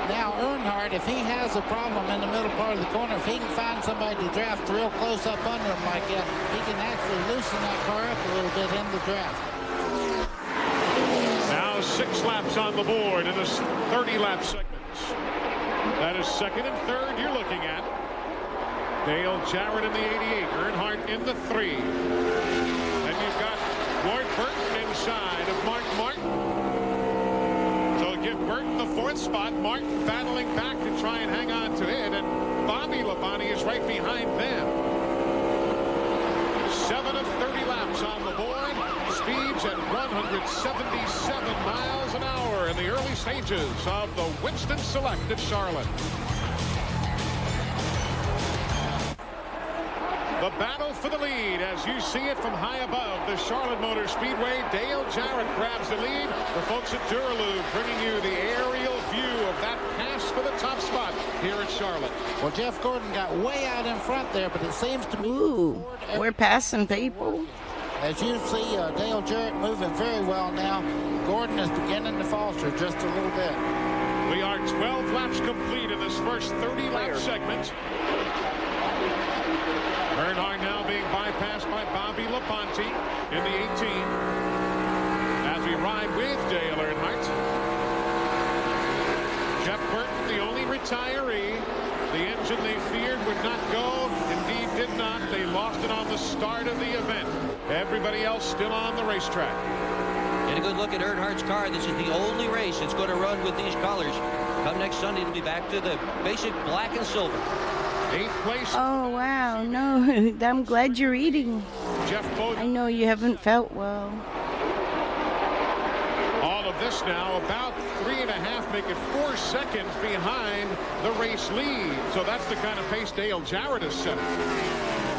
Now, Earnhardt, if he has a problem in the middle part of the corner, if he can find somebody to draft real close up under him like that, he can actually loosen that car up a little bit in the draft. Now 6 laps on the board in this 30-lap segments. That is second and third you're looking at. Dale Jarrett in the 88, Earnhardt in the 3. Then you've got Ward Burton inside of Mark Martin. So give Burton the 4th spot. Martin battling back to try and hang on to it, and Bobby Labonte is right behind them. 7 of 30 laps on the board. Speeds at 177 miles an hour in the early stages of the Winston Select at Charlotte. The battle for the lead as you see it from high above the Charlotte Motor Speedway. Dale Jarrett grabs the lead. The folks at Duraloo bringing you the aerial view of that pass for the top spot here at Charlotte. Well, Jeff Gordon got way out in front there, but it seems to me... Ooh, we're passing people. As you see, Dale Jarrett moving very well now. Gordon is beginning to falter just a little bit. We are 12 laps complete in this first 30-lap segment. Earnhardt now being bypassed by Bobby Labonte in the 18. As we ride with Dale Earnhardt. Jeff Burton, the only retiree. The engine they feared would not go, indeed did not. They lost it on the start of the event. Everybody else still on the racetrack. Get a good look at Earnhardt's car. This is the only race it's going to run with these colors. Come next Sunday, it'll be back to the basic black and silver. 8th place. Oh, wow. No, I'm glad you're eating. Jeff Bowden. I know you haven't felt well. All of this now about 3.5, make it 4 seconds behind the race lead. So that's the kind of pace Dale Jarrett has set.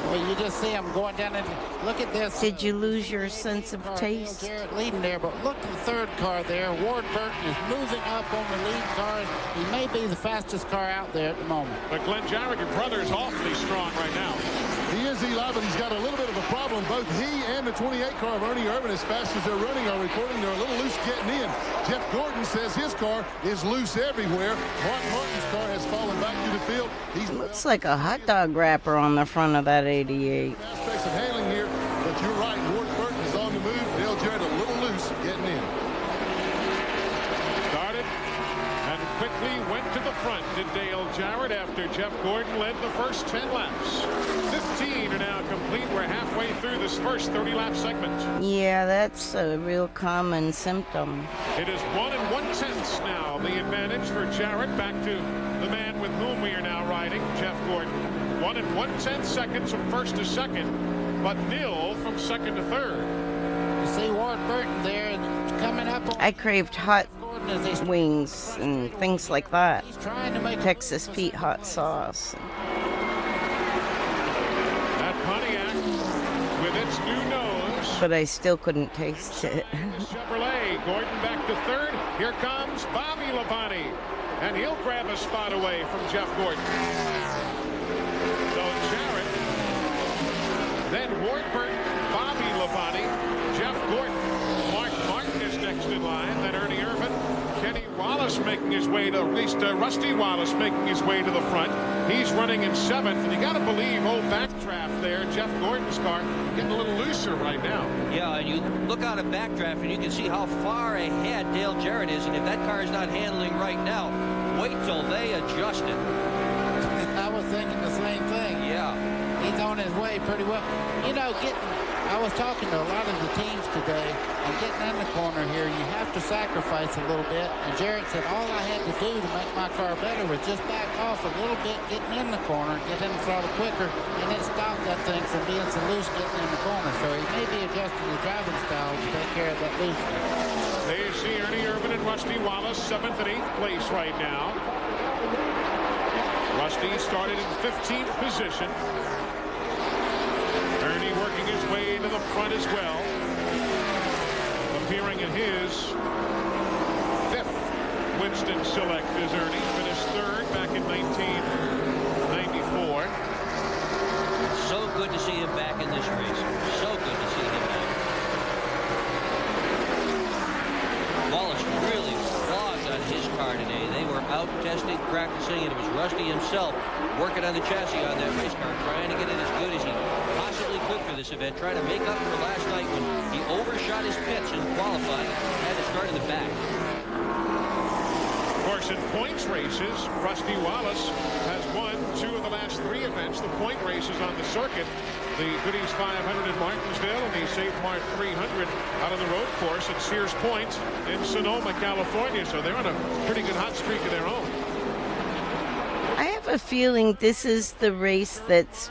Well, you just see him going down and look at this. Did you lose your sense of taste? Jarrett leading there, but look at the 3rd car there. Ward Burton is moving up on the lead cars. He may be the fastest car out there at the moment. But Glenn Jarrett, your brother, is awfully strong right now. He is, Eli, but he's got a little bit of a problem. Both he and the 28 car of Ernie Irvin, as fast as they're running, are reporting they're a little loose getting in. Jeff Gordon says his car is loose everywhere. Mark Martin's car has fallen back through the field. He looks like a hot dog wrapper on the front of that 88. Aspects of handling here, but you're right. Ward Burton is on the move. Dale Jarrett a little loose getting in. Started and quickly went to the front, did Dale Jarrett, after Jeff Gordon led the first 10 laps. 15 are now complete. We're halfway through this first 30-lap segment. Yeah, that's a real common symptom. It is 1 1/10 now. The advantage for Jarrett, back to the man with whom we are now riding, Jeff Gordon. 1 1/10 seconds from first to second, but nil from second to third. You see Ward Burton there and coming up on... I craved hot wings and things like that. Texas Pete hot sauce. That Pontiac with its new nose. But I still couldn't taste it. Chevrolet, Gordon back to third. Here comes Bobby Labonte, and he'll grab a spot away from Jeff Gordon. So Jarrett, then Ward Burton, Bobby Labonte, Jeff Gordon, Mark Martin is next in line, then Ernie Irvin, Kenny Wallace making his way to, at least Rusty Wallace making his way to the front. He's running in 7th, and you got to believe old backdraft there, Jeff Gordon's car, getting a little looser right now. Yeah, and you look out of backdraft and you can see how far ahead Dale Jarrett is, and if that car is not handling right now, wait till they adjust it. I was thinking the same thing. Yeah. He's on his way pretty well. You know, I was talking to a lot of the teams today, and getting in the corner here, you have to sacrifice a little bit. And Jarrett said all I had to do to make my car better was just back off a little bit, getting in the corner, get in the throttle quicker, and it stopped that thing from being so loose getting in the corner. So he may be adjusting the driving style to take care of that looseness. There you see Ernie Irvin and Rusty Wallace, 7th and 8th place right now. Rusty started in 15th position. Ernie working his way to the front as well. Appearing in his 5th Winston Select as Ernie finished 3rd back in 1994. So good to see him back in this race. So good to see him back. Wallace really flogged on his car today. They were out testing, practicing, and it was Rusty himself working on the chassis on that race car, trying to get it as good as he possibly could for this event, trying to make up for last night when he overshot his pits in qualifying and had to start in the back. Of course, in points races, Rusty Wallace has won 2 of the last 3 events, the point races on the circuit. The Goodies 500 in Martinsville and the Safe Mart 300 out on the road course at Sears Point in Sonoma, California. So they're on a pretty good hot streak of their own. I have a feeling this is the race that's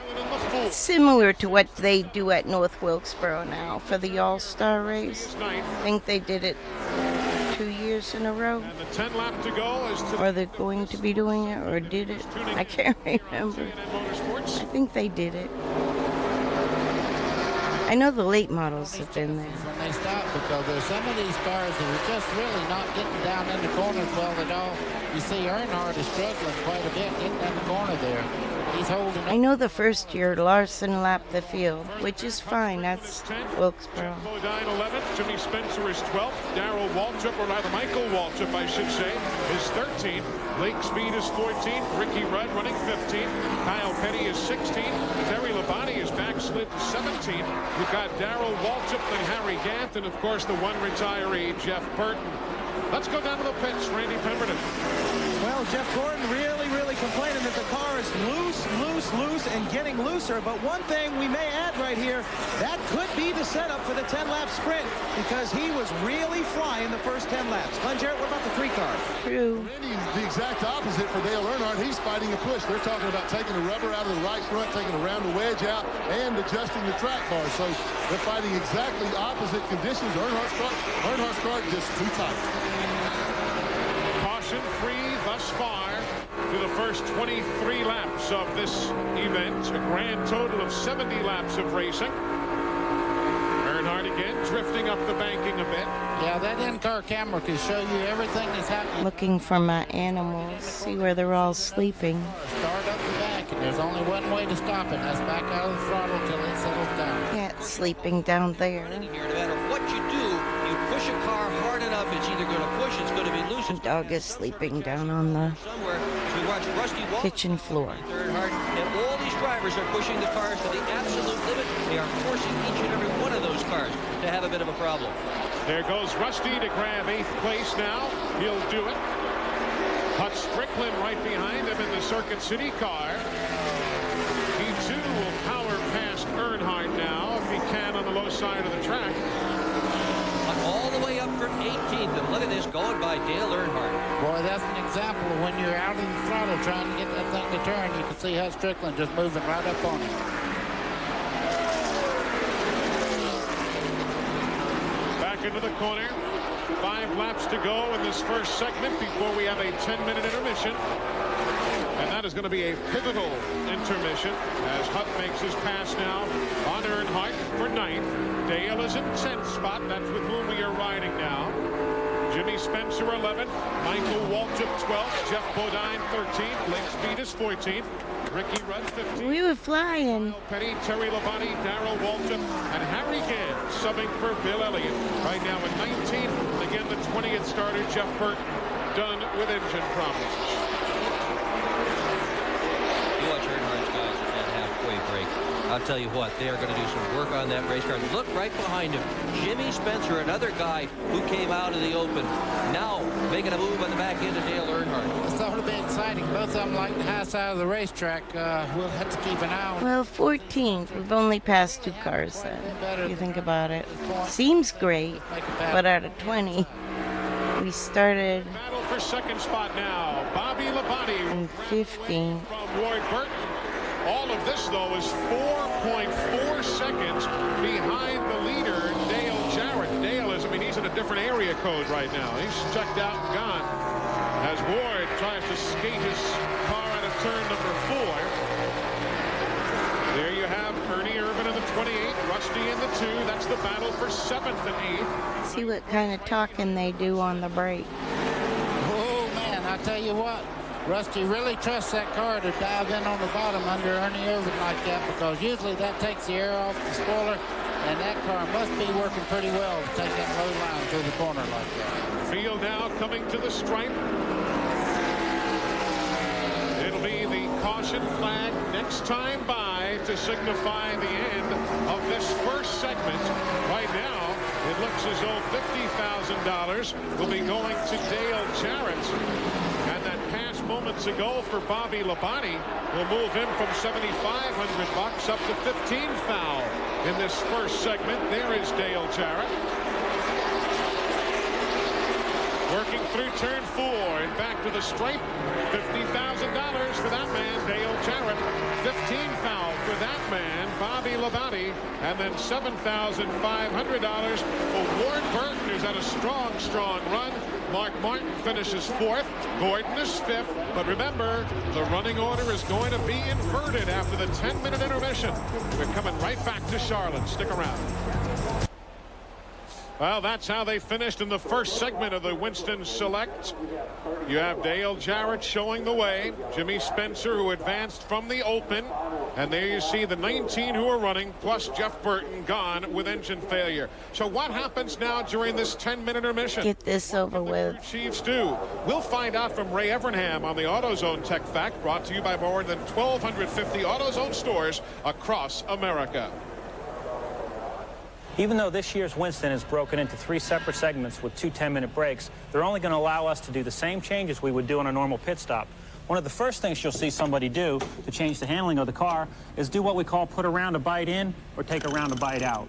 similar to what they do at North Wilkesboro now for the All-Star race. I think they did it 2 years in a row. And the 10 lap to go is to Or they're going to be doing it, or did it? I can't remember. I think they did it. I know the late models have been there. When they stop, because there's some of these cars that are just really not getting down in the corners well at all. You see Earnhardt is struggling quite a bit getting in the corner there. He's holding up. I know the first year Larson lapped the field, which is fine. That's Wilkesboro. Bodine 11th, Jimmy Spencer is 12th, Darrell Waltrip, or rather Michael Waltrip, I should say, is 13th. Blake Speed is 14th, Ricky Rudd running 15th, Kyle Petty is 16th, Terry Labonte is backslid to 17th. We've got Darrell Waltrip and Harry Gant, and of course the one retiree, Jeff Burton. Let's go down to the pits, Randy Pemberton. Well, Jeff Gordon really complaining that the car is loose, and getting looser. But one thing we may add right here, that could be the setup for the 10-lap sprint because he was really flying the first 10 laps. Glenn Jarrett, what about the 3 car? True. Randy's the exact opposite for Dale Earnhardt. He's fighting a push. They're talking about taking the rubber out of the right front, taking the round the wedge out, and adjusting the track bar. So they're fighting exactly opposite conditions. Earnhardt's car just too tight. Caution free thus far to the first 23 laps of this event. A grand total of 70 laps of racing. Earnhardt again drifting up the banking a bit. Yeah, that in-car camera can show you everything that's happening. Looking for my animals, see where they're all sleeping. Start up the back, and there's only one way to stop it. That's back out of the throttle till it settles down. Cat sleeping down there. Here, no matter what you do, you push a car hard enough, it's either going to push, it's going to be loose. The dog is sleeping down on the Somewhere, so we watch Rusty Wallace. kitchen floor. Earnhardt, and all these drivers are pushing the cars to the absolute limit. They are forcing each and every one of those cars to have a bit of a problem. There goes Rusty to grab 8th place now. He'll do it. Hut Strickland right behind him in the Circuit City car. He too will power past Earnhardt now if he can on the low side of the track. All the way up from 18th, and look at this going by Dale Earnhardt. Boy, that's an example of when you're out of the throttle trying to get that thing to turn. You can see Hut Strickland just moving right up on him. Back into the corner. 5 laps to go in this first segment before we have a 10-minute intermission. And that is going to be a pivotal intermission as Hut makes his pass now on Earnhardt for 9th. Dale is in 10th spot. That's with whom we are riding now. Jimmy Spencer 11th. Michael Waltrip 12th. Jeff Bodine 13th. Blake Speed is 14th. Ricky Rudd 15th. We were flying. Petty, Terry Labonte, Darrell Waltrip, and Harry Gant subbing for Bill Elliott. Right now in 19th. And again, the 20th starter, Jeff Burton, done with engine problems. You watch Earnhardt's guys at that halfway break. I'll tell you what, they are going to do some work on that race car. Look right behind him. Jimmy Spencer, another guy who came out of the open. Now making a move on the back end of Dale Earnhardt. It's going to be exciting. Both of them like the high side of the racetrack. We'll have to keep an eye on. Well, 14th. We've only passed 2 cars then. If you think about it. Seems great, but out of 20, we started Battle for second spot now. Bobby Labonte in 15. from Ward Burton. All of this, though, is 4.4 seconds behind the leader, Dale Jarrett. Dale is, he's in a different area code right now. He's checked out and gone. As Ward tries to skate his car out of turn number 4. There you have Ernie Irvin in the 28, Rusty in the 2. That's the battle for 7th and 8th. See what kind of talking they do on the break. Oh, man, I tell you what. Rusty really trusts that car to dive in on the bottom under Ernie Irvin like that, because usually that takes the air off the spoiler, and that car must be working pretty well to take that low line through the corner like that. Field now coming to the stripe. It'll be the caution flag next time by to signify the end of this first segment. Right now, it looks as though $50,000 will be going to Dale Jarrett. And that pass moments ago for Bobby Labonte will move him from $7,500 up to $15,000 in this first segment. There is Dale Jarrett. Working through turn 4 and back to the stripe. $50,000 for that man, Dale Jarrett. $15,000 for that man, Bobby Labonte. And then $7,500 for Ward Burton, who's had a strong run. Mark Martin finishes 4th. Gordon is 5th. But remember, the running order is going to be inverted after the 10-minute intermission. We're coming right back to Charlotte. Stick around. Well, that's how they finished in the first segment of the Winston Select. You have Dale Jarrett showing the way. Jimmy Spencer, who advanced from the open. And there you see the 19 who are running, plus Jeff Burton gone with engine failure. So what happens now during this 10-minute intermission? Get this over with. Chiefs do. We'll find out from Ray Evernham on the AutoZone Tech Fact, brought to you by more than 1,250 AutoZone stores across America. Even though this year's Winston is broken into 3 separate segments with 2 10-minute breaks, they're only going to allow us to do the same changes we would do on a normal pit stop. One of the first things you'll see somebody do to change the handling of the car is do what we call put a round a bite in or take a round a bite out.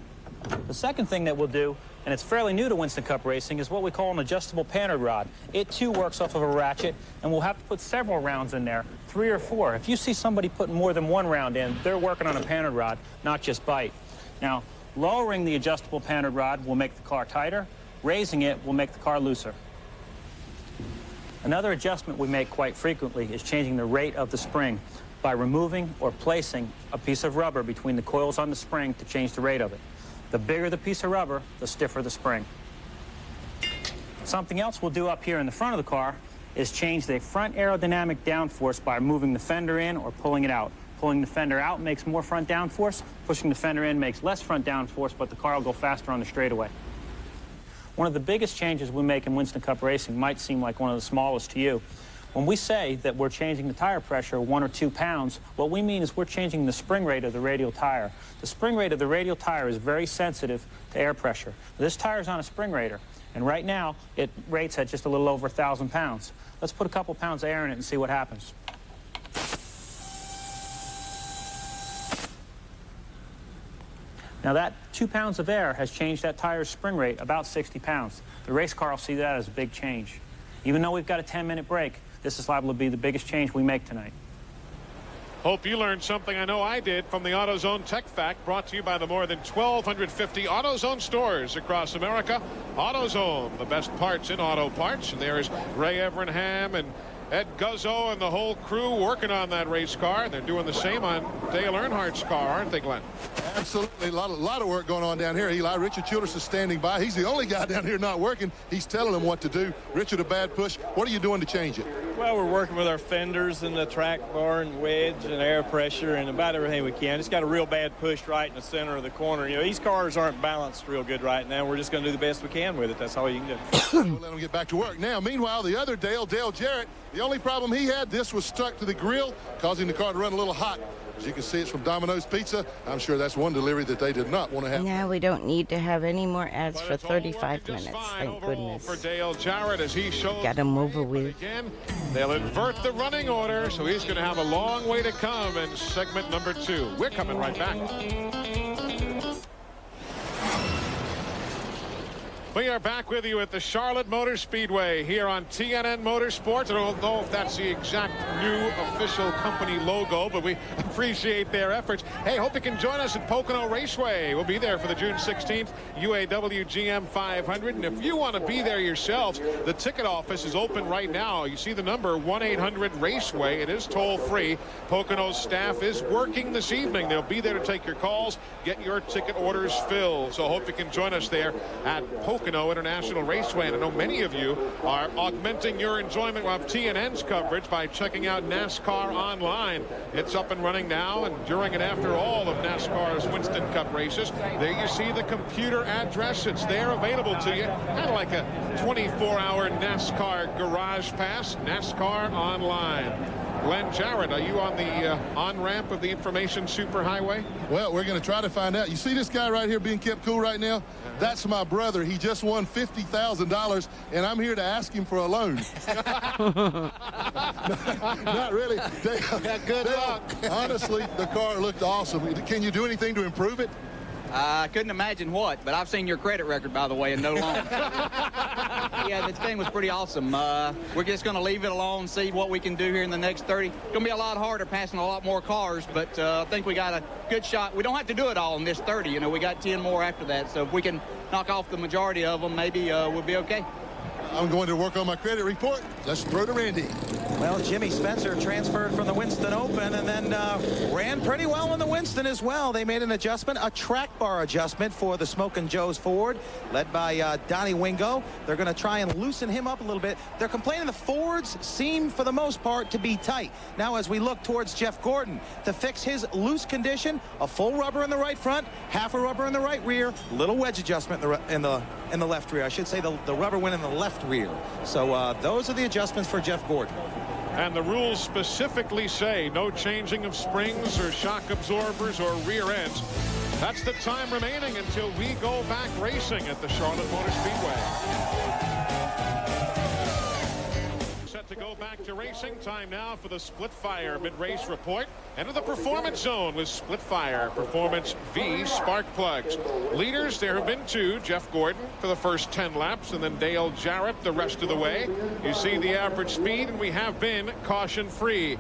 The second thing that we'll do, and it's fairly new to Winston Cup racing, is what we call an adjustable pannered rod. It too works off of a ratchet, and we'll have to put several rounds in there, 3 or 4. If you see somebody putting more than 1 round in, they're working on a pannered rod, not just bite. Now, lowering the adjustable pannered rod will make the car tighter. Raising it will make the car looser. Another adjustment we make quite frequently is changing the rate of the spring by removing or placing a piece of rubber between the coils on the spring to change the rate of it. The bigger the piece of rubber, the stiffer the spring. Something else we'll do up here in the front of the car is change the front aerodynamic downforce by moving the fender in or pulling it out. Pulling the fender out makes more front downforce. Pushing the fender in makes less front downforce, but the car will go faster on the straightaway. One of the biggest changes we make in Winston Cup racing might seem like one of the smallest to you. When we say that we're changing the tire pressure 1 or 2 pounds, what we mean is we're changing the spring rate of the radial tire. The spring rate of the radial tire is very sensitive to air pressure. This tire's on a spring rater, and right now it rates at just a little over 1,000 pounds. Let's put a couple pounds of air in it and see what happens. Now that 2 pounds of air has changed that tire's spring rate about 60 pounds. The race car will see that as a big change. Even though we've got a 10-minute break, this is liable to be the biggest change we make tonight. Hope you learned something. I know I did from the AutoZone Tech Fact, brought to you by the more than 1,250 AutoZone stores across America. AutoZone, the best parts in auto parts. And there's Ray Evernham and Ed Guzzo and the whole crew working on that race car. They're doing the same on Dale Earnhardt's car, aren't they, Glenn? Absolutely. A lot of work going on down here, Eli. Richard Childress is standing by. He's the only guy down here not working. He's telling them what to do. Richard, a bad push. What are you doing to change it? Well, we're working with our fenders and the track bar and wedge and air pressure and about everything we can. It's got a real bad push right in the center of the corner. You know, these cars aren't balanced real good right now. We're just going to do the best we can with it. That's all you can do. We'll let him get back to work. Now, meanwhile, the other Dale Jarrett, the only problem he had, this was stuck to the grill, causing the car to run a little hot. As you can see, it's from Domino's Pizza. I'm sure that's one delivery that they did not want to have. Now we don't need to have any more ads for 35 minutes. Thank goodness. For Dale Jarrett as he shows Got him over with. Again, they'll invert the running order, so he's going to have a long way to come in segment number 2. We're coming right back. We are back with you at the Charlotte Motor Speedway here on TNN Motorsports. I don't know if that's the exact new official company logo, but we appreciate their efforts. Hey, hope you can join us at Pocono Raceway. We'll be there for the June 16th UAW GM 500. And if you want to be there yourselves, the ticket office is open right now. You see the number 1-800-RACEWAY. It is toll-free. Pocono's staff is working this evening. They'll be there to take your calls, get your ticket orders filled. So hope you can join us there at Pocono Pocono International Raceway. And I know many of you are augmenting your enjoyment of TNN's coverage by checking out NASCAR online. It's up and running now, and during and after all of NASCAR's Winston Cup races. There you see the computer address. It's there available to you. Kind of like a 24-hour NASCAR garage pass. NASCAR online. Glenn Jarrett, are you on the on-ramp of the information superhighway? Well, we're going to try to find out. You see this guy right here being kept cool right now? That's my brother. He just won $50,000, and I'm here to ask him for a loan. Not really. Good luck. Honestly, the car looked awesome. Can you do anything to improve it? I couldn't imagine what, but I've seen your credit record, by the way, and no loan. Yeah, this thing was pretty awesome. We're just going to leave it alone, see what we can do here in the next 30. It's going to be a lot harder passing a lot more cars, but I think we got a good shot. We don't have to do it all in this 30. You know, we got 10 more after that, so if we can knock off the majority of them, maybe we'll be okay. I'm going to work on my credit report. Let's throw to Randy. Well, Jimmy Spencer transferred from the Winston Open and then ran pretty well in the Winston as well. They made an adjustment, a track bar adjustment for the Smokin' Joe's Ford, led by Donnie Wingo. They're going to try and loosen him up a little bit. They're complaining the Fords seem, for the most part, to be tight. Now, as we look towards Jeff Gordon, to fix his loose condition, a full rubber in the right front, half a rubber in the right rear, little wedge adjustment in the left rear. I should say the rubber went in the left rear. So those are the adjustments for Jeff Gordon. And the rules specifically say no changing of springs or shock absorbers or rear ends. That's the time remaining until we go back racing at the Charlotte Motor Speedway. Set to go back to racing. Time now for the Split Fire mid-race report. Enter the performance zone with Split Fire Performance V spark plugs. Leaders, there have been two. Jeff Gordon for the first 10 laps, and then Dale Jarrett the rest of the way. You see the average speed, and we have been caution-free.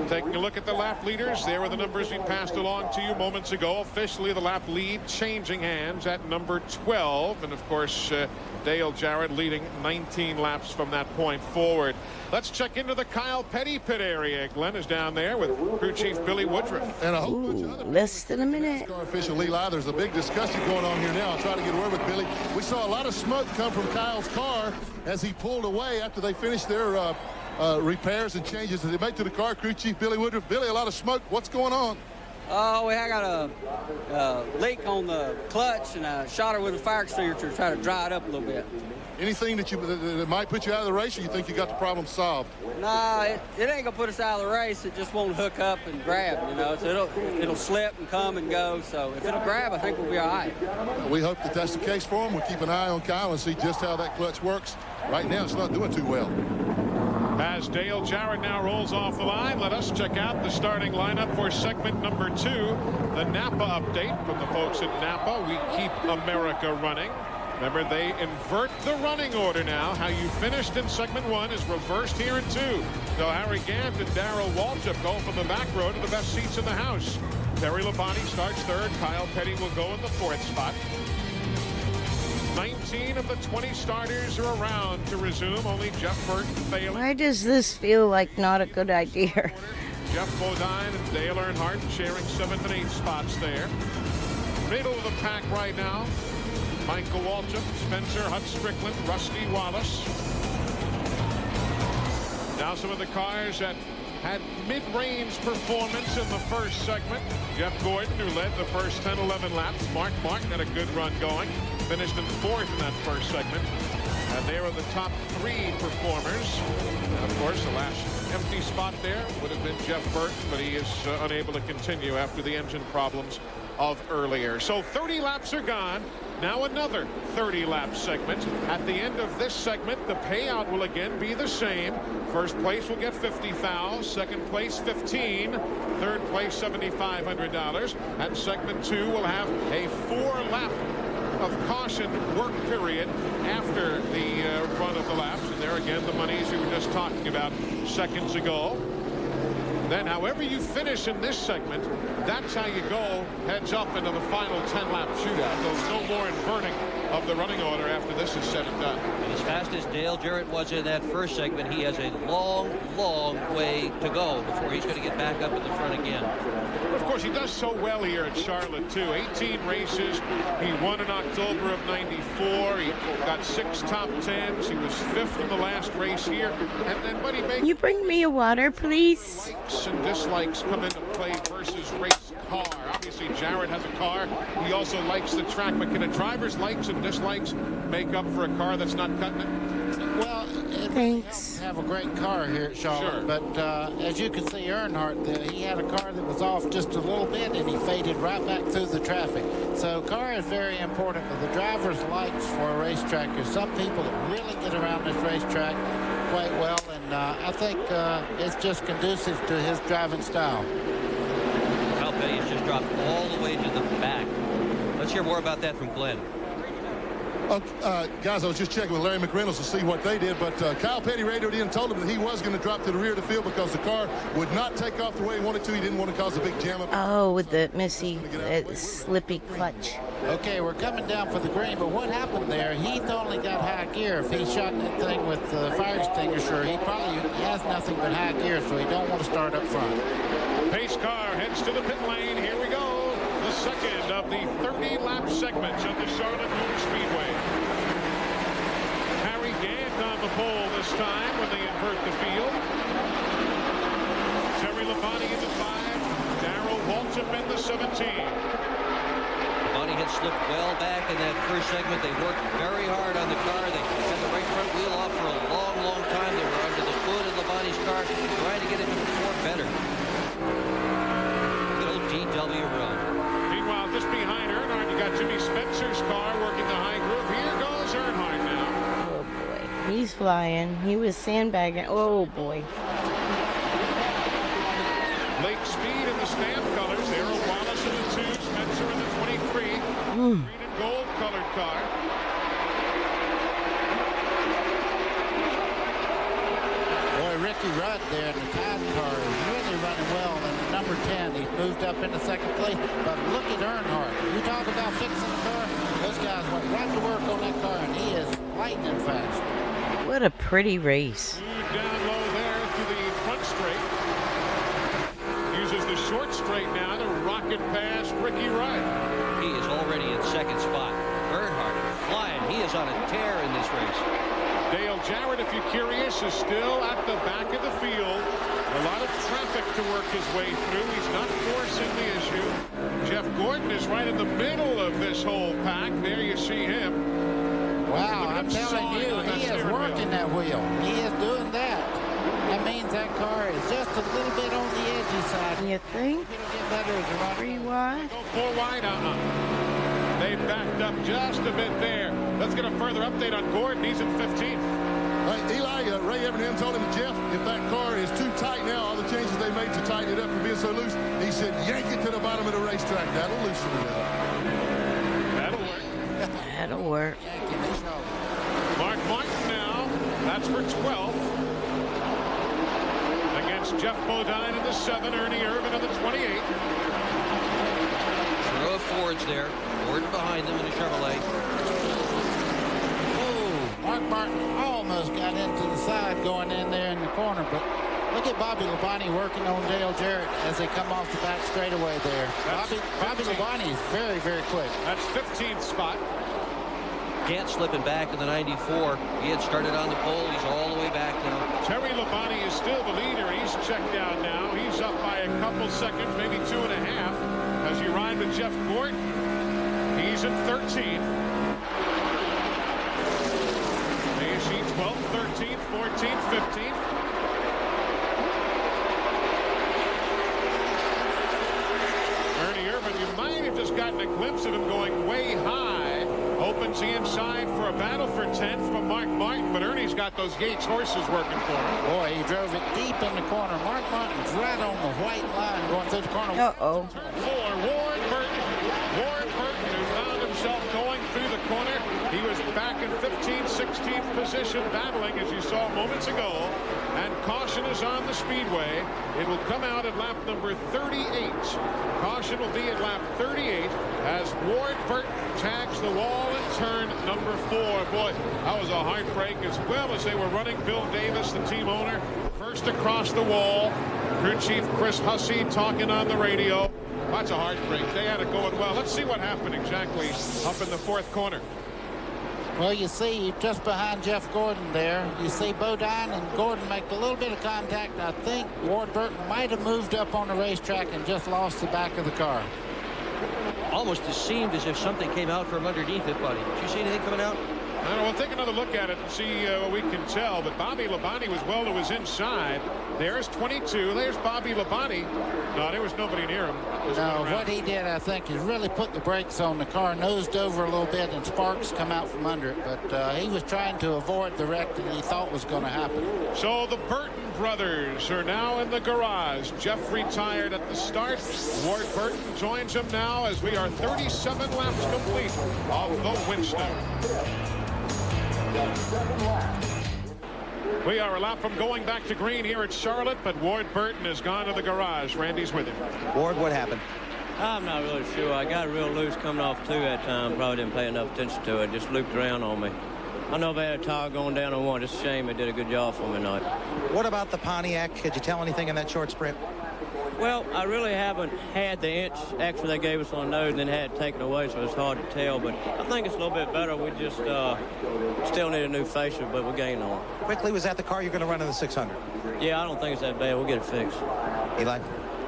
Taking a look at the lap leaders, there are the numbers we passed along to you moments ago. Officially, the lap lead changing hands at number 12, and of course, Dale Jarrett leading 19 laps from that point forward. Let's check into the Kyle Petty pit area. Glenn is down there with crew chief Billy Woodruff. And a whole bunch of other less than a minute. NASCAR official Lee Lye. There's a big discussion going on here now. I'll try to get a word with Billy. We saw a lot of smoke come from Kyle's car as he pulled away after they finished their repairs and changes that they made to the car. Crew chief Billy Woodruff. Billy, a lot of smoke. What's going on? Oh, we got a leak on the clutch, and I shot her with a fire extinguisher to try to dry it up a little bit. Anything that might put you out of the race, or you think you got the problem solved? Nah, it ain't gonna put us out of the race. It just won't hook up and grab, you know. So it'll slip and come and go. So if it'll grab, I think we'll be all right. We hope that that's the case for him. We'll keep an eye on Kyle and see just how that clutch works. Right now, it's not doing too well. As Dale Jarrett now rolls off the line, let us check out the starting lineup for segment number 2. The Napa update from the folks at Napa. We keep America running. Remember, they invert the running order now. How you finished in segment 1 is reversed here in 2. So Harry Gant and Darrell Waltrip go from the back row to the best seats in the house. Terry Labonte starts third. Kyle Petty will go in the 4th spot. 19 of the 20 starters are around to resume. Only Jeff Burton failing. Why does this feel like not a good idea? Jeff Bodine and Dale Earnhardt sharing 7th and 8th spots there. Middle of the pack right now. Michael Waltrip, Spencer Hutt Strickland, Rusty Wallace. Now some of the cars that had mid-range performance in the first segment. Jeff Gordon, who led the first 10-11 laps. Mark Martin had a good run going. Finished in 4th in that first segment. And they were the top 3 performers. And of course, the last empty spot there would have been Jeff Burton, but he is unable to continue after the engine problems of earlier. So 30 laps are gone. Now another 30-lap segment. At the end of this segment, the payout will again be the same. First place will get $50,000. Second place, $15,000. Third place, $7,500. And segment 2 will have a 4-lap of caution work period after the run of the laps. And there again, the monies we were just talking about seconds ago. Then however you finish in this segment, that's how you go heads up into the final 10-lap shootout. There's no more inverting of the running order after this is said and done. And as fast as Dale Jarrett was in that first segment, he has a long, long way to go before he's going to get back up at the front again. Of course, he does so well here at Charlotte, too. 18 races. He won in October of '94. He got 6 top 10s. He was 5th in the last race here. And then, Buddy, Can you bring me a water, please? likes and dislikes come into play versus race car. Obviously, Jarrett has a car. He also likes the track. But can a driver's likes and dislikes make up for a car that's not cutting it? Well, it really helps to have a great car here at Charlotte. Sure. But as you can see, Earnhardt, he had a car that was off just a little bit, and he faded right back through the traffic. So car is very important. But the driver's likes for a racetrack. There's some people that really get around this racetrack quite well, and I think it's just conducive to his driving style. Kyle Petty has just dropped all the way to the back. Let's hear more about that from Glenn. Guys, I was just checking with Larry McReynolds to see what they did, but Kyle Petty radioed in and told him that he was going to drop to the rear of the field because the car would not take off the way he wanted to. He didn't want to cause a big jam up. Oh, with the messy, slippy clutch. Okay, we're coming down for the green, but what happened there, Heath only got high gear. If he shot that thing with the fire extinguisher, he probably has nothing but high gear, so he don't want to start up front. Pace car heads to the pit lane. Here we go. The second of the 30-lap segments of the Charlotte Motor Speedway. Harry Gant on the pole this time when they invert the field. Terry Labonte in the 5. Darrell Waltrip in the 17. Labonte had slipped well back in that first segment. They worked very hard on the car. They had the right front wheel off for a long, long time. They were under the hood of Labonte's car, trying to get him to perform better. Good old DW run. Meanwhile, just behind Earnhardt, you got Jimmy Spencer's car working the high groove. Here goes Earnhardt now. Oh, boy. He's flying. He was sandbagging. Oh, boy. Lake Speed in the stamp colors. Darrell Wallace in the 2, Spencer in the 23. Green and gold colored car. Boy, Ricky Rudd there in the Tide car is really running well. And number 10, he's moved up into second place. But look at Earnhardt. You talk about fixing the car. Those guys went right to work on that car, and he is lightning fast. What a pretty race. Moved down low there to the front straight. Uses the short straight now to rocket past Ricky Rudd. He is already in second spot. Earnhardt flying. He is on a tear in this race. Dale Jarrett, if you're curious, is still at the back of the field. A lot of traffic to work his way through. He's not forcing the issue. Jeff Gordon is right in the middle of this whole pack. There you see him. Wow, I'm telling you, he is working that wheel. He is doing that. That means that car is just a little bit on the edgy side. You think? It'll get better as a run. 3 wide? Go 4 wide, They backed up just a bit there. Let's get a further update on Gordon. He's in 15th. Eli, Ray Evernham told him, Jeff, if that car is too tight now, all the changes they made to tighten it up from being so loose, he said, yank it to the bottom of the racetrack. That'll loosen it up. That'll work. That'll work. Mark Martin now. That's for 12th. Against Jeff Bodine in the 7, Ernie Irvin in the 28. Row of Fords there. Gordon behind them in a Chevrolet. Mark Martin almost got into the side going in there in the corner, but look at Bobby Labonte working on Dale Jarrett as they come off the back straightaway there. Bobby Labonte is very, very quick. That's 15th spot. Gant slipping back in the 94. He had started on the pole. He's all the way back now. Terry Labonte is still the leader. He's checked out now. He's up by a couple seconds, maybe 2.5, as you ride with Jeff Gordon. He's in 13th. 12th, 13th, 14th, 15th. Ernie Irvin, you might have just gotten a glimpse of him going way high. Opens the inside for a battle for 10th from Mark Martin, but Ernie's got those Yates horses working for him. Boy, he drove it deep in the corner. Mark Martin's right on the white line going through the corner. Uh-oh. Turn 4, Warren Burton. Warren Burton, who found himself going through the corner. He was back in 15th, 16th position battling, as you saw moments ago. And caution is on the speedway. It will come out at lap number 38. Caution will be at lap 38 as Ward Burton tags the wall in turn number 4. Boy, that was a heartbreak, as well as they were running Bill Davis, the team owner, first across the wall. Crew chief Chris Hussey talking on the radio. That's a heartbreak. They had it going well. Let's see what happened exactly up in the 4th corner. Well, you see just behind Jeff Gordon there, you see Bodine and Gordon make a little bit of contact. I think Ward Burton might have moved up on the racetrack and just lost the back of the car. Almost it seemed as if something came out from underneath it, buddy. Did you see anything coming out? I don't know. We'll take another look at it and see what we can tell. But Bobby Labonte was well to his inside. There's 22. There's Bobby Labonte. No, there was nobody near him. No, what he did, I think, is really put the brakes on the car, nosed over a little bit, and sparks come out from under it. But he was trying to avoid the wreck that he thought was going to happen. So the Burton brothers are now in the garage. Jeff retired at the start. Ward Burton joins him now as we are 37 laps complete of the Winston. We are a lap from going back to green here at Charlotte, but Ward Burton has gone to the garage. Randy's with him. Ward, what happened? I'm not really sure. I got real loose coming off 2 that time. Probably didn't pay enough attention to it. Just looped around on me. I know they had a tire going down on 1. It's a shame they did a good job for me tonight. What about the Pontiac? Could you tell anything in that short sprint? Well, I really haven't had the inch extra they gave us on the nose and then had it taken away, so it's hard to tell. But I think it's a little bit better. We just still need a new fascia, but we gained on it. Quickly, was that the car you're going to run in the 600? Yeah, I don't think it's that bad. We'll get it fixed. Eli?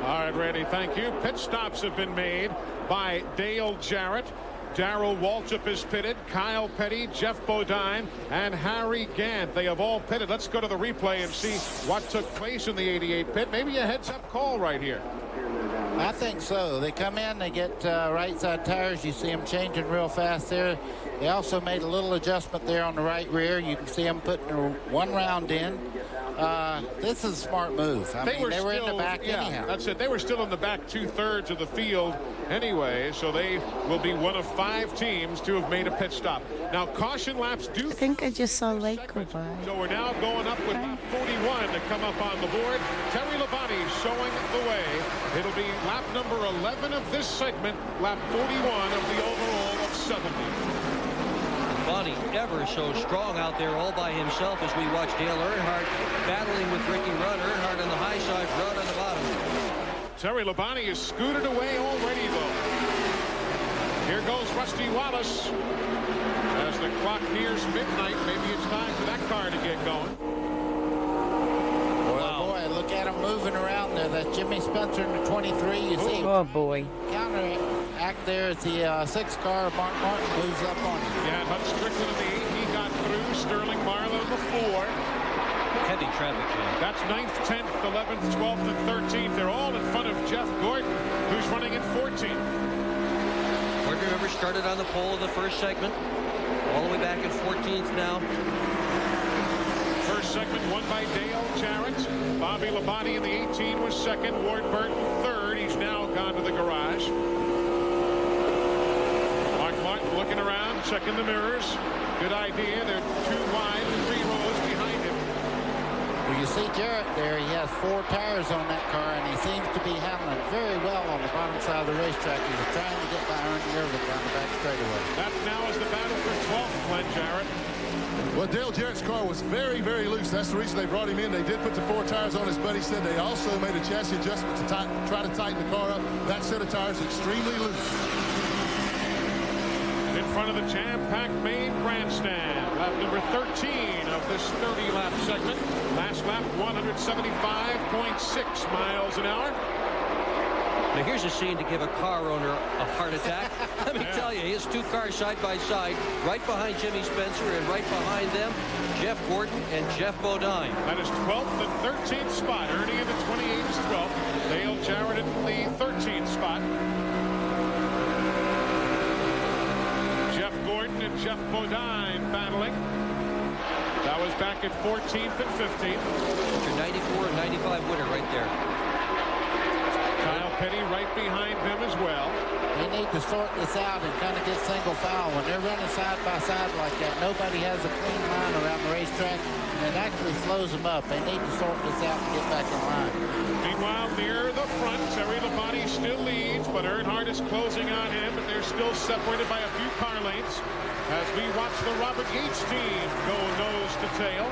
All right, Randy, thank you. Pit stops have been made by Dale Jarrett. Darrell Waltrip is pitted. Kyle Petty, Jeff Bodine, and Harry Gant. They have all pitted. Let's go to the replay and see what took place in the 88 pit. Maybe a heads-up call right here. I think so. They come in, they get right side tires. You see them changing real fast there. They also made a little adjustment there on the right rear. You can see them putting 1 round in. This is a smart move. I mean, they were in the back anyhow. That's it. They were still in the back 2/3 of the field anyway, so they will be one of 5 teams to have made a pit stop. Now, caution laps do... I think I just saw Lake go by. So we're now going up with lap 41 to come up on the board. Terry Labonte showing the way. It'll be lap number 11 of this segment, lap 41 of the overall of 70. Bonnie ever so strong out there all by himself as we watch Dale Earnhardt battling with Ricky Rudd. Earnhardt on the high side, Rudd on the bottom. Terry Labonte is scooted away already, though. Here goes Rusty Wallace. As the clock nears midnight, maybe it's time for that car to get going. Boy, look at him moving around there. That's Jimmy Spencer in the 23. You see. Oh, boy. Counteract there as the 6 car. Mark Martin moves up on him. Yeah, Hud Strickland in the 8. He got through. Sterling Marlowe in the 4. Heavy traffic jam. That's 9th, 10th, 11th, 12th, and 13th. They're all in front of Jeff Gordon, who's running in 14th. Gordon, remember, started on the pole of the first segment. All the way back at 14th now. First segment won by Dale Jarrett. Bobby Labonte in the 18 was second. Ward Burton third. He's now gone to the garage. Mark Martin looking around, checking the mirrors. Good idea. They're 2 wide, 3 rows behind him. Well, you see Jarrett there. He has 4 tires on that car, and he seems to be handling it very well on the bottom side of the racetrack. He was trying to get by Ernie Irvin down the back straightaway. That now is the battle for 12th, Glenn Jarrett. Well, Dale Jarrett's car was very, very loose. That's the reason they brought him in. They did put the 4 tires on, as Buddy said. They also made a chassis adjustment to try to tighten the car up. That set of tires extremely loose. In front of the jam-packed main grandstand, lap number 13 of this 30-lap segment. Last lap, 175.6 miles an hour. Now here's a scene to give a car owner a heart attack. Let me tell you, his 2 cars side by side, right behind Jimmy Spencer, and right behind them, Jeff Gordon and Jeff Bodine. That is 12th and 13th spot. Ernie in the 28th is 12th. Dale Jarrett in the 13th spot. Jeff Gordon and Jeff Bodine battling. That was back at 14th and 15th. Your 94 and 95 winner right there. Kyle Petty right behind them as well. They need to sort this out and kind of get single foul. When they're running side by side like that, nobody has a clean line around the racetrack, and it actually slows them up. They need to sort this out and get back in line. Meanwhile, near the front, Terry Labonte still leads, but Earnhardt is closing on him, but they're still separated by a few car lengths as we watch the Robert Yates team go nose to tail.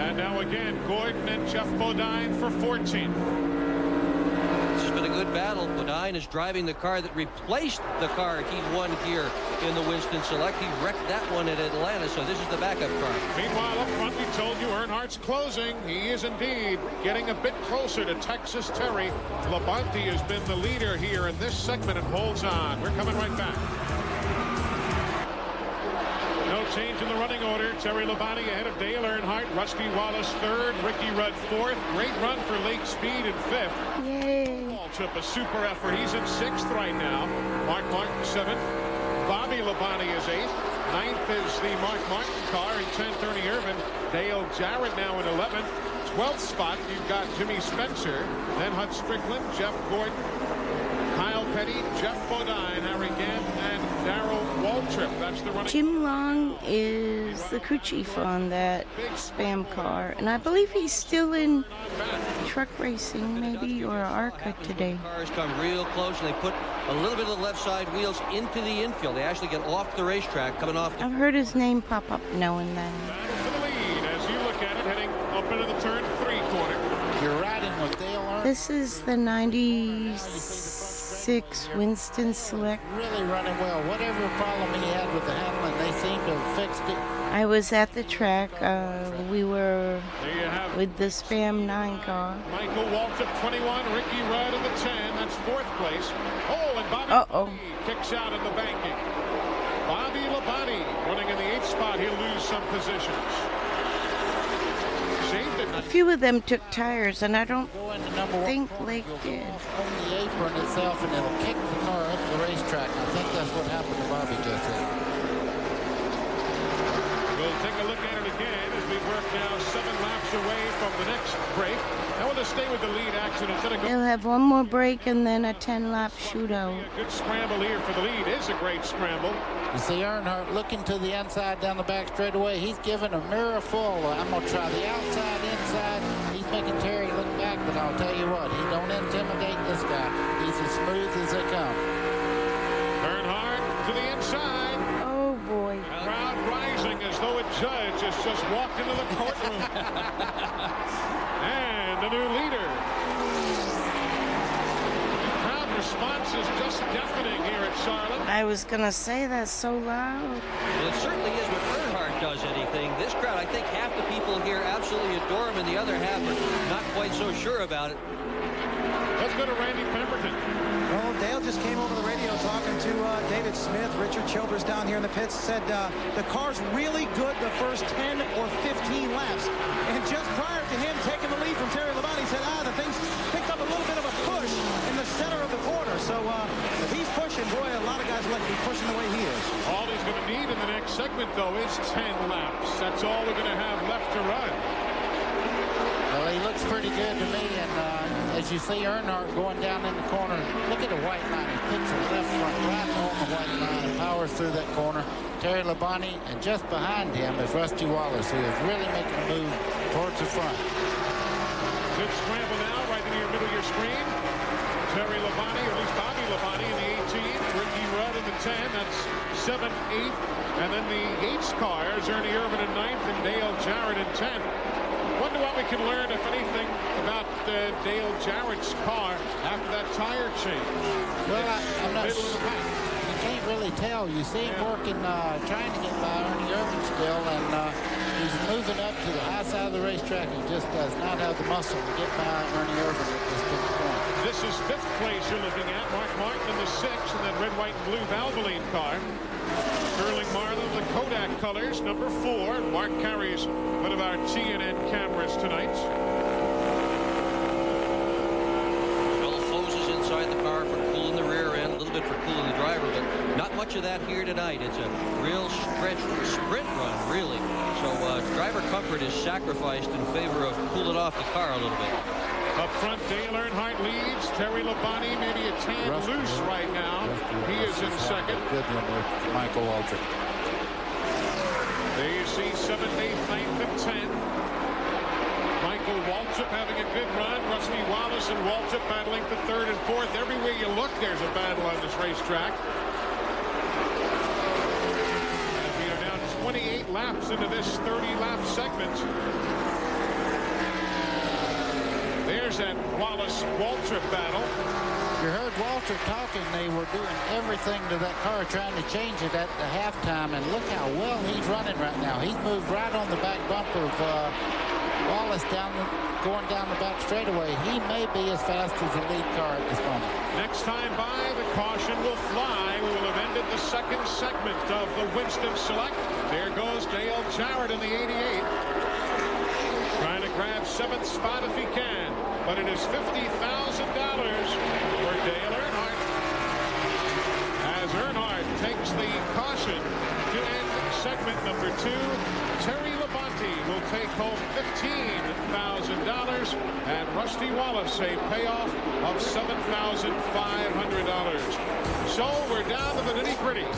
And now again, Gordon and Jeff Bodine for 14. It's been a good battle. Bodine is driving the car that replaced the car he won here in the Winston Select. He wrecked that one at Atlanta, so this is the backup car. Meanwhile, up front, we told you Earnhardt's closing. He is indeed getting a bit closer to Texas Terry. Labonte has been the leader here in this segment and holds on. We're coming right back. No change in the running order. Terry Labonte ahead of Dale Earnhardt. Rusty Wallace third. Ricky Rudd fourth. Great run for Lake Speed in fifth. Yay. Waltrip, a super effort. He's in sixth right now. Mark Martin seventh. Bobby Labonte is eighth. Ninth is the Mark Martin car in 10th, Ernie Irvin. Dale Jarrett now in 11th. 12th spot, you've got Jimmy Spencer. Then Hud Strickland, Jeff Gordon, Kyle Petty, Jeff Bodine, Harry Gant, and Darrell Waltrip. That's the running. Jim Long is the crew chief on that Spam car, and I believe he's still in truck racing, maybe, or ARCA today. Cars come real close, and they put a little bit of the left side wheels into the infield. They actually get off the racetrack, coming off. I've heard his name pop up now and then. For the lead, as you look at it, heading up into the turn 3 corner. You're riding with Dale Earnhardt. This is the 96 Winston Select. Really running well. Whatever problem he had with the handling, they seem to have fixed it. I was at the track. We were with the Spam 9 car. Michael Waltrip 21, Ricky Rudd in the 10. That's fourth place. Oh, and Bobby kicks out in the banking. Bobby Labonte running in the 8th spot. He'll lose some positions. A few of them took tires, and I don't think Lake did. On the apron itself, and it'll kick the car up the racetrack. I think that's what happened to Bobby just then. We'll take a look at it again as we work now 7 laps away from the next break. Now we'll just stay with the lead action instead of They'll have one more break and then a 10-lap shootout. A good scramble here for the lead. Is a great scramble. You see Earnhardt looking to the inside down the back straightaway. He's giving a mirror full. I'm going to try the outside, inside. He's making Terry look back, but I'll tell you what, he don't intimidate this guy. He's as smooth as they come. Earnhardt to the inside. Oh, boy. Crowd rising as though a judge has just walked into the courtroom. And the new leader. Crowd response is just deafening here at Charlotte. I was going to say that's so loud. Well, it certainly is when Earnhardt does anything. This crowd, I think half the people here absolutely adore him, and the other half are not quite so sure about it. Let's go to Randy Pemberton. Well, Dale just came over the radio talking to David Smith. Richard Childress down here in the pits said the car's really good the first 10 or 15 laps. And just prior to him taking the lead from Terry Labonte, he said, the thing's picked up a little bit of a push in the center of the corner. So if he's pushing, boy, a lot of guys like to be pushing the way he is. All he's going to need in the next segment, though, is 10 laps. That's all we're going to have left to run. Well, he looks pretty good to me, and as you see Earnhardt going down in the corner, look at the white line. He puts the left front right on the white line and powers through that corner. Terry Labonte, and just behind him is Rusty Wallace, who is really making a move towards the front. Good scramble now, right into your middle of your screen. Terry Labonte, or at least Bobby Labonte in the 18, Ricky Rudd in the 10. That's 7th, 8th, and then the Yates cars, Ernie Irvin in 9th and Dale Jarrett in 10th. Wonder what we can learn, if anything, about Dale Jarrett's car after that tire change. Well, I'm not sure. You can't really tell. You see him working, trying to get by Ernie Irvin still, and he's moving up to the high side of the racetrack. He just does not have the muscle to get by Ernie Irvin at this point. This is 5th place you're looking at. Mark Martin in the 6th, and then red, white, and blue Valvoline car. Sterling Marlin, the Kodak colors, number 4. Mark carries one of our TNN cameras tonight. Well, hoses inside the car for cooling the rear end, a little bit for cooling the driver, but not much of that here tonight. It's a real stretch sprint run, really. So driver comfort is sacrificed in favor of cooling off the car a little bit. Up front, Dale Earnhardt leads. Terry Labonte maybe a tad loose right now. He is in second. Good one with Michael Waltrip. There you see 7th, 8th, 9th, and 10th. Michael Waltrip having a good run. Rusty Wallace and Waltrip battling for 3rd and 4th. Everywhere you look, there's a battle on this racetrack. As we are now 28 laps into this 30-lap segment. There's that Wallace-Waltrip battle. You heard Walter talking. They were doing everything to that car, trying to change it at the halftime, and look how well he's running right now. He's moved right on the back bumper of Wallace going down the back straightaway. He may be as fast as the lead car at this moment. Next time by, the caution will fly. We will have ended the second segment of the Winston Select. There goes Dale Jarrett in the 88. Trying to grab 7th spot if he can. But it is $50,000 for Dale Earnhardt. As Earnhardt takes the caution to end segment number 2, Terry Labonte will take home $15,000 and Rusty Wallace a payoff of $7,500. So we're down to the nitty-gritty.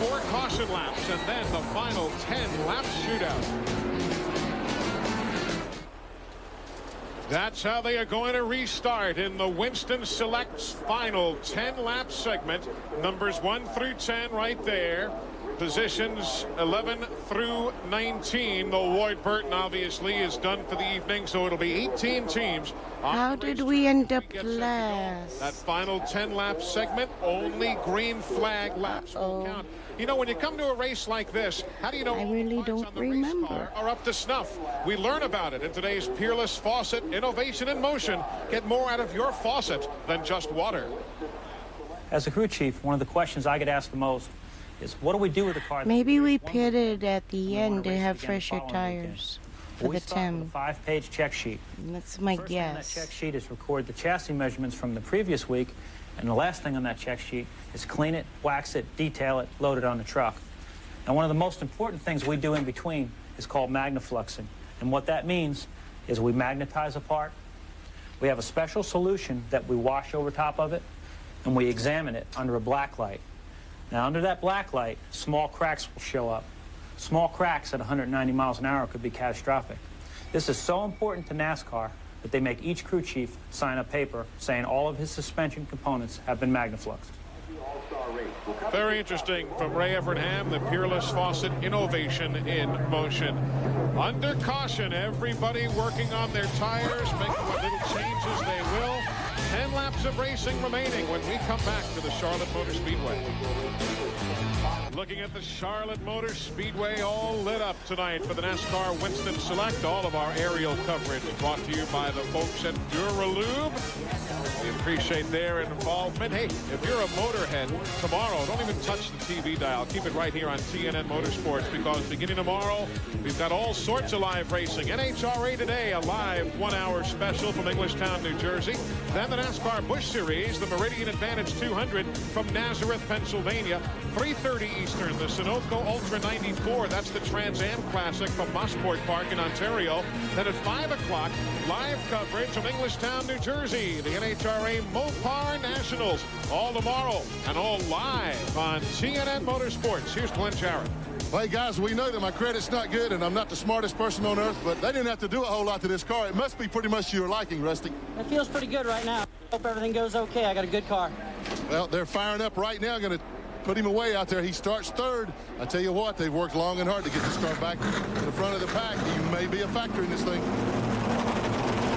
4 caution laps and then the final 10-lap shootout. That's how they are going to restart in the Winston Select's final 10-lap segment. Numbers 1 through 10 right there. Positions 11 through 19. Though Lloyd Burton obviously is done for the evening, so it'll be 18 teams. How did we end up last? That final 10-lap segment, only green flag laps will count. You know, when you come to a race like this, how do you know I really don't remember. are up to snuff? We learn about it in today's Peerless Faucet Innovation in Motion. Get more out of your faucet than just water. As a crew chief, one of the questions I get asked the most is, what do we do with the car? Maybe we pitted at the end to have fresher tires for We the start with 10. a 5-page check sheet. That's my First thing on that guess. check sheet is record the chassis measurements from the previous week, and the last thing on that check sheet is clean it, wax it, detail it, load it on the truck. And one of the most important things we do in between is called magnafluxing. And what that means is we magnetize a part. We have a special solution that we wash over top of it, and we examine it under a black light. Now, under that black light, small cracks will show up. Small cracks at 190 miles an hour could be catastrophic. This is so important to NASCAR that they make each crew chief sign a paper saying all of his suspension components have been magnafluxed. Very interesting from Ray Evernham, the Peerless Faucet Innovation in Motion. Under caution, everybody working on their tires, making what little changes they will. 10 laps of racing remaining when we come back to the Charlotte Motor Speedway. Looking at the Charlotte Motor Speedway, all lit up tonight for the NASCAR Winston Select. All of our aerial coverage brought to you by the folks at Duralube. We appreciate their involvement. Hey, if you're a motorhead, tomorrow, don't even touch the TV dial. Keep it right here on TNN Motorsports, because beginning tomorrow, we've got all sorts of live racing. NHRA Today, a live 1-hour special from Englishtown, New Jersey. Then the NASCAR Busch Series, the Meridian Advantage 200 from Nazareth, Pennsylvania. 3:30 Eastern, the Sunoco Ultra 94. That's the Trans Am Classic from Mosport Park in Ontario. Then at 5 o'clock, live coverage from Englishtown, New Jersey. The NHRA Mopar Nationals. All tomorrow and all live on TNN Motorsports. Here's Glenn Jarrett. Hey, guys, we know that my credit's not good, and I'm not the smartest person on earth, but they didn't have to do a whole lot to this car. It must be pretty much to your liking, Rusty. It feels pretty good right now. Hope everything goes okay. I got a good car. Well, they're firing up right now, going to put him away out there. He starts 3rd. I tell you what, they've worked long and hard to get this car back to the front of the pack. He may be a factor in this thing.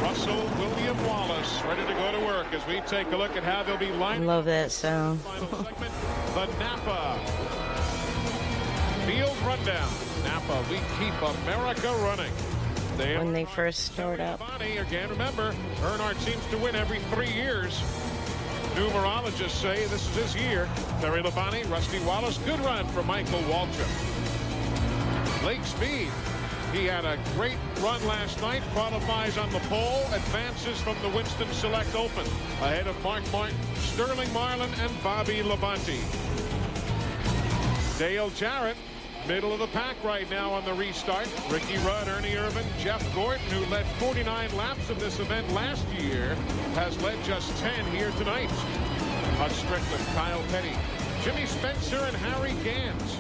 Russell William Wallace ready to go to work as we take a look at how they'll be lining Love that sound. the Napa Field Rundown. Napa, we keep America running. When they first start up. Again, remember, Earnhardt seems to win every 3 years. Numerologists say this is his year. Terry Labonte, Rusty Wallace, good run for Michael Waltrip. Lake Speed, he had a great run last night, qualifies on the pole, advances from the Winston Select Open, ahead of Mark Martin, Sterling Marlin, and Bobby Labonte. Dale Jarrett Middle of the pack right now on the restart. Ricky Rudd, Ernie Irvan, Jeff Gordon, who led 49 laps of this event last year, has led just 10 here tonight. Hutch Strickland, Kyle Petty, Jimmy Spencer, and Harry Gans.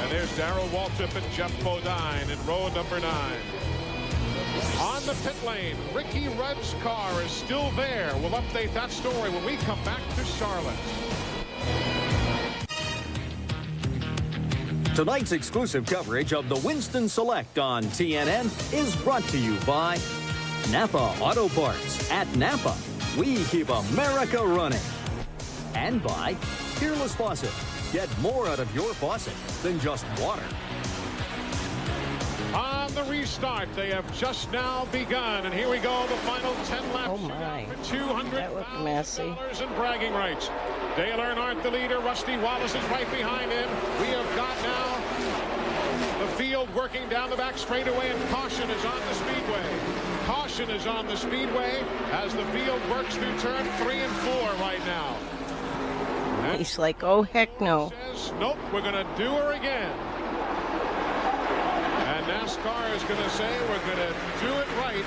And there's Darrell Waltrip and Jeff Bodine in row number 9. On the pit lane, Ricky Rudd's car is still there. We'll update that story when we come back to Charlotte. Tonight's exclusive coverage of the Winston Select on TNN is brought to you by Napa Auto Parts. At Napa, we keep America running. And by Peerless Faucet. Get more out of your faucet than just water. On the restart, they have just now begun, and here we go, the final 10 laps. Oh my, for that looked messy. $200,000 in bragging rights. Dale Earnhardt, the leader. Rusty Wallace is right behind him. We have got now the field working down the back straightaway, and caution is on the speedway. Caution is on the speedway as the field works through turn 3 and 4 right now. And he's like, oh heck no. Says, nope, we're going to do her again. And NASCAR is going to say we're going to do it right.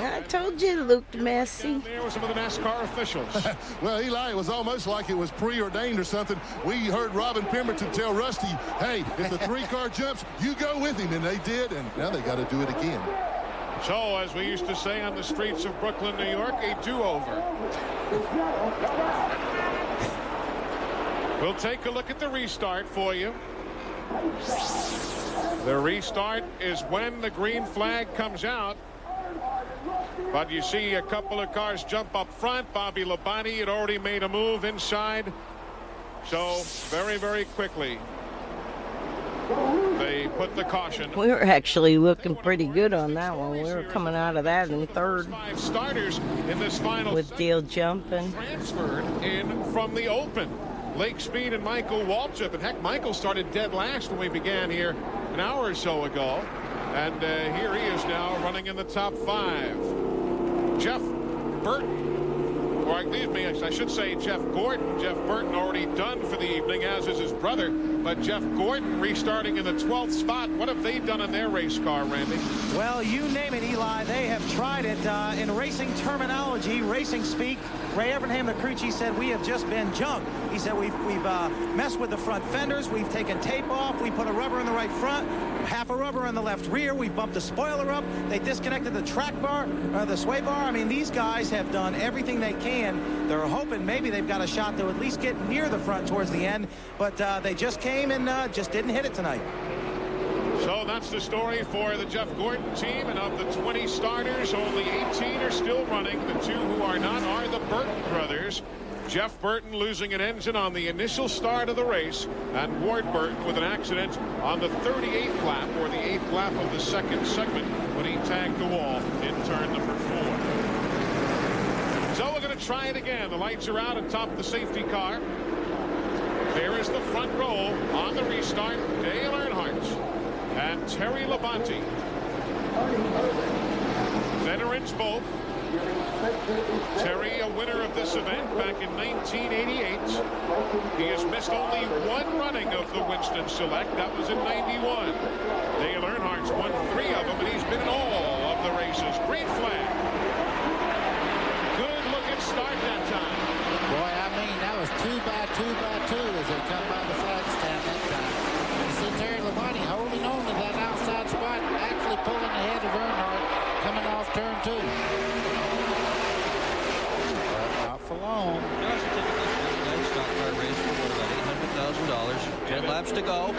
I told you it looked messy. There were some of the NASCAR officials. Well, Eli, it was almost like it was preordained or something. We heard Robin Pemberton tell Rusty, hey, if the 3-car jumps, you go with him. And they did, and now they got to do it again. So, as we used to say on the streets of Brooklyn, New York, a do-over. We'll take a look at the restart for you. The restart is when the green flag comes out. But you see a couple of cars jump up front. Bobby Labonte had already made a move inside. So very, very quickly, they put the caution. We were actually looking pretty good on that one. We were coming out of that in third. 5 starters in this final with Dale jumping. Transferred in from the open. Lake Speed and Michael Waltrip. And heck, Michael started dead last when we began here an hour or so ago. And here he is now running in the top 5. Jeff Burton, or excuse me, I should say Jeff Gordon. Jeff Burton already done for the evening, as is his brother. But Jeff Gordon restarting in the 12th spot. What have they done in their race car, Randy? Well, you name it, Eli. They have tried it in racing terminology, racing speak. Ray Evernham, the crew chief, said we have just been junk. He said we've messed with the front fenders. We've taken tape off. We put a rubber in the right front, half a rubber in the left rear. We've bumped the spoiler up. They disconnected the track bar, the sway bar. I mean, these guys have done everything they can. They're hoping maybe they've got a shot to at least get near the front towards the end. But they just came and just didn't hit it tonight. So that's the story for the Jeff Gordon team, and of the 20 starters, only 18 are still running. The 2 who are not are the Burton brothers. Jeff Burton losing an engine on the initial start of the race, and Ward Burton with an accident on the 38th lap, or the 8th lap of the second segment, when he tagged the wall in turn number 4. So we're going to try it again. The lights are out atop the safety car. There is the front row on the restart. Dale Earnhardt and Terry Labonte. Veterans both. Terry, a winner of this event back in 1988. He has missed only 1 running of the Winston Select. That was in 91. Dale Earnhardt's won 3 of them, and he's been in all of the races. Green flag. Good looking start that time. Boy, I mean, that was 2 by 2 by 2 as they come by the flag stand that time. You see Terry Labonte holding on to that outside spot, actually pulling ahead of Earnhardt coming off turn 2. But not for long. Stock car race for about $800,000. 10 laps to go.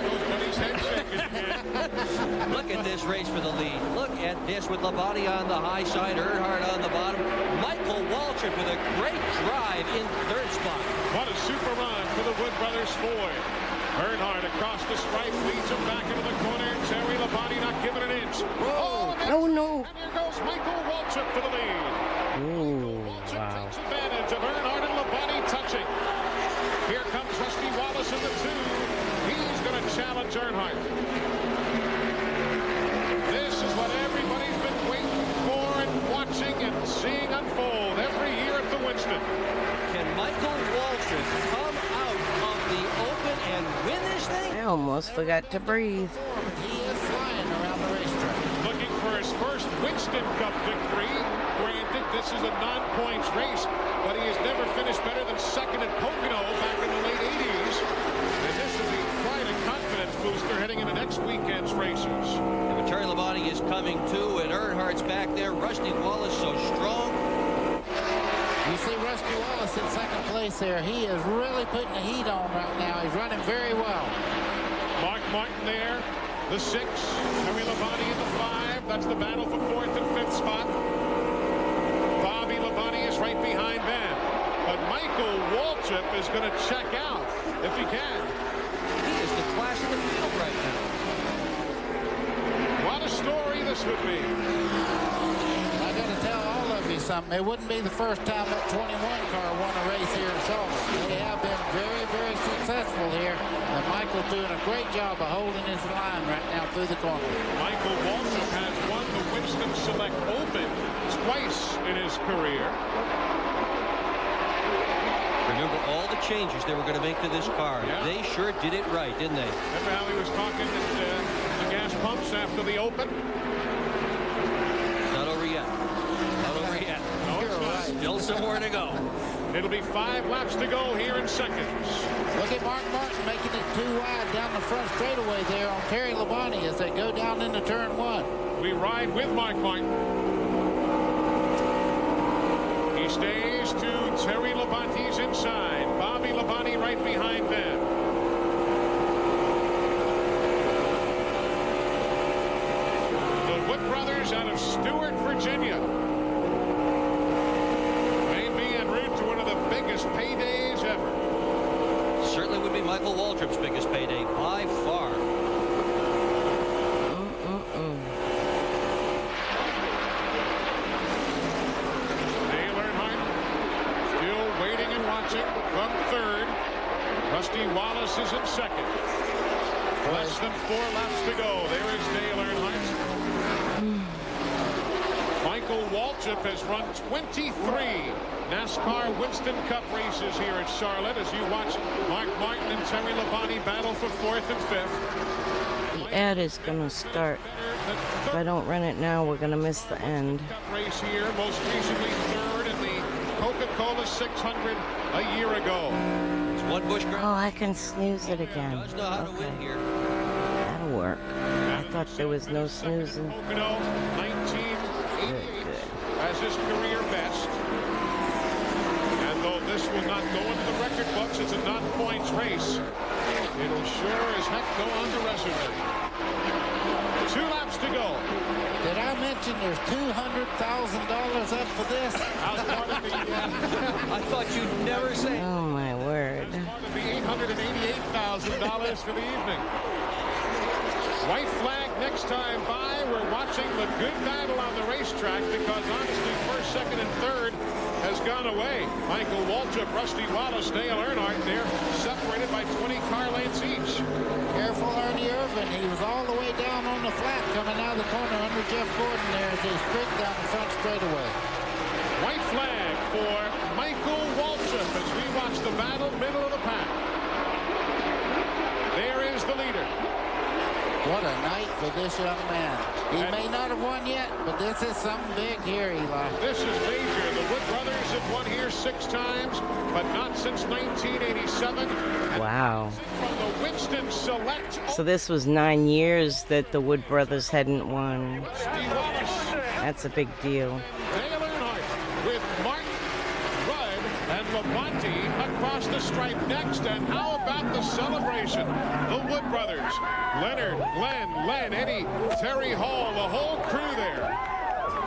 Look at this race for the lead. Look at this with Labonte on the high side, Earnhardt on the bottom. Michael Waltrip with a great drive in 3rd spot. What a super run for the Wood Brothers Ford. Earnhardt across the stripe leads him back into the corner. Terry Labonte not giving an inch. Oh no. And here goes Michael Waltrip for the lead. Ooh, wow. Takes advantage of Earnhardt and Labonte touching. Here comes Rusty Wallace in the 2. He's going to challenge Earnhardt. This is what everybody's been waiting for and watching and seeing unfold every year at the Winston. Can Michael Waltrip come out of the open and win this thing? almost forgot to breathe. He is flying around the racetrack. Looking for his first Winston Cup victory. Granted, this is a non-points race, but he has never finished better than second at Pocono back in the late 80s. And this will be quite a confidence booster heading into next weekend's races. And Terry Labonte is coming too, and Earnhardt's back there. Rusty Wallace so strong. You see Rusty Wallace in second place there. He is really putting the heat on right now. He's running very well. Mark Martin there, the 6. Terry Labonte in the 5. That's the battle for 4th and 5th spot. Bobby Labonte is right behind them. But Michael Waltrip is going to check out if he can. He is the class of the field right now. What a story this would be. I got to tell all of you something. It wouldn't be the first time that 21 car won a race here in Charlotte. They have been very, very successful here. And Michael's doing a great job of holding his line right now through the corner. Michael Waltrip has won the Winston Select Open twice in his career. Remember all the changes they were going to make to this car. Yeah. They sure did it right, didn't they? Remember how he was talking at the gas pumps after the Open? Not over yet. Not over yet. No, it's not. Still somewhere to go. It'll be 5 laps to go here in seconds. Look at Mark Martin making it too wide down the front straightaway there on Terry Labonte as they go down into turn 1. We ride with Mark Martin. He stays to Terry Labonte's inside. Bobby Labonte right behind them. The Wood brothers out of Stewart, Virginia. May be en route to one of the biggest paydays ever. Certainly would be Michael Waltrip's biggest payday by far. From 3rd, Rusty Wallace is in 2nd. Less than 4 laps to go. There is Dale Earnhardt. Michael Waltrip has run 23 NASCAR Winston Cup races here at Charlotte as you watch Mark Martin and Terry Labonte battle for 4th and 5th. The ad is going to start. If I don't run it now, we're going to miss the end. Cup race here, most recently 3rd in the Coca-Cola 600 a year ago. It's one Busch Grand. Oh, I can snooze it again. Does know how to win here. That'll work. I thought there was no snoozing. Pocono, 1988 as his career best. And though this will not go into the record books, it's a non-points race. It'll sure as heck go on the resume. 2 laps to go. Did I mention there's $200,000 up for this? I thought you'd never say. Oh my word. That's part of the $888,000 for the evening. White flag next time by. We're watching the good battle on the racetrack because honestly 1st, 2nd, and 3rd has gone away. Michael Waltrip, Rusty Wallace, Dale Earnhardt there separated by 20 car lengths each. Careful, Ernie Irvin. He was all the way down on the flat coming out of the corner under Jeff Gordon there as he streaked down the front straightaway. White flag for Michael Waltrip as we watch the battle, middle of the pack. There is the leader. What a night for this young man. He may not have won yet, but this is something big here, Eli. This is major. The Wood brothers have won here 6 times, but not since 1987. Wow. From the Winston Select. So this was 9 years that the Wood brothers hadn't won. That's a big deal. Dale Earnhardt with Martin, Rudd, and Labonte across the stripe next. And how about the celebration? The Wood brothers, Leonard, Glenn, Len, Eddie, Terry Hall, the whole crew there.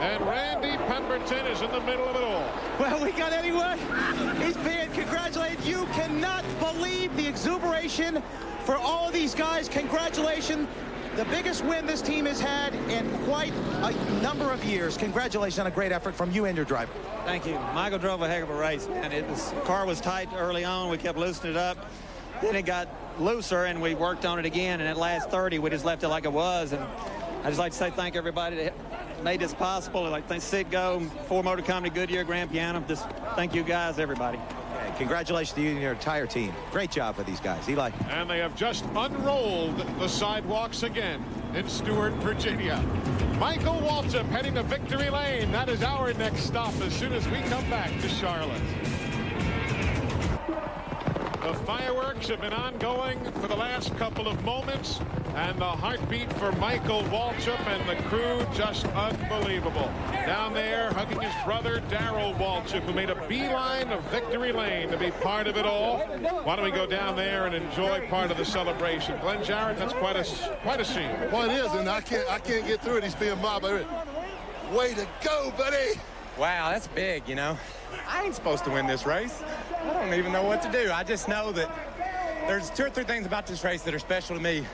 And Randy Pemberton is in the middle of it all. Well, we got Eddie Wood. He's being congratulated. You cannot believe the exuberation for all of these guys. Congratulations. The biggest win this team has had in quite a number of years. Congratulations on a great effort from you and your driver. Thank you. Michael drove a heck of a race, and car was tight early on. We kept loosening it up. Then it got looser, and we worked on it again. And at last 30, we just left it like it was. And I just like to say thank everybody that made this possible. Like thank Sid Go, Ford Motor Company, Goodyear, Grand Piano. Just thank you guys, everybody. Congratulations to you and your entire team. Great job for these guys. Eli. And they have just unrolled the sidewalks again in Stewart, Virginia. Michael Waltrip heading to victory lane. That is our next stop as soon as we come back to Charlotte. The fireworks have been ongoing for the last couple of moments, and the heartbeat for Michael Waltrip and the crew just unbelievable. Down there hugging his brother Darrell Waltrip, who made a beeline of victory lane to be part of it all. Why don't we go down there and enjoy part of the celebration? Glenn Jarrett, that's quite a scene. Well, it is, and I can't get through it. He's being mobbed. Way to go, buddy. Wow, that's big, you know. I ain't supposed to win this race. I don't even know what to do. I just know that there's 2 or 3 things about this race that are special to me.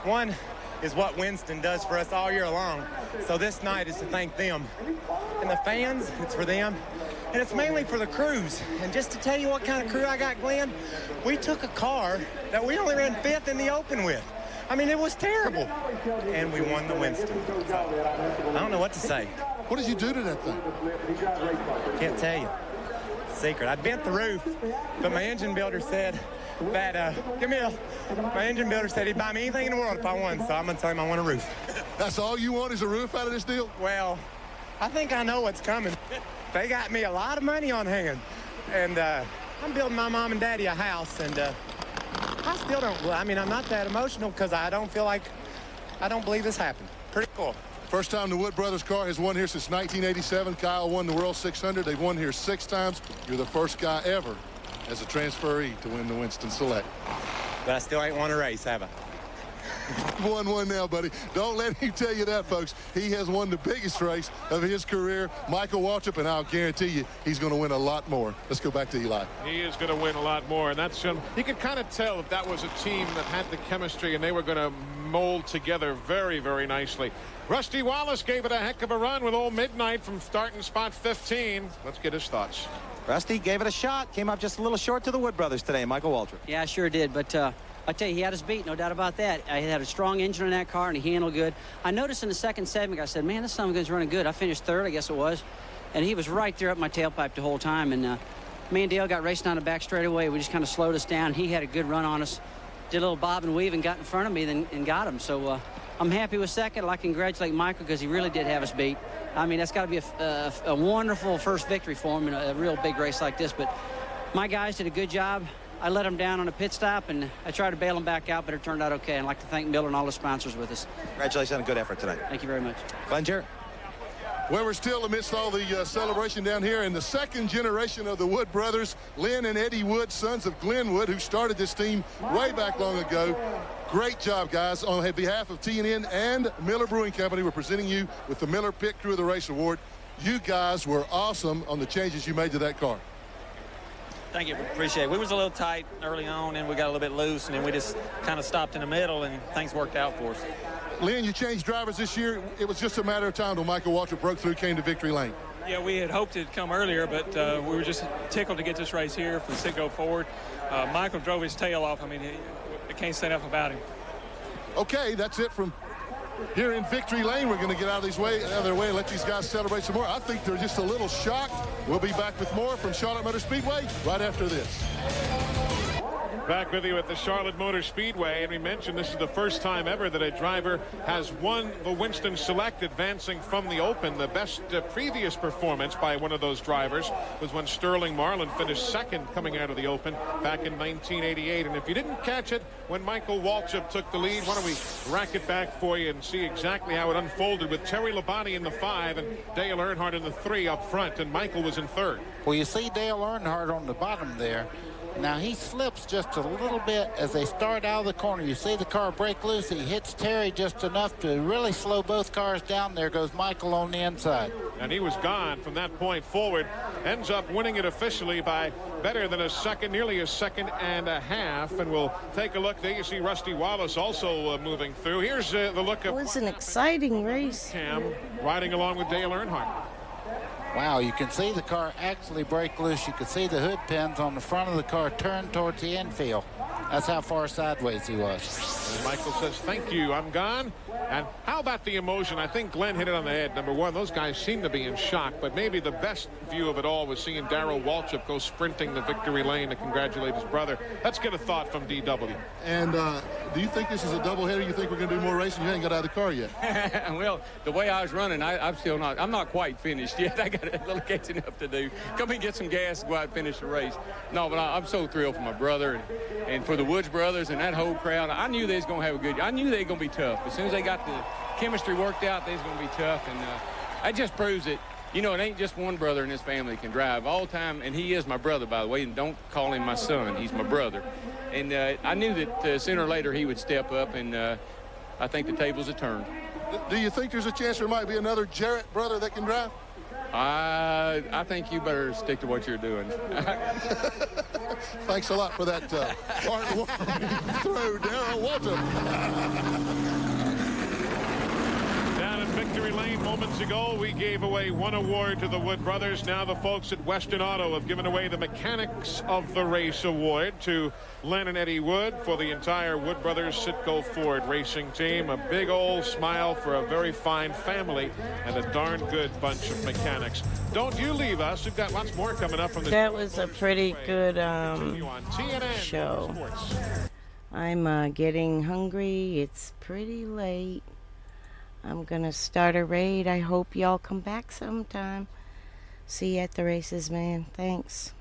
One is what Winston does for us all year long. So this night is to thank them. And the fans, it's for them. And it's mainly for the crews. And just to tell you what kind of crew I got, Glenn, we took a car that we only ran 5th in the Open with. I mean, it was terrible. And we won the Winston. So, I don't know what to say. What did you do to that thing? Can't tell you. Secret. I bent the roof, but my engine builder said that, my engine builder said he'd buy me anything in the world if I won, so I'm going to tell him I want a roof. That's all you want is a roof out of this deal? Well, I think I know what's coming. They got me a lot of money on hand, and I'm building my mom and daddy a house, and I still don't, I mean, I'm not that emotional because I don't believe this happened. Pretty cool. First time the Wood Brothers car has won here since 1987. Kyle won the World 600. They've won here 6 times. You're the first guy ever as a transferee to win the Winston Select. But I still ain't won a race, have I? Won one now, buddy. Don't let him tell you that, folks. He has won the biggest race of his career, Michael Waltrip, and I'll guarantee you he's going to win a lot more. Let's go back to Eli. He is going to win a lot more, and that's you could kind of tell that was a team that had the chemistry, and they were going to mold together very, very nicely. Rusty Wallace gave it a heck of a run with old Midnight from starting spot 15. Let's get his thoughts. Rusty gave it a shot. Came up just a little short to the Wood Brothers today, Michael Waltrip. Yeah, I sure did, but I tell you, he had his beat, no doubt about that. He had a strong engine in that car, and he handled good. I noticed in the second segment, I said, man, this son of a gun's running good. I finished 3rd, I guess it was, and he was right there up my tailpipe the whole time, and me and Dale got racing down the back straightaway. We just kind of slowed us down. He had a good run on us, did a little bob and weave and got in front of me and got him. So I'm happy with 2nd. I'd like to congratulate Michael because he really did have us beat. I mean, that's got to be a wonderful first victory for him in a real big race like this. But my guys did a good job. I let him down on a pit stop, and I tried to bail him back out, but it turned out okay. And I'd like to thank Miller and all the sponsors with us. Congratulations on a good effort tonight. Thank you very much. Glenn Jarrett. Well, we're still amidst all the celebration down here in the 2nd generation of the Wood brothers, Lynn and Eddie Wood, sons of Glenn Wood, who started this team way back long ago. Great job, guys. On behalf of TNN and Miller Brewing Company, we're presenting you with the Miller Pit Crew of the Race Award. You guys were awesome on the changes you made to that car. Thank you. Appreciate it. We was a little tight early on, and we got a little bit loose, and then we just kind of stopped in the middle, and things worked out for us. Lynn, you changed drivers this year. It was just a matter of time till Michael Waltrip broke through, came to victory lane. Yeah, we had hoped it'd come earlier, but we were just tickled to get this race here for the Citgo Ford. Michael drove his tail off. I mean, I can't say enough about him. Okay, that's it from here in victory lane. We're going to get out of their way and let these guys celebrate some more. I think they're just a little shocked. We'll be back with more from Charlotte Motor Speedway right after this. Back with you at the Charlotte Motor Speedway, and we mentioned this is the first time ever that a driver has won the Winston Select, advancing from the Open. The best previous performance by one of those drivers was when Sterling Marlin finished 2nd coming out of the Open back in 1988. And if you didn't catch it when Michael Waltrip took the lead, why don't we rack it back for you and see exactly how it unfolded with Terry Labonte in the 5 and Dale Earnhardt in the 3 up front, and Michael was in 3rd. Well, you see Dale Earnhardt on the bottom there. Now he slips just a little bit as they start out of the corner. You see the car break loose. He hits Terry just enough to really slow both cars down. There goes Michael on the inside. And he was gone from that point forward. Ends up winning it officially by better than a second, nearly a second and a half. And we'll take a look there. You see Rusty Wallace also moving through. Here's the look of... It was an exciting race. Cam riding along with Dale Earnhardt. Wow, you can see the car actually break loose. You can see the hood pins on the front of the car turn towards the infield. That's how far sideways he was. And Michael says, thank you, I'm gone. And how about the emotion? I think Glenn hit it on the head. Number one, those guys seem to be in shock, but maybe the best view of it all was seeing Darrell Waltrip go sprinting the victory lane to congratulate his brother. Let's get a thought from DW. And do you think this is a doubleheader? You think we're going to do more racing? You ain't got out of the car yet. Well, the way I was running, I'm not quite finished yet. I got a little catching up to do. Come and get some gas, go out and finish the race. No, but I'm so thrilled for my brother and for the Woods brothers and that whole crowd. I knew they was going to have a good, I knew they were going to be tough. As soon as they got the chemistry worked out, they was going to be tough. And that just proves it. You know, it ain't just one brother in this family can drive all the time, and he is my brother, by the way, and don't call him my son. He's my brother. And I knew that sooner or later he would step up, and I think the tables have turned. Do you think there's a chance there might be another Jarrett brother that can drive? I think you better stick to what you're doing. Thanks a lot for that heartwarming throw, Darrell Waltrip. Down in Victory Lane moments ago, we gave away one award to the Wood brothers. Now the folks at Western Auto have given away the Mechanics of the Race award to Len and Eddie Wood for the entire Wood Brothers Citgo Ford racing team. A big old smile for a very fine family and a darn good bunch of mechanics. Don't you leave us. We've got lots more coming up from this. That was a pretty good show. I'm getting hungry. It's pretty late. I'm gonna start a raid. I hope y'all come back sometime. See you at the races, man. Thanks.